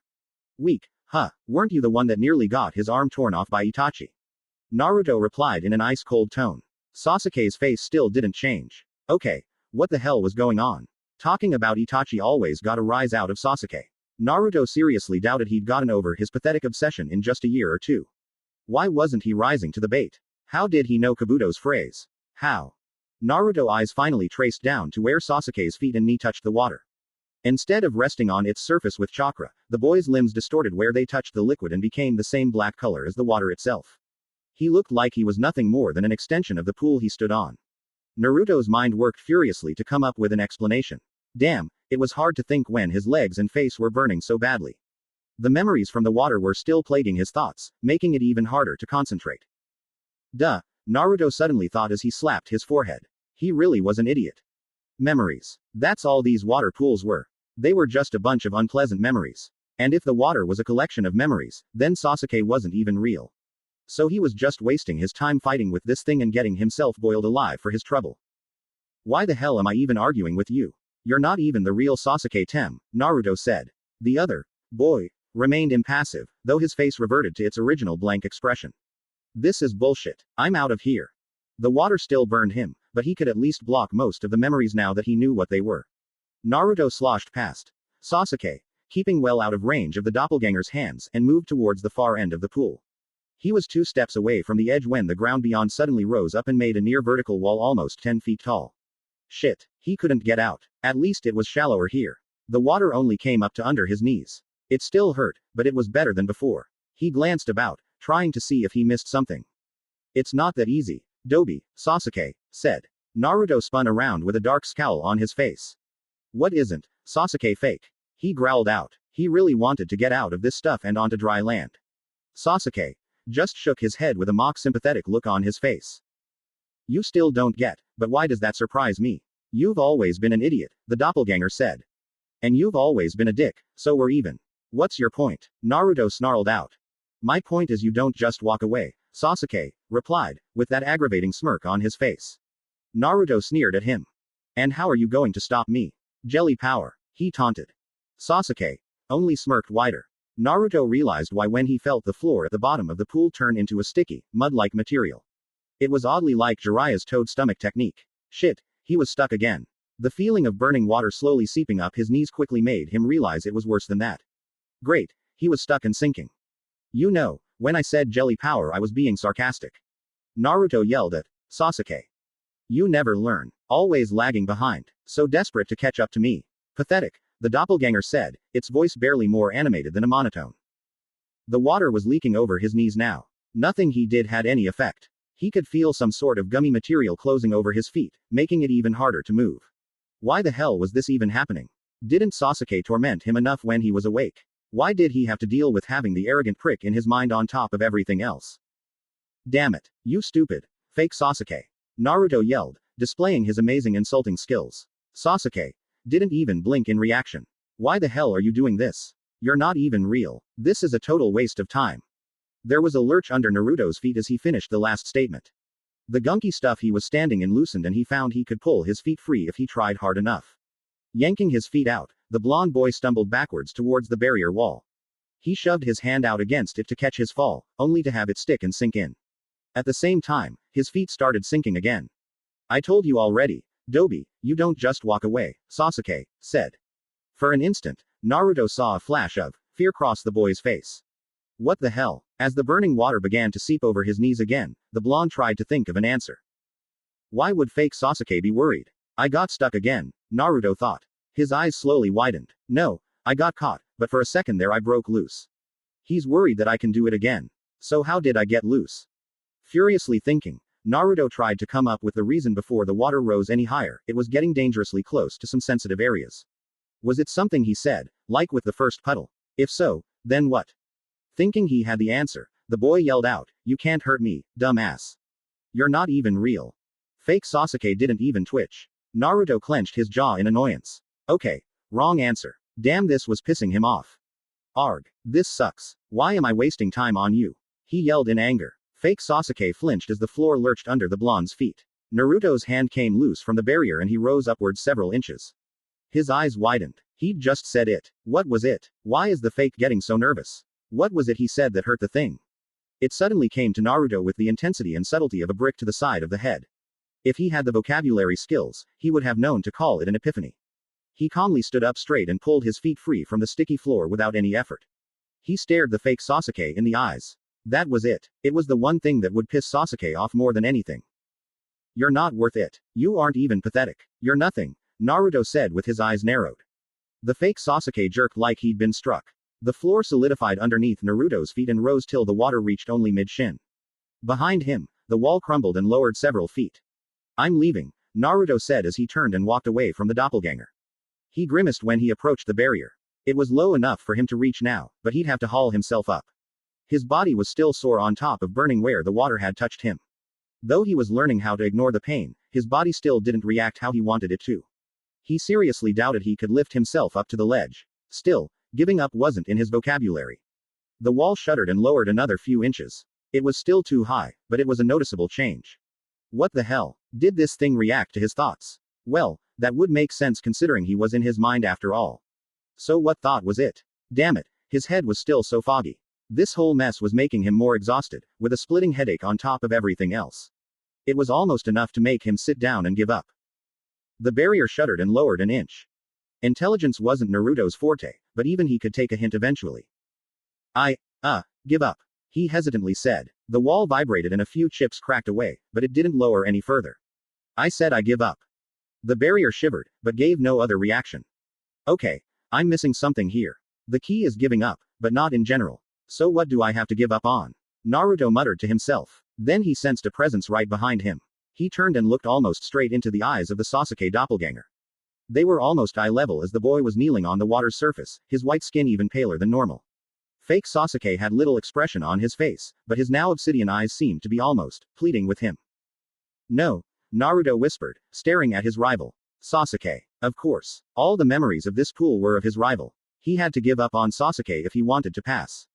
Weak, huh? Weren't you the one that nearly got his arm torn off by Itachi? Naruto replied in an ice-cold tone. Sasuke's face still didn't change. Okay, what the hell was going on? Talking about Itachi always got a rise out of Sasuke. Naruto seriously doubted he'd gotten over his pathetic obsession in just a year or two. Why wasn't he rising to the bait? How did he know Kabuto's phrase? How? Naruto's eyes finally traced down to where Sasuke's feet and knee touched the water. Instead of resting on its surface with chakra, the boy's limbs distorted where they touched the liquid and became the same black color as the water itself. He looked like he was nothing more than an extension of the pool he stood on. Naruto's mind worked furiously to come up with an explanation. Damn, it was hard to think when his legs and face were burning so badly. The memories from the water were still plaguing his thoughts, making it even harder to concentrate. Duh, Naruto suddenly thought as he slapped his forehead. He really was an idiot. Memories. That's all these water pools were. They were just a bunch of unpleasant memories. And if the water was a collection of memories, then Sasuke wasn't even real. So he was just wasting his time fighting with this thing and getting himself boiled alive for his trouble. Why the hell am I even arguing with you? You're not even the real Sasuke Tem, Naruto said. The other boy remained impassive, though his face reverted to its original blank expression. This is bullshit. I'm out of here. The water still burned him, but he could at least block most of the memories now that he knew what they were. Naruto sloshed past Sasuke, keeping well out of range of the doppelganger's hands, and moved towards the far end of the pool. He was 2 steps away from the edge when the ground beyond suddenly rose up and made a near vertical wall almost 10 feet tall. Shit, he couldn't get out. At least it was shallower here. The water only came up to under his knees. It still hurt, but it was better than before. He glanced about, trying to see if he missed something. It's not that easy, Dobi, Sasuke said. Naruto spun around with a dark scowl on his face. What isn't, Sasuke fake? He growled out. He really wanted to get out of this stuff and onto dry land. Sasuke just shook his head with a mock sympathetic look on his face. You still don't get, but why does that surprise me? You've always been an idiot, the doppelganger said. And you've always been a dick, so we're even. What's your point? Naruto snarled out. My point is you don't just walk away, Sasuke replied, with that aggravating smirk on his face. Naruto sneered at him. And how are you going to stop me? Jelly power, he taunted. Sasuke only smirked wider. Naruto realized why when he felt the floor at the bottom of the pool turn into a sticky, mud-like material. It was oddly like Jiraiya's toad stomach technique. Shit, he was stuck again. The feeling of burning water slowly seeping up his knees quickly made him realize it was worse than that. Great, he was stuck and sinking. You know, when I said jelly power I was being sarcastic. Naruto yelled at Sasuke. You never learn. Always lagging behind. So desperate to catch up to me. Pathetic, the doppelganger said, its voice barely more animated than a monotone. The water was leaking over his knees now. Nothing he did had any effect. He could feel some sort of gummy material closing over his feet, making it even harder to move. Why the hell was this even happening? Didn't Sasuke torment him enough when he was awake? Why did he have to deal with having the arrogant prick in his mind on top of everything else? Damn it, you stupid, fake Sasuke. Naruto yelled, displaying his amazing insulting skills. Sasuke didn't even blink in reaction. Why the hell are you doing this? You're not even real. This is a total waste of time. There was a lurch under Naruto's feet as he finished the last statement. The gunky stuff he was standing in loosened and he found he could pull his feet free if he tried hard enough. Yanking his feet out, the blonde boy stumbled backwards towards the barrier wall. He shoved his hand out against it to catch his fall, only to have it stick and sink in. At the same time, his feet started sinking again. I told you already, Dobi, you don't just walk away, Sasuke said. For an instant, Naruto saw a flash of fear cross the boy's face. What the hell? As the burning water began to seep over his knees again, the blonde tried to think of an answer. Why would fake Sasuke be worried? I got stuck again, Naruto thought. His eyes slowly widened. No, I got caught, but for a second there I broke loose. He's worried that I can do it again. So how did I get loose? Furiously thinking, Naruto tried to come up with the reason before the water rose any higher. It was getting dangerously close to some sensitive areas. Was it something he said, like with the first puddle? If so, then what? Thinking he had the answer, the boy yelled out, you can't hurt me, dumbass. You're not even real. Fake Sasuke didn't even twitch. Naruto clenched his jaw in annoyance. Okay, wrong answer. Damn, this was pissing him off. Arg, this sucks. Why am I wasting time on you? He yelled in anger. Fake Sasuke flinched as the floor lurched under the blonde's feet. Naruto's hand came loose from the barrier and he rose upwards several inches. His eyes widened. He'd just said it. What was it? Why is the fake getting so nervous? What was it he said that hurt the thing? It suddenly came to Naruto with the intensity and subtlety of a brick to the side of the head. If he had the vocabulary skills, he would have known to call it an epiphany. He calmly stood up straight and pulled his feet free from the sticky floor without any effort. He stared the fake Sasuke in the eyes. That was it. It was the one thing that would piss Sasuke off more than anything. You're not worth it. You aren't even pathetic. You're nothing, Naruto said with his eyes narrowed. The fake Sasuke jerked like he'd been struck. The floor solidified underneath Naruto's feet and rose till the water reached only mid-shin. Behind him, the wall crumbled and lowered several feet. I'm leaving, Naruto said as he turned and walked away from the doppelganger. He grimaced when he approached the barrier. It was low enough for him to reach now, but he'd have to haul himself up. His body was still sore on top of burning where the water had touched him. Though he was learning how to ignore the pain, his body still didn't react how he wanted it to. He seriously doubted he could lift himself up to the ledge. Still, giving up wasn't in his vocabulary. The wall shuddered and lowered another few inches. It was still too high, but it was a noticeable change. What the hell? Did this thing react to his thoughts? Well, that would make sense considering he was in his mind after all. So what thought was it? Damn it, his head was still so foggy. This whole mess was making him more exhausted, with a splitting headache on top of everything else. It was almost enough to make him sit down and give up. The barrier shuddered and lowered an inch. Intelligence wasn't Naruto's forte, but even he could take a hint eventually. Give up. He hesitantly said. The wall vibrated and a few chips cracked away, but it didn't lower any further. I said I give up. The barrier shivered, but gave no other reaction. Okay, I'm missing something here. The key is giving up, but not in general. So what do I have to give up on? Naruto muttered to himself. Then he sensed a presence right behind him. He turned and looked almost straight into the eyes of the Sasuke doppelganger. They were almost eye level as the boy was kneeling on the water's surface, his white skin even paler than normal. Fake Sasuke had little expression on his face, but his now obsidian eyes seemed to be almost pleading with him. No, Naruto whispered, staring at his rival. Sasuke. Of course. All the memories of this pool were of his rival. He had to give up on Sasuke if he wanted to pass.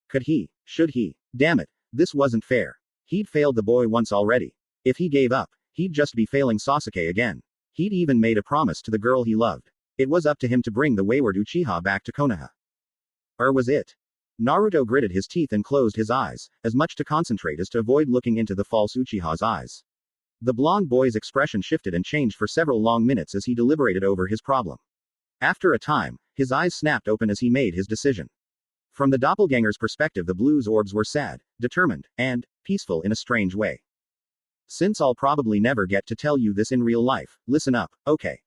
Could he? Should he? Damn it, this wasn't fair. He'd failed the boy once already. If he gave up, he'd just be failing Sasuke again. He'd even made a promise to the girl he loved. It was up to him to bring the wayward Uchiha back to Konoha. Or was it? Naruto gritted his teeth and closed his eyes, as much to concentrate as to avoid looking into the false Uchiha's eyes. The blonde boy's expression shifted and changed for several long minutes as he deliberated over his problem. After a time, his eyes snapped open as he made his decision. From the doppelganger's perspective, the blue's orbs were sad, determined, and peaceful in a strange way. Since I'll probably never get to tell you this in real life, listen up, okay?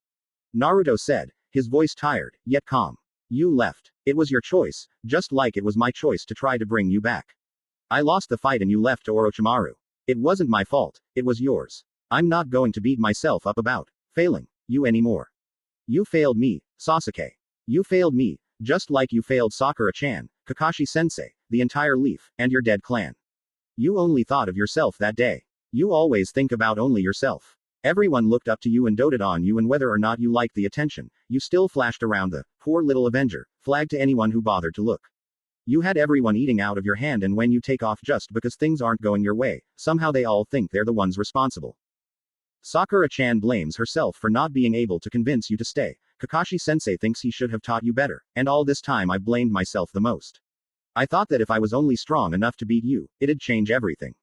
Naruto said, his voice tired, yet calm. You left. It was your choice, just like it was my choice to try to bring you back. I lost the fight and you left to Orochimaru. It wasn't my fault, it was yours. I'm not going to beat myself up about failing you anymore. You failed me, Sasuke. You failed me, just like you failed Sakura-chan, Kakashi-sensei, the entire Leaf, and your dead clan. You only thought of yourself that day. You always think about only yourself. Everyone looked up to you and doted on you, and whether or not you liked the attention, you still flashed around the poor little Avenger flag to anyone who bothered to look. You had everyone eating out of your hand, and when you take off just because things aren't going your way, somehow they all think they're the ones responsible. Sakura-chan blames herself for not being able to convince you to stay. Kakashi-sensei thinks he should have taught you better, and all this time I blamed myself the most. I thought that if I was only strong enough to beat you, it'd change everything.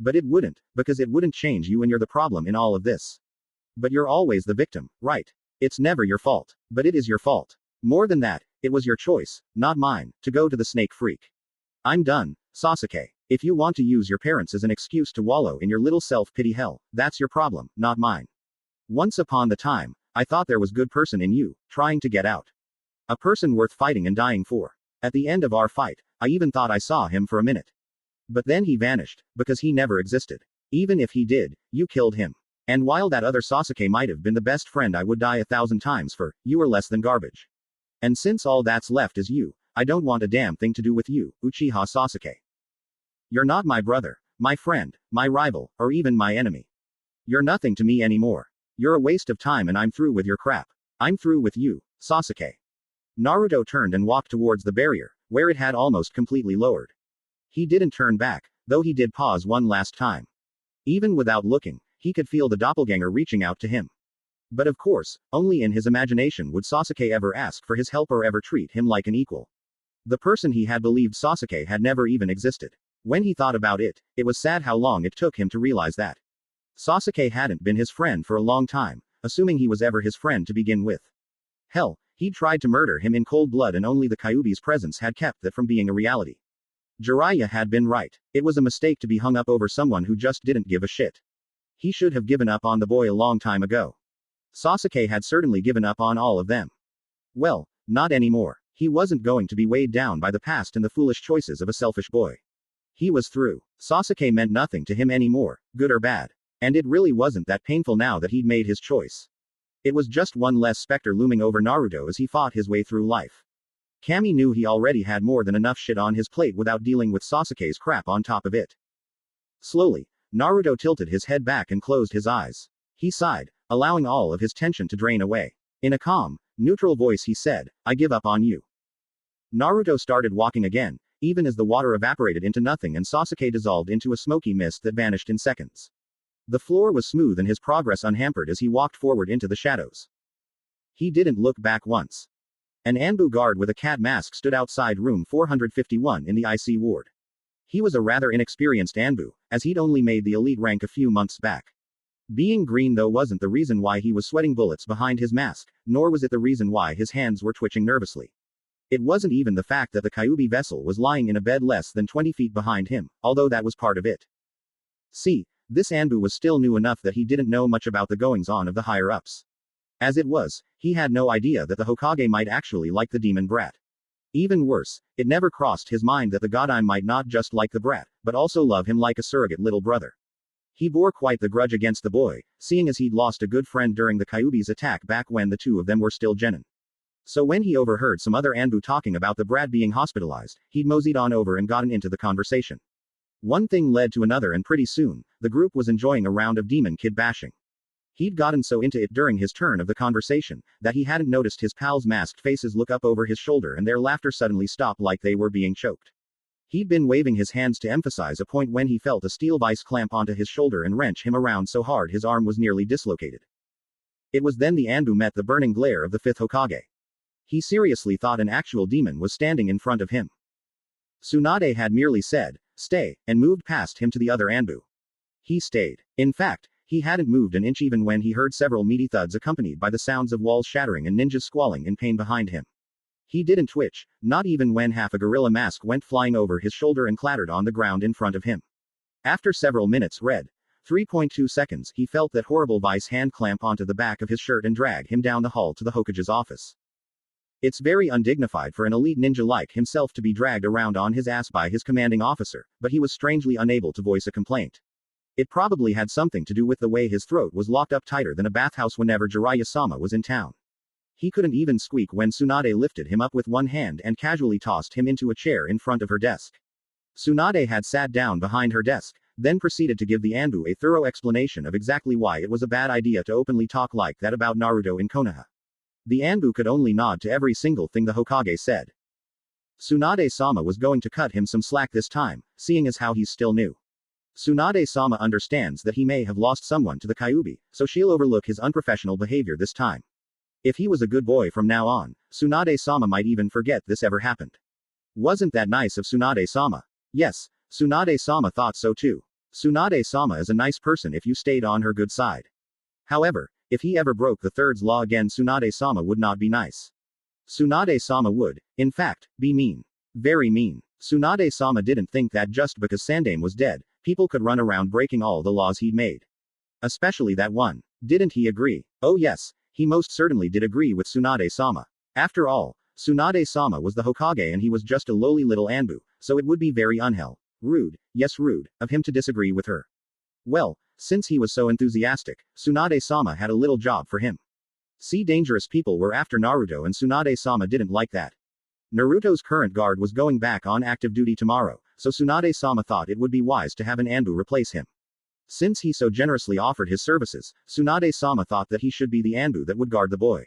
But it wouldn't, because it wouldn't change you and you're the problem in all of this. But you're always the victim, right? It's never your fault. But it is your fault. More than that, it was your choice, not mine, to go to the snake freak. I'm done, Sasuke. If you want to use your parents as an excuse to wallow in your little self-pity hell, that's your problem, not mine. Once upon the time, I thought there was good person in you, trying to get out. A person worth fighting and dying for. At the end of our fight, I even thought I saw him for a minute. But then he vanished, because he never existed. Even if he did, you killed him. And while that other Sasuke might have been the best friend I would die 1,000 times for, you were less than garbage. And since all that's left is you, I don't want a damn thing to do with you, Uchiha Sasuke. You're not my brother, my friend, my rival, or even my enemy. You're nothing to me anymore. You're a waste of time and I'm through with your crap. I'm through with you, Sasuke. Naruto turned and walked towards the barrier, where it had almost completely lowered. He didn't turn back, though he did pause one last time. Even without looking, he could feel the doppelganger reaching out to him. But of course, only in his imagination would Sasuke ever ask for his help or ever treat him like an equal. The person he had believed Sasuke had never even existed. When he thought about it, it was sad how long it took him to realize that Sasuke hadn't been his friend for a long time, assuming he was ever his friend to begin with. Hell, he'd tried to murder him in cold blood and only the Kyuubi's presence had kept that from being a reality. Jiraiya had been right. It was a mistake to be hung up over someone who just didn't give a shit. He should have given up on the boy a long time ago. Sasuke had certainly given up on all of them. Well, not anymore. He wasn't going to be weighed down by the past and the foolish choices of a selfish boy. He was through. Sasuke meant nothing to him anymore, good or bad. And it really wasn't that painful now that he'd made his choice. It was just one less specter looming over Naruto as he fought his way through life. Kami knew he already had more than enough shit on his plate without dealing with Sasuke's crap on top of it. Slowly, Naruto tilted his head back and closed his eyes. He sighed, allowing all of his tension to drain away. In a calm, neutral voice he said, I give up on you. Naruto started walking again, even as the water evaporated into nothing and Sasuke dissolved into a smoky mist that vanished in seconds. The floor was smooth and his progress unhampered as he walked forward into the shadows. He didn't look back once. An Anbu guard with a cat mask stood outside room 451 in the IC ward. He was a rather inexperienced Anbu, as he'd only made the elite rank a few months back. Being green though wasn't the reason why he was sweating bullets behind his mask, nor was it the reason why his hands were twitching nervously. It wasn't even the fact that the Kyuubi vessel was lying in a bed less than 20 feet behind him, although that was part of it. See, this Anbu was still new enough that he didn't know much about the goings-on of the higher-ups. As it was, he had no idea that the Hokage might actually like the demon brat. Even worse, it never crossed his mind that the Godime might not just like the brat, but also love him like a surrogate little brother. He bore quite the grudge against the boy, seeing as he'd lost a good friend during the Kyuubi's attack back when the two of them were still genin. So when he overheard some other Anbu talking about the brat being hospitalized, he'd moseyed on over and gotten into the conversation. One thing led to another, and pretty soon, the group was enjoying a round of demon kid bashing. He'd gotten so into it during his turn of the conversation, that he hadn't noticed his pals' masked faces look up over his shoulder and their laughter suddenly stop like they were being choked. He'd been waving his hands to emphasize a point when he felt a steel vice clamp onto his shoulder and wrench him around so hard his arm was nearly dislocated. It was then the Anbu met the burning glare of the fifth Hokage. He seriously thought an actual demon was standing in front of him. Tsunade had merely said, "Stay," and moved past him to the other Anbu. He stayed. In fact, he hadn't moved an inch even when he heard several meaty thuds accompanied by the sounds of walls shattering and ninjas squalling in pain behind him. He didn't twitch, not even when half a gorilla mask went flying over his shoulder and clattered on the ground in front of him. After several minutes, 3.2 seconds, he felt that horrible vice hand clamp onto the back of his shirt and drag him down the hall to the Hokage's office. It's very undignified for an elite ninja like himself to be dragged around on his ass by his commanding officer, but he was strangely unable to voice a complaint. It probably had something to do with the way his throat was locked up tighter than a bathhouse whenever Jiraiya-sama was in town. He couldn't even squeak when Tsunade lifted him up with one hand and casually tossed him into a chair in front of her desk. Tsunade had sat down behind her desk, then proceeded to give the Anbu a thorough explanation of exactly why it was a bad idea to openly talk like that about Naruto in Konoha. The Anbu could only nod to every single thing the Hokage said. Tsunade-sama was going to cut him some slack this time, seeing as how he's still new. Tsunade-sama understands that he may have lost someone to the Kyuubi, so she'll overlook his unprofessional behavior this time. If he was a good boy from now on, Tsunade-sama might even forget this ever happened. Wasn't that nice of Tsunade-sama? Yes, Tsunade-sama thought so too. Tsunade-sama is a nice person if you stayed on her good side. However, if he ever broke the third's law again, Tsunade-sama would not be nice. Tsunade-sama would, in fact, be mean. Very mean. Tsunade-sama didn't think that just because Sandame was dead, people could run around breaking all the laws he'd made. Especially that one. Didn't he agree? Oh yes, he most certainly did agree with Tsunade-sama. After all, Tsunade-sama was the Hokage and he was just a lowly little Anbu, so it would be very rude, yes rude, of him to disagree with her. Well, since he was so enthusiastic, Tsunade-sama had a little job for him. See, dangerous people were after Naruto and Tsunade-sama didn't like that. Naruto's current guard was going back on active duty tomorrow, so Tsunade-sama thought it would be wise to have an Anbu replace him. Since he so generously offered his services, Tsunade-sama thought that he should be the Anbu that would guard the boy.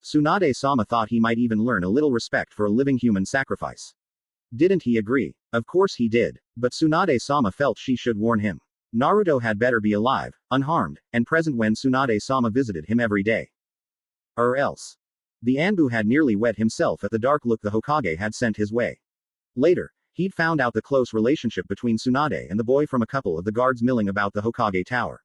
Tsunade-sama thought he might even learn a little respect for a living human sacrifice. Didn't he agree? Of course he did, but Tsunade-sama felt she should warn him. Naruto had better be alive, unharmed, and present when Tsunade-sama visited him every day. Or else. The Anbu had nearly wet himself at the dark look the Hokage had sent his way. Later, he'd found out the close relationship between Tsunade and the boy from a couple of the guards milling about the Hokage tower.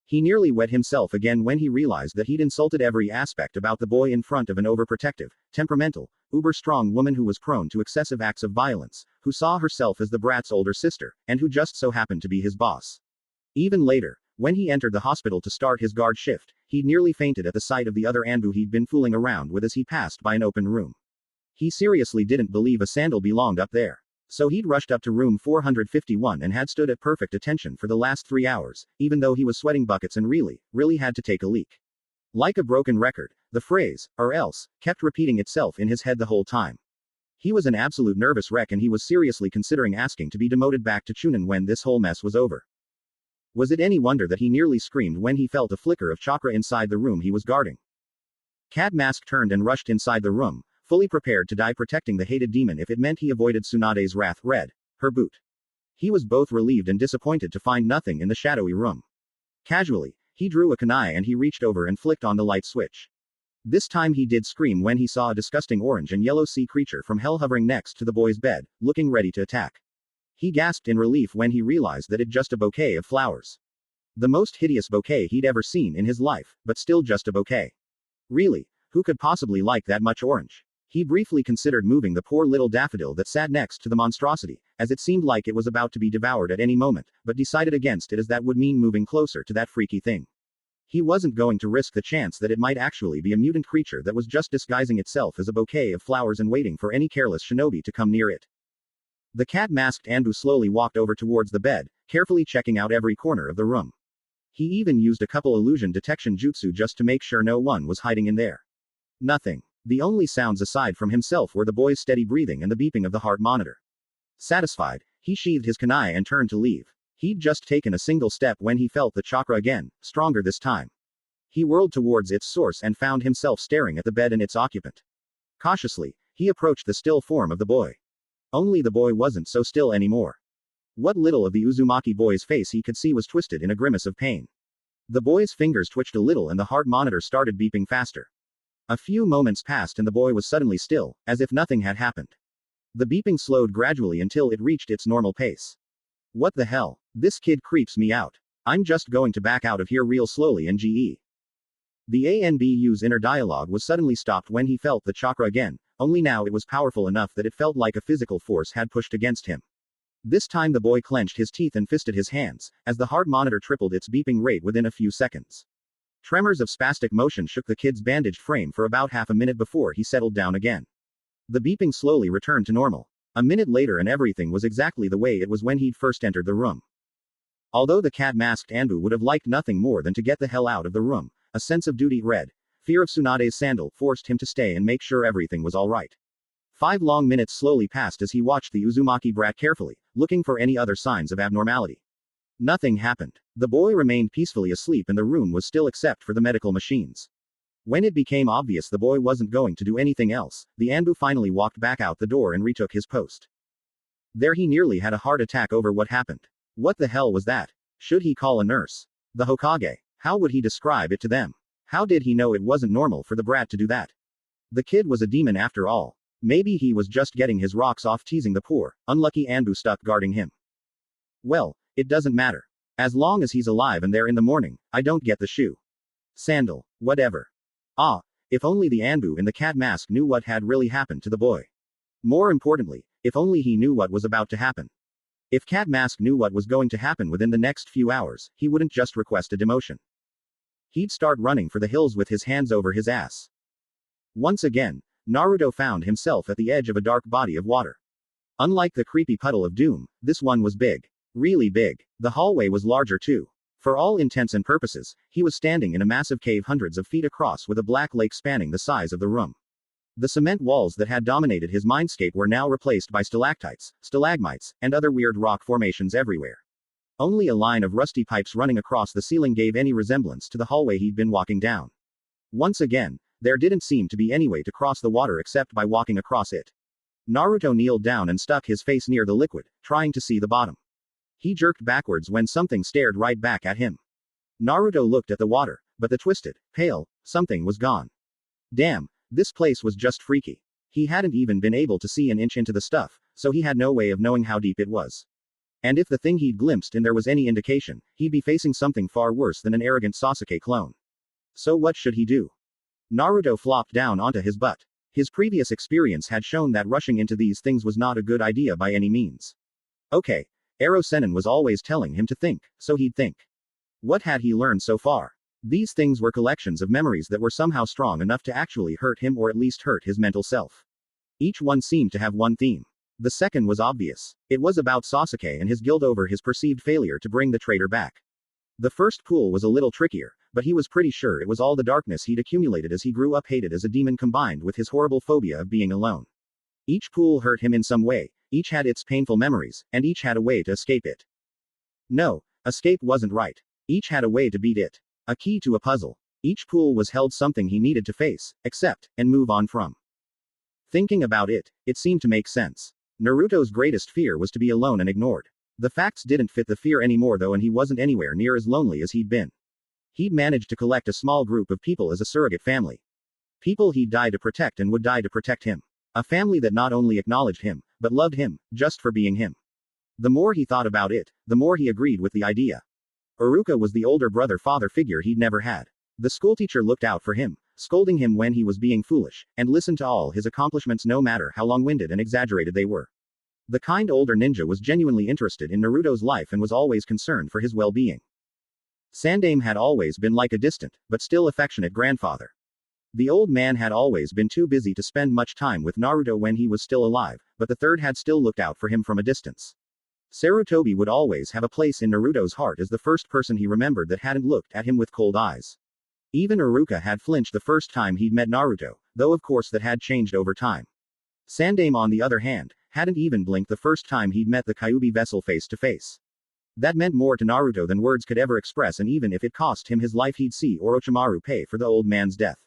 He nearly wet himself again when he realized that he'd insulted every aspect about the boy in front of an overprotective, temperamental, uber-strong woman who was prone to excessive acts of violence, who saw herself as the brat's older sister, and who just so happened to be his boss. Even later, when he entered the hospital to start his guard shift, he'd nearly fainted at the sight of the other Anbu he'd been fooling around with as he passed by an open room. He seriously didn't believe a sandal belonged up there. So he'd rushed up to room 451 and had stood at perfect attention for the last 3 hours, even though he was sweating buckets and really had to take a leak. Like a broken record, the phrase, or else, kept repeating itself in his head the whole time. He was an absolute nervous wreck and he was seriously considering asking to be demoted back to Chunin when this whole mess was over. Was it any wonder that he nearly screamed when he felt a flicker of chakra inside the room he was guarding? Cat Mask turned and rushed inside the room, fully prepared to die protecting the hated demon if it meant he avoided Tsunade's wrath. Her boot. He was both relieved and disappointed to find nothing in the shadowy room. Casually, he drew a kunai and he reached over and flicked on the light switch. This time he did scream when he saw a disgusting orange and yellow sea creature from hell hovering next to the boy's bed, looking ready to attack. He gasped in relief when he realized that it just a bouquet of flowers. The most hideous bouquet he'd ever seen in his life, but still just a bouquet. Really, who could possibly like that much orange? He briefly considered moving the poor little daffodil that sat next to the monstrosity, as it seemed like it was about to be devoured at any moment, but decided against it as that would mean moving closer to that freaky thing. He wasn't going to risk the chance that it might actually be a mutant creature that was just disguising itself as a bouquet of flowers and waiting for any careless shinobi to come near it. The cat-masked Anbu slowly walked over towards the bed, carefully checking out every corner of the room. He even used a couple illusion detection jutsu just to make sure no one was hiding in there. Nothing. The only sounds aside from himself were the boy's steady breathing and the beeping of the heart monitor. Satisfied, he sheathed his kunai and turned to leave. He'd just taken a single step when he felt the chakra again, stronger this time. He whirled towards its source and found himself staring at the bed and its occupant. Cautiously, he approached the still form of the boy. Only the boy wasn't so still anymore. What little of the Uzumaki boy's face he could see was twisted in a grimace of pain. The boy's fingers twitched a little and the heart monitor started beeping faster. A few moments passed and the boy was suddenly still, as if nothing had happened. The beeping slowed gradually until it reached its normal pace. What the hell? This kid creeps me out. I'm just going to back out of here real slowly and GE. The ANBU's inner dialogue was suddenly stopped when he felt the chakra again, only now it was powerful enough that it felt like a physical force had pushed against him. This time the boy clenched his teeth and fisted his hands, as the heart monitor tripled its beeping rate within a few seconds. Tremors of spastic motion shook the kid's bandaged frame for about half a minute before he settled down again. The beeping slowly returned to normal. A minute later and everything was exactly the way it was when he'd first entered the room. Although the cat-masked Anbu would have liked nothing more than to get the hell out of the room, a sense of duty fear of Tsunade's sandal forced him to stay and make sure everything was alright. 5 long minutes slowly passed as he watched the Uzumaki brat carefully, looking for any other signs of abnormality. Nothing happened. The boy remained peacefully asleep and the room was still except for the medical machines. When it became obvious the boy wasn't going to do anything else, the Anbu finally walked back out the door and retook his post. There he nearly had a heart attack over what happened. What the hell was that? Should he call a nurse? The Hokage? How would he describe it to them? How did he know it wasn't normal for the brat to do that? The kid was a demon after all. Maybe he was just getting his rocks off teasing the poor, unlucky Anbu stuck guarding him. Well, it doesn't matter. As long as he's alive and there in the morning, I don't get the shoe. Sandal, whatever. Ah, if only the Anbu in the cat mask knew what had really happened to the boy. More importantly, if only he knew what was about to happen. If Cat Mask knew what was going to happen within the next few hours, he wouldn't just request a demotion. He'd start running for the hills with his hands over his ass. Once again, Naruto found himself at the edge of a dark body of water. Unlike the creepy puddle of doom, this one was big. Really big. The hallway was larger too. For all intents and purposes, he was standing in a massive cave hundreds of feet across with a black lake spanning the size of the room. The cement walls that had dominated his mindscape were now replaced by stalactites, stalagmites, and other weird rock formations everywhere. Only a line of rusty pipes running across the ceiling gave any resemblance to the hallway he'd been walking down. Once again, there didn't seem to be any way to cross the water except by walking across it. Naruto kneeled down and stuck his face near the liquid, trying to see the bottom. He jerked backwards when something stared right back at him. Naruto looked at the water, but the twisted, pale, something was gone. Damn, this place was just freaky. He hadn't even been able to see an inch into the stuff, so he had no way of knowing how deep it was. And if the thing he'd glimpsed in there was any indication, he'd be facing something far worse than an arrogant Sasuke clone. So what should he do? Naruto flopped down onto his butt. His previous experience had shown that rushing into these things was not a good idea by any means. Okay, Ero Sennin was always telling him to think, so he'd think. What had he learned so far? These things were collections of memories that were somehow strong enough to actually hurt him or at least hurt his mental self. Each one seemed to have one theme. The second was obvious. It was about Sasuke and his guilt over his perceived failure to bring the traitor back. The first pool was a little trickier, but he was pretty sure it was all the darkness he'd accumulated as he grew up hated as a demon combined with his horrible phobia of being alone. Each pool hurt him in some way, each had its painful memories, and each had a way to escape it. No, escape wasn't right. Each had a way to beat it. A key to a puzzle. Each pool was held something he needed to face, accept, and move on from. Thinking about it, it seemed to make sense. Naruto's greatest fear was to be alone and ignored. The facts didn't fit the fear anymore though, and he wasn't anywhere near as lonely as he'd been. He'd managed to collect a small group of people as a surrogate family. People he'd die to protect and would die to protect him. A family that not only acknowledged him, but loved him, just for being him. The more he thought about it, the more he agreed with the idea. Iruka was the older brother-father figure he'd never had. The schoolteacher looked out for him, scolding him when he was being foolish, and listened to all his accomplishments no matter how long-winded and exaggerated they were. The kind older ninja was genuinely interested in Naruto's life and was always concerned for his well-being. Sandaime had always been like a distant, but still affectionate grandfather. The old man had always been too busy to spend much time with Naruto when he was still alive, but the third had still looked out for him from a distance. Sarutobi would always have a place in Naruto's heart as the first person he remembered that hadn't looked at him with cold eyes. Even Iruka had flinched the first time he'd met Naruto, though of course that had changed over time. Sandaime on the other hand, hadn't even blinked the first time he'd met the Kyuubi vessel face to face. That meant more to Naruto than words could ever express, and even if it cost him his life he'd see Orochimaru pay for the old man's death.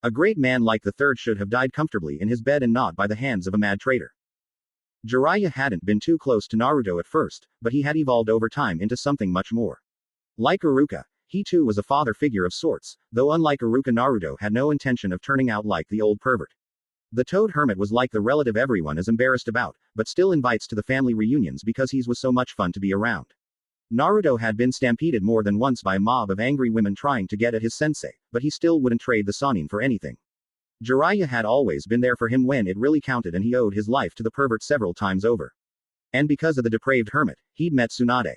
A great man like the third should have died comfortably in his bed and not by the hands of a mad traitor. Jiraiya hadn't been too close to Naruto at first, but he had evolved over time into something much more. Like Iruka, he too was a father figure of sorts, though unlike Iruka, Naruto had no intention of turning out like the old pervert. The Toad Hermit was like the relative everyone is embarrassed about, but still invites to the family reunions because he was so much fun to be around. Naruto had been stampeded more than once by a mob of angry women trying to get at his sensei, but he still wouldn't trade the Sannin for anything. Jiraiya had always been there for him when it really counted, and he owed his life to the pervert several times over. And because of the depraved hermit, he'd met Tsunade.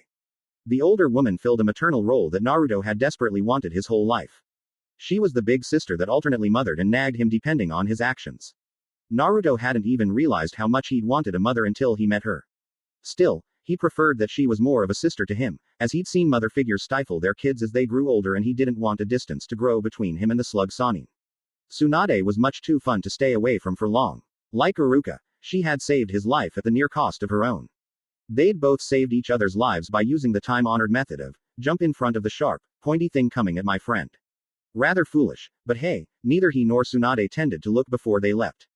The older woman filled a maternal role that Naruto had desperately wanted his whole life. She was the big sister that alternately mothered and nagged him depending on his actions. Naruto hadn't even realized how much he'd wanted a mother until he met her. Still, he preferred that she was more of a sister to him, as he'd seen mother figures stifle their kids as they grew older, and he didn't want a distance to grow between him and the slug Sannin. Tsunade was much too fun to stay away from for long. Like Iruka, she had saved his life at the near cost of her own. They'd both saved each other's lives by using the time-honored method of, jump in front of the sharp, pointy thing coming at my friend. Rather foolish, but hey, neither he nor Tsunade tended to look before they leapt.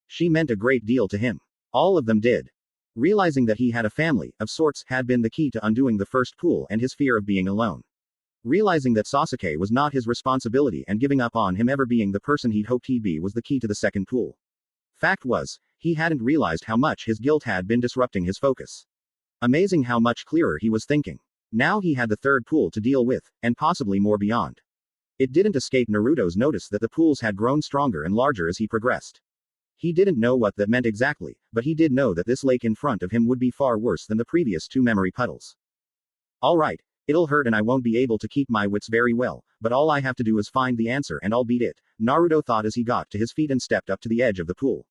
She meant a great deal to him. All of them did. Realizing that he had a family, of sorts, had been the key to undoing the first pool and his fear of being alone. Realizing that Sasuke was not his responsibility and giving up on him ever being the person he'd hoped he'd be was the key to the second pool. Fact was, he hadn't realized how much his guilt had been disrupting his focus. Amazing how much clearer he was thinking. Now he had the third pool to deal with, and possibly more beyond. It didn't escape Naruto's notice that the pools had grown stronger and larger as he progressed. He didn't know what that meant exactly, but he did know that this lake in front of him would be far worse than the previous two memory puddles. Alright, it'll hurt and I won't be able to keep my wits very well, but all I have to do is find the answer and I'll beat it, Naruto thought as he got to his feet and stepped up to the edge of the pool.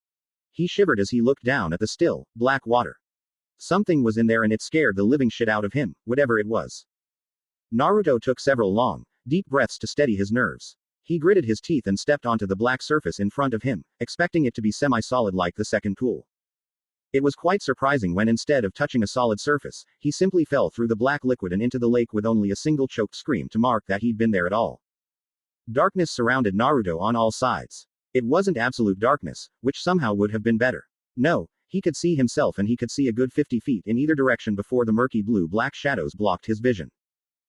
He shivered as he looked down at the still, black water. Something was in there and it scared the living shit out of him, whatever it was. Naruto took several long, deep breaths to steady his nerves. He gritted his teeth and stepped onto the black surface in front of him, expecting it to be semi-solid like the second pool. It was quite surprising when instead of touching a solid surface, he simply fell through the black liquid and into the lake with only a single choked scream to mark that he'd been there at all. Darkness surrounded Naruto on all sides. It wasn't absolute darkness, which somehow would have been better. No, he could see himself and he could see a good 50 feet in either direction before the murky blue-black shadows blocked his vision.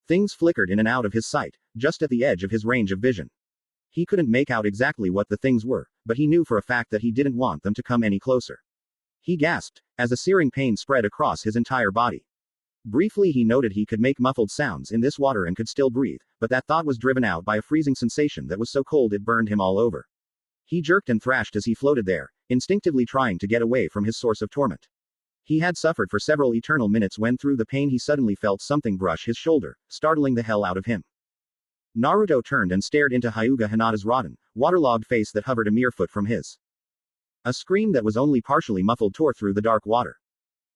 Things flickered in and out of his sight, just at the edge of his range of vision. He couldn't make out exactly what the things were, but he knew for a fact that he didn't want them to come any closer. He gasped, as a searing pain spread across his entire body. Briefly he noted he could make muffled sounds in this water and could still breathe, but that thought was driven out by a freezing sensation that was so cold it burned him all over. He jerked and thrashed as he floated there, instinctively trying to get away from his source of torment. He had suffered for several eternal minutes when through the pain he suddenly felt something brush his shoulder, startling the hell out of him. Naruto turned and stared into Hyuga Hinata's rotten, waterlogged face that hovered a mere foot from his. A scream that was only partially muffled tore through the dark water.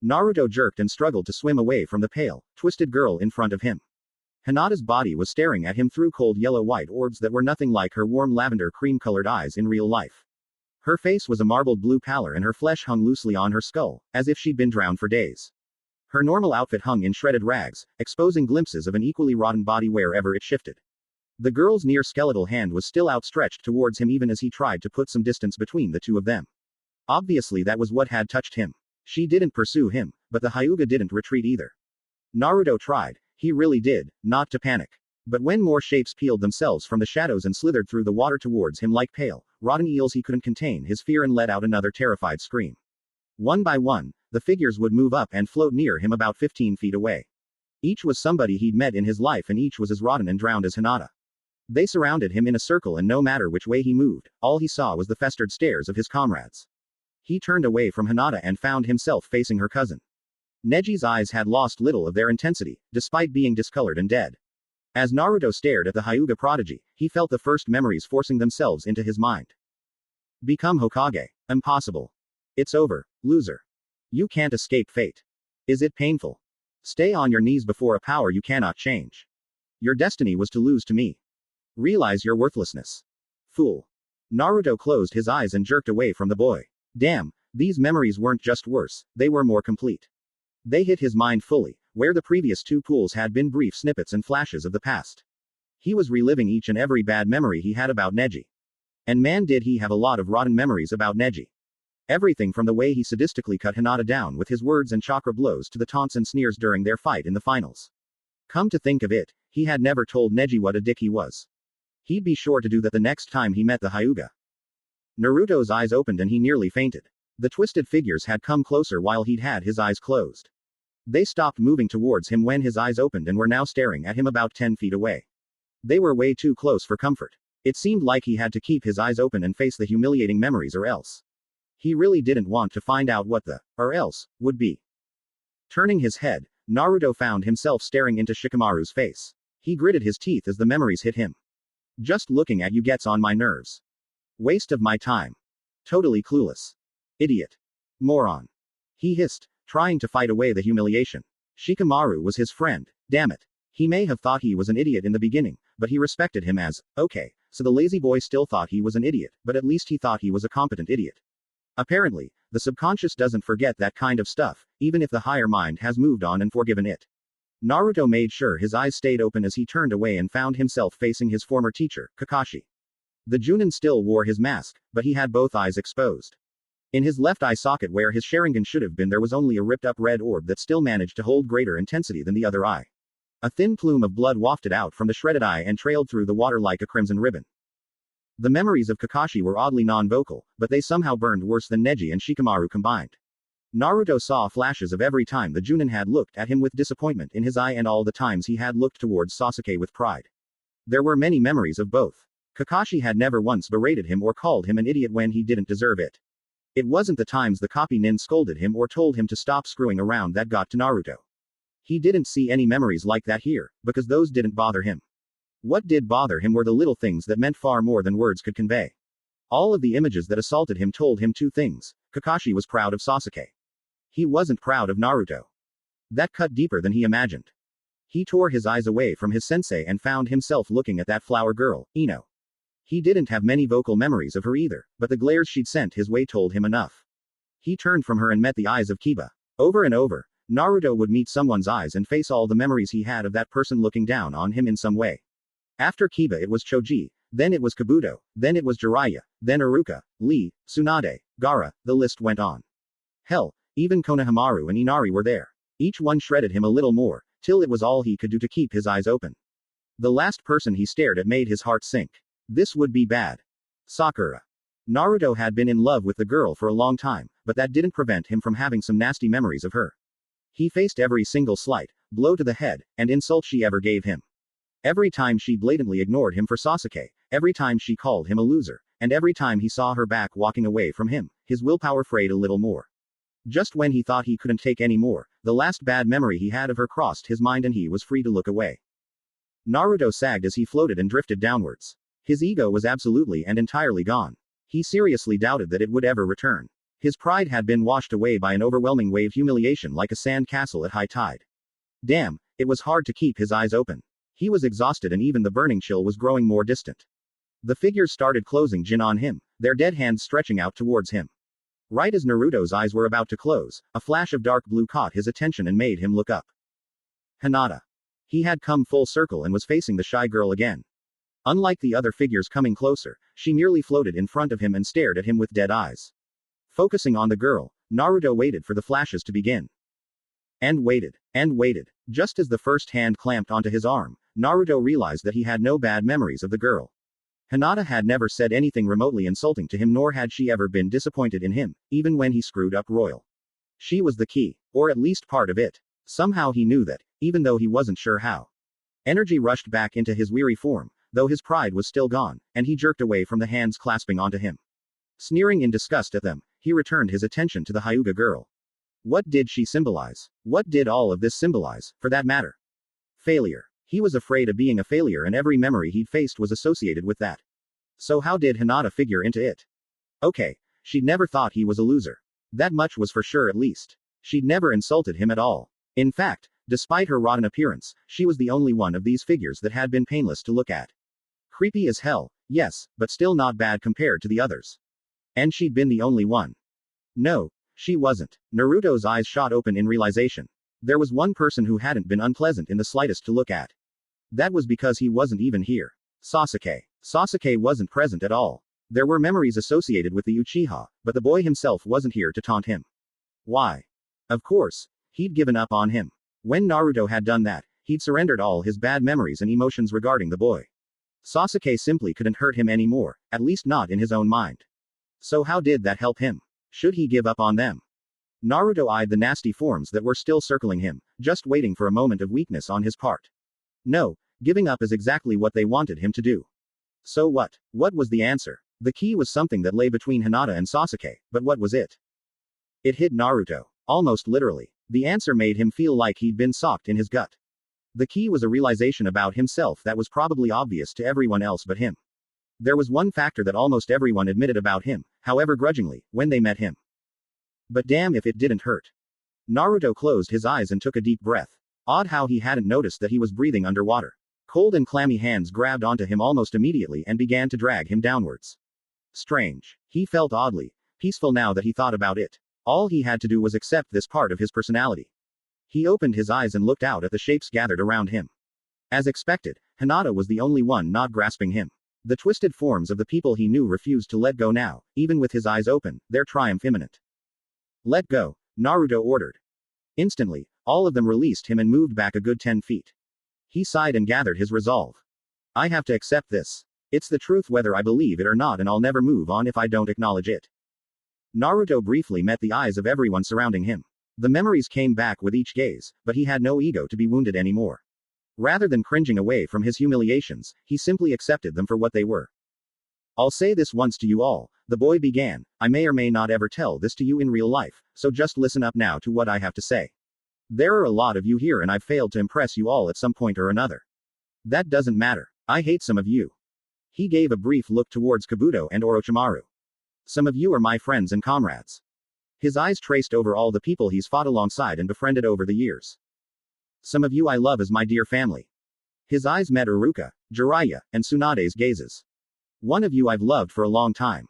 Naruto jerked and struggled to swim away from the pale, twisted girl in front of him. Hinata's body was staring at him through cold yellow-white orbs that were nothing like her warm lavender cream-colored eyes in real life. Her face was a marbled blue pallor and her flesh hung loosely on her skull, as if she'd been drowned for days. Her normal outfit hung in shredded rags, exposing glimpses of an equally rotten body wherever it shifted. The girl's near-skeletal hand was still outstretched towards him even as he tried to put some distance between the two of them. Obviously that was what had touched him. She didn't pursue him, but the Hyuga didn't retreat either. Naruto tried, he really did, not to panic. But when more shapes peeled themselves from the shadows and slithered through the water towards him like pale, rotten eels, he couldn't contain his fear and let out another terrified scream. One by one, the figures would move up and float near him about 15 feet away. Each was somebody he'd met in his life and each was as rotten and drowned as Hinata. They surrounded him in a circle and no matter which way he moved, all he saw was the festered stares of his comrades. He turned away from Hinata and found himself facing her cousin. Neji's eyes had lost little of their intensity, despite being discolored and dead. As Naruto stared at the Hyuga prodigy, he felt the first memories forcing themselves into his mind. Become Hokage. Impossible. It's over, loser. You can't escape fate. Is it painful? Stay on your knees before a power you cannot change. Your destiny was to lose to me. Realize your worthlessness. Fool. Naruto closed his eyes and jerked away from the boy. Damn, these memories weren't just worse, they were more complete. They hit his mind fully, where the previous two pools had been brief snippets and flashes of the past. He was reliving each and every bad memory he had about Neji. And man did he have a lot of rotten memories about Neji. Everything from the way he sadistically cut Hinata down with his words and chakra blows to the taunts and sneers during their fight in the finals. Come to think of it, he had never told Neji what a dick he was. He'd be sure to do that the next time he met the Hyuga. Naruto's eyes opened and he nearly fainted. The twisted figures had come closer while he'd had his eyes closed. They stopped moving towards him when his eyes opened and were now staring at him about 10 feet away. They were way too close for comfort. It seemed like he had to keep his eyes open and face the humiliating memories or else. He really didn't want to find out what the or else would be. Turning his head, Naruto found himself staring into Shikamaru's face. He gritted his teeth as the memories hit him. Just looking at you gets on my nerves. Waste of my time. Totally clueless. Idiot. Moron. He hissed, trying to fight away the humiliation. Shikamaru was his friend, damn it. He may have thought he was an idiot in the beginning, but he respected him as, okay, so the lazy boy still thought he was an idiot, but at least he thought he was a competent idiot. Apparently, the subconscious doesn't forget that kind of stuff, even if the higher mind has moved on and forgiven it. Naruto made sure his eyes stayed open as he turned away and found himself facing his former teacher, Kakashi. The Junin still wore his mask, but he had both eyes exposed. In his left eye socket where his Sharingan should have been there was only a ripped-up red orb that still managed to hold greater intensity than the other eye. A thin plume of blood wafted out from the shredded eye and trailed through the water like a crimson ribbon. The memories of Kakashi were oddly non-vocal, but they somehow burned worse than Neji and Shikamaru combined. Naruto saw flashes of every time the Junin had looked at him with disappointment in his eye and all the times he had looked towards Sasuke with pride. There were many memories of both. Kakashi had never once berated him or called him an idiot when he didn't deserve it. It wasn't the times the copy nin scolded him or told him to stop screwing around that got to Naruto. He didn't see any memories like that here, because those didn't bother him. What did bother him were the little things that meant far more than words could convey. All of the images that assaulted him told him two things. Kakashi was proud of Sasuke. He wasn't proud of Naruto. That cut deeper than he imagined. He tore his eyes away from his sensei and found himself looking at that flower girl, Ino. He didn't have many vocal memories of her either, but the glares she'd sent his way told him enough. He turned from her and met the eyes of Kiba. Over and over, Naruto would meet someone's eyes and face all the memories he had of that person looking down on him in some way. After Kiba it was Choji, then it was Kabuto, then it was Jiraiya, then Iruka, Lee, Tsunade, Gaara, the list went on. Hell, even Konohamaru and Inari were there. Each one shredded him a little more, till it was all he could do to keep his eyes open. The last person he stared at made his heart sink. This would be bad. Sakura. Naruto had been in love with the girl for a long time, but that didn't prevent him from having some nasty memories of her. He faced every single slight, blow to the head, and insult she ever gave him. Every time she blatantly ignored him for Sasuke, every time she called him a loser, and every time he saw her back walking away from him, his willpower frayed a little more. Just when he thought he couldn't take any more, the last bad memory he had of her crossed his mind and he was free to look away. Naruto sagged as he floated and drifted downwards. His ego was absolutely and entirely gone. He seriously doubted that it would ever return. His pride had been washed away by an overwhelming wave humiliation like a sand castle at high tide. Damn, it was hard to keep his eyes open. He was exhausted and even the burning chill was growing more distant. The figures started closing in on him, their dead hands stretching out towards him. Right as Naruto's eyes were about to close, a flash of dark blue caught his attention and made him look up. Hinata. He had come full circle and was facing the shy girl again. Unlike the other figures coming closer, she merely floated in front of him and stared at him with dead eyes. Focusing on the girl, Naruto waited for the flashes to begin. And waited. And waited. Just as the first hand clamped onto his arm, Naruto realized that he had no bad memories of the girl. Hinata had never said anything remotely insulting to him nor had she ever been disappointed in him, even when he screwed up royal. She was the key, or at least part of it. Somehow he knew that, even though he wasn't sure how. Energy rushed back into his weary form, though his pride was still gone, and he jerked away from the hands clasping onto him. Sneering in disgust at them, he returned his attention to the Hyuga girl. What did she symbolize? What did all of this symbolize, for that matter? Failure. He was afraid of being a failure and every memory he'd faced was associated with that. So how did Hinata figure into it? Okay. She'd never thought he was a loser. That much was for sure at least. She'd never insulted him at all. In fact, despite her rotten appearance, she was the only one of these figures that had been painless to look at. Creepy as hell, yes, but still not bad compared to the others. And she'd been the only one. No, she wasn't. Naruto's eyes shot open in realization. There was one person who hadn't been unpleasant in the slightest to look at. That was because he wasn't even here. Sasuke. Sasuke wasn't present at all. There were memories associated with the Uchiha, but the boy himself wasn't here to taunt him. Why? Of course, he'd given up on him. When Naruto had done that, he'd surrendered all his bad memories and emotions regarding the boy. Sasuke simply couldn't hurt him anymore, at least not in his own mind. So how did that help him? Should he give up on them? Naruto eyed the nasty forms that were still circling him, just waiting for a moment of weakness on his part. No, giving up is exactly what they wanted him to do. So what? What was the answer? The key was something that lay between Hinata and Sasuke, but what was it? It hit Naruto. Almost literally. The answer made him feel like he'd been socked in his gut. The key was a realization about himself that was probably obvious to everyone else but him. There was one factor that almost everyone admitted about him, however grudgingly, when they met him. But damn if it didn't hurt. Naruto closed his eyes and took a deep breath. Odd how he hadn't noticed that he was breathing underwater. Cold and clammy hands grabbed onto him almost immediately and began to drag him downwards. Strange. He felt oddly peaceful now that he thought about it. All he had to do was accept this part of his personality. He opened his eyes and looked out at the shapes gathered around him. As expected, Hinata was the only one not grasping him. The twisted forms of the people he knew refused to let go now, even with his eyes open, their triumph imminent. Let go, Naruto ordered. Instantly, all of them released him and moved back a good 10 feet. He sighed and gathered his resolve. I have to accept this. It's the truth whether I believe it or not, and I'll never move on if I don't acknowledge it. Naruto briefly met the eyes of everyone surrounding him. The memories came back with each gaze, but he had no ego to be wounded anymore. Rather than cringing away from his humiliations, he simply accepted them for what they were. I'll say this once to you all, the boy began. I may or may not ever tell this to you in real life, so just listen up now to what I have to say. There are a lot of you here and I've failed to impress you all at some point or another. That doesn't matter. I hate some of you. He gave a brief look towards Kabuto and Orochimaru. Some of you are my friends and comrades. His eyes traced over all the people he's fought alongside and befriended over the years. Some of you I love as my dear family. His eyes met Iruka, Jiraiya, and Tsunade's gazes. One of you I've loved for a long time.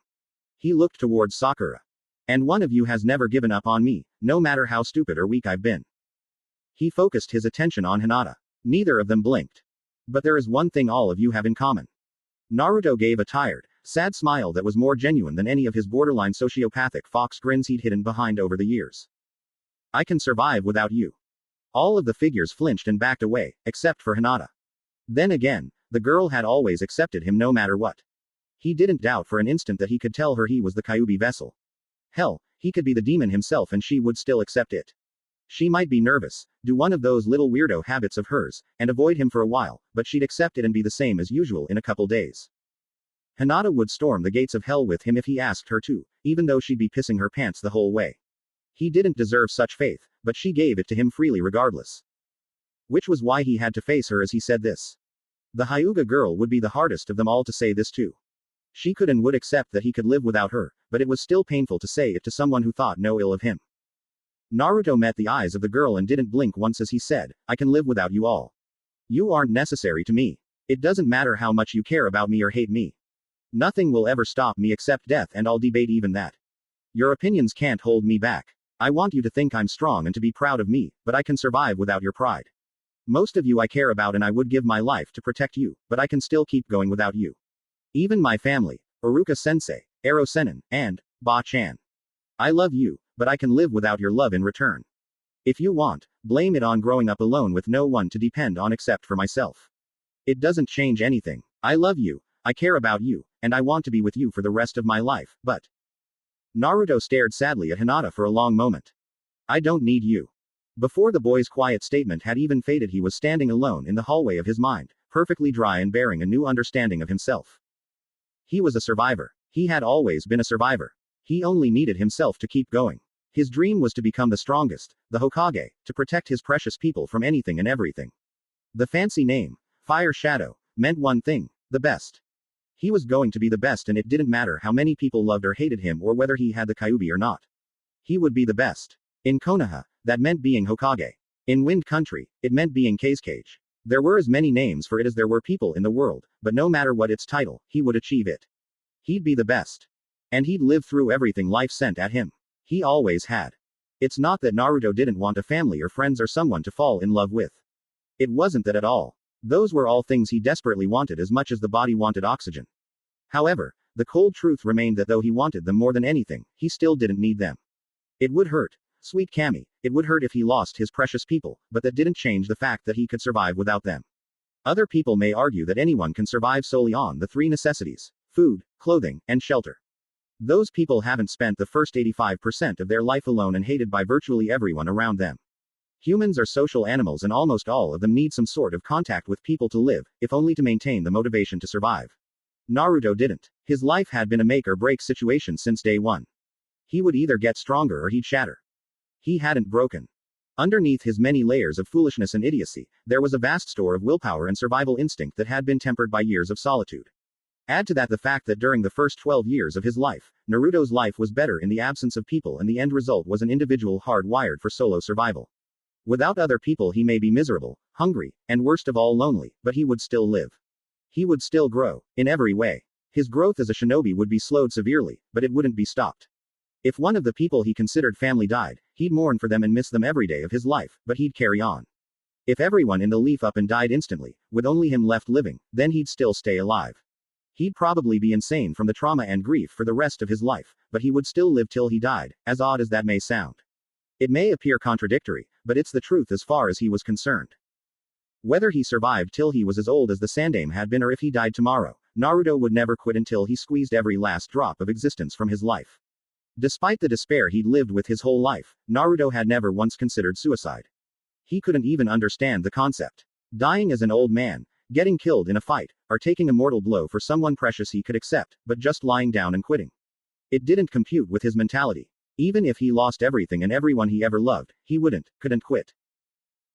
He looked towards Sakura. And one of you has never given up on me, no matter how stupid or weak I've been. He focused his attention on Hinata. Neither of them blinked. But there is one thing all of you have in common. Naruto gave a tired, sad smile that was more genuine than any of his borderline sociopathic fox grins he'd hidden behind over the years. I can survive without you. All of the figures flinched and backed away, except for Hinata. Then again, the girl had always accepted him no matter what. He didn't doubt for an instant that he could tell her he was the Kyuubi vessel. Hell, he could be the demon himself and she would still accept it. She might be nervous, do one of those little weirdo habits of hers, and avoid him for a while, but she'd accept it and be the same as usual in a couple days. Hinata would storm the gates of hell with him if he asked her to, even though she'd be pissing her pants the whole way. He didn't deserve such faith, but she gave it to him freely regardless. Which was why he had to face her as he said this. The Hyuga girl would be the hardest of them all to say this to. She could and would accept that he could live without her, but it was still painful to say it to someone who thought no ill of him. Naruto met the eyes of the girl and didn't blink once as he said, I can live without you all. You aren't necessary to me. It doesn't matter how much you care about me or hate me. Nothing will ever stop me except death, and I'll debate even that. Your opinions can't hold me back. I want you to think I'm strong and to be proud of me, but I can survive without your pride. Most of you I care about and I would give my life to protect you, but I can still keep going without you. Even my family, Iruka-sensei, Ero-sennin, and Ba-chan. I love you, but I can live without your love in return. If you want, blame it on growing up alone with no one to depend on except for myself. It doesn't change anything. I love you, I care about you, and I want to be with you for the rest of my life, but... Naruto stared sadly at Hinata for a long moment. I don't need you. Before the boy's quiet statement had even faded, he was standing alone in the hallway of his mind, perfectly dry and bearing a new understanding of himself. He was a survivor. He had always been a survivor. He only needed himself to keep going. His dream was to become the strongest, the Hokage, to protect his precious people from anything and everything. The fancy name, Fire Shadow, meant one thing: the best. He was going to be the best, and it didn't matter how many people loved or hated him or whether he had the Kyuubi or not. He would be the best. In Konoha, that meant being Hokage. In Wind Country, it meant being Kazekage. There were as many names for it as there were people in the world, but no matter what its title, he would achieve it. He'd be the best. And he'd live through everything life sent at him. He always had. It's not that Naruto didn't want a family or friends or someone to fall in love with. It wasn't that at all. Those were all things he desperately wanted as much as the body wanted oxygen. However, the cold truth remained that though he wanted them more than anything, he still didn't need them. It would hurt. Sweet Cammy, it would hurt if he lost his precious people, but that didn't change the fact that he could survive without them. Other people may argue that anyone can survive solely on the three necessities: food, clothing, and shelter. Those people haven't spent the first 85% of their life alone and hated by virtually everyone around them. Humans are social animals, and almost all of them need some sort of contact with people to live, if only to maintain the motivation to survive. Naruto didn't. His life had been a make or break situation since day one. He would either get stronger or he'd shatter. He hadn't broken. Underneath his many layers of foolishness and idiocy, there was a vast store of willpower and survival instinct that had been tempered by years of solitude. Add to that the fact that during the first 12 years of his life, Naruto's life was better in the absence of people, and the end result was an individual hardwired for solo survival. Without other people he may be miserable, hungry, and worst of all lonely, but he would still live. He would still grow, in every way. His growth as a shinobi would be slowed severely, but it wouldn't be stopped. If one of the people he considered family died, he'd mourn for them and miss them every day of his life, but he'd carry on. If everyone in the leaf up and died instantly, with only him left living, then he'd still stay alive. He'd probably be insane from the trauma and grief for the rest of his life, but he would still live till he died, as odd as that may sound. It may appear contradictory, but it's the truth as far as he was concerned. Whether he survived till he was as old as the Sandaime had been or if he died tomorrow, Naruto would never quit until he squeezed every last drop of existence from his life. Despite the despair he'd lived with his whole life, Naruto had never once considered suicide. He couldn't even understand the concept. Dying as an old man, getting killed in a fight, or taking a mortal blow for someone precious he could accept, but just lying down and quitting. It didn't compute with his mentality. Even if he lost everything and everyone he ever loved, he couldn't quit.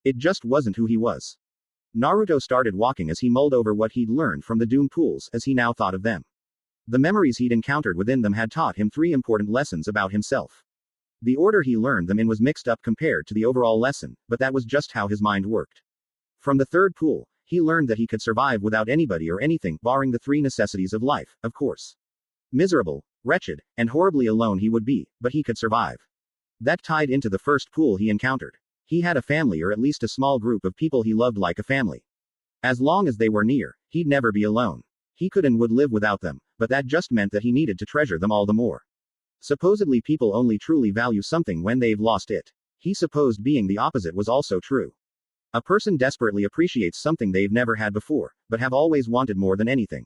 It just wasn't who he was. Naruto started walking as he mulled over what he'd learned from the Doom Pools, as he now thought of them. The memories he'd encountered within them had taught him 3 important lessons about himself. The order he learned them in was mixed up compared to the overall lesson, but that was just how his mind worked. From the 3rd pool, he learned that he could survive without anybody or anything, barring the 3 necessities of life, of course. Miserable, wretched, and horribly alone he would be, but he could survive. That tied into the 1st pool he encountered. He had a family, or at least a small group of people he loved like a family. As long as they were near, he'd never be alone. He could and would live without them, but that just meant that he needed to treasure them all the more. Supposedly people only truly value something when they've lost it. He supposed being the opposite was also true. A person desperately appreciates something they've never had before, but have always wanted more than anything.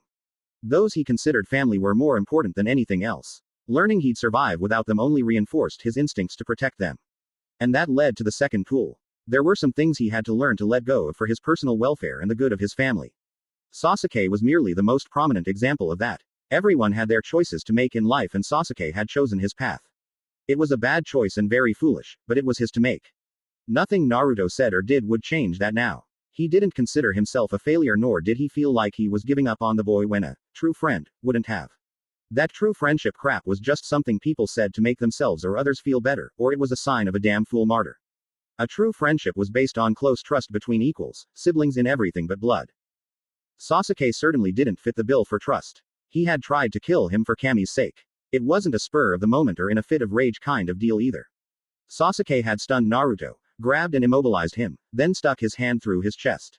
Those he considered family were more important than anything else. Learning he'd survive without them only reinforced his instincts to protect them. And that led to the 2nd pool. There were some things he had to learn to let go of for his personal welfare and the good of his family. Sasuke was merely the most prominent example of that. Everyone had their choices to make in life, and Sasuke had chosen his path. It was a bad choice and very foolish, but it was his to make. Nothing Naruto said or did would change that now. He didn't consider himself a failure, nor did he feel like he was giving up on the boy when a true friend wouldn't have. That true friendship crap was just something people said to make themselves or others feel better, or it was a sign of a damn fool martyr. A true friendship was based on close trust between equals, siblings in everything but blood. Sasuke certainly didn't fit the bill for trust. He had tried to kill him for Kami's sake. It wasn't a spur of the moment or in a fit of rage kind of deal either. Sasuke had stunned Naruto, grabbed and immobilized him, then stuck his hand through his chest.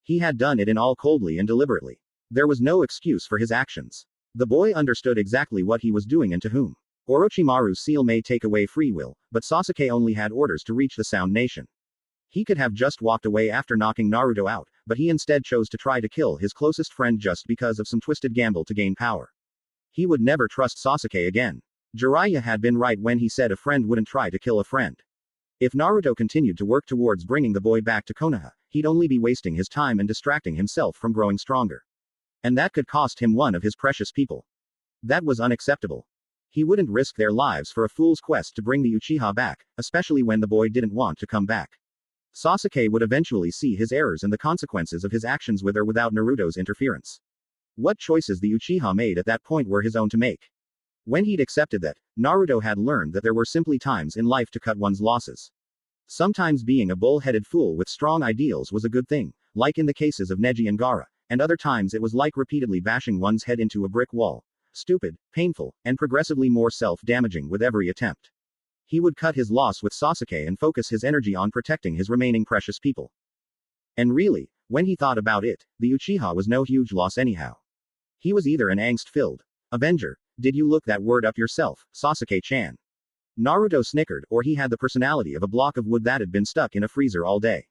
He had done it in all coldly and deliberately. There was no excuse for his actions. The boy understood exactly what he was doing and to whom. Orochimaru's seal may take away free will, but Sasuke only had orders to reach the Sound Nation. He could have just walked away after knocking Naruto out, but he instead chose to try to kill his closest friend just because of some twisted gamble to gain power. He would never trust Sasuke again. Jiraiya had been right when he said a friend wouldn't try to kill a friend. If Naruto continued to work towards bringing the boy back to Konoha, he'd only be wasting his time and distracting himself from growing stronger. And that could cost him one of his precious people. That was unacceptable. He wouldn't risk their lives for a fool's quest to bring the Uchiha back, especially when the boy didn't want to come back. Sasuke would eventually see his errors and the consequences of his actions with or without Naruto's interference. What choices the Uchiha made at that point were his own to make. When he'd accepted that, Naruto had learned that there were simply times in life to cut one's losses. Sometimes being a bull-headed fool with strong ideals was a good thing, like in the cases of Neji and Gaara, and other times it was like repeatedly bashing one's head into a brick wall. Stupid, painful, and progressively more self-damaging with every attempt. He would cut his loss with Sasuke and focus his energy on protecting his remaining precious people. And really, when he thought about it, the Uchiha was no huge loss anyhow. He was either an angst-filled Avenger, did you look that word up yourself, Sasuke-chan? Naruto snickered, or he had the personality of a block of wood that had been stuck in a freezer all day.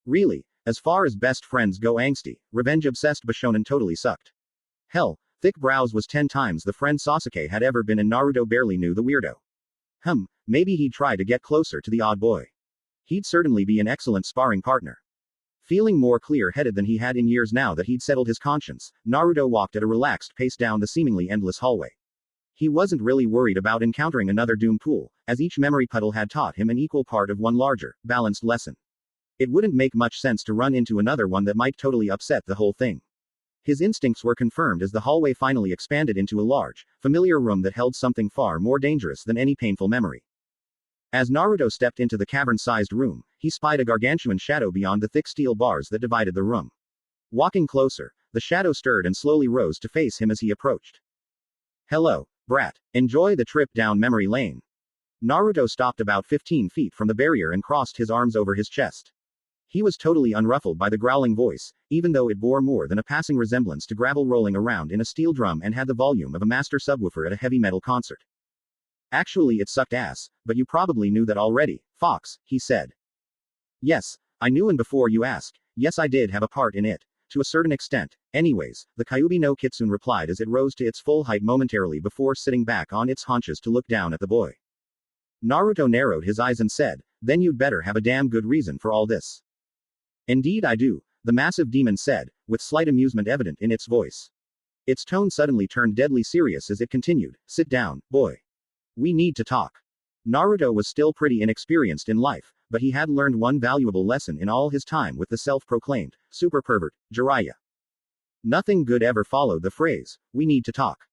Really, as far as best friends go, angsty, revenge-obsessed Bishonen totally sucked. Hell, thick brows was 10 times the friend Sasuke had ever been, and Naruto barely knew the weirdo. Maybe he'd try to get closer to the odd boy. He'd certainly be an excellent sparring partner. Feeling more clear-headed than he had in years now that he'd settled his conscience, Naruto walked at a relaxed pace down the seemingly endless hallway. He wasn't really worried about encountering another doom pool, as each memory puddle had taught him an equal part of one larger, balanced lesson. It wouldn't make much sense to run into another one that might totally upset the whole thing. His instincts were confirmed as the hallway finally expanded into a large, familiar room that held something far more dangerous than any painful memory. As Naruto stepped into the cavern-sized room, he spied a gargantuan shadow beyond the thick steel bars that divided the room. Walking closer, the shadow stirred and slowly rose to face him as he approached. Hello, brat. Enjoy the trip down memory lane. Naruto stopped about 15 feet from the barrier and crossed his arms over his chest. He was totally unruffled by the growling voice, even though it bore more than a passing resemblance to gravel rolling around in a steel drum and had the volume of a master subwoofer at a heavy metal concert. Actually, it sucked ass, but you probably knew that already, Fox, he said. Yes, I knew, and before you ask, yes, I did have a part in it. To a certain extent. Anyways, the Kyuubi no Kitsune replied as it rose to its full height momentarily before sitting back on its haunches to look down at the boy. Naruto narrowed his eyes and said, then you'd better have a damn good reason for all this. Indeed I do, the massive demon said, with slight amusement evident in its voice. Its tone suddenly turned deadly serious as it continued, sit down, boy. We need to talk. Naruto was still pretty inexperienced in life, but he had learned one valuable lesson in all his time with the self-proclaimed super pervert, Jiraiya. Nothing good ever followed the phrase, we need to talk.